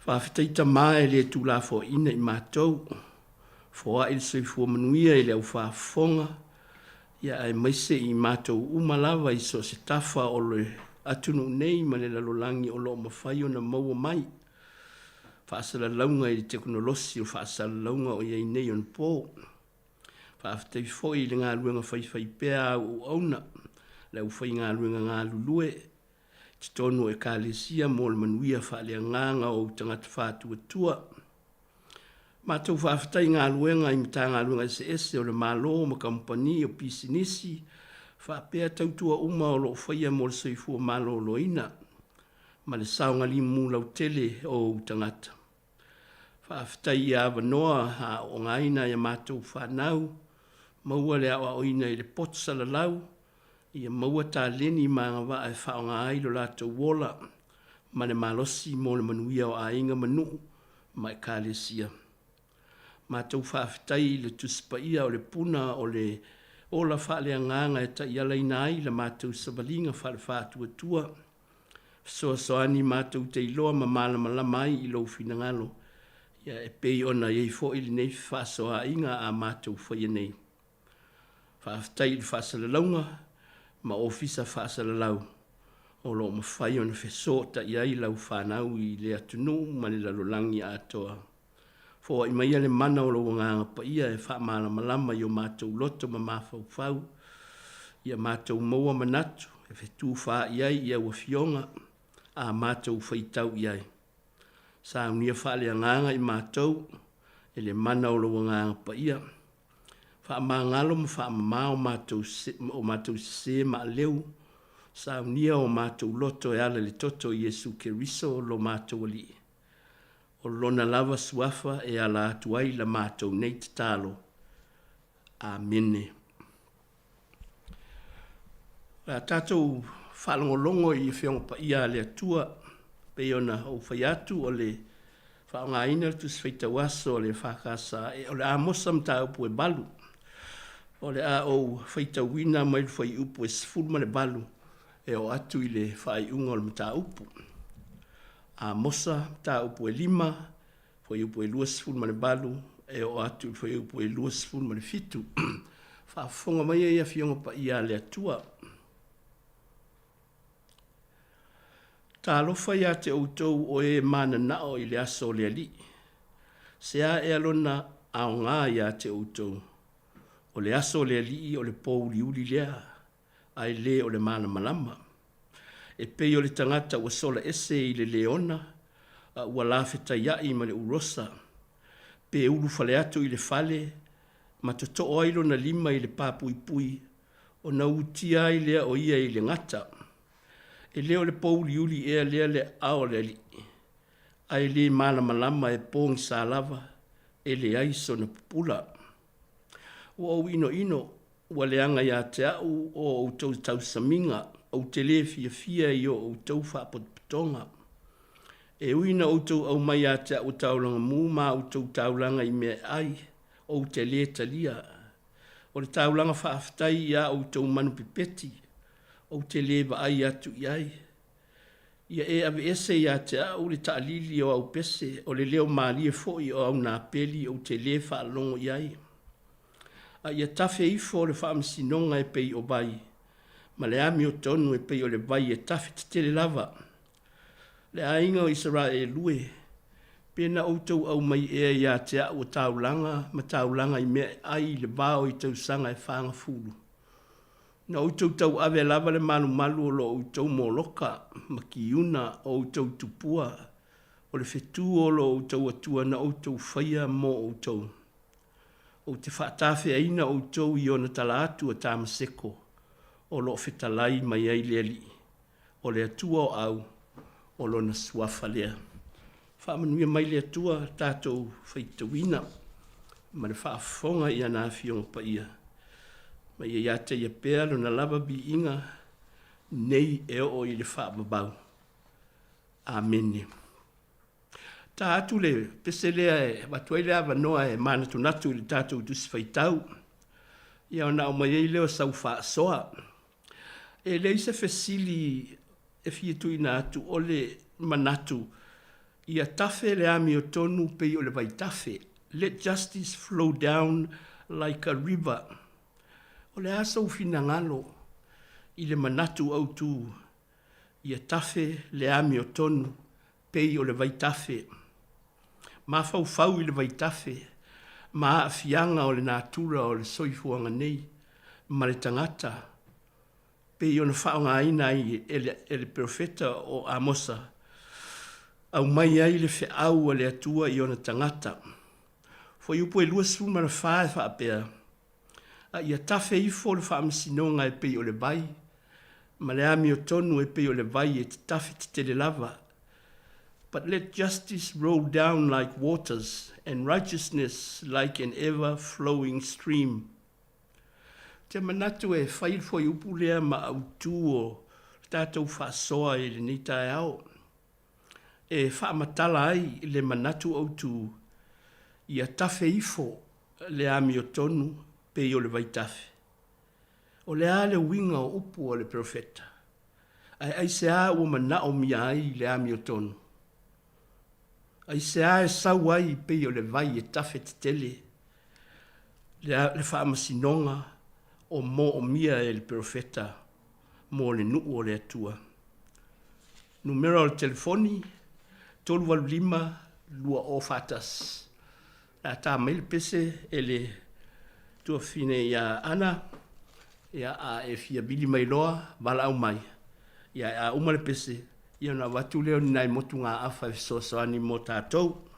Whawhitaita mai le tūla fo ina i mātou. Fua il soifua manuia i leo whafonga. Ia ai maise i mātou umalawa i so se tafa o le atunu nei ma le lalolangi o lo mawhai o na maua mai. Whaasala launga i teknolosi o whaasala launga o iei nei on pō. Whaaftai foi le ngā luenga whai pēa o auna. Lau whai ngā luenga ngā lulue. Titono e kālesia mō le manuia whaalea nganga o tangata whātua tua. Mātou whaaftai ngā luenga i mita ngā luenga ese o le mālo ma kampani o pisinisi. Whaapea tautua uma o lo whaia mō le soifua mālo loina. Ma le saunga limu lau tele o tangata. Whaaftai i awa noa ha o ngaina i a mātou whanau. Maua le awa oina i le potsala lau. I a maua tā leni i maanga wa e whaonga ai lo lātou wola. Ma le malosi mō le manuia o a inga manu. Ma e kālesia. Mātou whaaftai le tuspa ia o le puna o le ola whaalea nganga e ta iala ina ai la mātou sabalinga whaale whātua tua. soasoani mātou te iloa ma malama ai i lou finagalo. Ia e pei ona iei fo'i lenei whaasoainga a mātou whaia nei. Whaaftai i whaasalalauga ma ofisa whaasalalau. O lo mawhai ona whesota i ai lau whanau i le atunu ma le lalolangi atoa. Fo i mai ale mana o lo wanganga pa ia e wha malama i o mātou loto ma mawhau. Ia mātou maua manatu e whetu wha i ai ia ua fionga a mātou whaitau i ai. Sa unia wha le anganga i mātou e le mana o lo wanganga pa ia. Wha mangalo ma wha mamao mātou se ma leu. Sa unia o mātou loto e ala le toto i Yesu Keriso lo mātou ali. O lona lava suafa e ala atu ai la mātou nei te talo. Amene. La tātou whalongolongo i whiongo pa ia le atua pe ona o whai atu o le whaonga ina tu swita waso o le whakasa o le amosa mta upu e balu. O le a o whaita wina mai whai upu e sfulma le balu. E o atu i le whai unga o le mta upu. A mosa mta upu e 5, whai upu e 2 ma le balu, e o atu i whai upu e 2 ma le 7. Whaafonga mai e a whionga pa ia le atua. Tā lofa ia te outou o e mana nao i le aso le ali. Sea e alona ao ngā ia te outou. O le aso le ali o le pou liuli lea. Ai le o le mana malama. E pei o le tangata ua sola ese i le leona, ua lawheta iai ma le urosa. Pe ulu fale atu i le fale, ma to to oilo na 5 i le papui pui, o na utia i lea o ia i le ngata. E leo le pou liuli ea lea le ao le ali. Ai le mana malama e pōngi sa lava, e le aiso na pupula. Ua o ino, ua leanga ia te au o outou tau saminga, o te le fia i o outou whapotonga. E uina outou au mai a te au taulanga mū ma outou taulanga i mea ai, o te le talia. O le taulanga whaaftai ia outou manu pipeti, o te le va ai atu i ai. Ia e ave ese ia te au le taalili o au pese, o le leo maali e foi o au nā peli o te le whaalongo i ai. A ia tafe ifo le whaamsinonga e pei o bai. Ma le ami o tonu e pei o le vai e tafe te tele lava. Le ainga o Israel lue. Pena outou au mai ea ia te au o taulanga, ma taulanga i mea ai le bao i tau sanga e whaanga fulu. Na outou tau ave lava le malu o lo outou moloka, ma ki una o outou tupua. O le fetu o lo outou atua na outou whaia mo outou. O te whaatafe aina outou i ona tala atu a tamaseko. O lo fetalai mai ai le ali. O le atua o au, o lo na suafa lea. Whaamanuia mai le atua tātou whaitawina. Ma le whaafonga i ana whionga pa ia. Ma ia iate ia pēr lo na lava bi inga. Nei e o i le whaamabau. Amene. Tā atu le pese lea e watuai lea wanoa e mana tunatu le tātou tusi whaitau. Ia ona o mai ei leo sau whaasoa. E le isa fesili e fietui na atu o le manatu. Ia tafe le ami o tonu pei o le vai tafe. Let justice flow down like a river. O le asa ufina ngalo i le manatu au tu. Ia tafe le ami o tonu pei o le vai tafe. Ma fau i le vai tafe. Ma afianga o le natura o le soifuanga nei. Ma le tangata. Pe i ona whaonga aina i ele profeta o Amosa. Au mai ai le whiau a le atua i ona tangata. Fo i upo e lua suma na whae whaapea. A ia tafe i fo le whaamisinonga e pei o le vai. Ma le ami o tonu e pei o le vai e te tafe te tele lava. But let justice roll down like waters and righteousness like an ever-flowing stream. Te manatu e whail fo i upu lea ma au tū o tātou whaasoa e le ni tae au. E whaamatala ai le manatu au tū. Ia tafe ifo le ami o tonu pe i o le vai tafe. O le ale winga o upu o le profeta. Ai se a ua mana o mia ai le ami o tonu. Ai se a e sau ai pei o le vai e tafe te tele. Le wha amasinonga o mo o mia e le profeta mo le nuu o le atua. Numero o telefoni, 12 lua o fatas. La ta mail pese e le tua fine ia ana, ia a e fia bili mai loa, wala au mai. Ia a umare pese, ia na watu leo ni nai motu ngā awha so soani mo tātou.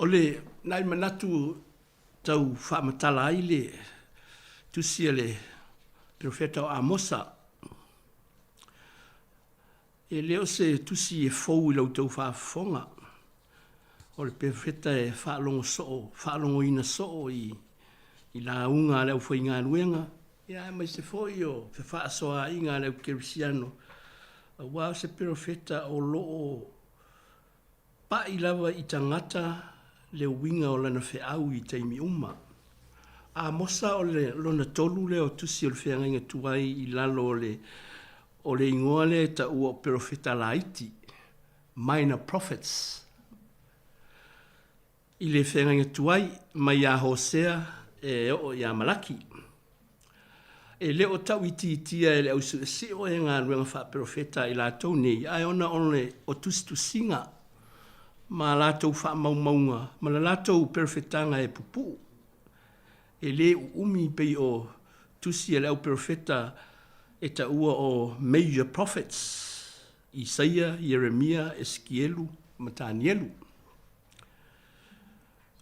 Ole, nai manatu tau whaamatala ai le tusia le profeta o Amosa. E leo se tusi e fau i lau tau whaafonga. O le profeta e whaalongo ina soo i la unga leo whai ngā ruenga. Ia mai se foi o te whaasoa i ngā leo kerisiano. Wao se profeta o loo pa i lava i tangata le winga o lana fe au i teimi uma. A mosa o le lona tolu le o tusi o le whianga inga tuai i lalo o le ingoa le ta ua profeta laiti, minor prophets. I le whianga inga tuai mai a Hosea e o i a Malaki. E le o tau iti itia e le au se o e ngā ruenga wha profeta i la tau nei, ai ona o tusi tusinga ma lātou wha maunga, ma la lātou perfetanga e pupu. E le umi pei o tusi e leo perfeta e ta ua o major prophets, Isaia, Jeremia, Eskielu, Matanielu.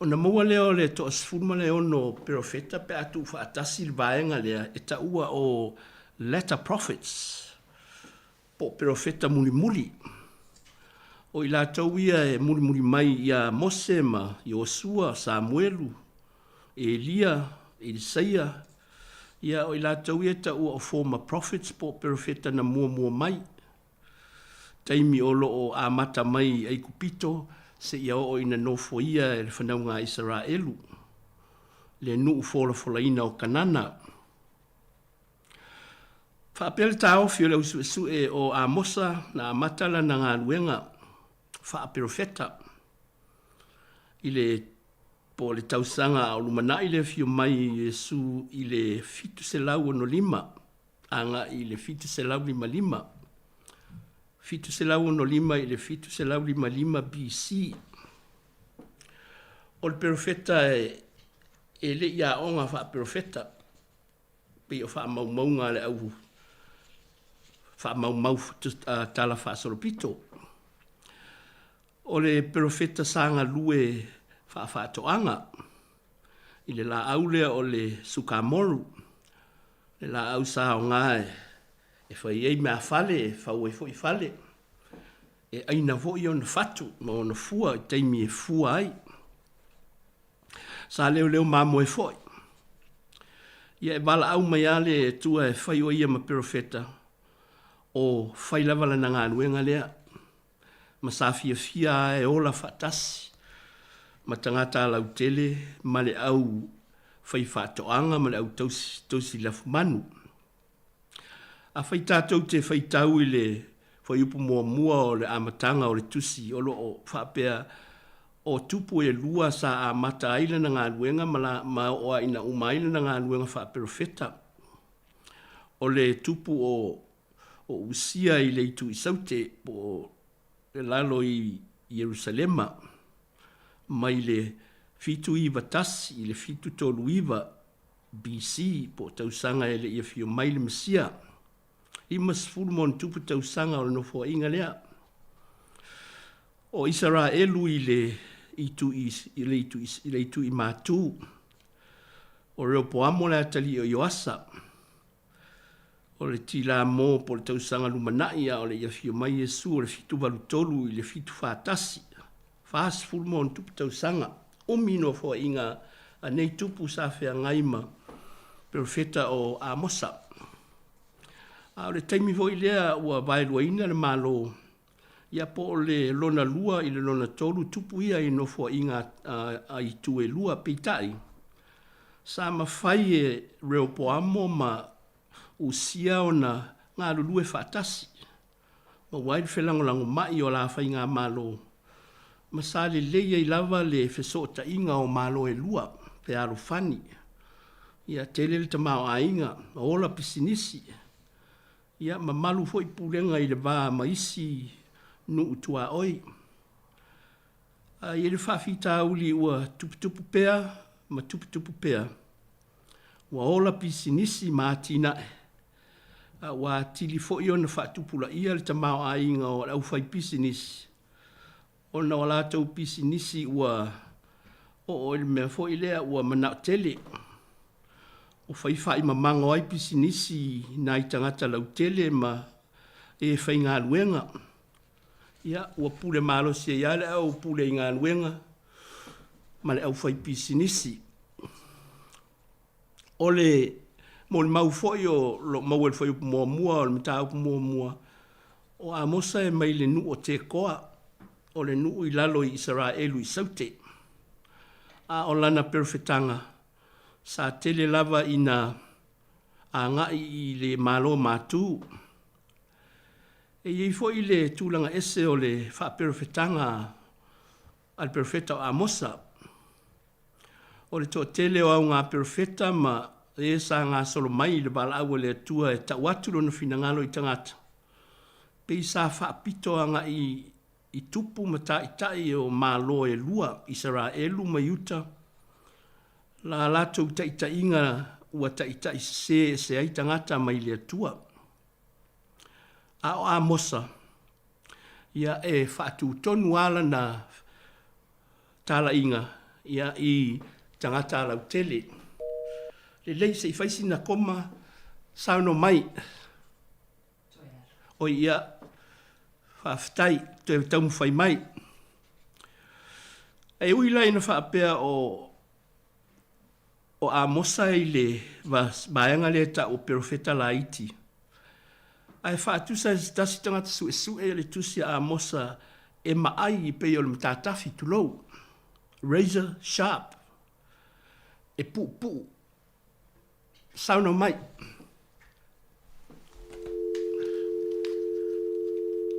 O na maua leo le to asfurma leo no profeta pe atu wha atasi vaenga lea e ta ua o latter prophets, po profeta muli muli. O i lātou ia e muri mai ia Mose ma Iosua, Samuelu, Elia, Isaia. Ia o i lātou ia ta ua o former prophets po profeta na mua mai. Taimi o lo o amata mai ai kupito se ia o ina nofo ia e le whanaunga Israelu. Le nuu fola ina o Kanana. Whaapele tā ofi o le usu e o Amosa na amatala na ngā luenga. Wha profeta i le po le tausanga o lumana i le fio mai Yesu i le fitu se lau ono lima. Anga i le fitu se lau lima lima. Fitu se lau ono lima i le fitu se lau lima lima BC. O le profeta e le ia onga wha profeta. Pe o wha mau maunga le au. Wha mau mau tala wha soropito. O le profeta sanga lue wha toanga. I le la aulea o le sukamoru. Le la au sa o ngae. E whai ei mea fale, e whau e fwoi fale. E aina fwoi o na fatu, ma o na fua, i teimi e fua ai. Sa leo leo mamo e fwoi. Ia e wala au mai ale e tua e whai o ia ma profeta. O whai lavala na ngā nuenga lea. Ma sa fia e ola fatasi. Ma tangata lau tele, ma le au whai whatoanga, ma le au tausi lafu manu. A whai tātou te whai tau i le whai upu mua o le amatanga o le tusi, o lo o whapea o tupu e lua sa a mata aile na ngā luenga, ma o a ina umaile na ngā luenga whaperofeta. O le tupu o usia i le itu i saute, o le lalo i Jerusalema, mai le fitu iwa tasi, i le fitu tolu iwa BC, po tausanga e le ia fio mai le Mesia. I masfulu mon tupu tausanga o le nofo inga lea. O Israelu i le itu i mātū. O reo po amo le atali o Ioasa. O le tila mō po le tausanga lumanai o le ia fio mai Yesu o le fitu valutolu i le fitu whātasi. Fast full mon tupu tausanga. O mino fo inga a nei tupu sa whea ngaima. Profeta o Amosa. A le taimi fo i lea ua vaelua ina le malo. Ia po le lona lua i le lona tolu tupu ia i no fo inga a i tue lua peitai. Sa mawhai e reo po amo ma usia o na ngā lulue whātasi. Ma waid whelangolango mai o la whai ngā malo. Masale leia i lava le fesota inga o malo e lua, pe aro fani. Ia tele le tamao a inga, ma ola pisinisi. Ia ma malu fo i pulenga i le vā maisi nu utua oi. Ia le whawhita uli ua tuputupu pea, ma tuputupu pea. Ua ola pisinisi ma tina e. Ua tili fo i ona whaatupula ia le tamao a inga o au whai pisinisi. Ona o lātou pisi nisi ua o ele mea fo i lea ua manao tele. O whaiwhai mamango ai pisi nisi nā i tangata lau tele ma e whai ngā luenga. Ia ua pule malo se iale au pule i ngā luenga ma le au whai pisi nisi. O le mo le mau fo i o lo mau el whai upu mua mua o le mita upu mua mua. O a mosa e mai le nu o te koa. O le nuu i lalo i Israelu i saute. A o lana perfetanga. Sa tele lava ina a ngai i le malo mātū. E i fo i le tūlanga ese o le wha perfetanga al perfeta o Amosa. O le tō tele o au ngā perfeta ma e sa ngā solo mai le bala au le tua e ta watulo na finangalo i tangata. Pe sa wha pito a ngai i tupu matai o malo e lua, Israelu ma Yuta. La lato ta inga ua ta se ai tangata mai le tua. A o Amosa, ia e whaatu tonu ala na tala inga, ia i tangata lau tele. Le lei se i whaisi na koma sauno mai. O ia whaftai, te taumu whai mai. E uila ina whaapea o Amosa i le vaenga le ta o profeta la iti. Ai whaatusa tasi tangata su e le tusi a Amosa e maai i pei o le matatafi tulou. Razor sharp. E pu. Sauna mai.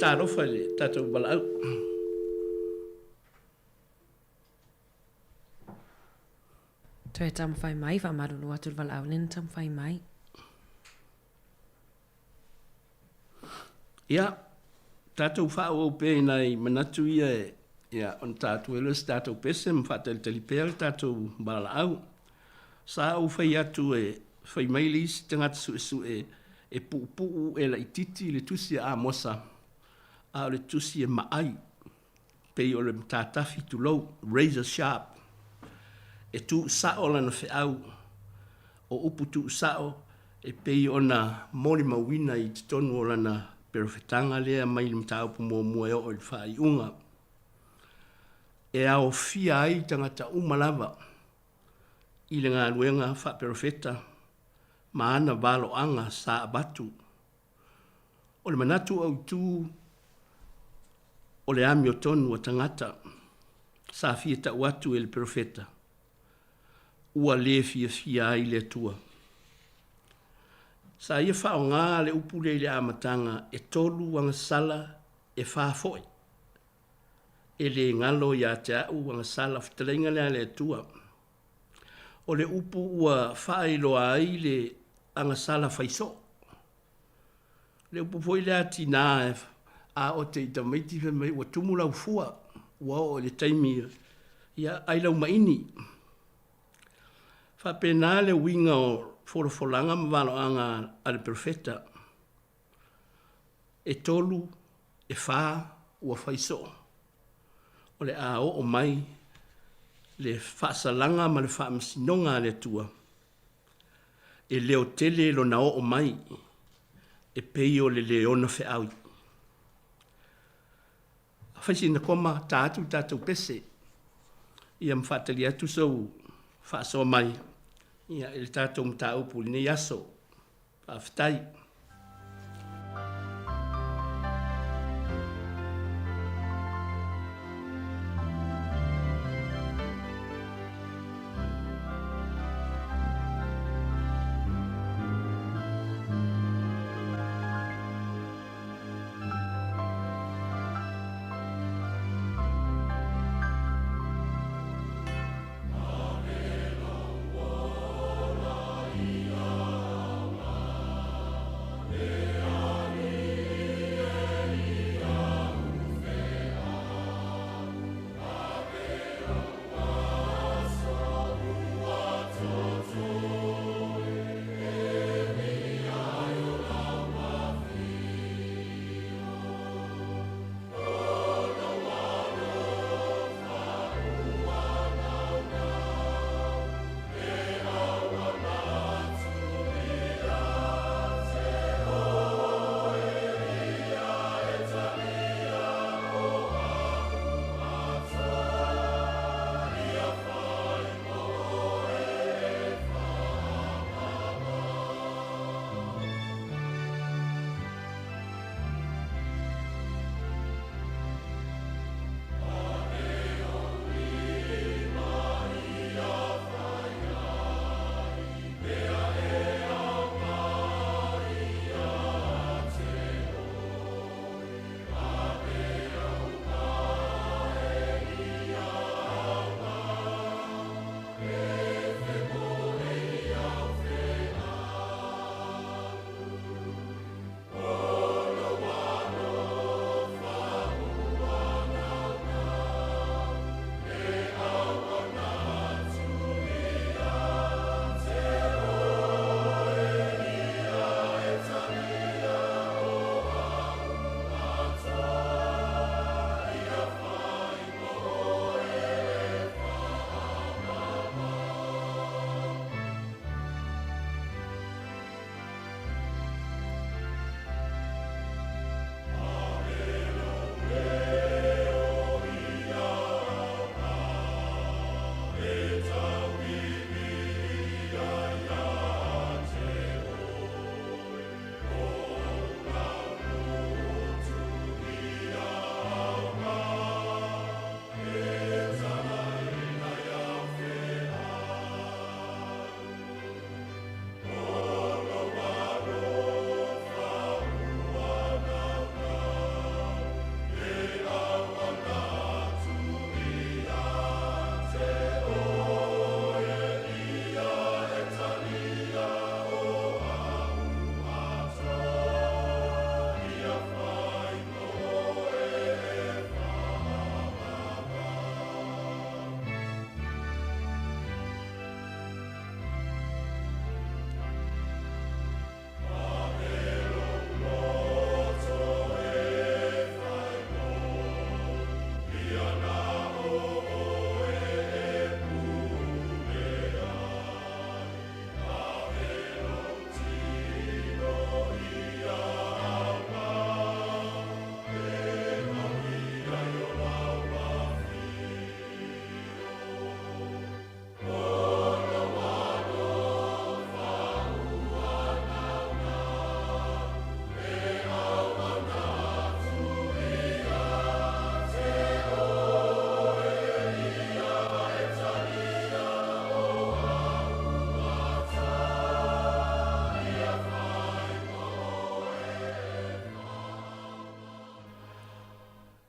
Tā rofa le tātou bala au.
Toe tam whai mai, wha maruru atu wala au lena tam whai mai.
Ia, tātou whao pē nei manatu ia ia on tātou eles tātou pese mwhatele telipea tātou bala au. Sa au whai atu whai mai lis tangata su e puu e la ititi le tusi a mosa a le tusi e maai pei o le tātafi tu lau razor sharp e tu sao lana whi au o upu tu sao e pei o na mori mawina i tonu o lana perfetanga lea mai le mta upu mua o le whai unga e ao fia ai tangata umalava i le ngā luenga wha perfeta ma ana valo anga sa abatu. O le manatu au tu o le ami o tonu o tangata sa fia ta watu e le profeta. Ua le fia ai le tua. Sa ia whao ngā le upule le amatanga e tolu wanga sala e whafoi. E le ngalo ia te au wanga sala fitalenga le tua. O le upu ua whaeloa ai le anga sala whaiso. Le upu foi le ati nā a o te itamaiti mai ua tumula ufua ua o le taimi ia ailau maini. Whapena le winga o whorofolanga mawalo anga ale profeta. E tolu e wha ua whaiso. O le a o mai le whaasalanga ma le whaamasinonga le tua. E leo tele lo na o mai e pei o le leona whi au. Whaisi na koma tātou pese ia mwhatali atu sau whaasoa mai ia ele tātou mta upu ni yaso whaafitai.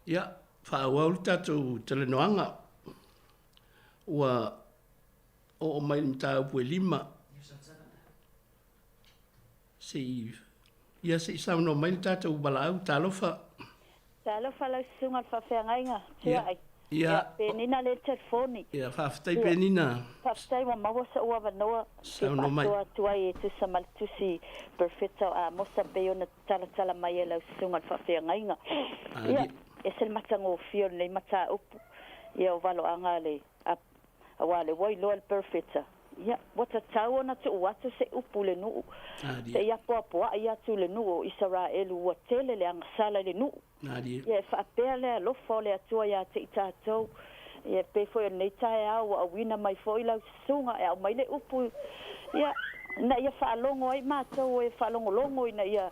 Ia, whaau tātou telenoanga. Ua o mai mta upu 5. Ia se sauno mai tātou balau talofa.
Talofa lau sunga whawhiangainga. Tua ai.
Ia.
Penina le telefoni.
Ia, whawhitai penina.
Whawhitai wa maua sa ua wanoa.
Sauno mai.
Tua e tu sa maltusi perfecto a mosa peo na tala mai e lau sunga whawhiangainga. Ia, e se matango fio nei mata upu. Ia o valo anga le a wale wai loa le perfecta. Ia, wata tau ona tu watu se upu le nuu. Se ia poa ia tu le nuu o Israelu ua tele le angasala le nuu. Ia, whaapea le alofa le atua ia te i tātou. Ia, pe foi o nei tae au a wina mai foi lau sunga e au mai le upu. Ia, na ia whaalongo ai mātou e whaalongo longo ina ia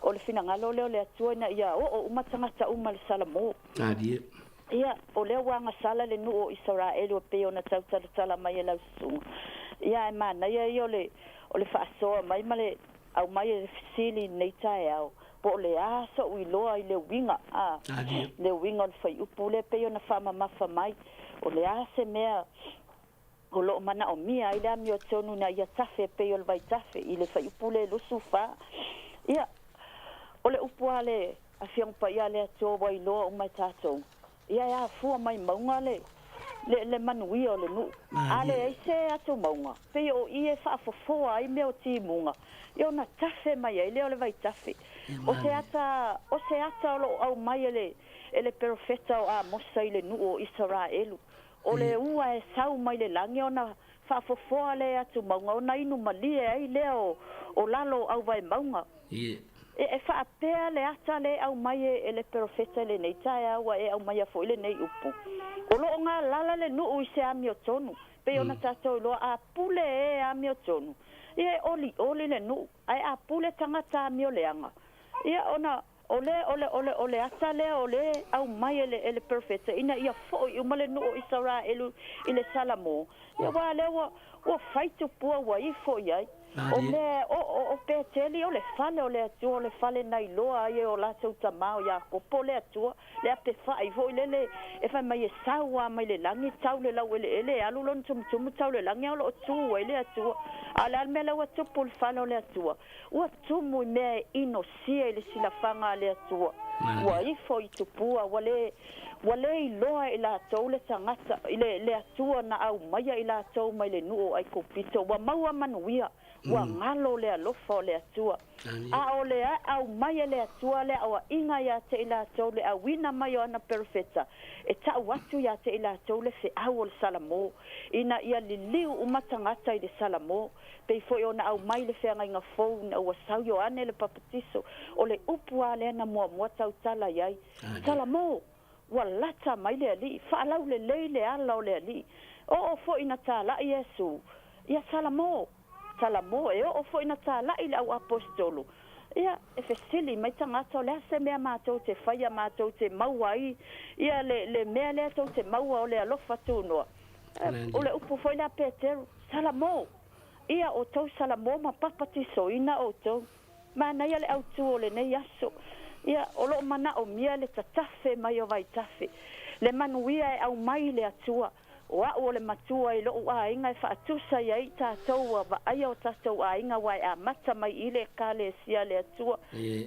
o le finangalo leo le atua ina ia o umatangata uma le salamo. Ia, o leo wanga sala le nuu o Israelu o pe ona tala mai e lau sunga. Ia, e mana, ia o le whaasoa mai male au mai e fisili nei tae au. Po le aso ui loa i le winga. Le winga o le whai upu le pe ona whamamafa mai. O le ase mea o lo mana o mia i le ami o tonu na ia tafe pe o le vai tafe i le whai upu le lusu wha. Ia, o le upu a le a whiangpa ia le ato wai loa o mai tātou. Ia ia fua mai maunga le manui o le nu. Ale eise atu maunga. Pe o ie whaafofoa ai mea o timunga. Ia ona tafe mai ai leo le vai tafe. O se ata o lo au mai ele profeta o a mosa i le nu o Israelu. O le ua e sau mai le langi ona whaafofoa le atu maunga. Ona inu malie ai leo o lalo au vai maunga. E whaapea le ata le au mai ele profeta le nei tae aua e au mai a fo ile nei upu. O lo ngā lala le nuu i se ami o tonu. Pe ona tātou loa a pule e ami o tonu. Ia oli le nuu. Ai a pule tangata ami o leanga. Ia ona ole ata le ole au mai ele profeta. Ina ia fo i umale nuu i Israelu i le salamo. Ia wa le wa faitu pua wa i fo iai. O me o peteli o le fale nai loa ai o la tau tamao ya ko le atua le ape fai vo le e fa mai sawa mai le langi tau le lau ele alu lon tum tau le langi o tu ele atua ala me la watu pul falo le atua o tumu me ino sia le silafanga le atua wa i foi tupua wale i loa i la tau le tangata le atua na au mai i la tau mai le nuo ai kopito wa maua manuia wa ngalo le alofa le atua a o le au mai le atua le au inga ya te ila tau le awina mai o ana perfecta e ta watu ya te ila tau le fe au le salamo ina ia liliu umatangata i le salamo pe foi ona au mai le fe nga phone o sau yo ane le papatiso o le upua le na mo tau tala yai salamo wa lata mai le ali fa lau le le ala le ali o foi na tala yesu ia salamo e o foi na tala i au apostolo ia e fesili mai tangata le se mea mātou te whaia mātou te maua ia le mea le tau te maua o le alofa tūnoa o le upu foi la Petero salamo ia o tau salamo ma papatiso ina o tau mana ia le autu o le nei aso ia o lo mana o mia le tatafe mai o vai tafe le manuia e au mai le atua o le matua i loo a inga e whaatusa i ai tātou wa ai o tātou a inga wai a mata mai i le ka le sia le atua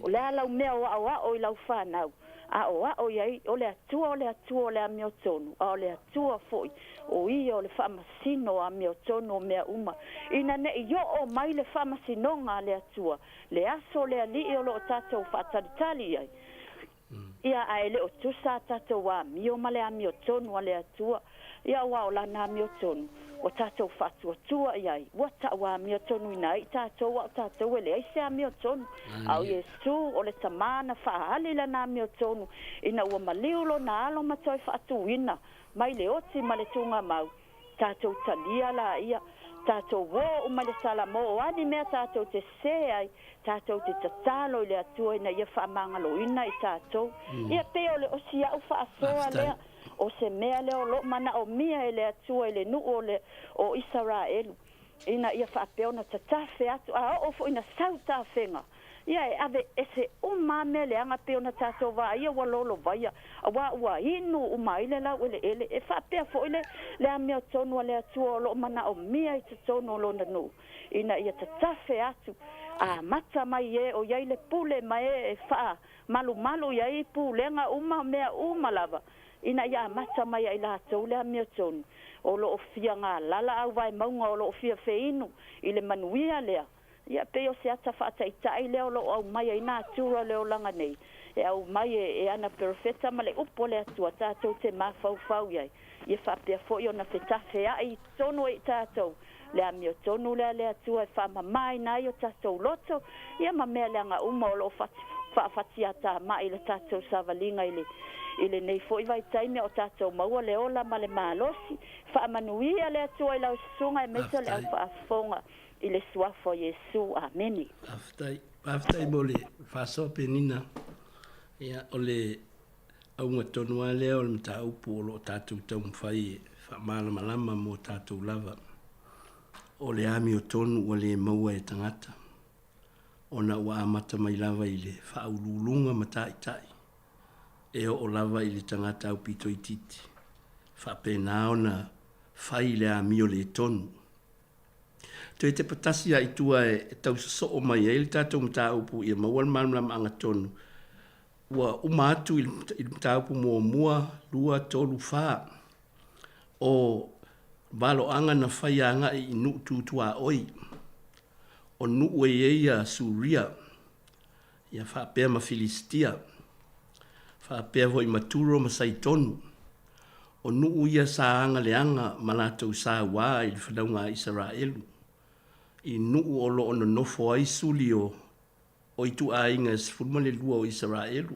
o le alau mea o i lau whanau a o i ai o le atua o le amio tonu o le atua foi o i o le whamasino a amio tonu o mea uma ina ne i o mai le whamasinonga le atua le aso le ali o lo tātou whaataritali ai ia a ele o tusa tātou a mio ma le amio tonu a le atua ia wa o lana mi o tonu o tātou whatuatua iai wata wa mi o tonu ina i tātou wa tātou ele aise a mi o tonu au Yesu o le tamana whaahali lana mi o tonu ina ua maliulo na alo matoi whaatuina mai le oti ma le tunga mau tātou talia la ia tātou wo o ma le salamo o ani mea tātou te se ai tātou te tatalo i le atua ina ia whaamangalo ina i tātou ia pe o le osi au whaasoa lea o se mea leo lo mana o mia ele atua ele nu o Israelu ina ia whaapeo na tatafe atu a o fo ina sau tafenga ia e ave ese o mame le anga pe ona tato va ia wa lolo vaia wa inu o mai le la ele e fa pe fo ile le ame tonu le atu lo mana o mia i tonu lo no ina ia tatafe atu a mata mai e o ia le pule mai e fa malu ia i pulenga uma mea uma lava ina ia mata mai ai la tau le ame tonu o lo ofia nga lala au vai maunga o lo ofia feinu ile manuia lea ia pe o se ata fa tai leo lo au mai ina tura leo langa nei e au mai e ana perfecta male upo le atua tatou te mafau ia ia fa pe fo yo na fetafe ai tono e tatou le amio tonu le atua fa mai na yo tatou loto ia ma me le nga uma o lo fa ata mai le tatou savalinga ile nei foi vai taime o tatou maua le ola male malosi fa manuia le atua ila sunga e mesa le fa fonga ile suafo Yesu ameni
aftai mole fa so penina ia ole au tonu ale o mta upu lo tatu tom fai fa mala malama mo tatu lava ole ami o tonu ole maua e tangata ona wa amata mai lava ile fa ululunga matai tai e o lava ile tangata au pito ititi fa pena ona fai le ami o le tonu te patasi ai tua e tau so o mai e tatou mta upu ia mawal malam anga tonu wa umatu il mta upu mua lua tolu fa o balo anga na fai anga i nu tutua oi o nu e ia suria ia fa pe ma filistia fa pe vo i maturo ma sai tonu o nu ia sa anga le anga malato sa wa il fadaunga Israelu i nuu o lo ono nofo ai sulio o i tu ainga sfulma le lua o Israelu.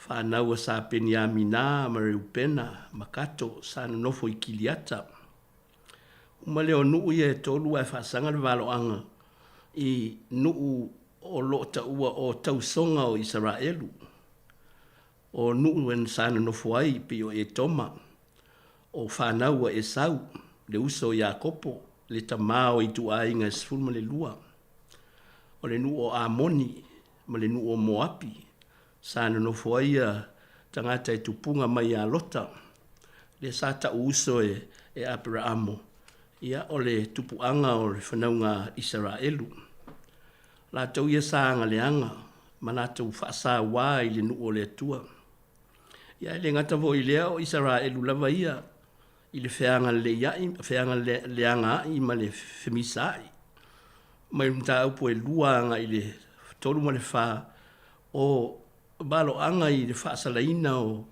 Whanau a sa peni a mina, Mariupena, Makato, sa nofo i Kiliata. Umale o nuu ia e tolu ai whasanga le walo anga i nuu o lo ta ua o tausonga o Israelu. O nuu en sa nofo ai pi o e toma. O whanau a Esau, le uso Iakopo, le tamao i tu ainga sfulma le lua. O le nu o Amoni, ma le nu o Moapi, sa no foia tangata e tupunga mai a lota. Le sata uso e Abrahamo, ia o le tupuanga o le whanaunga Israelu. La tau ia saanga le anga, ma la tau whaasa wā i le nu o le atua. Ia le ngata vo i lea o Israelu lava ia, i le whianga le anga i ma le whemisai. Mai mta upo e luanga i le tolu ma le wha o balo anga i le wha salaina o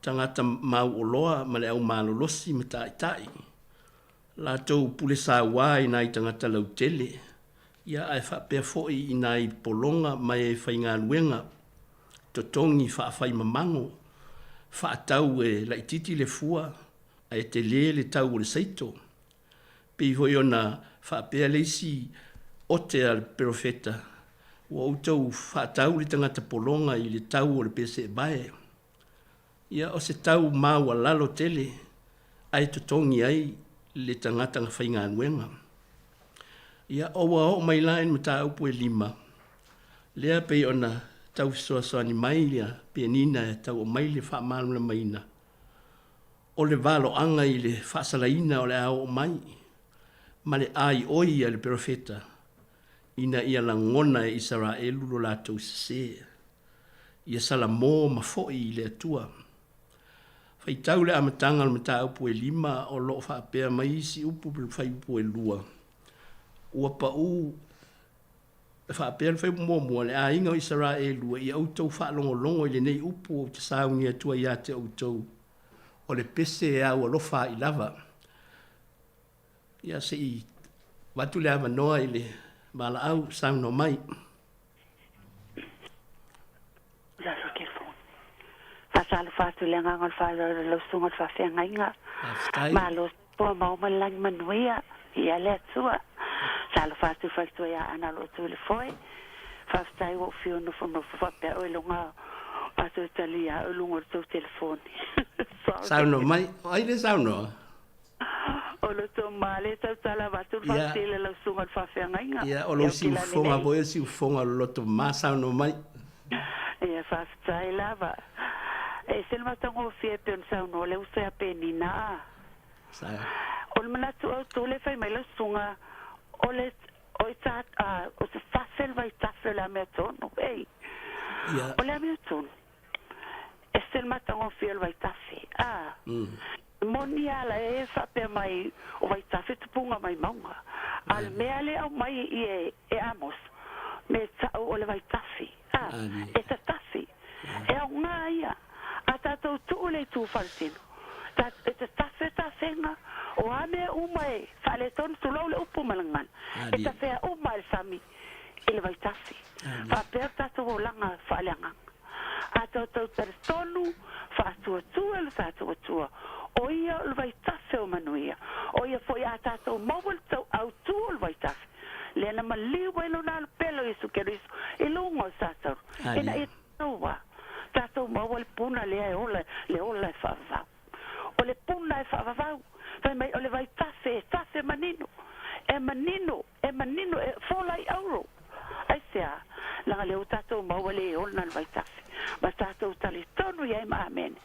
tangata mau o loa ma le au malo losi ma tai tai. La tau pule sa wai na i tangata lau tele. Ia ai wha pia foi i na i polonga mai e whainga luenga. Totongi wha whai mamango. Wha tau e laititi le fua. Ai te le tau le saito. Pei hoi ona whapea leisi o te al profeta. Wa utau whatau le tangata polonga i le tau o le pese e bae. Ia o se tau maua lalo tele. Ai totongi ai le tangata nga whainga anuenga. Ia owa o mai lain mata upu e 5. Lea pei ona tau soasoani mai lea pe nina e tau o mai le wha maluna maina. O le valo anga i le whaasalaina o le ao o mai. Ma le ai oi a le profeta. Ina ia la ngona e Israelu lo lātou se. Ia salamo ma foi i le atua. Whaitau le amatanga le mata upu e 5 o lo whaapea mai si upu le whai upu e 2. Ua pa u whaapea le whai mua le a inga o Israelu ia autou whaalongolongo i le nei upu o te sauni atua ia te autou. O le pese e au alofa i lava. Ia se i watu le ama noa i le mala au sauno mai.
Ia so ke fon. Fasalo fatu le ngangal fa lo sungot fa fenga inga. Malo po mau malang manuia ia le tsua. Salo fatu ia ana lo tu le foi. Fastai wo fio no fo fa pe o longa. Paso talia o lungo tu telefone.
Sauno mai, ai le sauno.
O lo to male tau tala watu whasile lau sunga whawhiangainga.
Ia, o lo si ufonga boe si ufonga lo to masa no mai.
Ia, whawhitai lava. E sel matango fia peon sau no le usea penina.
Saia.
O le manatu au tole whai mai lau sunga o le o se whasel vai tafel la mea tono. Ei, o le mea tono. E sel matango fia le vai tafe. Moni ala e whape mai o vai tafe tupunga mai maunga. Al mea le au mai i e amos. Me tau o le vai tafe. E ta tafe. E au ngā ia. A tātou tuu le tū whaltino. E ta tafe ta whenga. O ame uma e whale tonu tu lau le upu malangan. E ta whea uma e sami. E le vai tafe. Whapea tātou o langa whaleangang. A tātou tonu whātua tua le whātua tua. O ia le vai tafe o manuia. O ia foi a tātou mawal tau au tua le vai tafe. Lena ma liu welo nā pelo isu kerisu. I lungo tātou. E na e tauwa. Tātou mawal puna lea e ola e whavavau. O le puna e whavavau. Vai mai o le vai tafe manino. E manino e wholai auro. Ai sea, langa leo tātou mawal e ola nā vai tafe. Ma tātou tali tonu ia ma amene.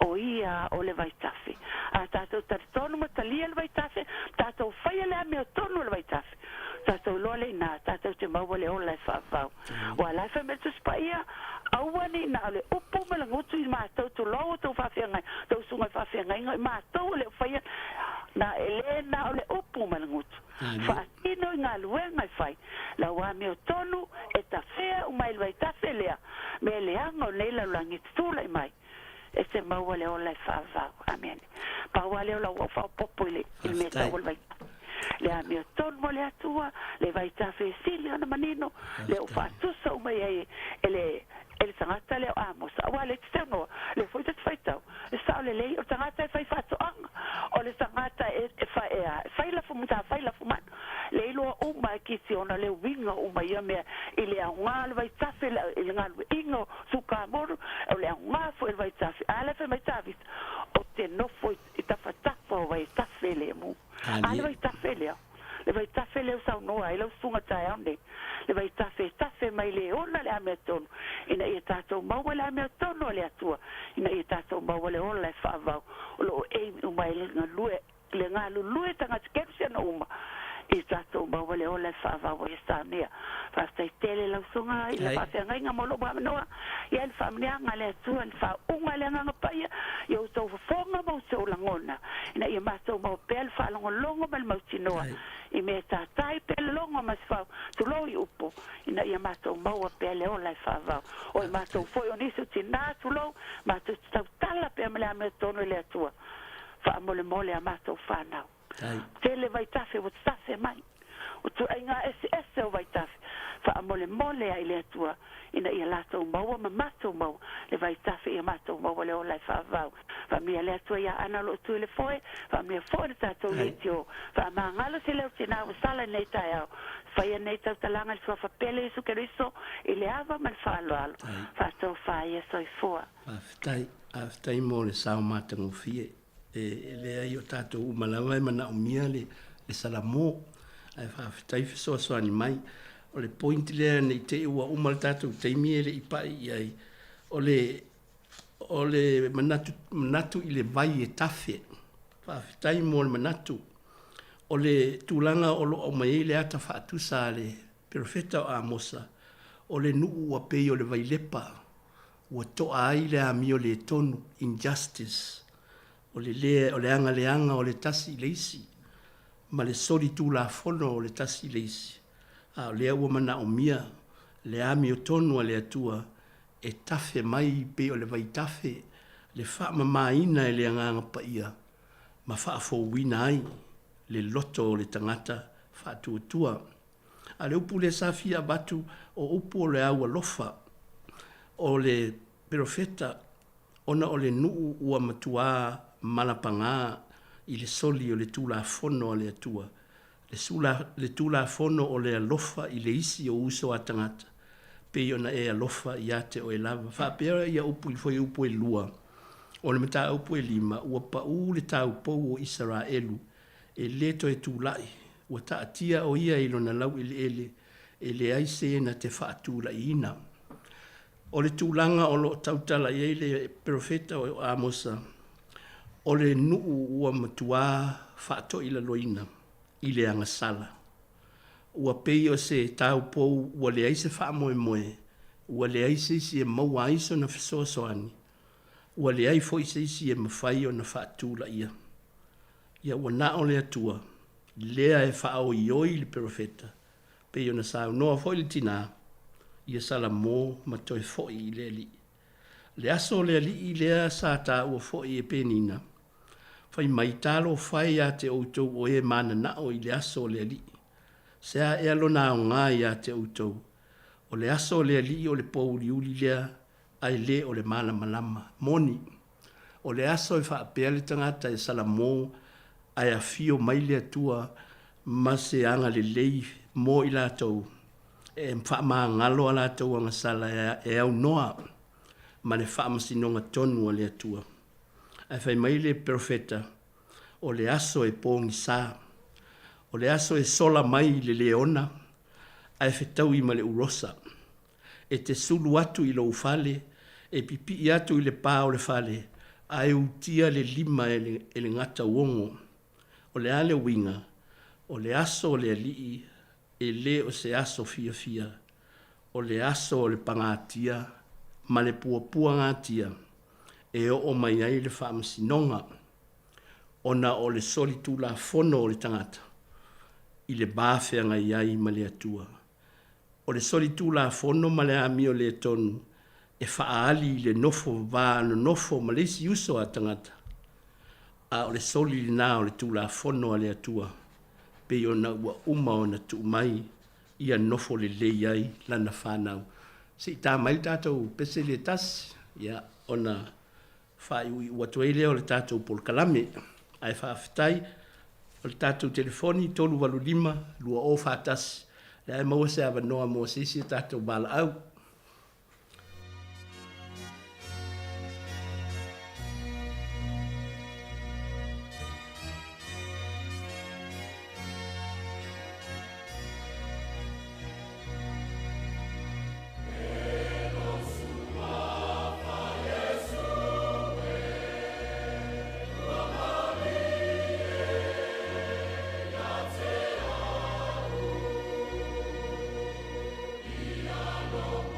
O ia o le vai tafe. A tātou tali tonu ma talia le vai tafe. Tātou whaia le ame o tonu le vai tafe. Tātou loa le nā, tātou te maua le ola e whaavau. Wa lai wha me tu spaia, auani nā le upu me la ngutu i mātou tu loa tau whawhiangai, tau sungai whawhiangai, ngai mātou le whaia, nā ele nā o le upu me la ngutu. Whaatino i ngā luengai whai, la wā me o tonu e ta whea umai le vai tafe lea, me le anga o leila ulangi tūlai mai. E te maua le ola e whaavau. Amen. Paua le ola ua whaupopo i me tau le vai tafe. Le a mea ton mo le atua, le vai tafe sili ana manino, le o whātusa o mai e le tangata le o amos. Awa le titanoa, le fwoi te whaitau. E sao le lei, o tangata e whai whātoanga. O le tangata e whai lafu muta, whai lafu manu. Le iloa uma e kiti ona le winga uma ia mea, i le aunga le vai tafe, i le ngālu ingo suka moru, o le aunga fo e vai tafe. Ale whai mai tawit, o te nofo i tawhatapa o vai tafe le mu. Ale vai tafe leo. Le vai tafe leo sau noa, i lau sunga tae aune. Le vai tafe mai le ona le amea tonu. Ina ia tātou maua le amea tonu le atua. Ina ia tātou maua le ona le whaavau. O lo e umai le ngā lulue tangata kemsia na uma. I tātou maua le ona le whaavau e sānea. Whastai tele lau sunga, i le whawhiangai ngā molo mua manoa. Ia le whamneanga le atua, le whaunga le nganga paia. Ia utau whafonga mau se o langona. Ina ia mātou mau pēl whalongo longo mal mau tinoa. I me tātai pēle longo mas whau. Tu lo i upo. Ina ia mātou mau a pēle o lai whaavau. O i mātou foi o nisu tina tu lo. Mātou tau tala pēle mele a me tono le atua. Wha mole mole a mātou whanau. Tele vai tafe o tafe mai. O tu ainga ese o vai tafe. Wha mole mole a ile atua. Ina ia lātou maua ma mātou maua. Le vai tafe ia mātou maua le o lai whaavau. Wha mea le atua ia ana lo tu le foe. Wha mea foe le tātou le tio. Wha maa ngalo se leo tina o sala nei tai au. Whaia nei tau talanga le sua whapele isu keriso. I le awa man whaalo alo. Wha tau whaia soi fua.
Aftai mo le sao mātango fie. E le ai o tātou umalawa e mana o mia le salamo. Ai whaftai fisoa soani mai. O le point lea nei te ua umal tātou teimi e le ipai iai. O le manatu i le vai e tafe. Whaftai mo le manatu. O le tūlanga o lo o mai le ata whaatusa le perfeta o Amosa. O le nuu ua pei o le vai lepa. Ua toa ai le ami o le tonu, injustice. O le anga o le tasi leisi. Ma le sori tū la fono o le tasi leisi. A le ua mana o mia, le ami o tonu a le atua, e tafe mai pe o le vai tafe, le wha mamaina e le anganga pa ia, ma wha fo wina ai, le loto o le tangata, wha tua. A le upu le safia batu o upu o le aua lofa, o le profeta, ona o le nuu ua matua malapanga, i le soli o le tūla fono o le atua, le tūla fono o le alofa i le isi o uso a tangata. Pe ona e alofa i ate o e lava. Whapea ia upu i foi upu e lua. O le mata upu e lima, ua pa u le tau pou o Israelu. e le to e tūlai, ua taatia o ia i lona lau e le aise na te whaatūlai ina. O le tūlanga o lo tautala i le profeta o Amosa, o le nuu ua matua whaato i la loina, i le angasala. Ua pei o se tau pou ua le aise whaamoe moe, ua le aise si e maua aiso na whesoasoani, ua le ai fo ise si e mawhai o na whaatūla ia. Ia ua na o le atua, lea e whaao i oi le profeta, pei o na sao noa fo i le tina, ia sala mō ma toi fo i le li. Le aso le li i lea sa ta ua fo i e penina, fai mai talo fai a te outou o e mana na o i le aso le li. Sea e alona o ngā i a te outou, o le aso le li o le pouri uli lea, ai le o le mana malama, moni. O le aso e whaapea le tangata e sala mō, ai a fio mai le atua, ma se anga le lei mō i lātou, e mwha maa ngalo a lātou anga sala e au noa, ma ne wha masinonga tonu a le atua. Ai whai mai le profeta, o le aso e pōngi sā, o le aso e sola mai le leona, ai whetau i ma le urosa, e te sulu atu i lo ufale, e pipi i atu i le pā o le fale, ai utia le lima e le ngata uongo, o le ale winga, o le aso o le alii, e le o se aso fia fia, o le aso o le pangatia, ma le pua ngatia, e o mai ai le whaamasinonga, ona o le solitu la fono o le tangata, i le bāwhenga iai ma le atua. O le solitu la fono ma le ami o le tonu, e whaali le nofo vā no nofo ma le si uso a tangata. A o le soli le nā o le tu la fono a le atua, pe o na ua uma o na tu mai, ia nofo le le iai lana whanau. Si tā mai tātou pese le tas, ia ona whai ui uatuele o le tātou polkalame, ai whaafitai, o le tātou telefoni, tolu walu lima, lua o whātas, le ai maua se awa noa mua sisi tātou bala au.
No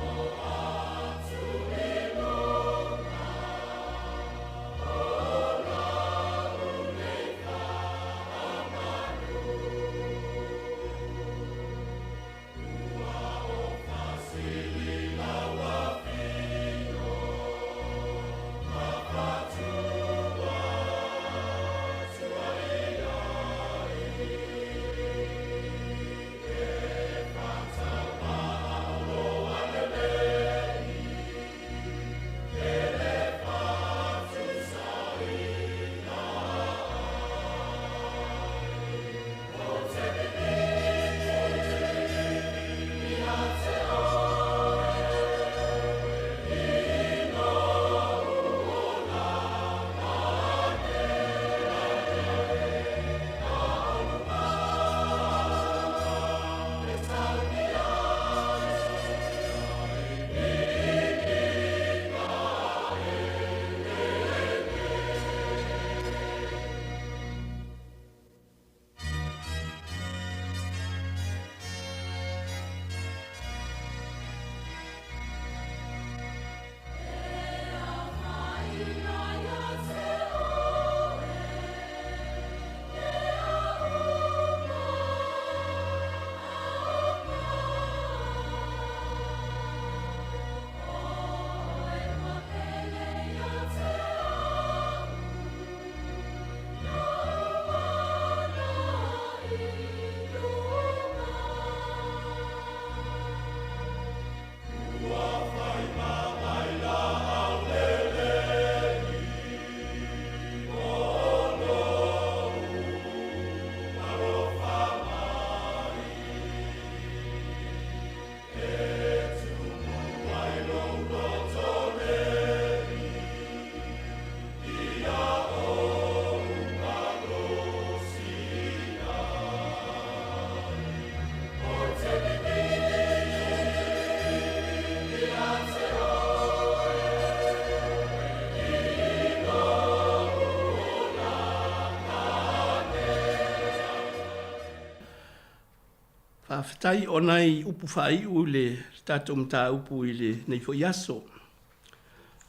Whawhetai o nei upu whai u le tātou mta upu i le nei fo iaso.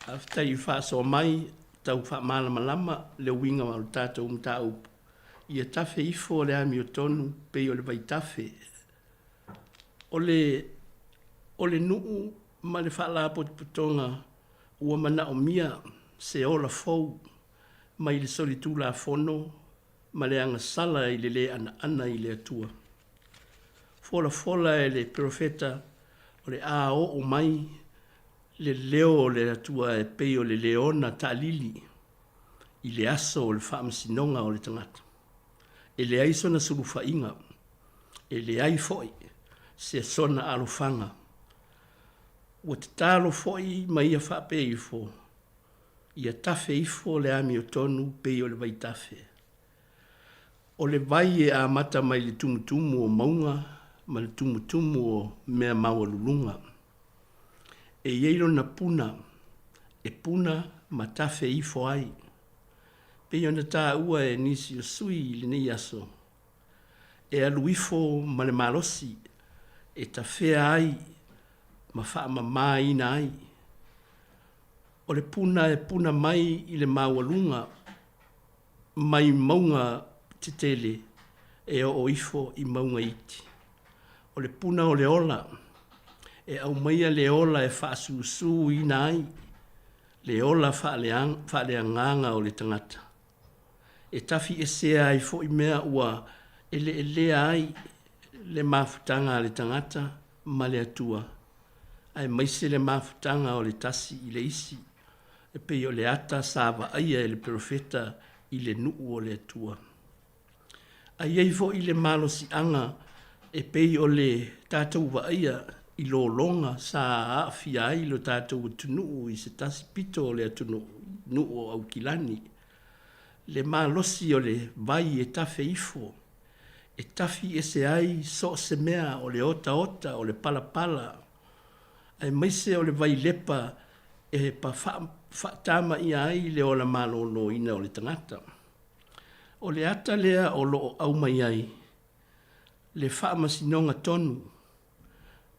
Whawhetai i whaaso mai tau wha malama lama le winga wa tātou mta upu. Ia tafe ifo le ami o tonu pe o le vai tafe. O le nuu ma le whaala potonga ua mana o mia se ola fau mai le soli tūla fono ma le anga sala i le ana i le atua. Fola e le profeta o le o mai le leo le atua e pei o le leona ta lili i le aso o le whaamasinonga o le tangata. E le ai sona sulufa inga, e le ai foi se sona alofanga. Ua te talo foi ma ia whape ifo, ia tafe ifo le ami o tonu pei o le vai tafe. O le vai e a mata mai le tumutumu o maunga, ma le tumutumu o mea maua lulunga. E ieiro na puna, e puna ma tafe ifo ai. Pei ona tā ua e nisi o sui le nei aso. E alu ifo ma le malosi, e ta fea ai, ma wha ma maina ai. O le puna e puna mai i le maua lunga, mai maunga titele, e o ifo i maunga iti. O le puna o le ola, e au maia le ola e wha su i nai, le ola wha le anganga o le tangata. E tafi e sea ai fo i mea ua ele ai le mafutanga le tangata ma le atua. Ai maise le mafutanga o le tasi i le isi, e pei o le ata sava aia e le profeta i le nuu o le atua. Ai ei fo i le malo si anga, e pei o le tātou wa aia i lo longa sa aafia ai lo tātou tunu i se tasi pito o le atunu nuu au kilani. Le malosi o le vai e tafe ifo, e tafi e se ai so se mea o le ota o le pala pala. Ai maise o le vai lepa e pa tama i ai le ola malo no ina o le tangata. O le ata lea o lo au mai ai, le whaamasinonga tonu,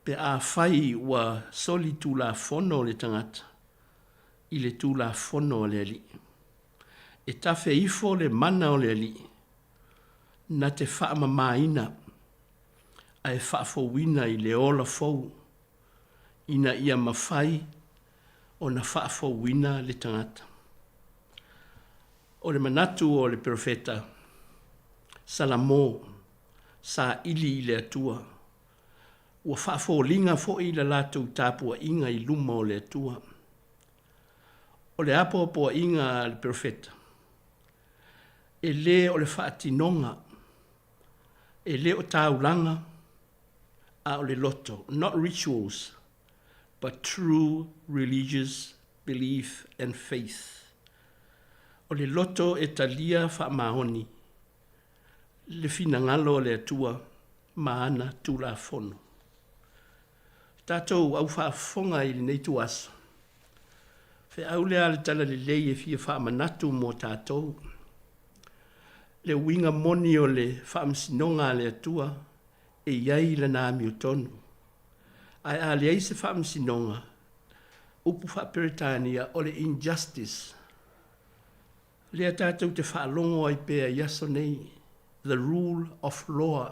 pe a whai wa soli tūla fono o le tangata, i le tūla fono o le ali. E tafe ifo le mana o le ali, na te whaama maina, a e whaafowina i le ola fau, ina ia mawhai o na whaafowina le tangata. O le manatu o le profeta, Salamo, sa ili i le atua, ua whaafolinga fo i la lātou tāpua inga i luma o le atua. O le apoa inga le profeta, e le o le whaatinonga, e le o tāulanga, a o le loto, not rituals, but true religious belief and faith. O le loto e talia whaamahoni, le finangalo le atua, maana tūla fono. Tātou au whaafonga i nei tu aso. Fe au lea le tala le lei e fia whaamanatu mo tātou. Le winga moni o le whaamsinonga le atua, e iai le nāmi o tonu. Ai a le eise whaamsinonga, upu whaaperitania o le injustice. Lea tātou te whaalongo ai pēa yaso nei, the rule of law.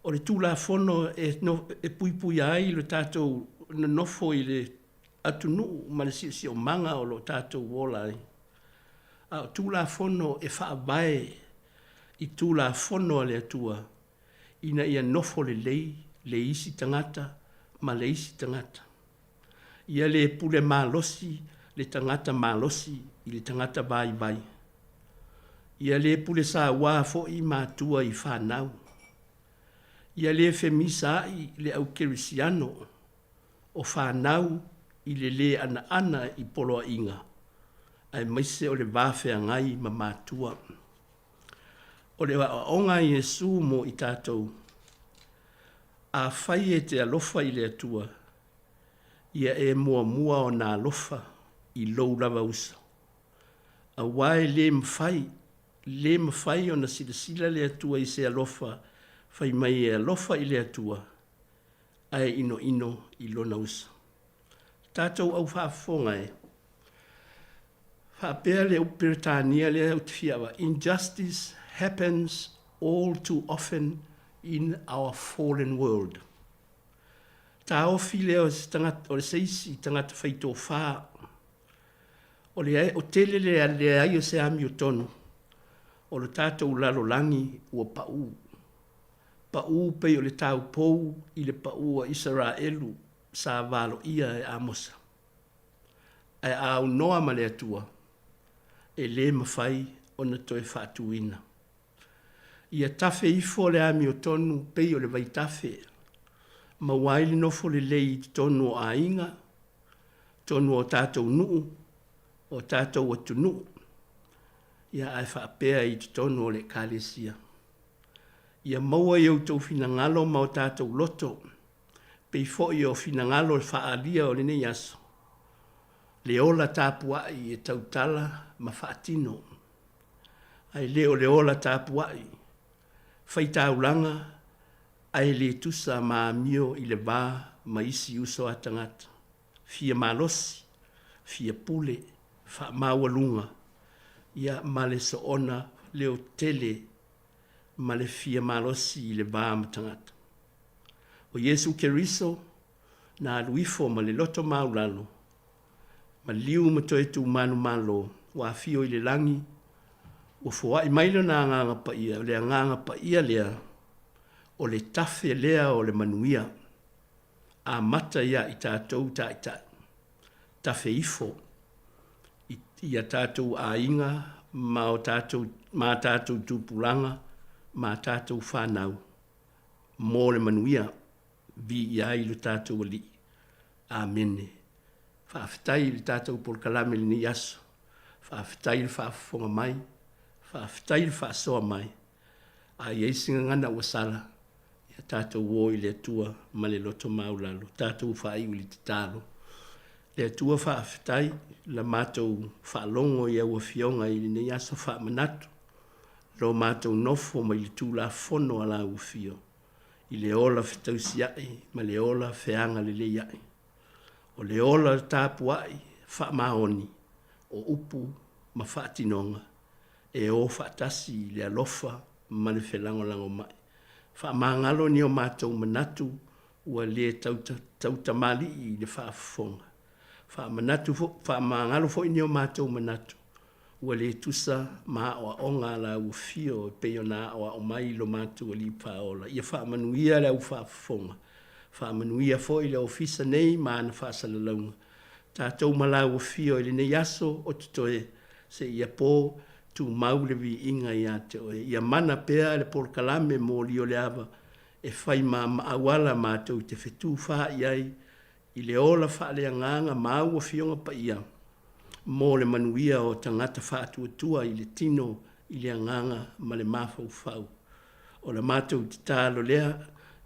O le tūla fono e pui ai le tātou nofo i le atunu, ma le si o manga o lo tātou wola ai. A tūla fono e whaabae i tūla fono le atua, ina ia nofo le lei, le isi tangata, ma le isi tangata. Ia le pule malosi, le tangata malosi, i le tangata vai. Ia le pule sa wā fo i mātua i whanau. Ia le femisa i le au kerisiano, o whanau i le ana i poloa inga. Ai maise o le wāwhea ngai ma mātua. O le onga i Jesu mo i tātou. A whai e te alofa i le atua. Ia e mua o nā alofa i lou lava usa. A wae le mwhai o na sila le atua i se alofa Fai mai e lofa i le atua, ai ino i lona usa. Tātou au whaafonga e. Whaapea le upiritania le au tifiawa. Injustice happens all too often in our fallen world. Tā ofi leo o le seisi tangata whaito whaa. O tele le ai o se ami o tonu. O le tātou lalo langi ua pa'u. Pa'u pei o le tau pou i le pa'u a Israelu sa valo ia e Amosa. Ai au noa ma le atua. E le mawhai o na toe whaatuina. Ia tafe ifo le ami o tonu pei o le vai tafe. Ma waili nofo le lei tonu o a inga. Tonu o tātou nuu. O tātou atu nuu. Ia ai whaapea i tonu o le kālesia. Ia maua i au tau finangalo ma o tātou loto. Pei fo i o finangalo le whaalia o le nei aso. Le ola tāpuai e tautala ma whaatino. Ai leo le ola tāpuai. Whai tāulanga, ai le tusa ma mio i le wā ma isi uso atangata. Fia malosi, fia pule, wha mawalunga. Ia ma le soona leo tele ma le fia malosi i le wā matangata. O Yesu Keriso, na aluifo ma le loto maulalo. Ma liu matoe tu manu malo, wa fio i le langi, o fua i mailo na nganga pa ia, o le nganga pa ia lea, o le tafe lea o le manuia, a mata ia i tātou taitai. Tafe ifo, i a tātou a inga, ma tātou tupulanga, ma tātou whanau. Mō le manuia, vi ia i lo tātou ali. Amene. Whaafetai le tātou por kalame le ni aso. Whaafetai le whaafonga mai. Whaafetai le whaasoa mai. A ieisinga ngana wasala. Ia tātou wō i le atua ma le loto maulalo. Tātou whaiu li te tālo. Le atua whaafetai la mātou whaalongo i aua fionga i le ni aso whaamanatu. Lo mātou nofo ma i le tūla fono ala ua fio. I le ola whetausi ai, ma le ola wheanga le le ai. O le ola tāpuai, wha maoni, o upu ma whaatinonga, e o whaatasi le alofa ma le whelangolango mai. Wha maangalo ni o mātou manatu, ua le tauta mali i le whaafonga. Wha maangalo fo ni o mātou manatu, ua le tusa ma o onga la ufio peo na o mai lo mātou li paola. Ia wha manuia le au whaafonga. Wha manuia fo i le ofisa nei ma ana whaasalaunga. Tātou mala ufio i le nei aso o tutoe se ia pō tu maulevi inga i ate oe. Ia mana pea le por kalame mo li o le ava e whai ma awala mātou te whetu wha iai i le ola wha le anganga ma ua fionga pa ia. Mō le manuia o tangata whātua i le tino i le anganga ma le mawhau whau. O le mātou te tālo lea,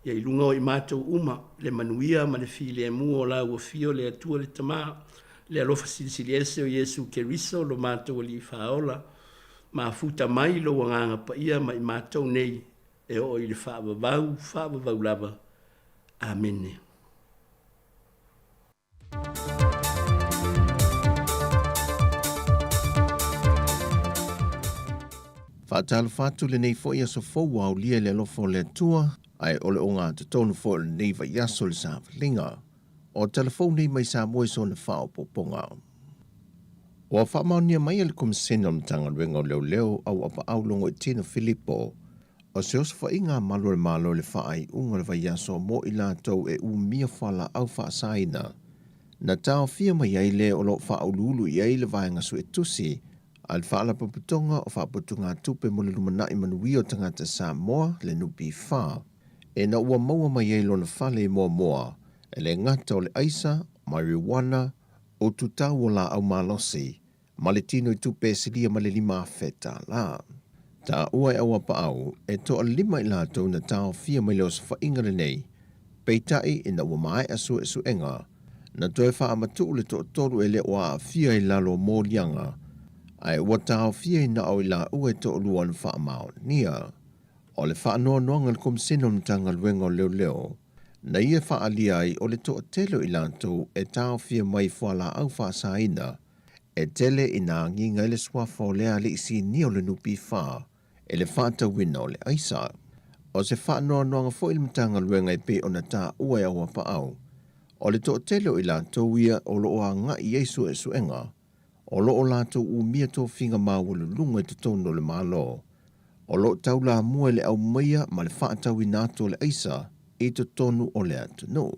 ia i lunga o i mātou uma, le manuia ma le fi le mua o la ua fio le atua le tamaa, le alofa silisili ese o Yesu Keriso, lo mātou li whaola, ma futa mai lo wanganga pa ia ma i mātou nei, e o i le whaavavau lava. Amene.
Whaatala whātu le nei fo ia so fōu au lia le lofo le tua, ai ole o ngā te tonu fo le nei vai aso le sāwhilinga, o telefoni mai sā moe so na whao poponga. O a whamaunia mai ale komisena o tanga ruenga leo leo au apa aulongo e Tina Filippo, o se osu wha inga malo le malo le whaai unga le vai aso mo i lātou e u mia whala au wha saina. Na tau fia mai ai le o lo wha aululu i ai le vaenga su e tusi, al whaala paputonga o whaaputunga tupe mo le lumanai manui o tangata Samoa le nupi wha. E na ua maua mai ei lona whale moa moa, e le ngata o le aisa, marijuana, o tutau o la au malosi, ma le tino i tupe silia ma le lima feta la. Ta ua e awa pa au, e to a lima i lātou na tau fia mai leo sa whainga le nei, peitai i na ua mai asu e su enga, na toe wha amatu le to toru e le oa fia i lalo mōlianga, ai ua tau fia i na au i la ue to luan wha amao nia. O le whaanoanoanga le komisino mtanga luenga o leo. Na ia whaalia ai o le toa telo i lantou e tau fia mai whala au whaasaina. E tele i nā nginga ele swafa o lea le isi ni o le nupi wha. E le whaata wina o le aisa. O se whaanoanoanga fo il mtanga luenga i pe o na tā ua au apa au. O le toa telo i lantou ia o lo o nga i eisu e suenga. O lo o lantou u mia tō finga mawulu lunga i te tono le malo. O lo taula mua le au maia ma le whaatau i nātou le aisa i te tonu o le atu no.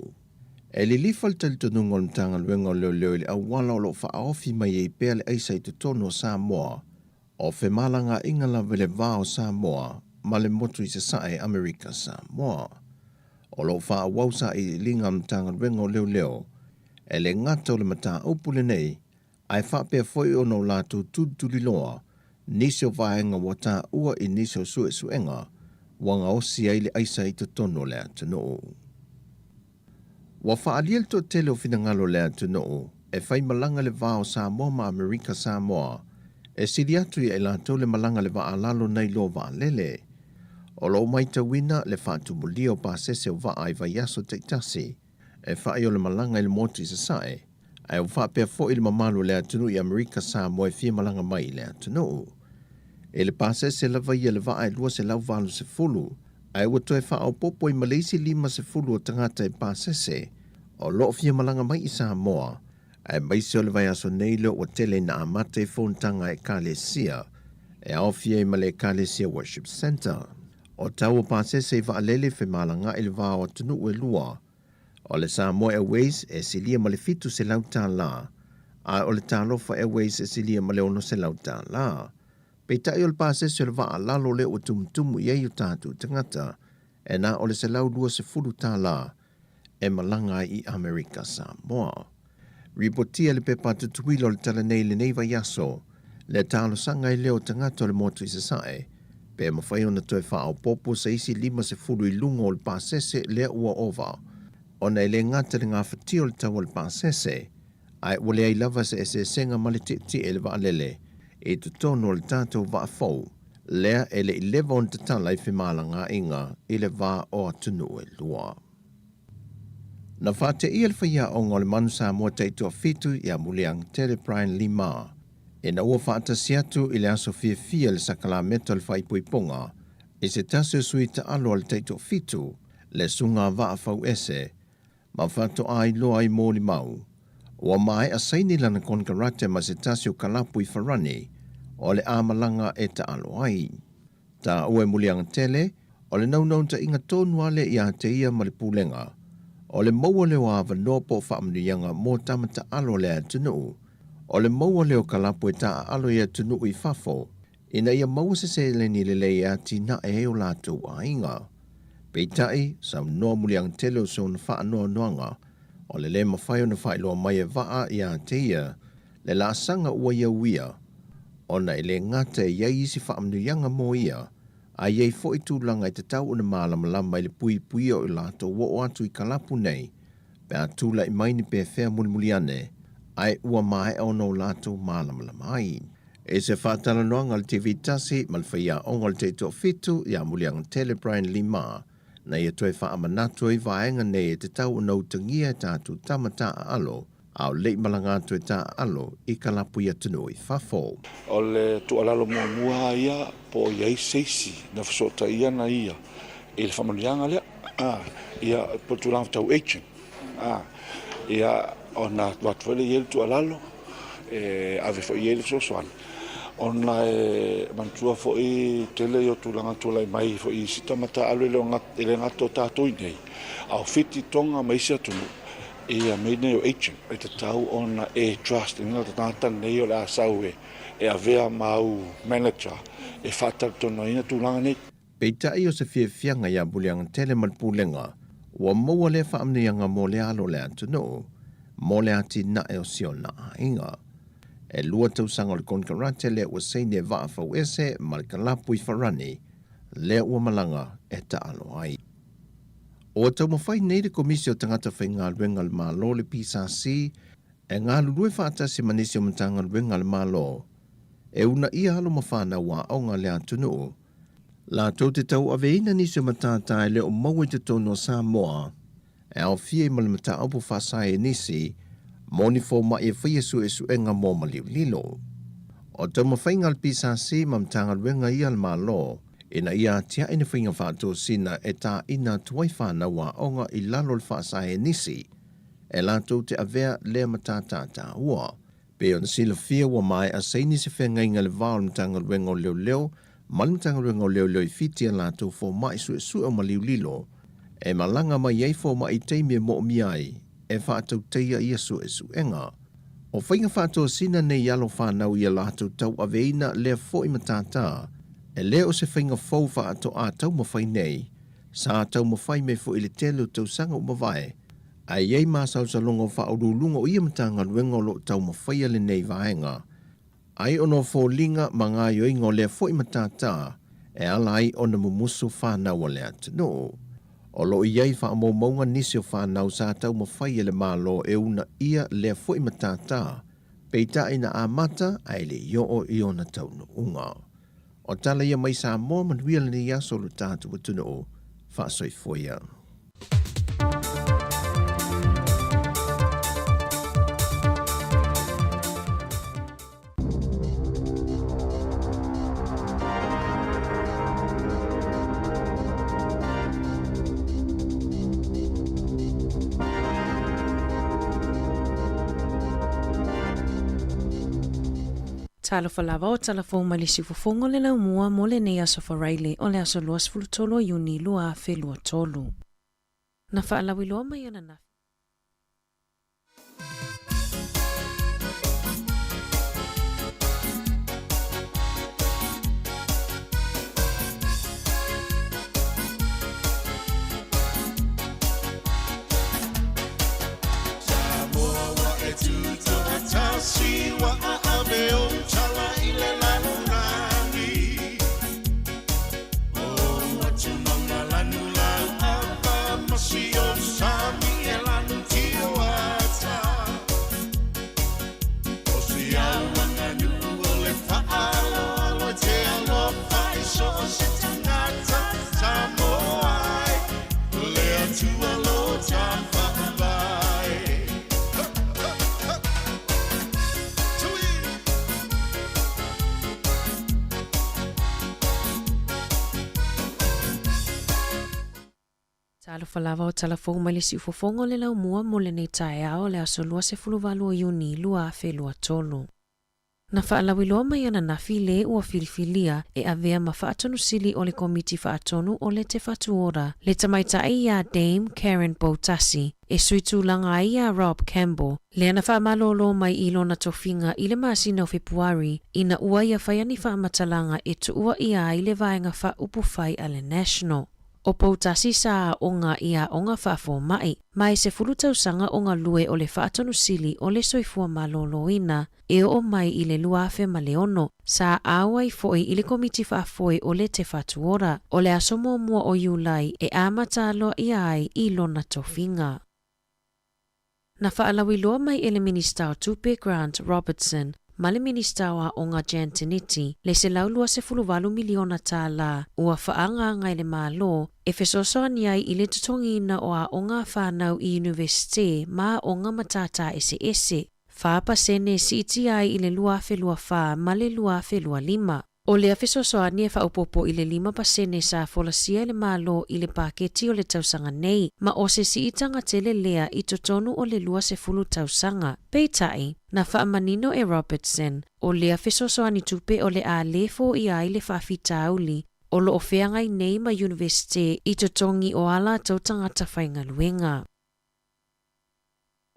E li lifal tali tonu ngol mtanga luenga o leo le au wala o lo whaaofi mai e pēr le aisa i te tonu o Samoa. O fe malanga ingala vele vā o Samoa ma le motu i se sae Amerika Samoa. O lo whaawausa i linga mtanga luenga o leo. E le ngata o le mata upule nei ai whapea foi o no lātou tutuli loa nisi o vaenga wata ua i nisi o suenga wanga osi ai le aisa i te tono le atu no. Wa whaaliel to tele o finangalo le atu no, e whai malanga le vāo Samoa ma Amerika Samoa, e siri atu i e lātou le malanga le vaa lalo nei lo vaa lele. O lo mai ta wina le whaatu mulia o pāsese o vaa i vai aso te tasi, e whai o le malanga i le motu i sa sae, ai o whapea fo i le mamalu le atu no i Amerika Samoa e fia malanga mai le atu no. E le pāsese la vai le vaa e lua se lau valu se fulu, ai ua toe wha au popo i Malaysia 5 o tangata i pāsese, o loo fia malanga mai i Samoa, ai maisi o le vai aso neilo o tele na amate i whontanga e Kalesia, e au fia i male Kalesia Worship Center. O tau o pāsese i vaalele fe malanga i le vāo tunu ue lua, o le Samoa Airways e silia male fitu se lau tā la, a o le Talofa Airways e silia male ono se lau tā la. Peitai o le pāsese o le vaa lalo le o tumutumu i au tātu tangata, e na o le se lau 20 tā la, e malanga i Amerika Samoa. Ripotia le pepa tutuilo le tala nei le neiva yaso, le talo sanga i leo tangata o le motu i se sae, pe mawhai ona toe wha au popo sa isi 5 i lunga o le pāsese le ua ova, ona i le ngata le ngā whatio le tau o le pāsese, ai wale ai lava se ese senga mali titi e le vaalele, e tu tono le tātou vaa fau, lea e le 11 te tala i whimalanga inga i le vaa o atunu e lua. Na whate ia le whaia o ngole manu Samoa teitua fitu i a muleang Tere Brian Lima, e na ua whaata siatu i le aso fia le sakala meta le whaipuiponga, i se tasu sui ta alo le teitua fitu, le sunga vaa fau ese, ma whato ai loa i mōli mau, Ua mai a saini lana konkarate ma se tasio kalapu i wharani o le amalanga e ta alo ai. Ta ue mulianga tele, o le naunaunta inga tonu ale i a te ia ma le pūlenga, o le maua leo a wanoa po whaamnianga mō tamata alo le a tunu, o le maua leo kalapu e ta alo i a tunu i whafo, ina ia maua se le ni le lei a tina e o lātou a inga. Peitai, sa noa mulianga tele o so na wha noa noanga, o le le mawhai o na whailoa mai e waa i a te ia, le la sanga ua ia uia, o na ele ngata e iei isi whaamnianga mō ia, a iei fo i tūlanga i te tau o na mālamalama i le pui o i lato o atu i kalapu nei, pe a tūla i maini pe whea mulimuliane, ai ua mai o no lato mālamalama ai. E se whātala noanga le TV tasi, malwhaia onga le te to fitu i a mulianga Tele Brian Lima, na ia toe whaamanatu i vaenga nei e te tau o nau tangia tātu tamata alo, au lei malanga atu e tā alo i kalapu ia tunu i whafo.
O le tualalo mua ia po iai seisi na whasota ia na ia. I le whamanianga lea, ia po tulang tau agent. Ia o na watwele i ele tualalo, ave fo i ele sosoan. Ona e mantua fo i tele o tulanga tulai mai fo i sita mata alu ele ngato tātoi nei. Au fiti tonga maisia tunu. E a mene o agent, e te tau ona e trust, ina ta tata nei o le asau e a vea mau manager, e whatar tona ina tulanga nei.
Peitai o se whiawhianga ia bulianga tele malpulenga, ua maua le whaamnianga mō le alo le atunu, mō le ati na e o siona a inga. E lua tausanga o le konkarate le ua seine vaa fau ese ma le kalapu i wharani, le ua malanga e ta alo ai. O tau mawhai nei de komisio tangata whai ngā luenga le mālo le PSRC, e ngā lulue whaatasi manisi o mtanga luenga le mālo, e una ia halo mawhana wā o ngā le atunu, La tau te tau aveina nisi matata le o maua te tono Samoa. E au fie ma le mata aupu whasai nisi, moni fo ma e whaia su e su enga mō ma liu lilo. O tau mawhainga pisa si ma mtanga ruenga ia le malo, ina ia tia ina whainga whātua sina e tā ina tuai whānawa onga i lalo le whasai nisi, e la tau te avea lea matata tā ua. Pe on sila fia wa mai a sei nisi whenga inga le vāo mtanga ruenga o leo leo, Malimtanga ruenga o leo leo I fitia la tau fo mai su e su o ma liu lilo, e malanga mai ei fo mai teimia mo miai, e whaatau teia ia su e su enga. O whainga whātua sina nei yalo whanau ia la tau tau aveina lea fo I matata, e leo se whainga fau whaato a tau mawhai nei, sa tau mawhai me fo ili telu tau sanga o mawai, a iei masau sa longo whaurulunga o ia matanga ruenga o lo tau mawhai ale nei vaenga, ai ono fo linga manga yo ingo le fo I matata, e ala ai ona mumusu whanau o le atano. O lo iei wha mo maunga nisi o whanau sa tau mawhai ele malo e una ia le fo I matata, peita ina a mata ai le yo o iona tau no unga. O tala ia mai sa mo manuia le ni aso lo tatu watuno o whaasoi foia.
Talo falava o talafo ma le sifofongo le lau mua mo le nei aso wharaile o le aso luas fulutolo iuni lua fe lua tolu. Na whaalawi loa mai ana na. Talo falava o talafou mai le siufofongo le lau mua mo le nei tae ao le aso lua se fuluvalu o iuni lua a fe lua tolu. Na whaalawi loa mai ana nafi le ua filifilia e avea ma whaatonu sili o le komiti whaatonu o le te whatuora le tamaitai ia Dame Karen Boutasi e suitulanga ia Rob Campbell le ana whaamalolo mai ilo na tofinga i le maasina o Februari ina ua ia whaiani whaamatalanga e tu ua ia i le vaenga wha upufai a le National. O Boutasi sa onga ia onga whaafo mai, mai se fulutausanga onga lue o le whaatonu sili o le soifua maloloina e o mai i le luafe ma leono, sa awai foi i le komiti whaafoi o le te whatuora o le asomo mua o Iulai e amatalo ia ai i lona tofinga. Na whaalawi loa mai ele minista o Tupe Grant Robertson, ma le minista o nga Jantiniti, le se laulua se fuluvalu miliona tā la, ua whaanga ngai le malo, e fesosoa ni ai i le tutongina o a onga whanau i universite ma onga matata ese. Whaapa sene si iti ai i le luafe lua wha ma le luafe lua lima. O le afesosoa ni e whaupopo i le 5% sa folasia le malo i le paketi o le tausanga nei, ma o se si itanga tele lea i totonu o le lua se fulu tausanga. Peitai, na whaamanino e Robertson, o le afesosoa ni tupe o le a lefo i ai le whaafitauli, o lo ofeangai nei ma universite i totongi o ala tautangata whainga luenga.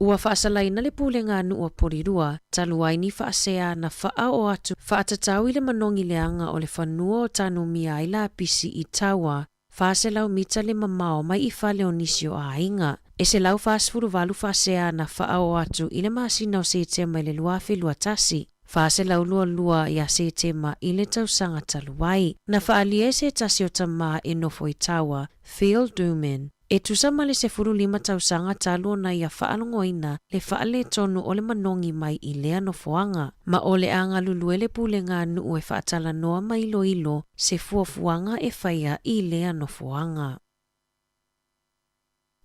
Ua whaasalaina le pūlenga nu ua porirua, taluai ni whaasea na wha o atu whaatatau i le manongi leanga o le whanua o tanu mia i la pisi i taua, whaaselau mita le mamao mai i whale o nisio a inga. E se lau whaasfuru valu whaasea na wha o atu i le maasina o se tema i le luafe luatasi. Whaaselau lua i a se tema i le tausanga taluai. Na whaalie se tasi o tamaa e nofo i taua, Phil Duman, E tusama le 15 tausanga talo na ia whaalongoina le whaale tonu o le manongi mai I lea no foanga. Ma o le anga luluele pule ngā nuu e whaatala noa mai ilo se fuafuanga e whaia I lea no foanga.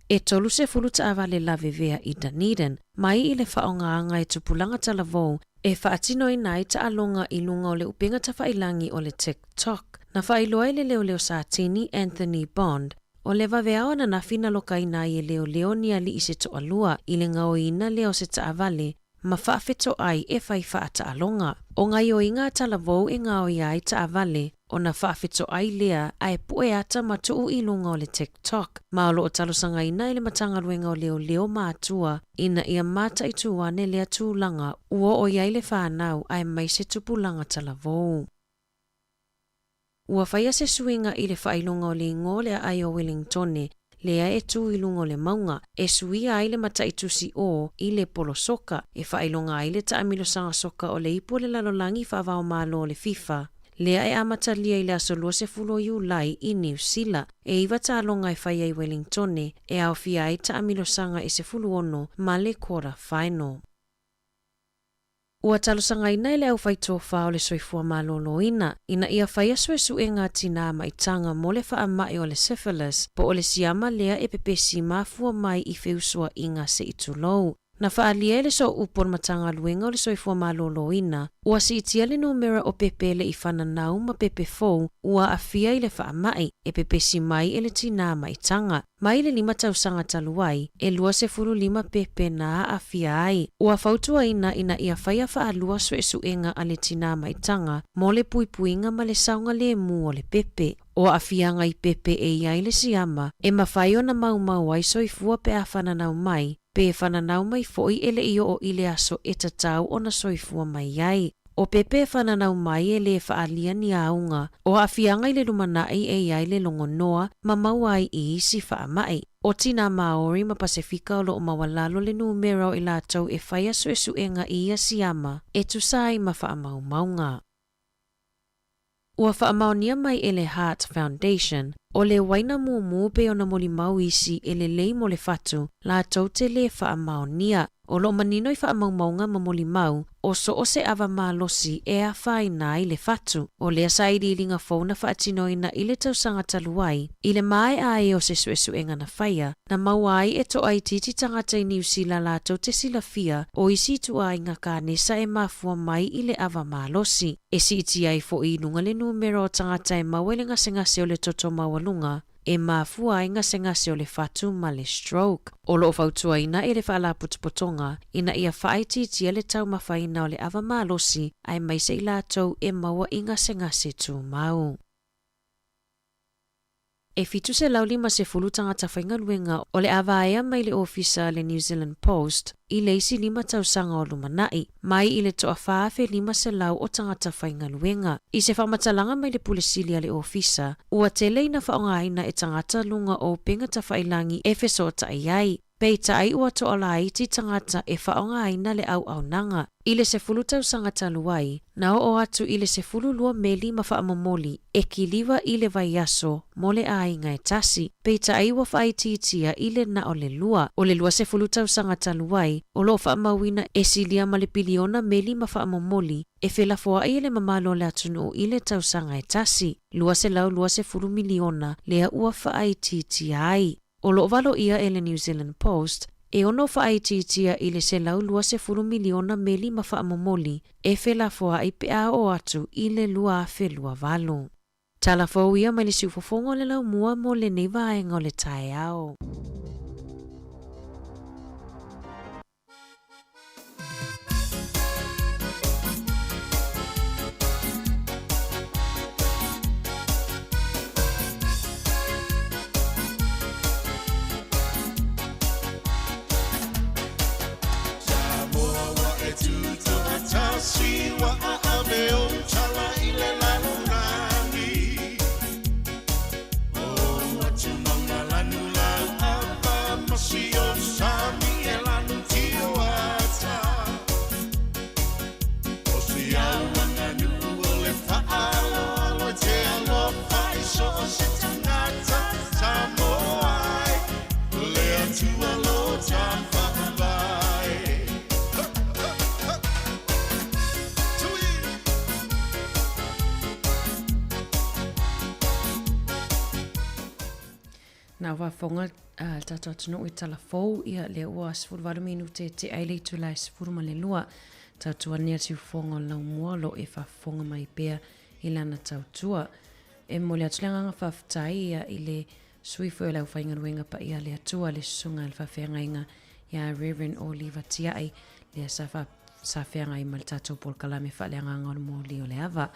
E tolu se fulu taava le lavevea I Dunedin, mai I le whaongaanga e tupulanga talavou, e whaatino I nai ta alonga I lunga o le upenga ta whailangi o le TikTok. Na whailoa le leo sa tini Anthony Bond, o le vaveao na nafina loka ina I leo ni ali I se toalua I le ngao ina leo se taavale, ma whaafeto ai e whai whaata alonga. O ngai o inga talavou e ngao iai taavale, o na whaafeto ai lea ai pue ata matuu I lunga o le TikTok. Ma olo o talosanga ina I le matanga luenga o leo maatua, ina ia mata I tuane lea tūlanga, ua o iai le whanau ai mai se tupulanga talavou. Ua whaia se suinga I le whailunga o le ngole a ai o Wellingtone, lea e tu I lunga o le maunga, e suia ai le mataitusi o I le polo soka, e whailunga ai le taamilo sanga soka o le ipo le lalolangi whaavao malo o le FIFA. Lea e amata lia I le asolua se fulo Iulai I New Zealand, e iwa tālonga e whaia I Wellingtone, e au fia ai taamilo sanga e se fulu ono, ma le quarter final. Ua talosanga ina I le au whaitoa whao le soifua malolo ina ia whaia suesu e ngā tina maitanga mo le wha mai o le syphilis, po o le siama lea e pepesi mafua mai I whiusua inga se itulou. Na whaalia le so upon matanga luenga o le soifua malolo ina, ua si itia le numera o pepe le I whananau ma pepe fou, ua afia I le wha mai, e pepesi mai e le tina maitanga. Mai le 5 tausanga taluai, e lua se furu 5 pepe na afia ai. Ua fautua ina ia whaia whaalua suesuenga a le tina maitanga, mo le puipuinga ma le saunga le mu o le pepe. O afianga I pepe e iai le siama, e mawhaio na mau ai soifua pe a whananau mai, pe whananau mai foi ele I o ile aso e tatau o na soifua mai ai. O pepe whananau mai e le whaalia ni aunga, o afianga I le lumanai e iai le longonoa ma mauai I isi whaamai. O tina Maori ma Pasifika o loo mawalalo le numero I lātou e whaia suesuenga I ia siama, e tusai ma whaamau maunga. Ua whaamaonia mai e le Heart Foundation, o le waina mumu pe o na moli mau isi e le lei mo le fatu, lātou te le whaamaonia, o lo manino I whaamaumaunga ma moli mau, o so o se awa malosi e a whaina I le fatu, o le asairi ringa fauna whaatinoina I le tausanga taluai, I le mai ai o se suesuenga na whaia, na mauai e to ai titi tangata I New Zealand lātou te silafia, o isi tu ai ngā kānesa e mafua mai I le awa malosi. E si iti ai fo I nunga le numero o tangata e mawele ngase o le toto mawalunga, e mafua ai ngase o le fatu ma le stroke. O lo fautua ina e le whaala putupotonga, ina ia whaiti le tau mawhaina o le awa malosi, ai mai se I lātou e maua I ngase tu mau. E fitu se lauli ma se fulu tangata whainga luenga o le awa aia mai le ofisa le New Zealand Post, I leisi 5 tausanga o lumanai, mai I le toa whaafe 5 se lau o tangata whainga luenga. I se whamatalanga mai le pulesilia le ofisa, ua te leina whaongaina e tangata lunga o penga ta whailangi e fesota iai. Peita ai ua toa lai ti tangata e whaongaina le au nanga. I le se fulu tausanga taluai, na o atu I le se fulu lua meli ma whaamomoli, e kiliwa I le vaiaso, mo le ainga e tasi. Peita ai ua whaititia I le na o le lua se fulu tausanga taluai, o lo whaamawina e silia ma le piliona meli ma whaamomoli, e whelafoa I le mamalo le atunu I le tausanga e tasi. Lua se fulu miliona, lea ua whaititia ai. O lo valo ia e le New Zealand Post, e ono whaititia I le se lau 20 miliona meli ma whaamomoli, e whelafoa I pea o atu I le lua whelua valo. Talafou ia mai le siufofonga o le lau mua mo le nevaenga o le tae ao.
Siwa a ameo chala ile lalunani. Oh, watu mama lanula.
Na whafonga tato atunu I talafou ia le ua 10 minute te aile tu lai 10 ma le lua. Tautua nia tiu fonga lau mua lo e whafonga mai pea I lana tautua. E mo le atulenga whaftai ia I le suifo e lau whaingaruenga pa ia le atua le sunga le whawhiangainga ia Reverend Oliver Tiai le sawhiangai ma le tatou Paul Kalame whaleanganga o le mōli o le ava.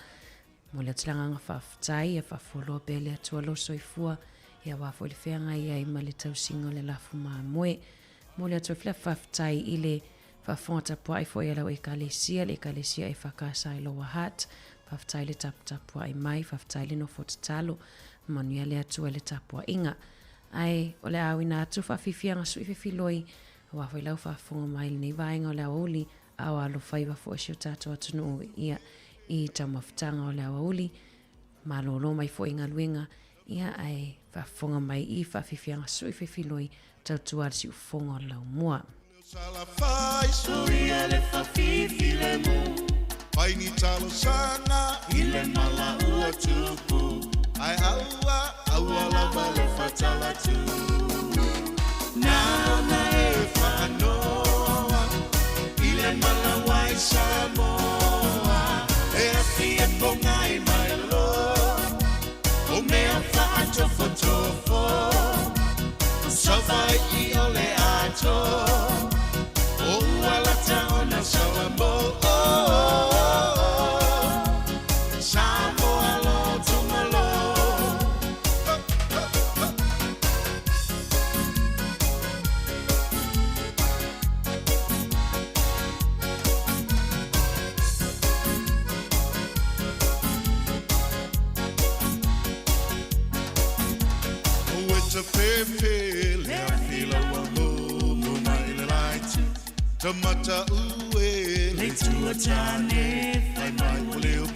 Mo le atulenga whaftai ia whafoloa pe le atua lo soifua ia wafo le whiangai ia I ma le tausinga o le lafu maa moe. Mo le atua whila whaftai I le whafonga tapua I fo ia lau le kalesia e whakasa I loa hat. Whaftai le tapua I mai, whaftai le no fotatalo, manuia le atua le tapua inga. Ai, o le awina atu whawhiwhianga sui whiwhiloi, wafo I lau whafonga mai le nei vaenga o le auli, au alo whaiwa fo asio tato atunu ia I taumawhitanga o le auli, malolo mai fo inga luenga, ia ai whafonga mai I whawhiwhianga sui whiwhiloi, tautua le si ufonga o lau mua.
Salafai soia le whawhiwhi le mu. Pai ni talo sana ile mala ua tupu. Ai aua lava le fatala tu. Na e whanoa ile mala wai Samoa. E afi e ponga I mai lo. O mea whaatofo tofo. Sawai I ole ato. O wala taona sawa mo. Tamata ue le tua tane fai mai voleu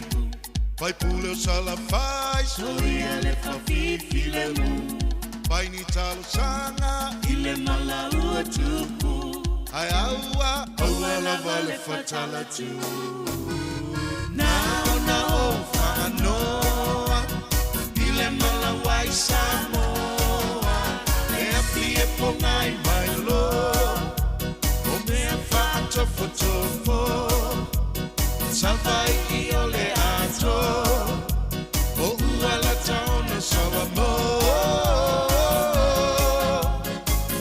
fai puleo sala fai soia le fafifi le mu fai ni talo sana ile mala ua tupu ai aua lava le fatala tu na o whanoa ile mala wai Samoa e api e pongai mai lo Tofo Salvai I ole ato O uala taona sawa mo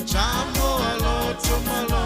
Tamo alo tomalo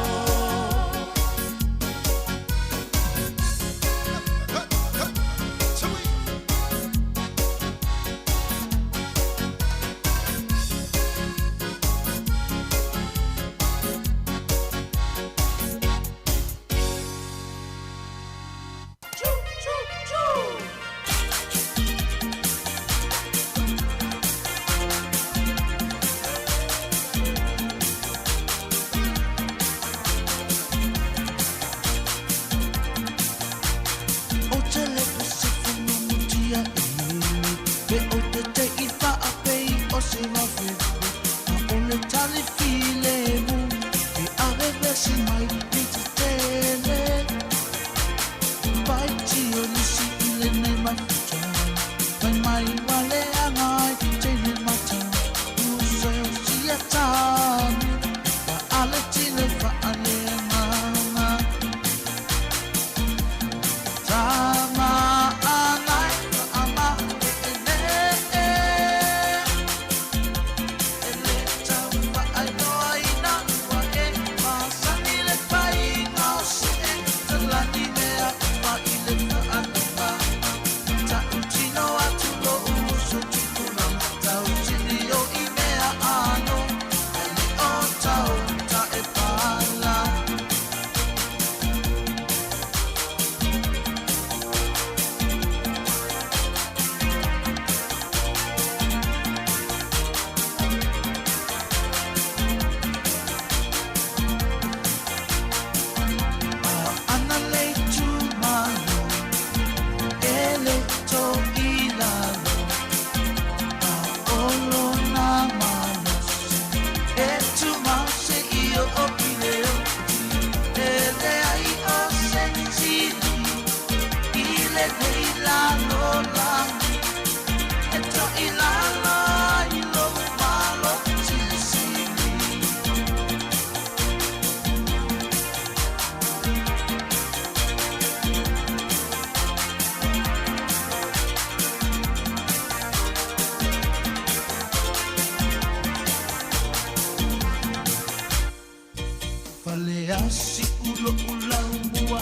asi ulo ulau mua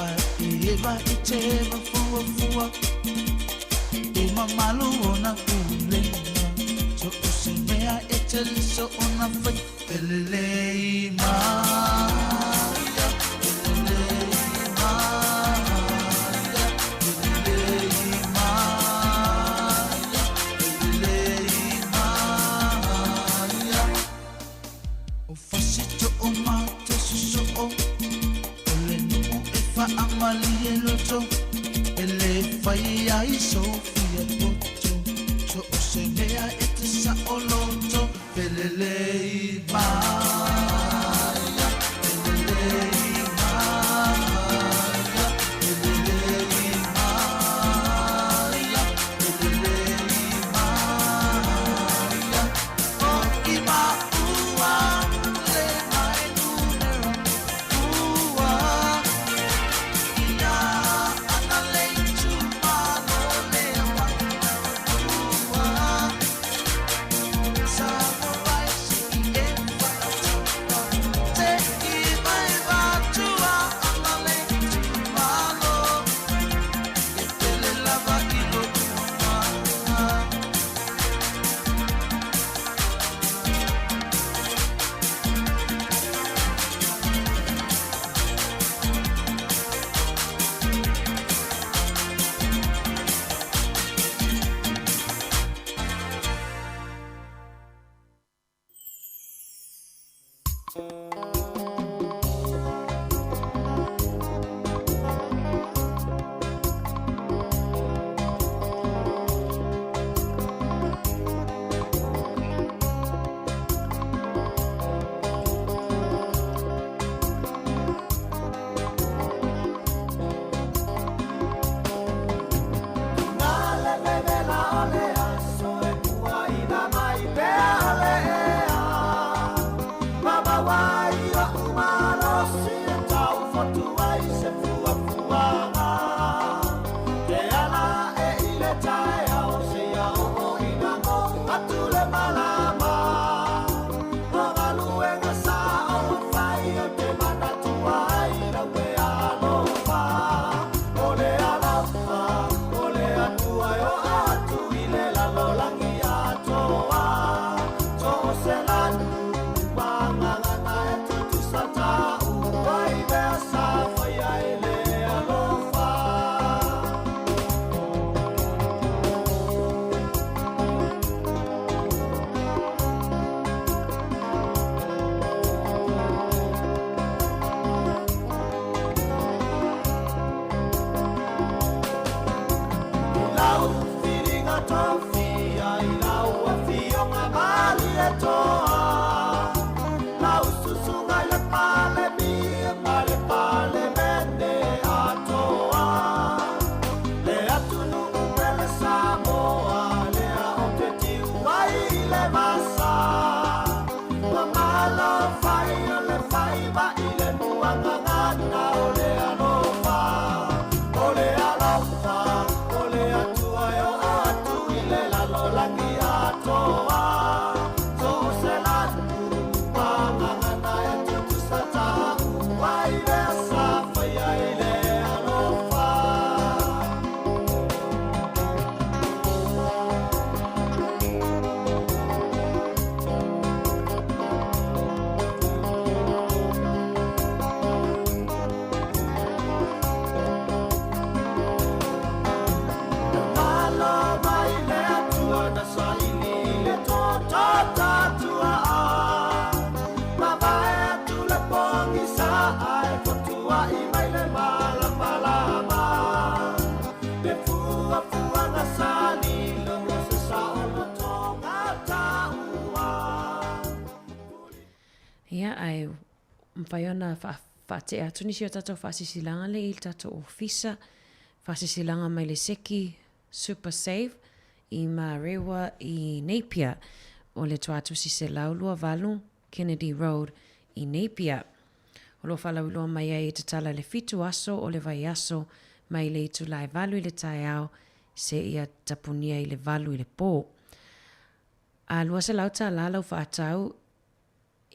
ai eva e te fua fua e mamalu ona kulenga so se mea e te liso ona fai pelelei Amali eloto ele fai ai Sofia poto so se mea ete sa oloto pelelei maya pelelei maya pelelei maya pelelei maya o ima ua le mai numero ua
ai mwhaiona whaate atuni si o tatou whaasisilanga le i tatou ofisa, whaasisilanga mai le seki Super Save i Marewa i Napier o le tuatusi se laulua valu Kennedy Road i Napier. O lo whalauloa mai ai te tala le fitu aso o le vai aso mai le itu lai valu i le tai au se ia tapunia i le valu i le pō. A lua se lauta lalau whaatau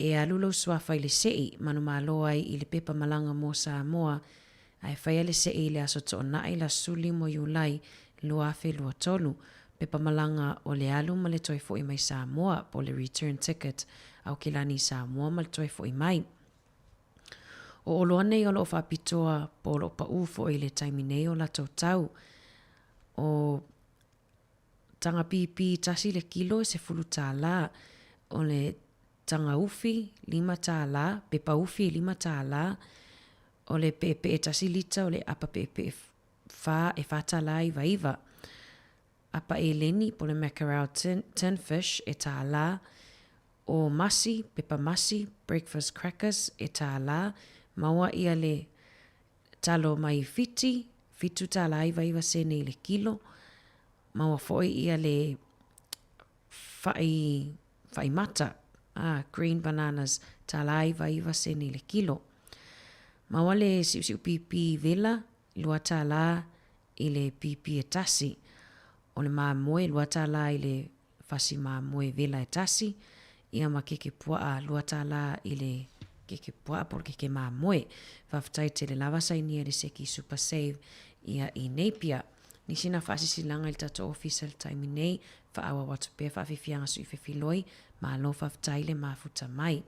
e alulo swafa i le sei manu malo ai i le pepa malanga mo Samoa ai whaia le sei le aso to na i la suli mo Iulai lua fe lua tolu pepa malanga o le alu ma le toi fo i mai Samoa po le return ticket au kilani Samoa ma le toi fo i mai. O oloa nei o lo whapitoa po lo pa ufo i le taimi nei o la tautau o tanga pipi tasi le kilo se fulu tā la o le tanga ufi 5 tā la, pepa ufi 5 tā la, o le pepe e tasi lita o le apa pepe e whata la iwa iwa. Apa e leni po le mackerel tin fish e tā la, o masi, pepa masi, breakfast crackers e tā la, maua ia le talo mai fitu tā la iwa sene i le kilo, maua foi ia le fai mata, green bananas tā la iwa sene i le kilo. Maua le siu pipi vela, lua tā la i le pipi e tasi, o le maamoe lua tā la i le fasi maamoe vela e tasi, ia ma keke pua lua tā la i le keke pua por keke maamoe, whaftai te le lava sainia le seki Super Save ia i Napier. Ni sina fasi silanga il tato official time nei, fa awa watu pe fa fifianga su ife filoi, ma alo whaftai le mafuta mai.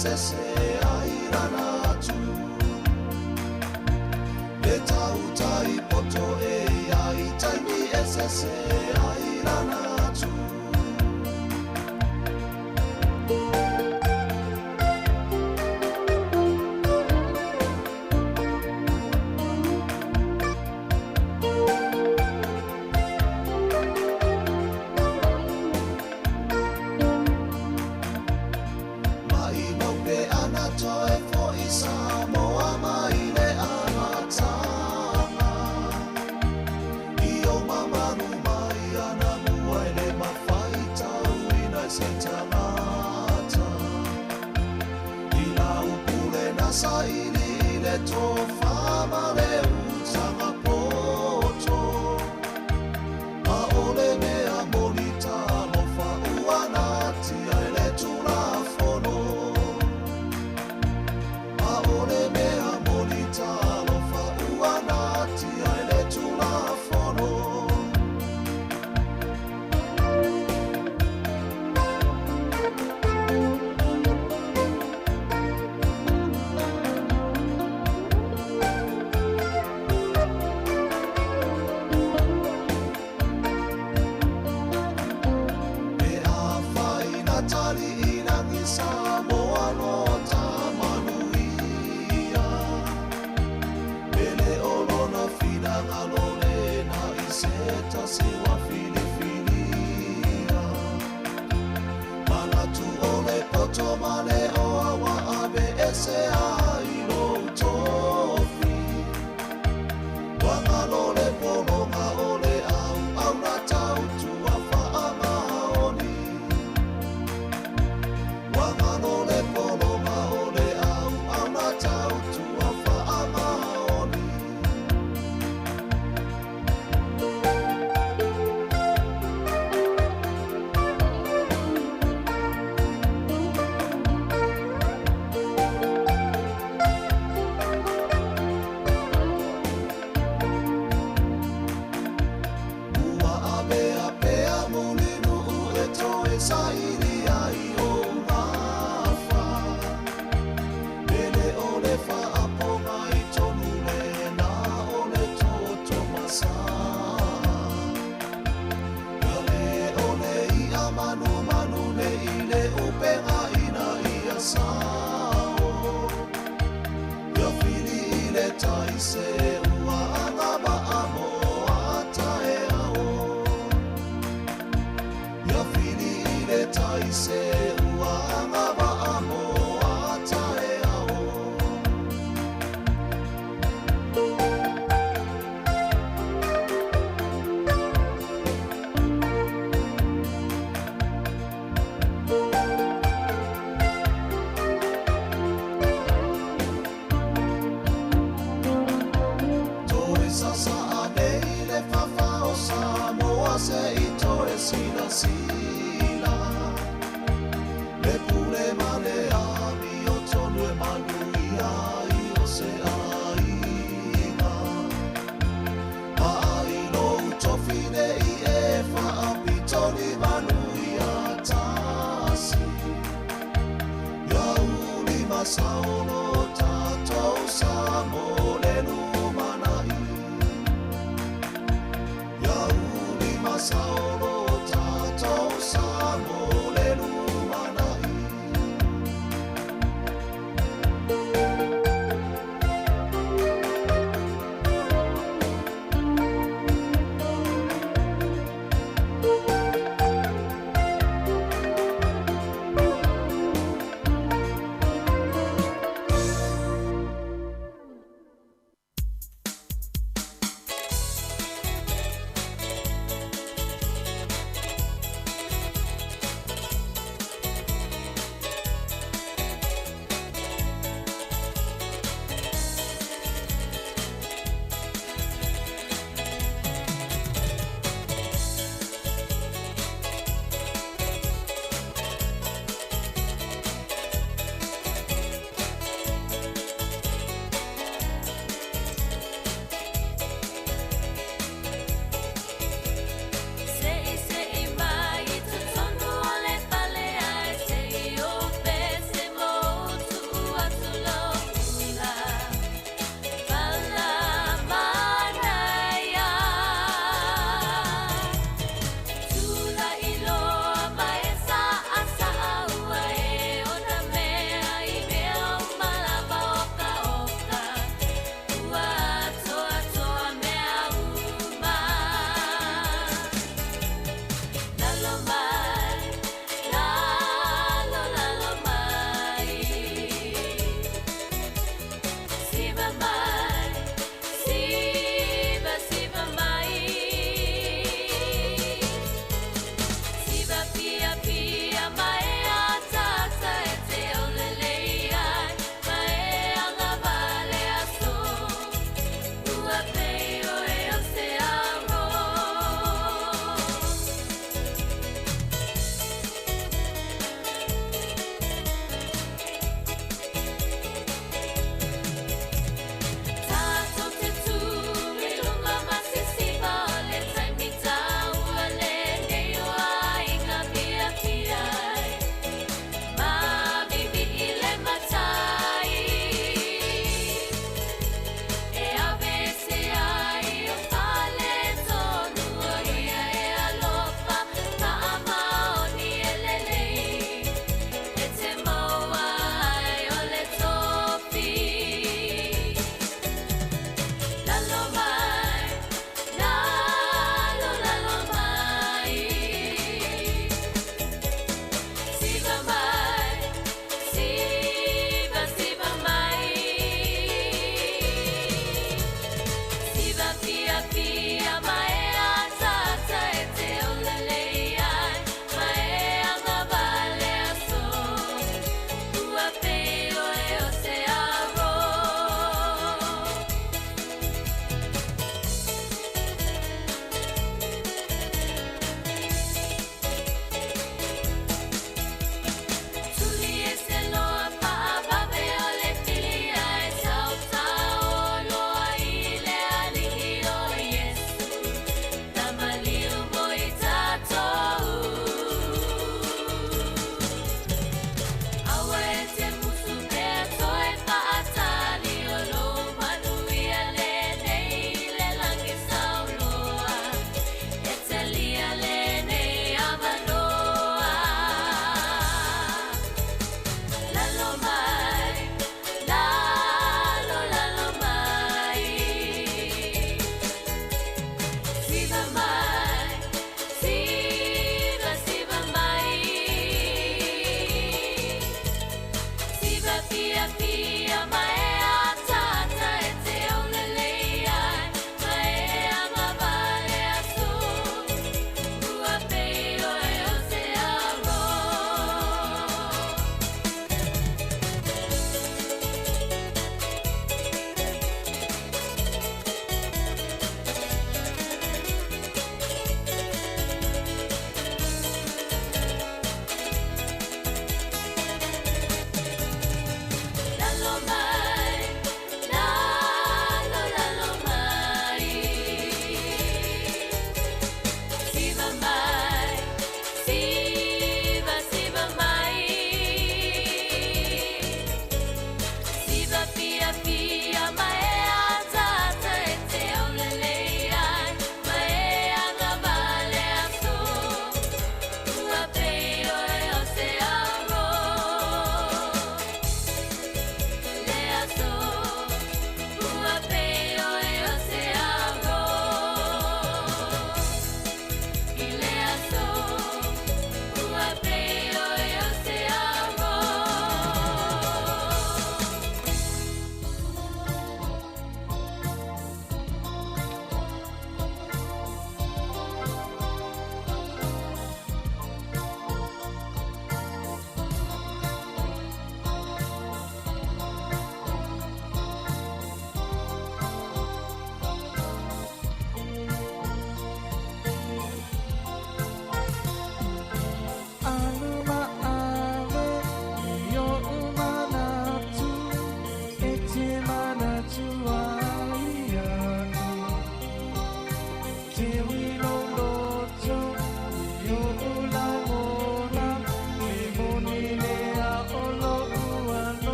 se se ai rana atu Le tau tai poto e ai taimi e se se ai rana atu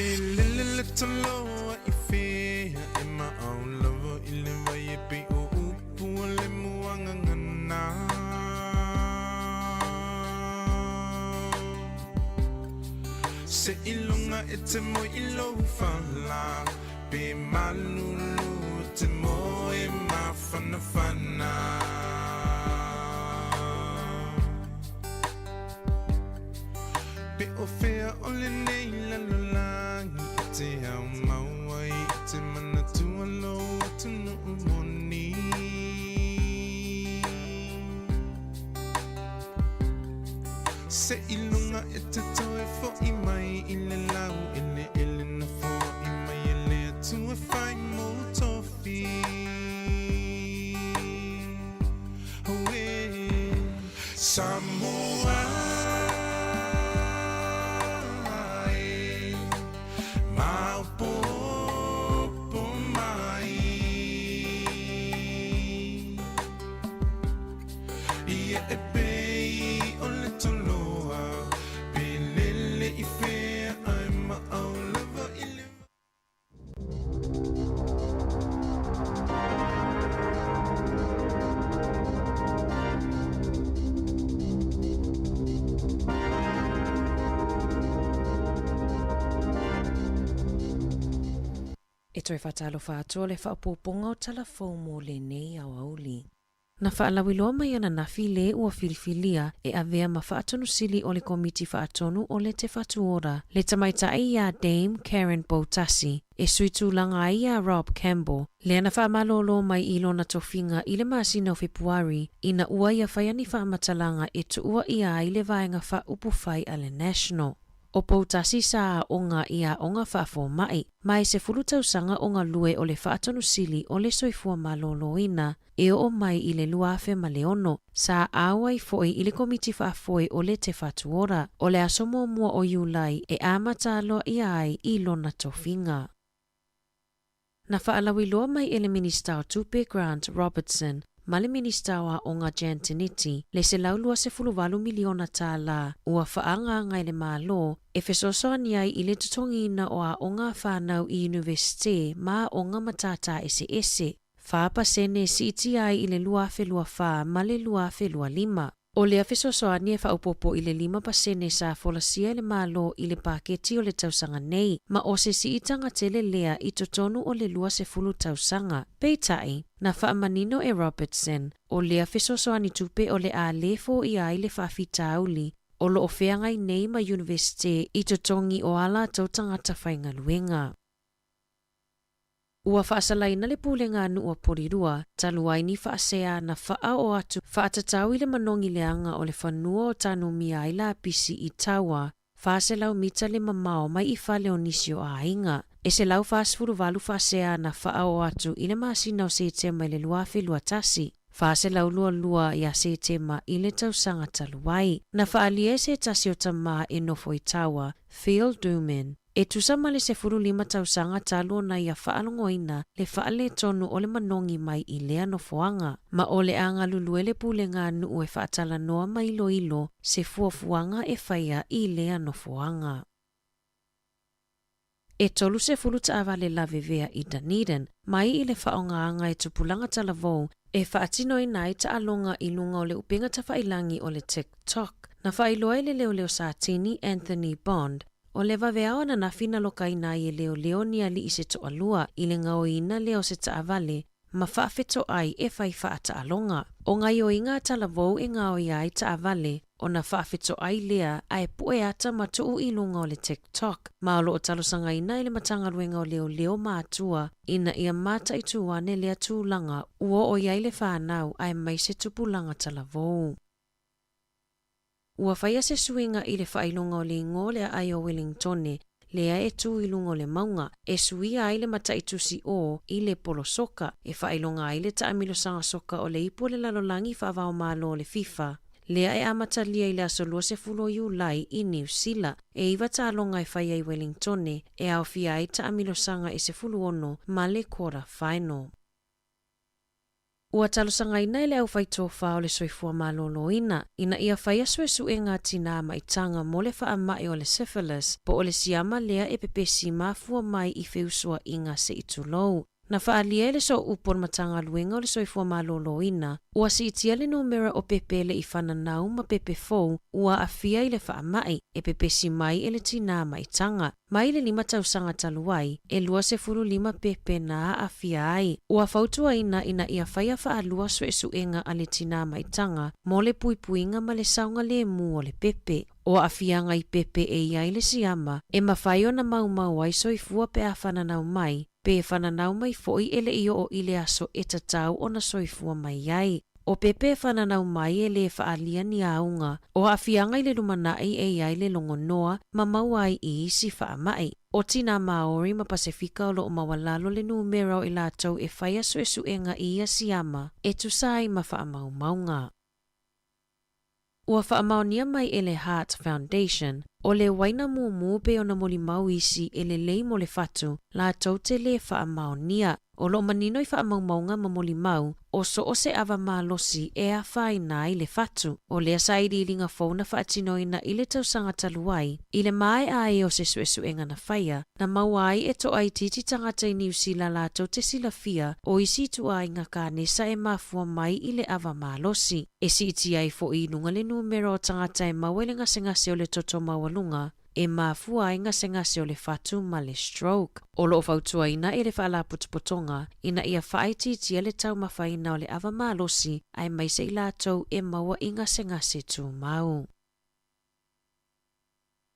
Pelele taloa I fea e mao lava I le vai e pe o upu o le muanga ngana. Se ilunga e te mo I lo fala pe malulu te mo e mafana fana. Pe o fea o le nei lalulangi te au mawai te mana tua lo tunu moni. Se ilunga e te toe fo I mai I le lau ele na fo I mai ele tua fai mo tofi. Oe Samoa
E toi whatalo whātua le whaapoponga o talafou mō le nei au auli. Na whaalawiloa mai ana nafi le ua filifilia e avea ma whaatonu sili o le komiti whaatonu o le te whatuora. Le tamaitai ia Dame Karen Botasi e suitulanga ia Rob Campbell. Le ana whaamalolo mai ilo na tofinga I le masina o Februari ina ua ia whaiani whaamatalanga e tuua ia ai le vaenga whaupufai a le National. O Botasi sa onga ia onga whaafo mai se fulutausanga onga lue o le whaatonu sili o le soifua maloloina e o mai I le luafe ma le ono sa awai foi I le komiti whaafoi o le te whatuora o le asomo mua o Iulai e amatalo ia ai I lona tofinga. Na whaalawiloa mai ele minista o Tupe Grant Robertson ma le minista wa onga Jantiniti le se laulua se fuluvalu miliona tā la ua whaanga ngai le malo e fesosoani ai I le tutongina o a onga whanau I universite ma onga matata ese. Whaapa sene si iti ai I le luafe lua wha ma le luafe lua lima. O le afesosoani e whaupopo I le 5% sa folasia le malo I le paketi o le tausanga nei, ma o se si itanga tele lea I totonu o le lua se fulu tausanga. Peitai, na whaamanino e Robertson, o le afesosoani tupe o le a lefo I ai le whaafitauli, o lo ofeangai nei ma universite I totongi o ala tautangata whainga luenga. Ua whaasalaina le pūlenga anu ua porirua, taluaini whaasea na whaa o atu whaatatau I le manongi leanga o le whanua o tanu mia I la pisi I taua, whaaselau mita le mamao mai I whale o nisio a inga. E se lau whaasfuru valu whaasea na whaa o atu I le masina o se tema I le luafe luatasi. Whaaselau lua ia se tema I le tausanga taluai. Na whaalie se tasi o tamaa e nofo I taua, Phil Duman. E tusama le se furu 5 tausanga talo na ia whaalongoina le whaale tonu o le manongi mai I lea no foanga. Ma o le anga luluele pulenga anu e whaatala noa mai ilo se fuafuanga e whaia I lea no foanga. E tolu se furu taava le lavevea I Dunedin, mai I le whaongaanga e tupulanga talavou e whaatino I nai ta alonga I lunga o le upenga ta whailangi o le TikTok. Na whailoa le leo sa tini Anthony Bond, o le vaveao na nafina loka ina I leo ni ali I se toalua I le ngao ina leo se taavale ma whaafeto ai e whai whaata alonga. O ngai o inga talavou e ngao I ai taavale o na whaafeto ai lea ai pue ata matuu I lunga o le TikTok. Ma o lo o talosanga ina I le matangaruenga o leo maatua ina ia mata I tuwane lea tūlanga ua o iai le whanau ai mai se tupulanga talavou. Ua whaia se suinga I le whailunga o le ingo lea ai o Wellingtone, lea e tu I lunga o le maunga, e suia ai le mataitusi o I le polo soka, e whailunga ai le taamilo sanga soka o le ipu le lalolangi whaavao malo o le FIFA. Lea e amatalia I le asolua se fulo Iulai I New Zealand, e iwa taalonga e whaia I Wellingtone, e au fia ai taamilo sanga e se fulo ono ma le quarter final. Ua talusanga ina ele au faitofa o le soifua maloloina, ina ia fai asuesuenga tina maitanga mo le faamai o le syphilis, po o le siama lea e pepesi mafua mai I feusua inga se itulou. Na faalia le so upon matanga luenga o le soifua maloloina, ua si itia le numera o pepele I whananau ma pepe fou, ua afia I le faamai, e pepesi mai e le tina maitanga. Mai le 5 tausanga taluai, e 25 pepe na afia ai. Ua fautua ina ia whaia faalua suenga a le tina maitanga, mo le puipuinga ma le saunga le mu o le pepe. O afianga I pepe e iai le siama, e mawhaio na mau ai soifua pe a whananau mai, pe whananau mai foi ele io o ile aso e tatau o na soifua mai ai. O pepe whananau mai e le whaalia ni aunga, o afianga I le lumanai e iai le longonoa, ma mauai I isi whaamai. O tina Maori ma Pasifika o lo o mawalalo le numero o ilatou e whaia suenga I ia siama, e tusai ma whaamau maunga. Ua whaamaonia mai e le Heart Foundation, o le waina mumu pe o na moli mau isi e le lei mo le fatu, la tau te le whaamaonia, o lo manino I whaamaumaunga ma moli mau, o so o se ava malosi e a whaina I le fatu, o le asairi ilinga fauna whaatinoina I le tausanga taluai, I le mai ai o se suenga na whaia, na mauai e to ai titi tangata I New Zealand la tau te silafia, o isi tu ai ngā kānesa e mafua mai I le ava malosi, e si iti ai fo I lunga le numero o tangata e mawele ngase o le toto mawalunga, e mafua ai ngase o le fatu ma le stroke. O lo fautua ina e le whaala putupotonga, ina ia whaititia le tau mawhaina o le ava malosi, ai mai se I lātou e maua I ngase tu mau.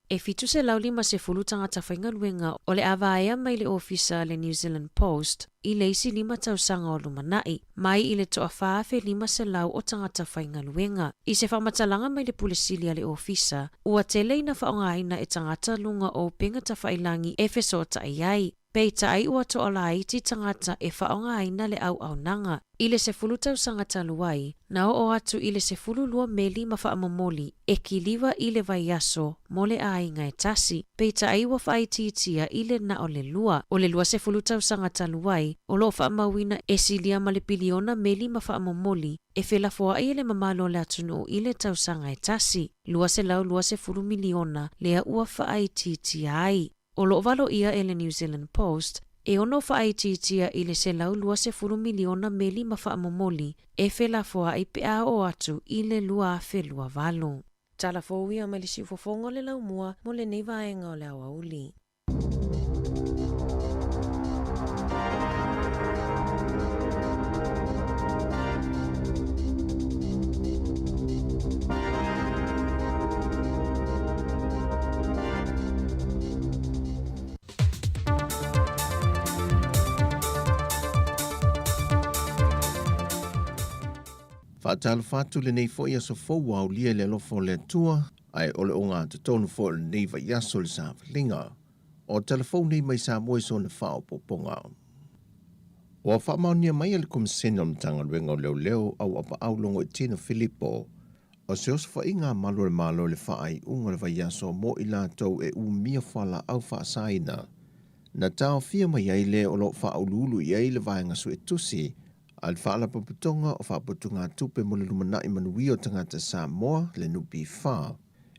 E fitu se lauli ma se fulu tangata whainga luenga o le avaea mai le ofisa le New Zealand Post I leisi 5 tausanga o lumanai, mai I le toa whaafe 5 se lau o tangata whainga luenga. I se whamatalanga mai le pulesilia le ofisa, ua tele ina whaongaina e tangata lunga o penga ta whailangi e fesota iai. Pei tai ua to ala iti tangata e whaongaina le au nanga. I le se fulu tausanga taluai, na o atu I le se fulu lua meli ma whaamomoli, e kiliwa I le vaiaso, mo le ainga e tasi. Pei tai ua whaititia I le na o le lua se fulu tausanga taluai, o lo whaamawina e silia ma le piliona meli ma whaamomoli, e whelafoa I le mamalo le atunu I le tausanga e tasi. Lua se lau lua se fulu miliona, lea ua whaititia ai. O lo valo ia e le New Zealand Post, e ono whaititia I le se lau 20 miliona meli ma whaamomoli, e whelafoa I pea o atu I le lua whelua valo. Tala fōwia mai le siufofongo le lau mua, mo le neivaenga o le awauli.
Whaatala whātu le nei fo ia so fōua o lia le lofo le tua, ai ole o ngā te tonu fo le nei va yaso le sāwhilinga, o telefoni mai sa moe so na whao poponga. O whaamaunia mai ale kumisena o mtanga ruenga o leo au apa aulongo I Tina Filippo, o se osu wha inga malo le whaai unga le va yaso mo I lātou e umia whala au whaasaina, na tau fia mai aile o lo whaaululu I aile vaenga su e tusi, al whaala paputonga o whaaputunga tupe mo le lumanai manui o tangata Samoa le nupi wha.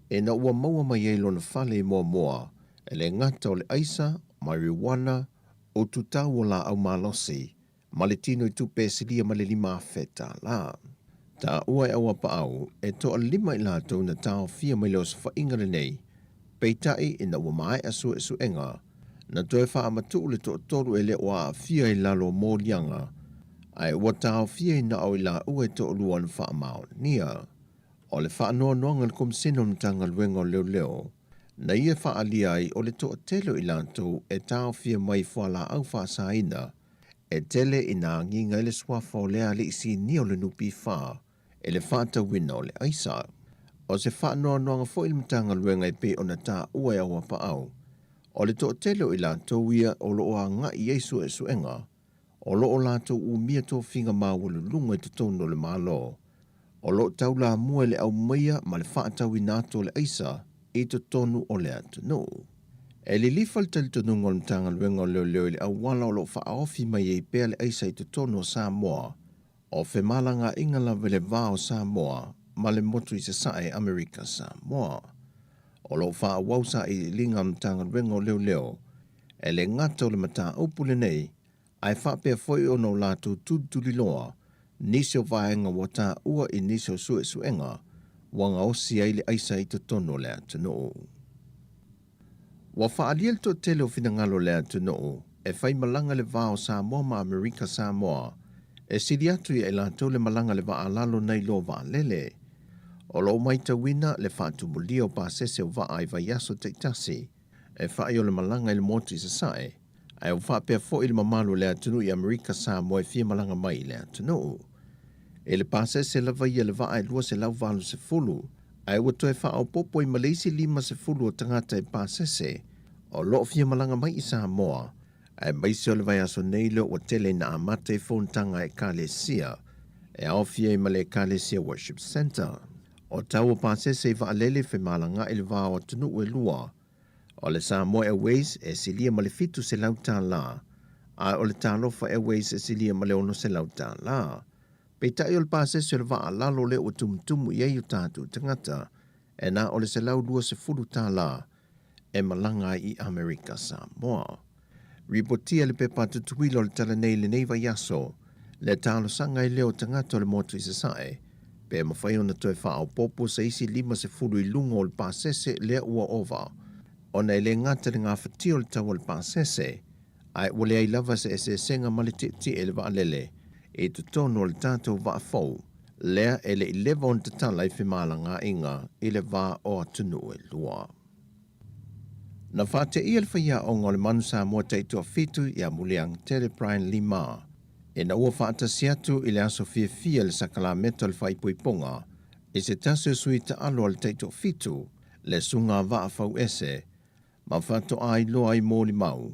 E na ua maua mai eilo na whale moa, e le ngata o le aisa, marijuana, o tutau o la au malosi, ma le tino I tupe silia ma le 5 feta la. Ta ua e awa pa au, e toa 5 I lātou na tau fia mai leo sa whainga le nei, peitai I na ua mai asu e suenga, na toe wha amatu le toa toru e le oa fia I lalo mō lianga, ai ua tau fia I na au I la ue to luan wha amao nia. O le wha noa noanga kom sino mtanga luenga o leo, na ia wha alia ai o le toa telo I lantou e tau fia mai whala au wha saina, e tele I na nginga le swafa o lea le isi ni o le nupi wha, e le wha ta wina o le aisa. O se wha noa noanga fo il mtanga luenga I pe o na ta ua awa pa au, o le toa telo I lantou ia o loa nga I Yesu e suenga, o loo lātou umia tō whinga māwulu lunga I tutono le mālo. O loo taula mua le au maia ma le whaatau I nātou le aisa I tutono o le atunu. E li lifal tali tununga o le mtanga luenga o leo le au wala o loo whaaofi mai I pēr le aisa I tutono Samoa. O fe malanga ingala vele vao Samoa, ma le motu I se sae Amerika Samoa. O lo wha wausa I linga mtanga rengo leo leo, e le ngata o le mata upule nei, ai wha pia foi o no lātu tutuli loa, nisio vaenga wata ua I nisio sue suenga, wanga osi ai le aisa I te tono le atano. Wa wha aliel to tele o fina ngalo le atano, e whai malanga le vao Samoa ma Amerika Samoa, e siri atu I la tole malanga le vaa lalo nei lo vaa lele. O lo maita wina le whaatu mulia o pāsese o vaa I vaiaso te tasi, e whaai o le malanga I le motu I sasae, ai o wha pia fo I le mamalu le atunu I Amerika Samoa e fia malanga mai le atunu. E le pāsese la vai le vaa lua se lau valu se fulu, ai ua toe wha o popo I Malaysia 5 se fulu o tangata I pāsese, o lo fia malanga mai I Samoa, ai maisi o le vai aso neilo o tele na amate I fontanga e Kalesia, e aofia I male Kalesia Worship Center. O tau o pāsese I vaalele fe malanga I le vā o tunu ue lua, o le Samoa Airways e silia male fitu se lauta la, a o le Talofa Airways e silia male ono se lauta la. Peitai o le pāsese o le vaa lalo le o tumutumu I ei o tātu tangata, e na o le se lau lua se fulu tā la, e malanga I Amerika Samoa. Ripotia le pepa tutuilo le tala nei le neiva yaso, le talo sanga I leo tangata o le motu I se sae, pe mawhai ona toe wha au popo sa isi 5 se fulu I lungo o le pāsese lea ua ova. Ona I le ngata le ngā whatio le tau o le pāsese, ai wale ai lava se ese senga mali ti e le vaalele, e tu tono le tātou vaa fau, lea e le 11 on te tala I whimalanga inga I le vaa o atunu e lua. Na whate ia le whaia o ngole manu Samoa teitua fitu ia muliang Tere Brian Lima. E na ua whaata siatu I le aso fia le sakalamento le whaipuiponga, e se tasu sui ta alo le teitua fitu, le sunga vaa fau ese, ma whato ai loa I mōli mau,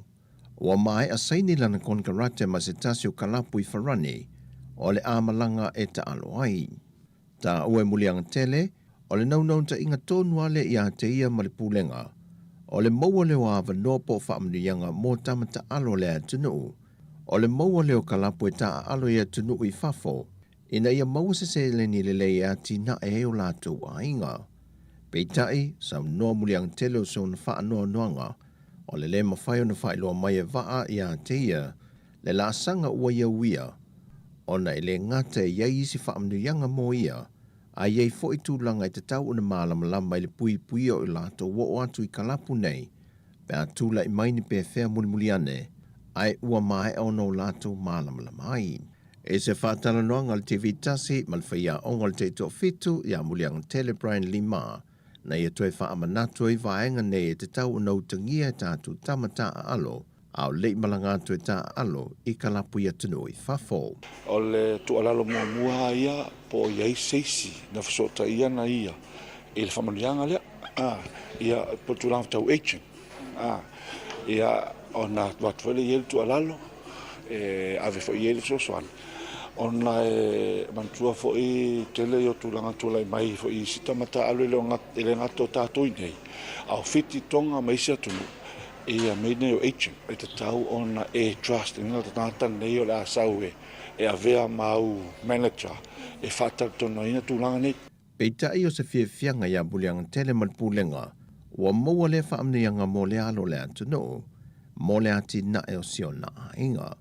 ua mai a saini lana konkarate ma se tasu kalapu I wharani, o le amalanga e ta alo ai. Ta ue muliang tele, o le naunau ta inga tonua le ia te ia ma le pulenga, o le maua leo awa nopo whaamnianga mō tamata alo le atunu, o le maua leo kalapu e ta alo ia tunu I fafo, ina ia maua se leni le lei ati na e o lātou a inga. Peitai, sa noa muliang tele o son wha noa noanga, o le le mawhai o na whai loa mai e waa ia te ia, le la sanga ua ia uia, o na ele ngata e iei isi whaamnianga mō ia, a iei fo I tūlanga I te tau una mālamalama I le pui o I lato wo atu I kalapu nei, pe a tūla I maini pe whea mulimuliane, ai ua mai ono lato mālamalama ai. E se whātala noanga le TV tasi, malwhaia onga le teito fitu, ia muliang Tele Brian Lima, na ia toe whaamanatu I vaenga nei e te tau una utangia tātu tamata alo, au lei malanga tu e tā alo I kalapu ia tunu I fafo.
O le tualalo mua ia po iai seisi na whasota ia na ia. E le whamanianga lea, ia po tūranga tau aging. Ia o na watwele i ele tualalo, ave fo i ele sosoan. O na mantua fo I tele o tūranga tūlai mai fo I sita mata alo ele ngato tātoi nei. Au fiti tonga maisia tunu. Ia meine o aging, e te tau ona e trust, e ngā tata nei o le asau e avea mau manager, e whatar tono ina tūlanga nei.
Peitai o se whianga ia bulianga tele malpulenga, ua maua le whaamnianga mō le alo le atunu, mō le ati na e o siona a inga.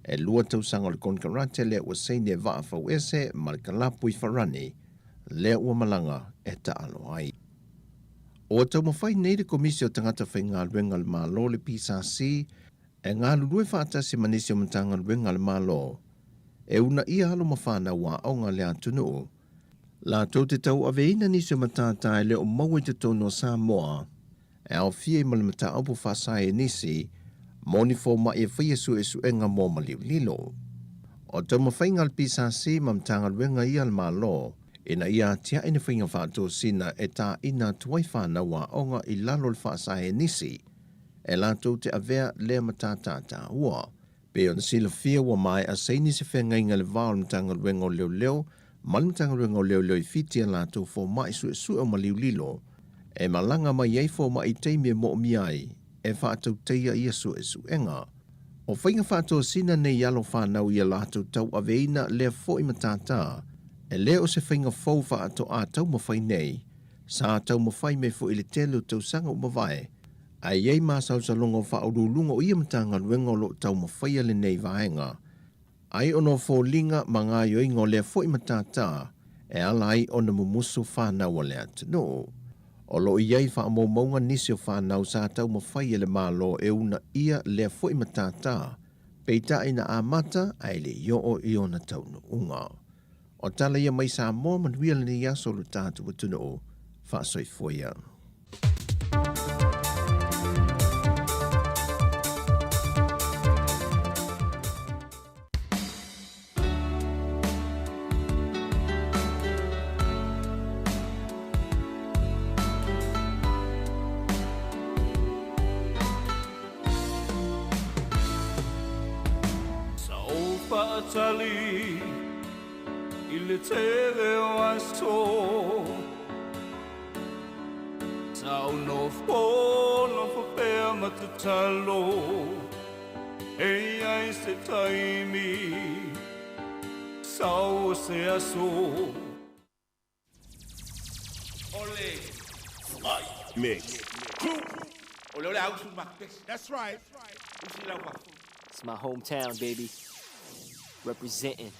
E lua tausanga le konkarate le ua seine vaa fau ese, ma le kalapu I wharani, le ua malanga e ta alo ai. O tau mawhai nei le komisi o tangata whai ngā luenga le mālo le PSRC, e ngā lulue whaatasi manisi o matanga luenga le mālo, e una ia halo mawhana wā o ngā le atunu. La tau te tau aveina nisi o matata e le o maua te tono Samoa, e au fie ma le mata aupu whasai e nisi, moni fo ma e whaia su e ngā mō maliu lilo. O tau mawhai ngā le PSRC ma matanga luenga ia le mālo, ina ia tia ina whinga whātua sina e tā ina tuai whāna wā onga I lalo le whaasai e nisi, e lātou te avea lea matata ua. Pe o na sila fia wa mai a seini se whenga inga le vāo mtanga ruenga o leo leo, mali mtanga ruenga o leo leo I fitia lātou fō mai su o maliu lilo, e malanga mai ei fō mai teimia mo miai, e whātou teia ia su enga. O whainga whātua sina nei alo whanau ia lātou tau a veina lea fo i matata, e leo se whainga fau whaato a tau mawhai nei, sa tau mawhai me fo i le telu tau sanga umawai, a iei māsau sa longo whaurulunga o ia matanga ruenga lo tau mawhai ale nei vaenga. Ai ono fo linga mga yoingo lea fo i matata, e alai ona mumusu whanau a lea tano. O lo iei wha mo maunga nisi o whanau sa tau mawhai ele malo e una ia lea fo i matata, peita ina a mata ai le yo o iona tau no unga. O tala ia mai sa mo manuia le ni aso lo tātu wa tunu o whaasoi foia.
Tali il tele wasto Tau no fo pe matalo Ei ai se taimi Sau se aso
Ole Fly Mix Ole ole au su makpes. That's right.
It's my hometown, baby. Representing.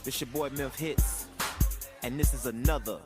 This your boy Milf Hits, and this is another.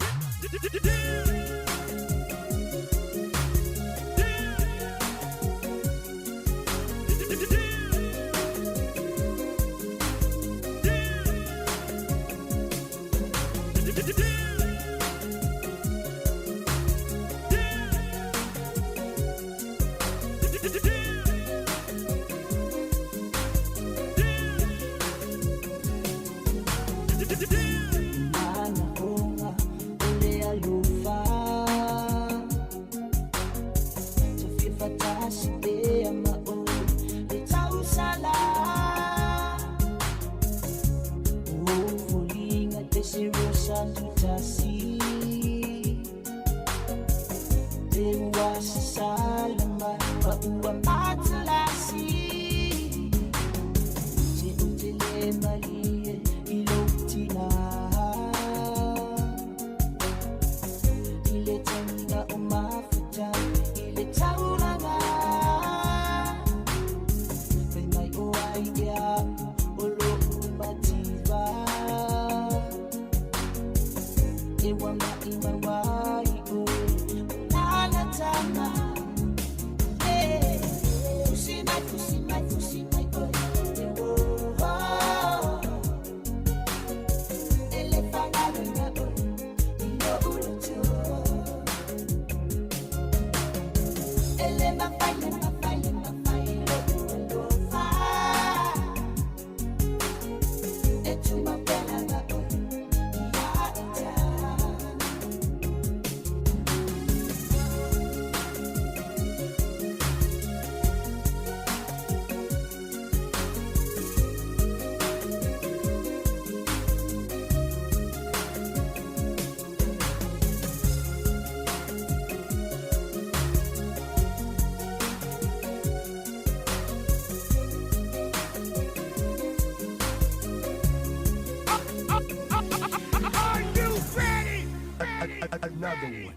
Another one.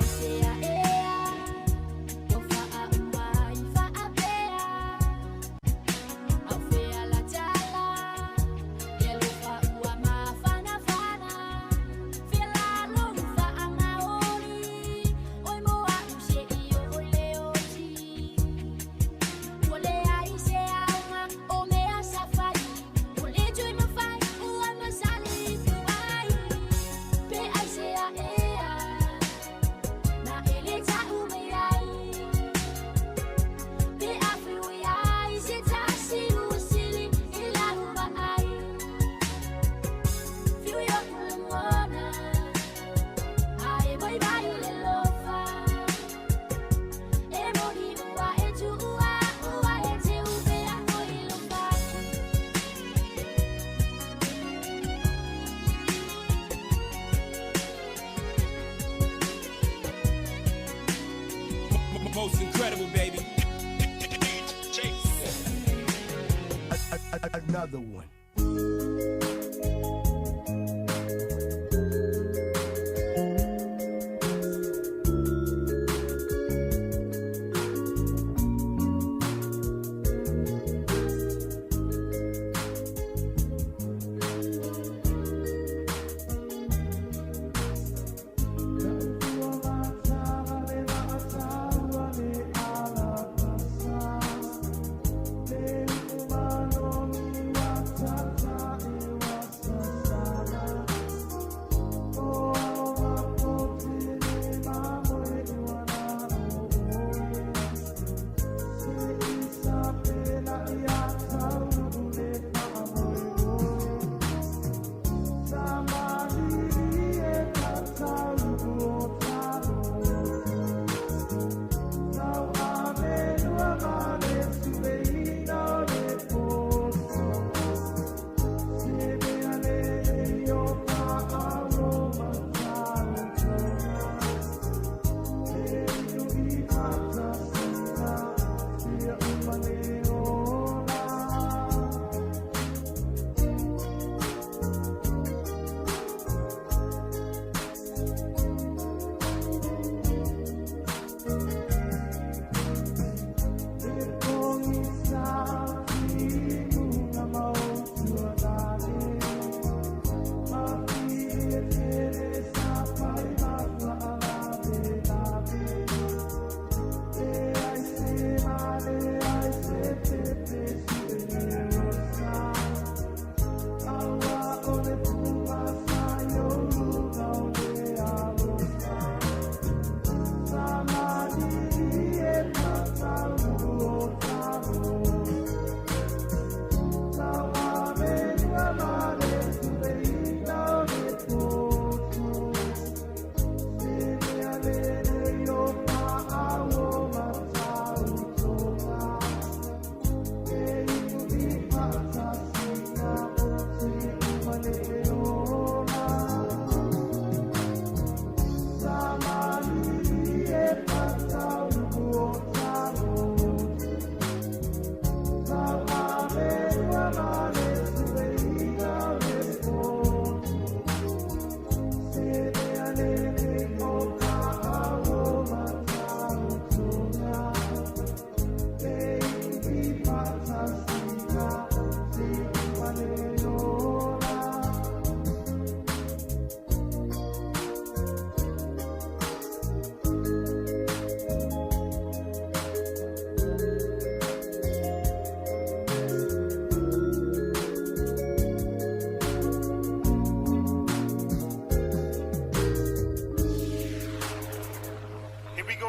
Say
It's incredible, baby.
Another one.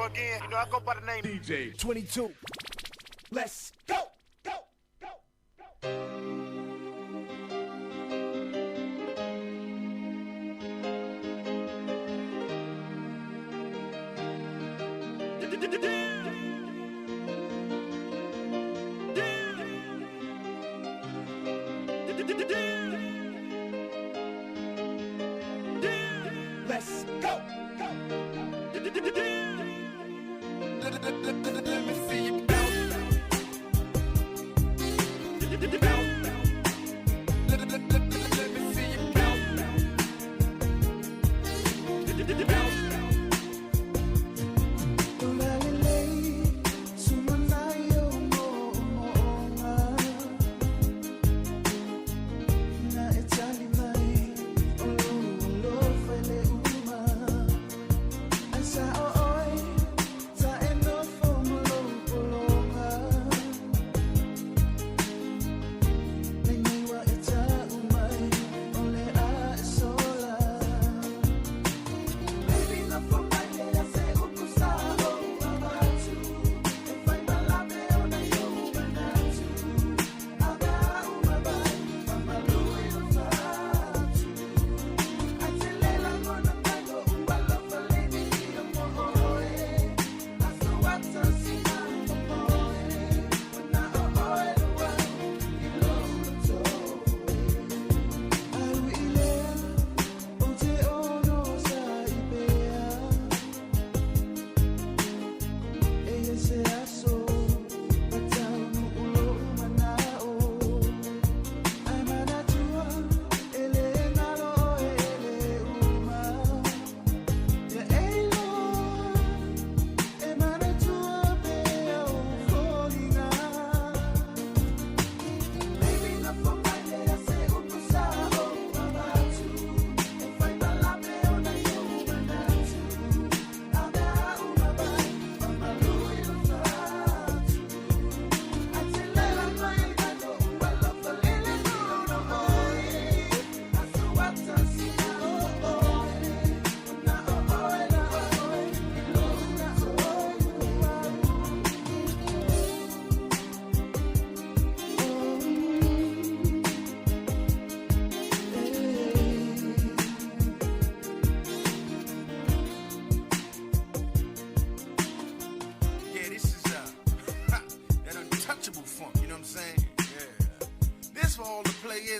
Again, you know I go by the name
DJ 22. Let's go. Let's go. Let me see you bounce.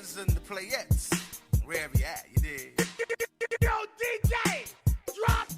players and the playettes, wherever you at, you dig? Yo, DJ, drop.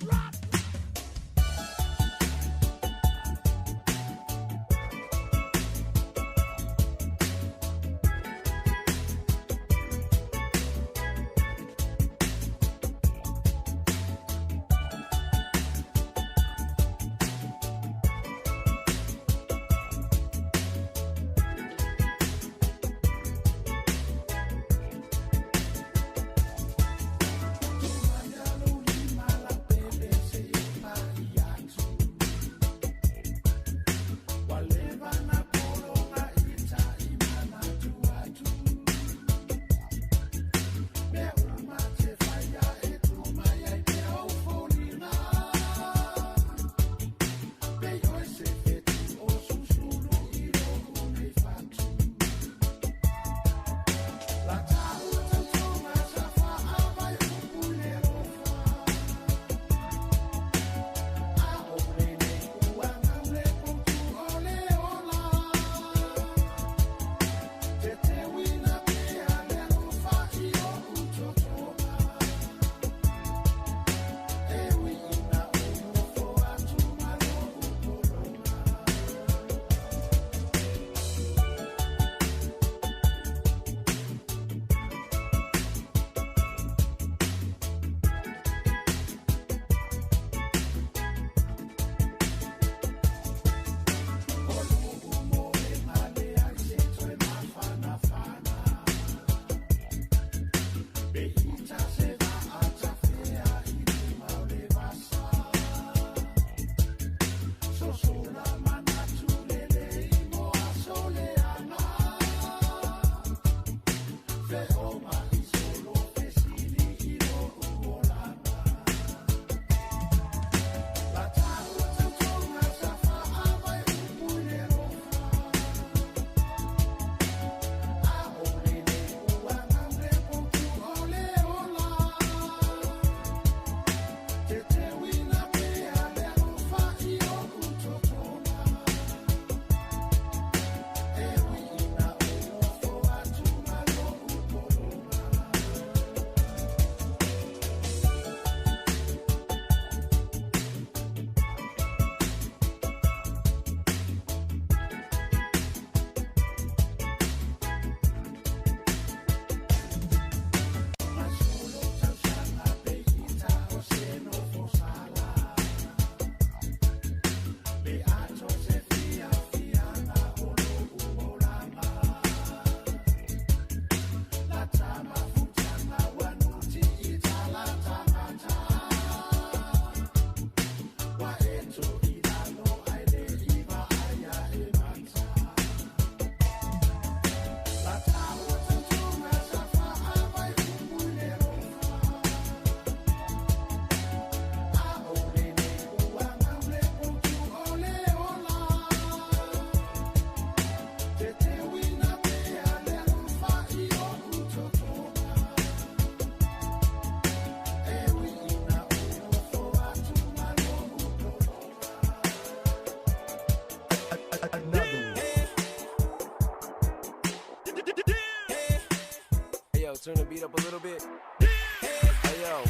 Turn the beat up a little bit. Hey, yo.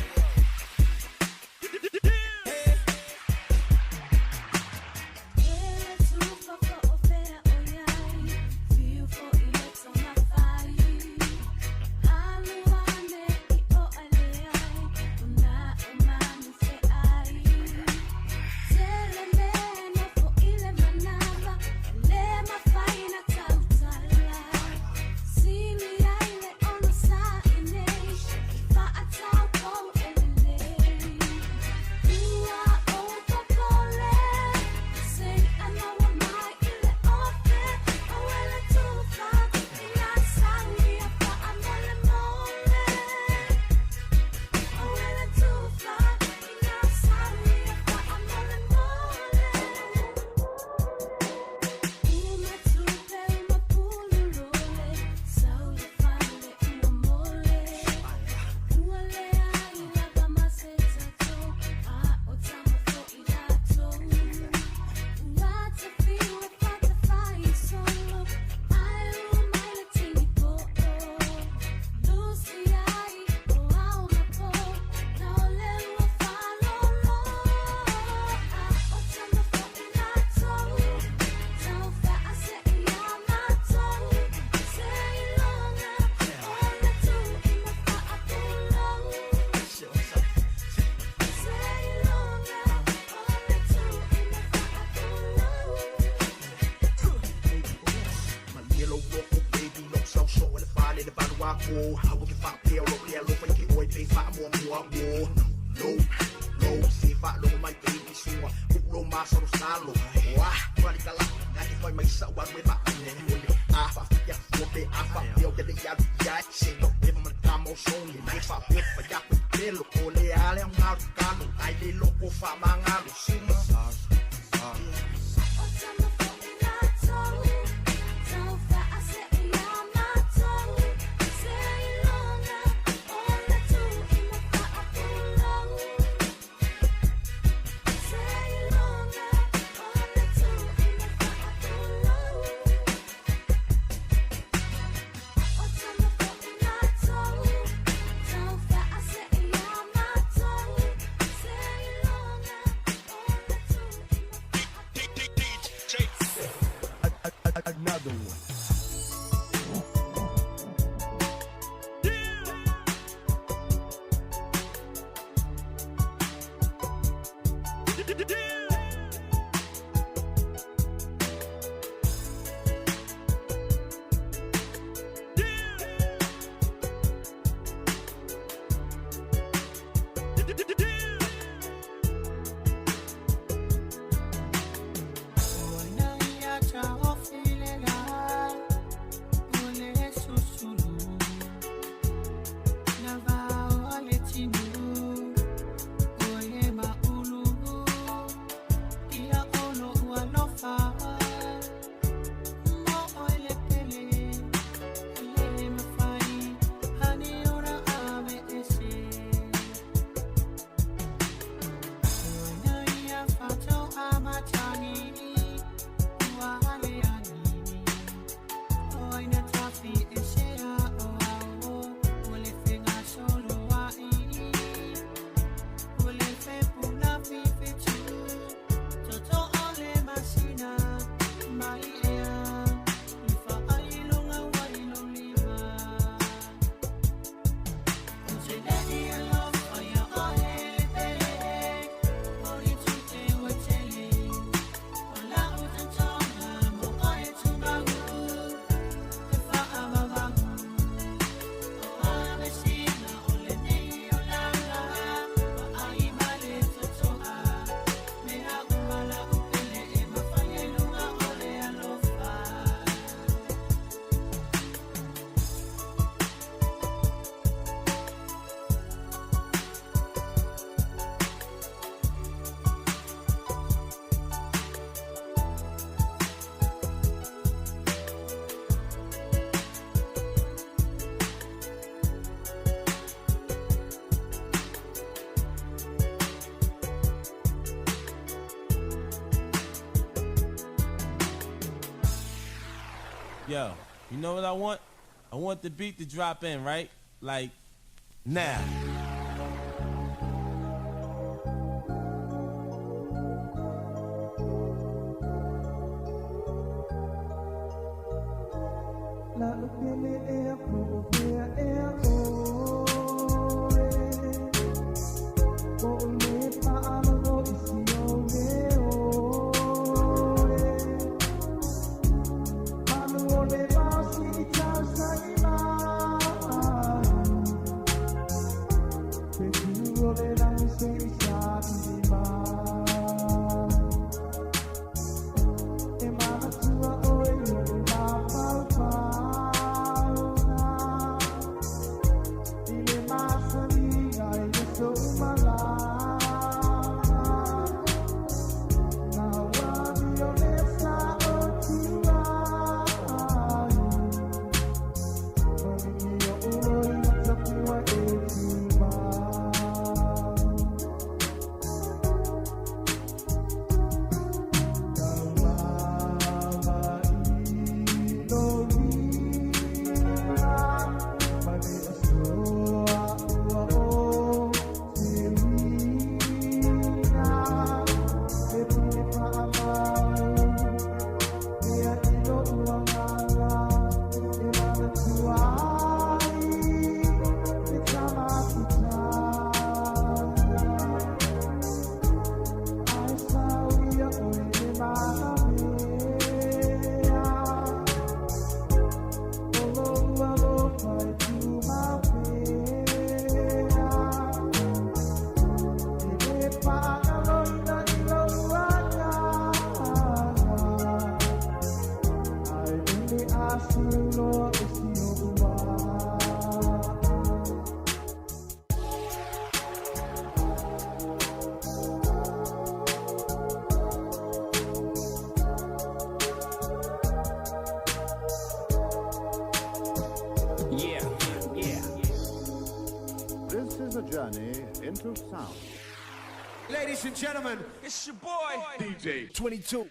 See me, I let on the side, and wo how we fa peo lo peo lo fa ki oi pe fa mo wo no se fa lo mai baby sua lo ma so salo wa vale kala ngati foi mai sa wa we fa ne a fa ya wo pe a fa yo ke ya se no e ma tamo son ni fa pe fa ya pe lo ko le ale un arcano ai le lo ko fa mangalo suma
another one.
Yo, you know what I want? I want the beat to drop in, right? Like, now.
This is a journey into sound.
Ladies and gentlemen, it's your boy, DJ 22.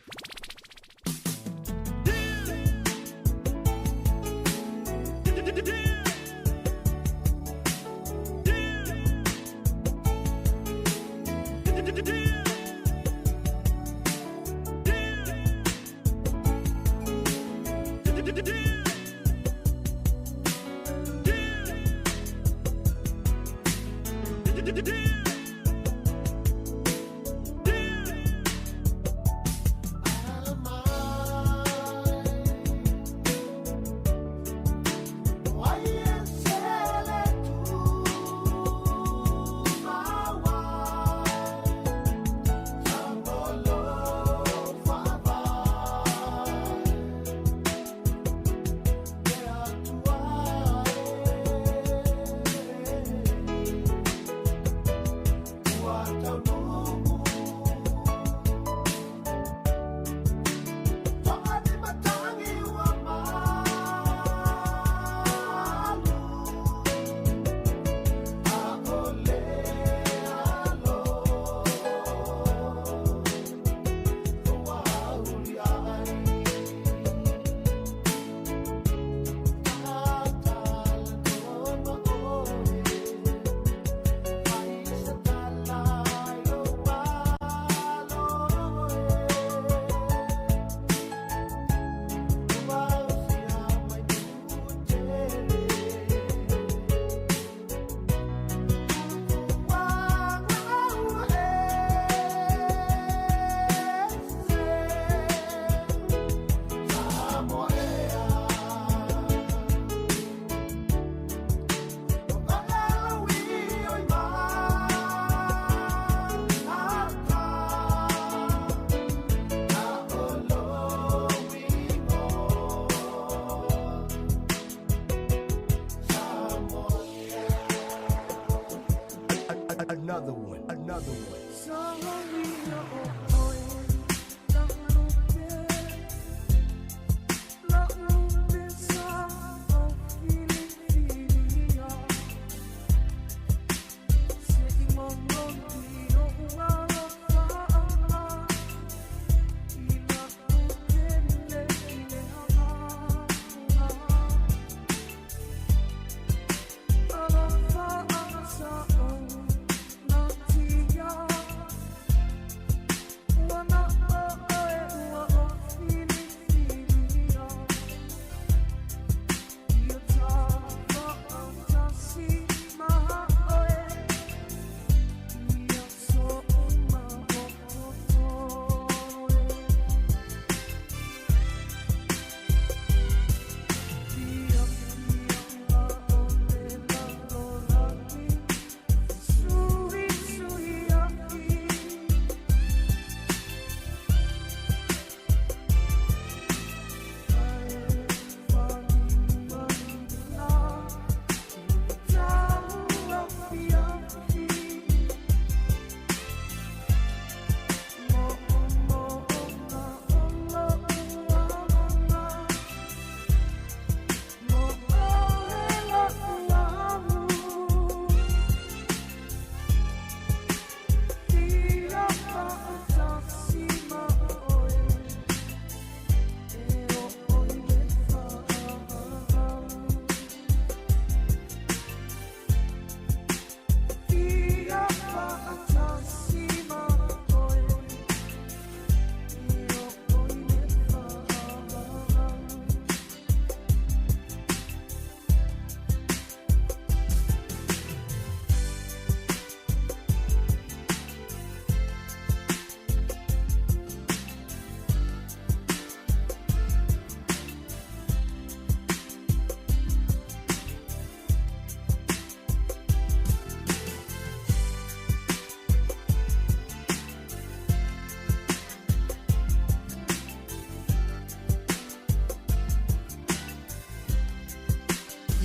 Another one.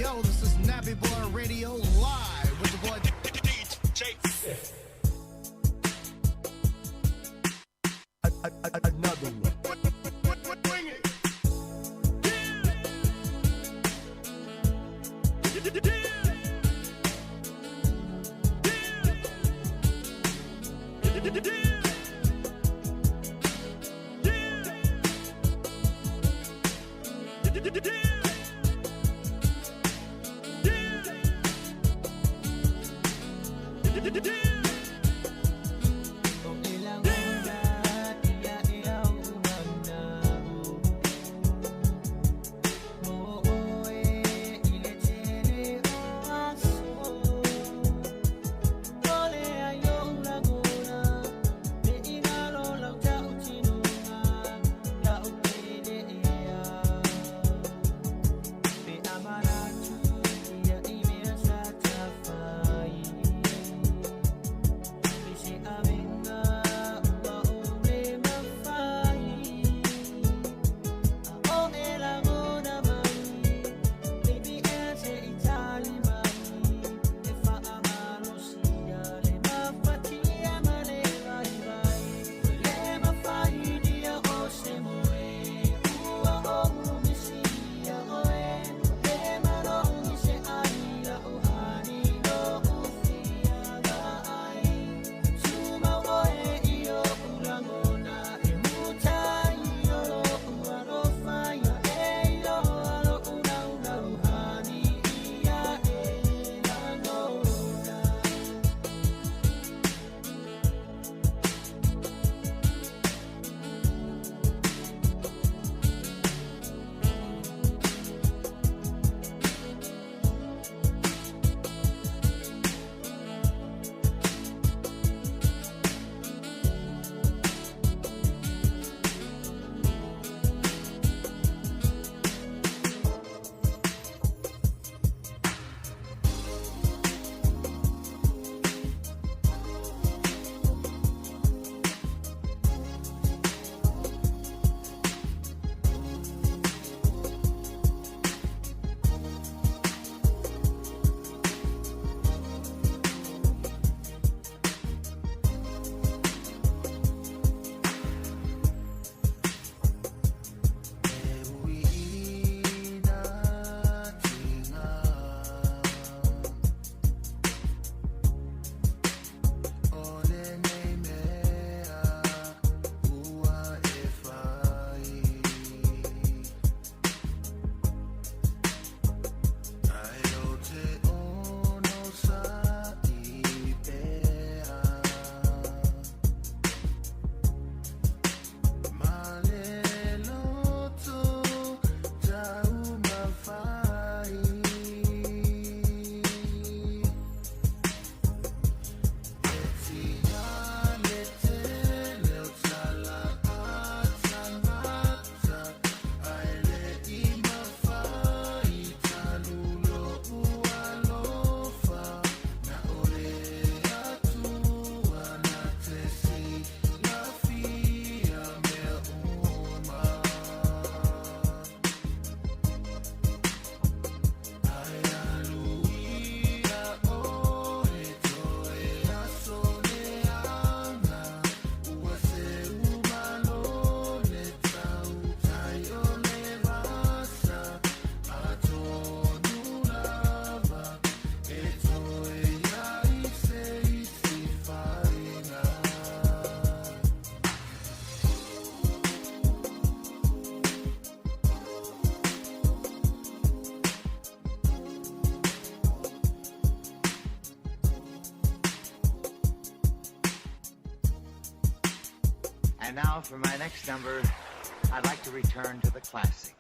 Yo, this is Nappy Boy Radio live with the boy DJ. Another one. Bring it.
And now for my next number, I'd like to return to the classics.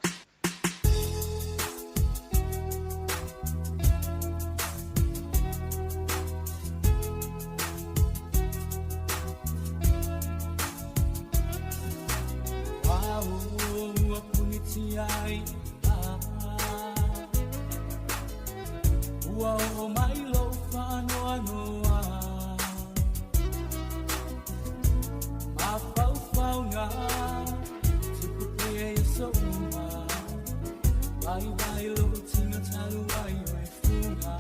Ai vai lo tinga talu ai oi funga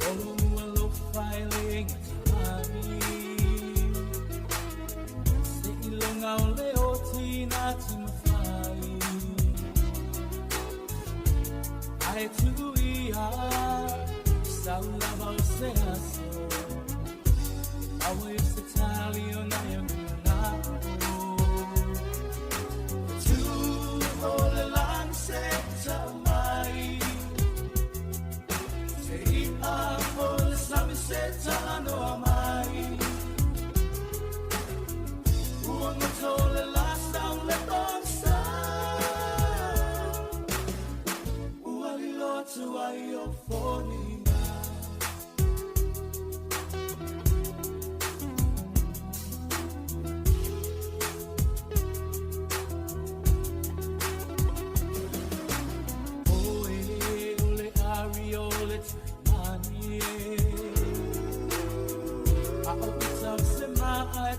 Olo mua lo fai lenga tahari Se ilonga o leo tina tima fai Ai tu ia Sau lava o se aso Awe se tali o na yo Ole lang se tamai Se iha ole sami se tano amai Uongo tole last down le bonsa Uali lotu ai o foni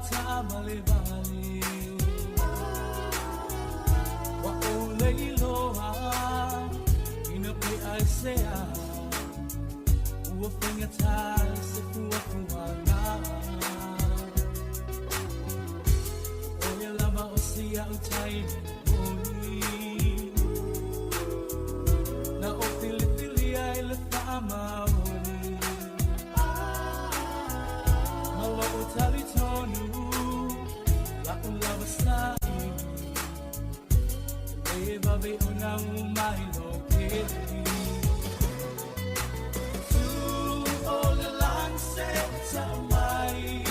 Tamale vale Wa ole iloha Ina pe ai sea Ua whenga tai se fua kuana Oia lama o sia utai Oni Na o tili tili ai le whaama oni Malo o tali tonu Lava sai Eva ve una umai lo keti Tu ole lang se tamai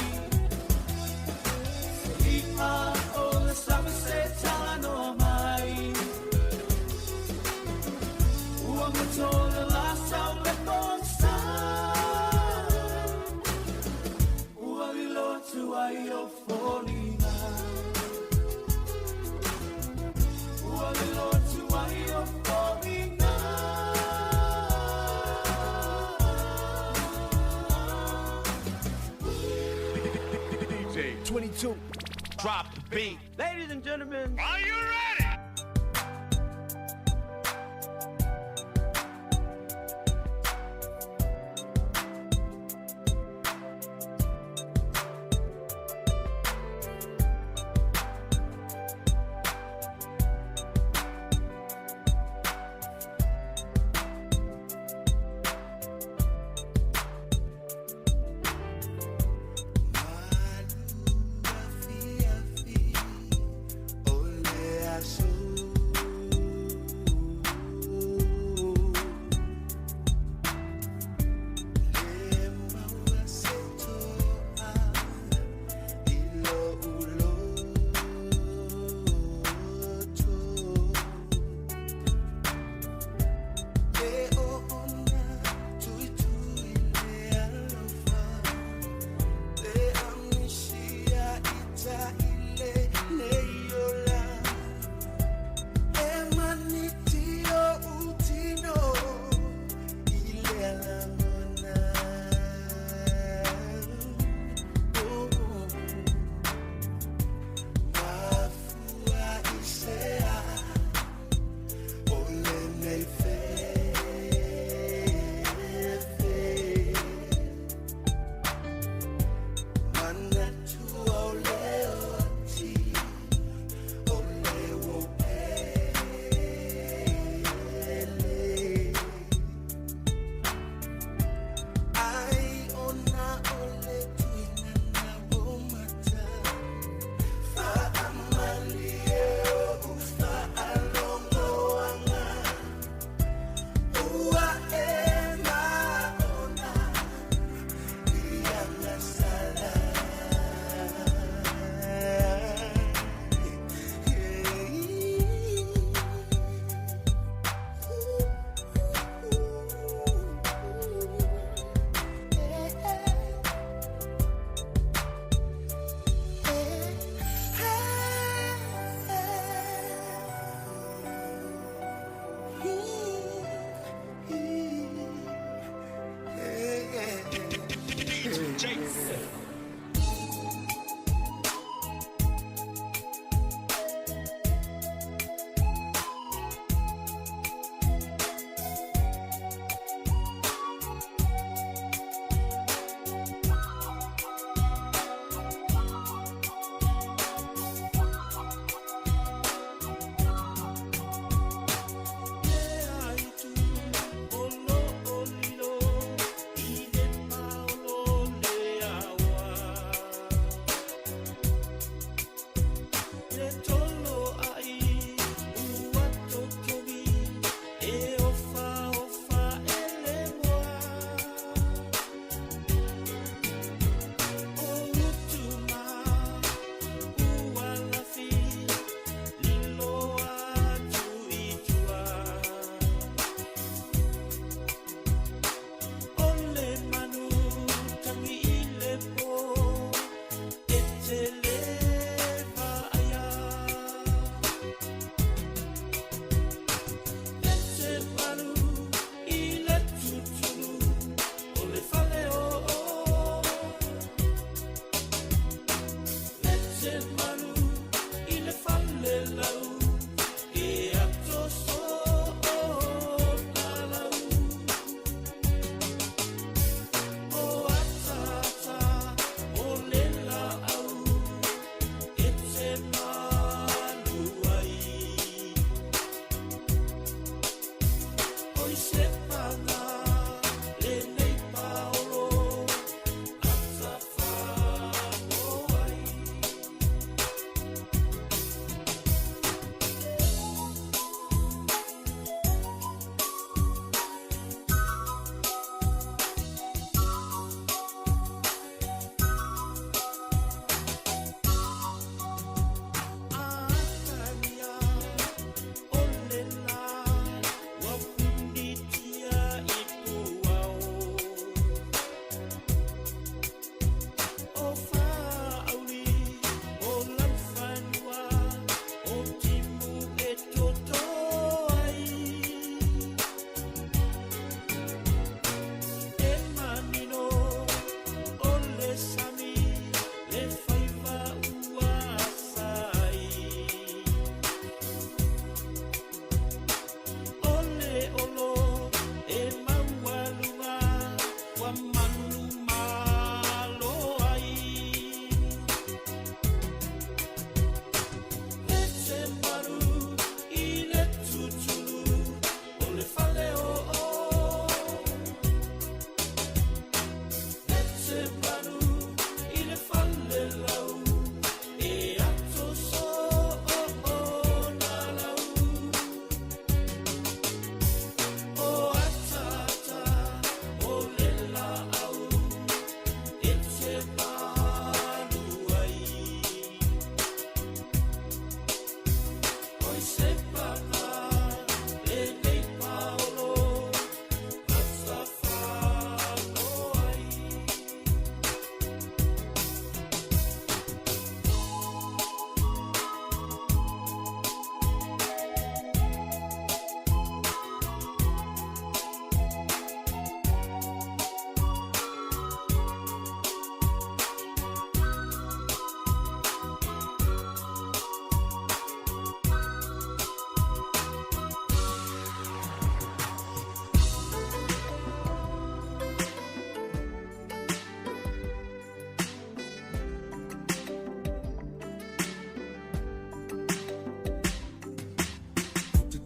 Se iha ole sami se tano amai Uongo tole last out le bonsa Uali lotu ai o foni
DJ 22.
Drop the beat.
Ladies and gentlemen,
Are you ready?
Ole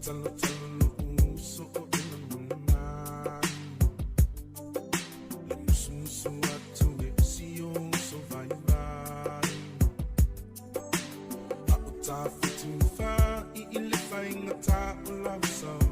talo talo no uso o ina nunai. Le musu musu atu e sio so vai vai. A o ta fitu fa I le fa inga ta o love so.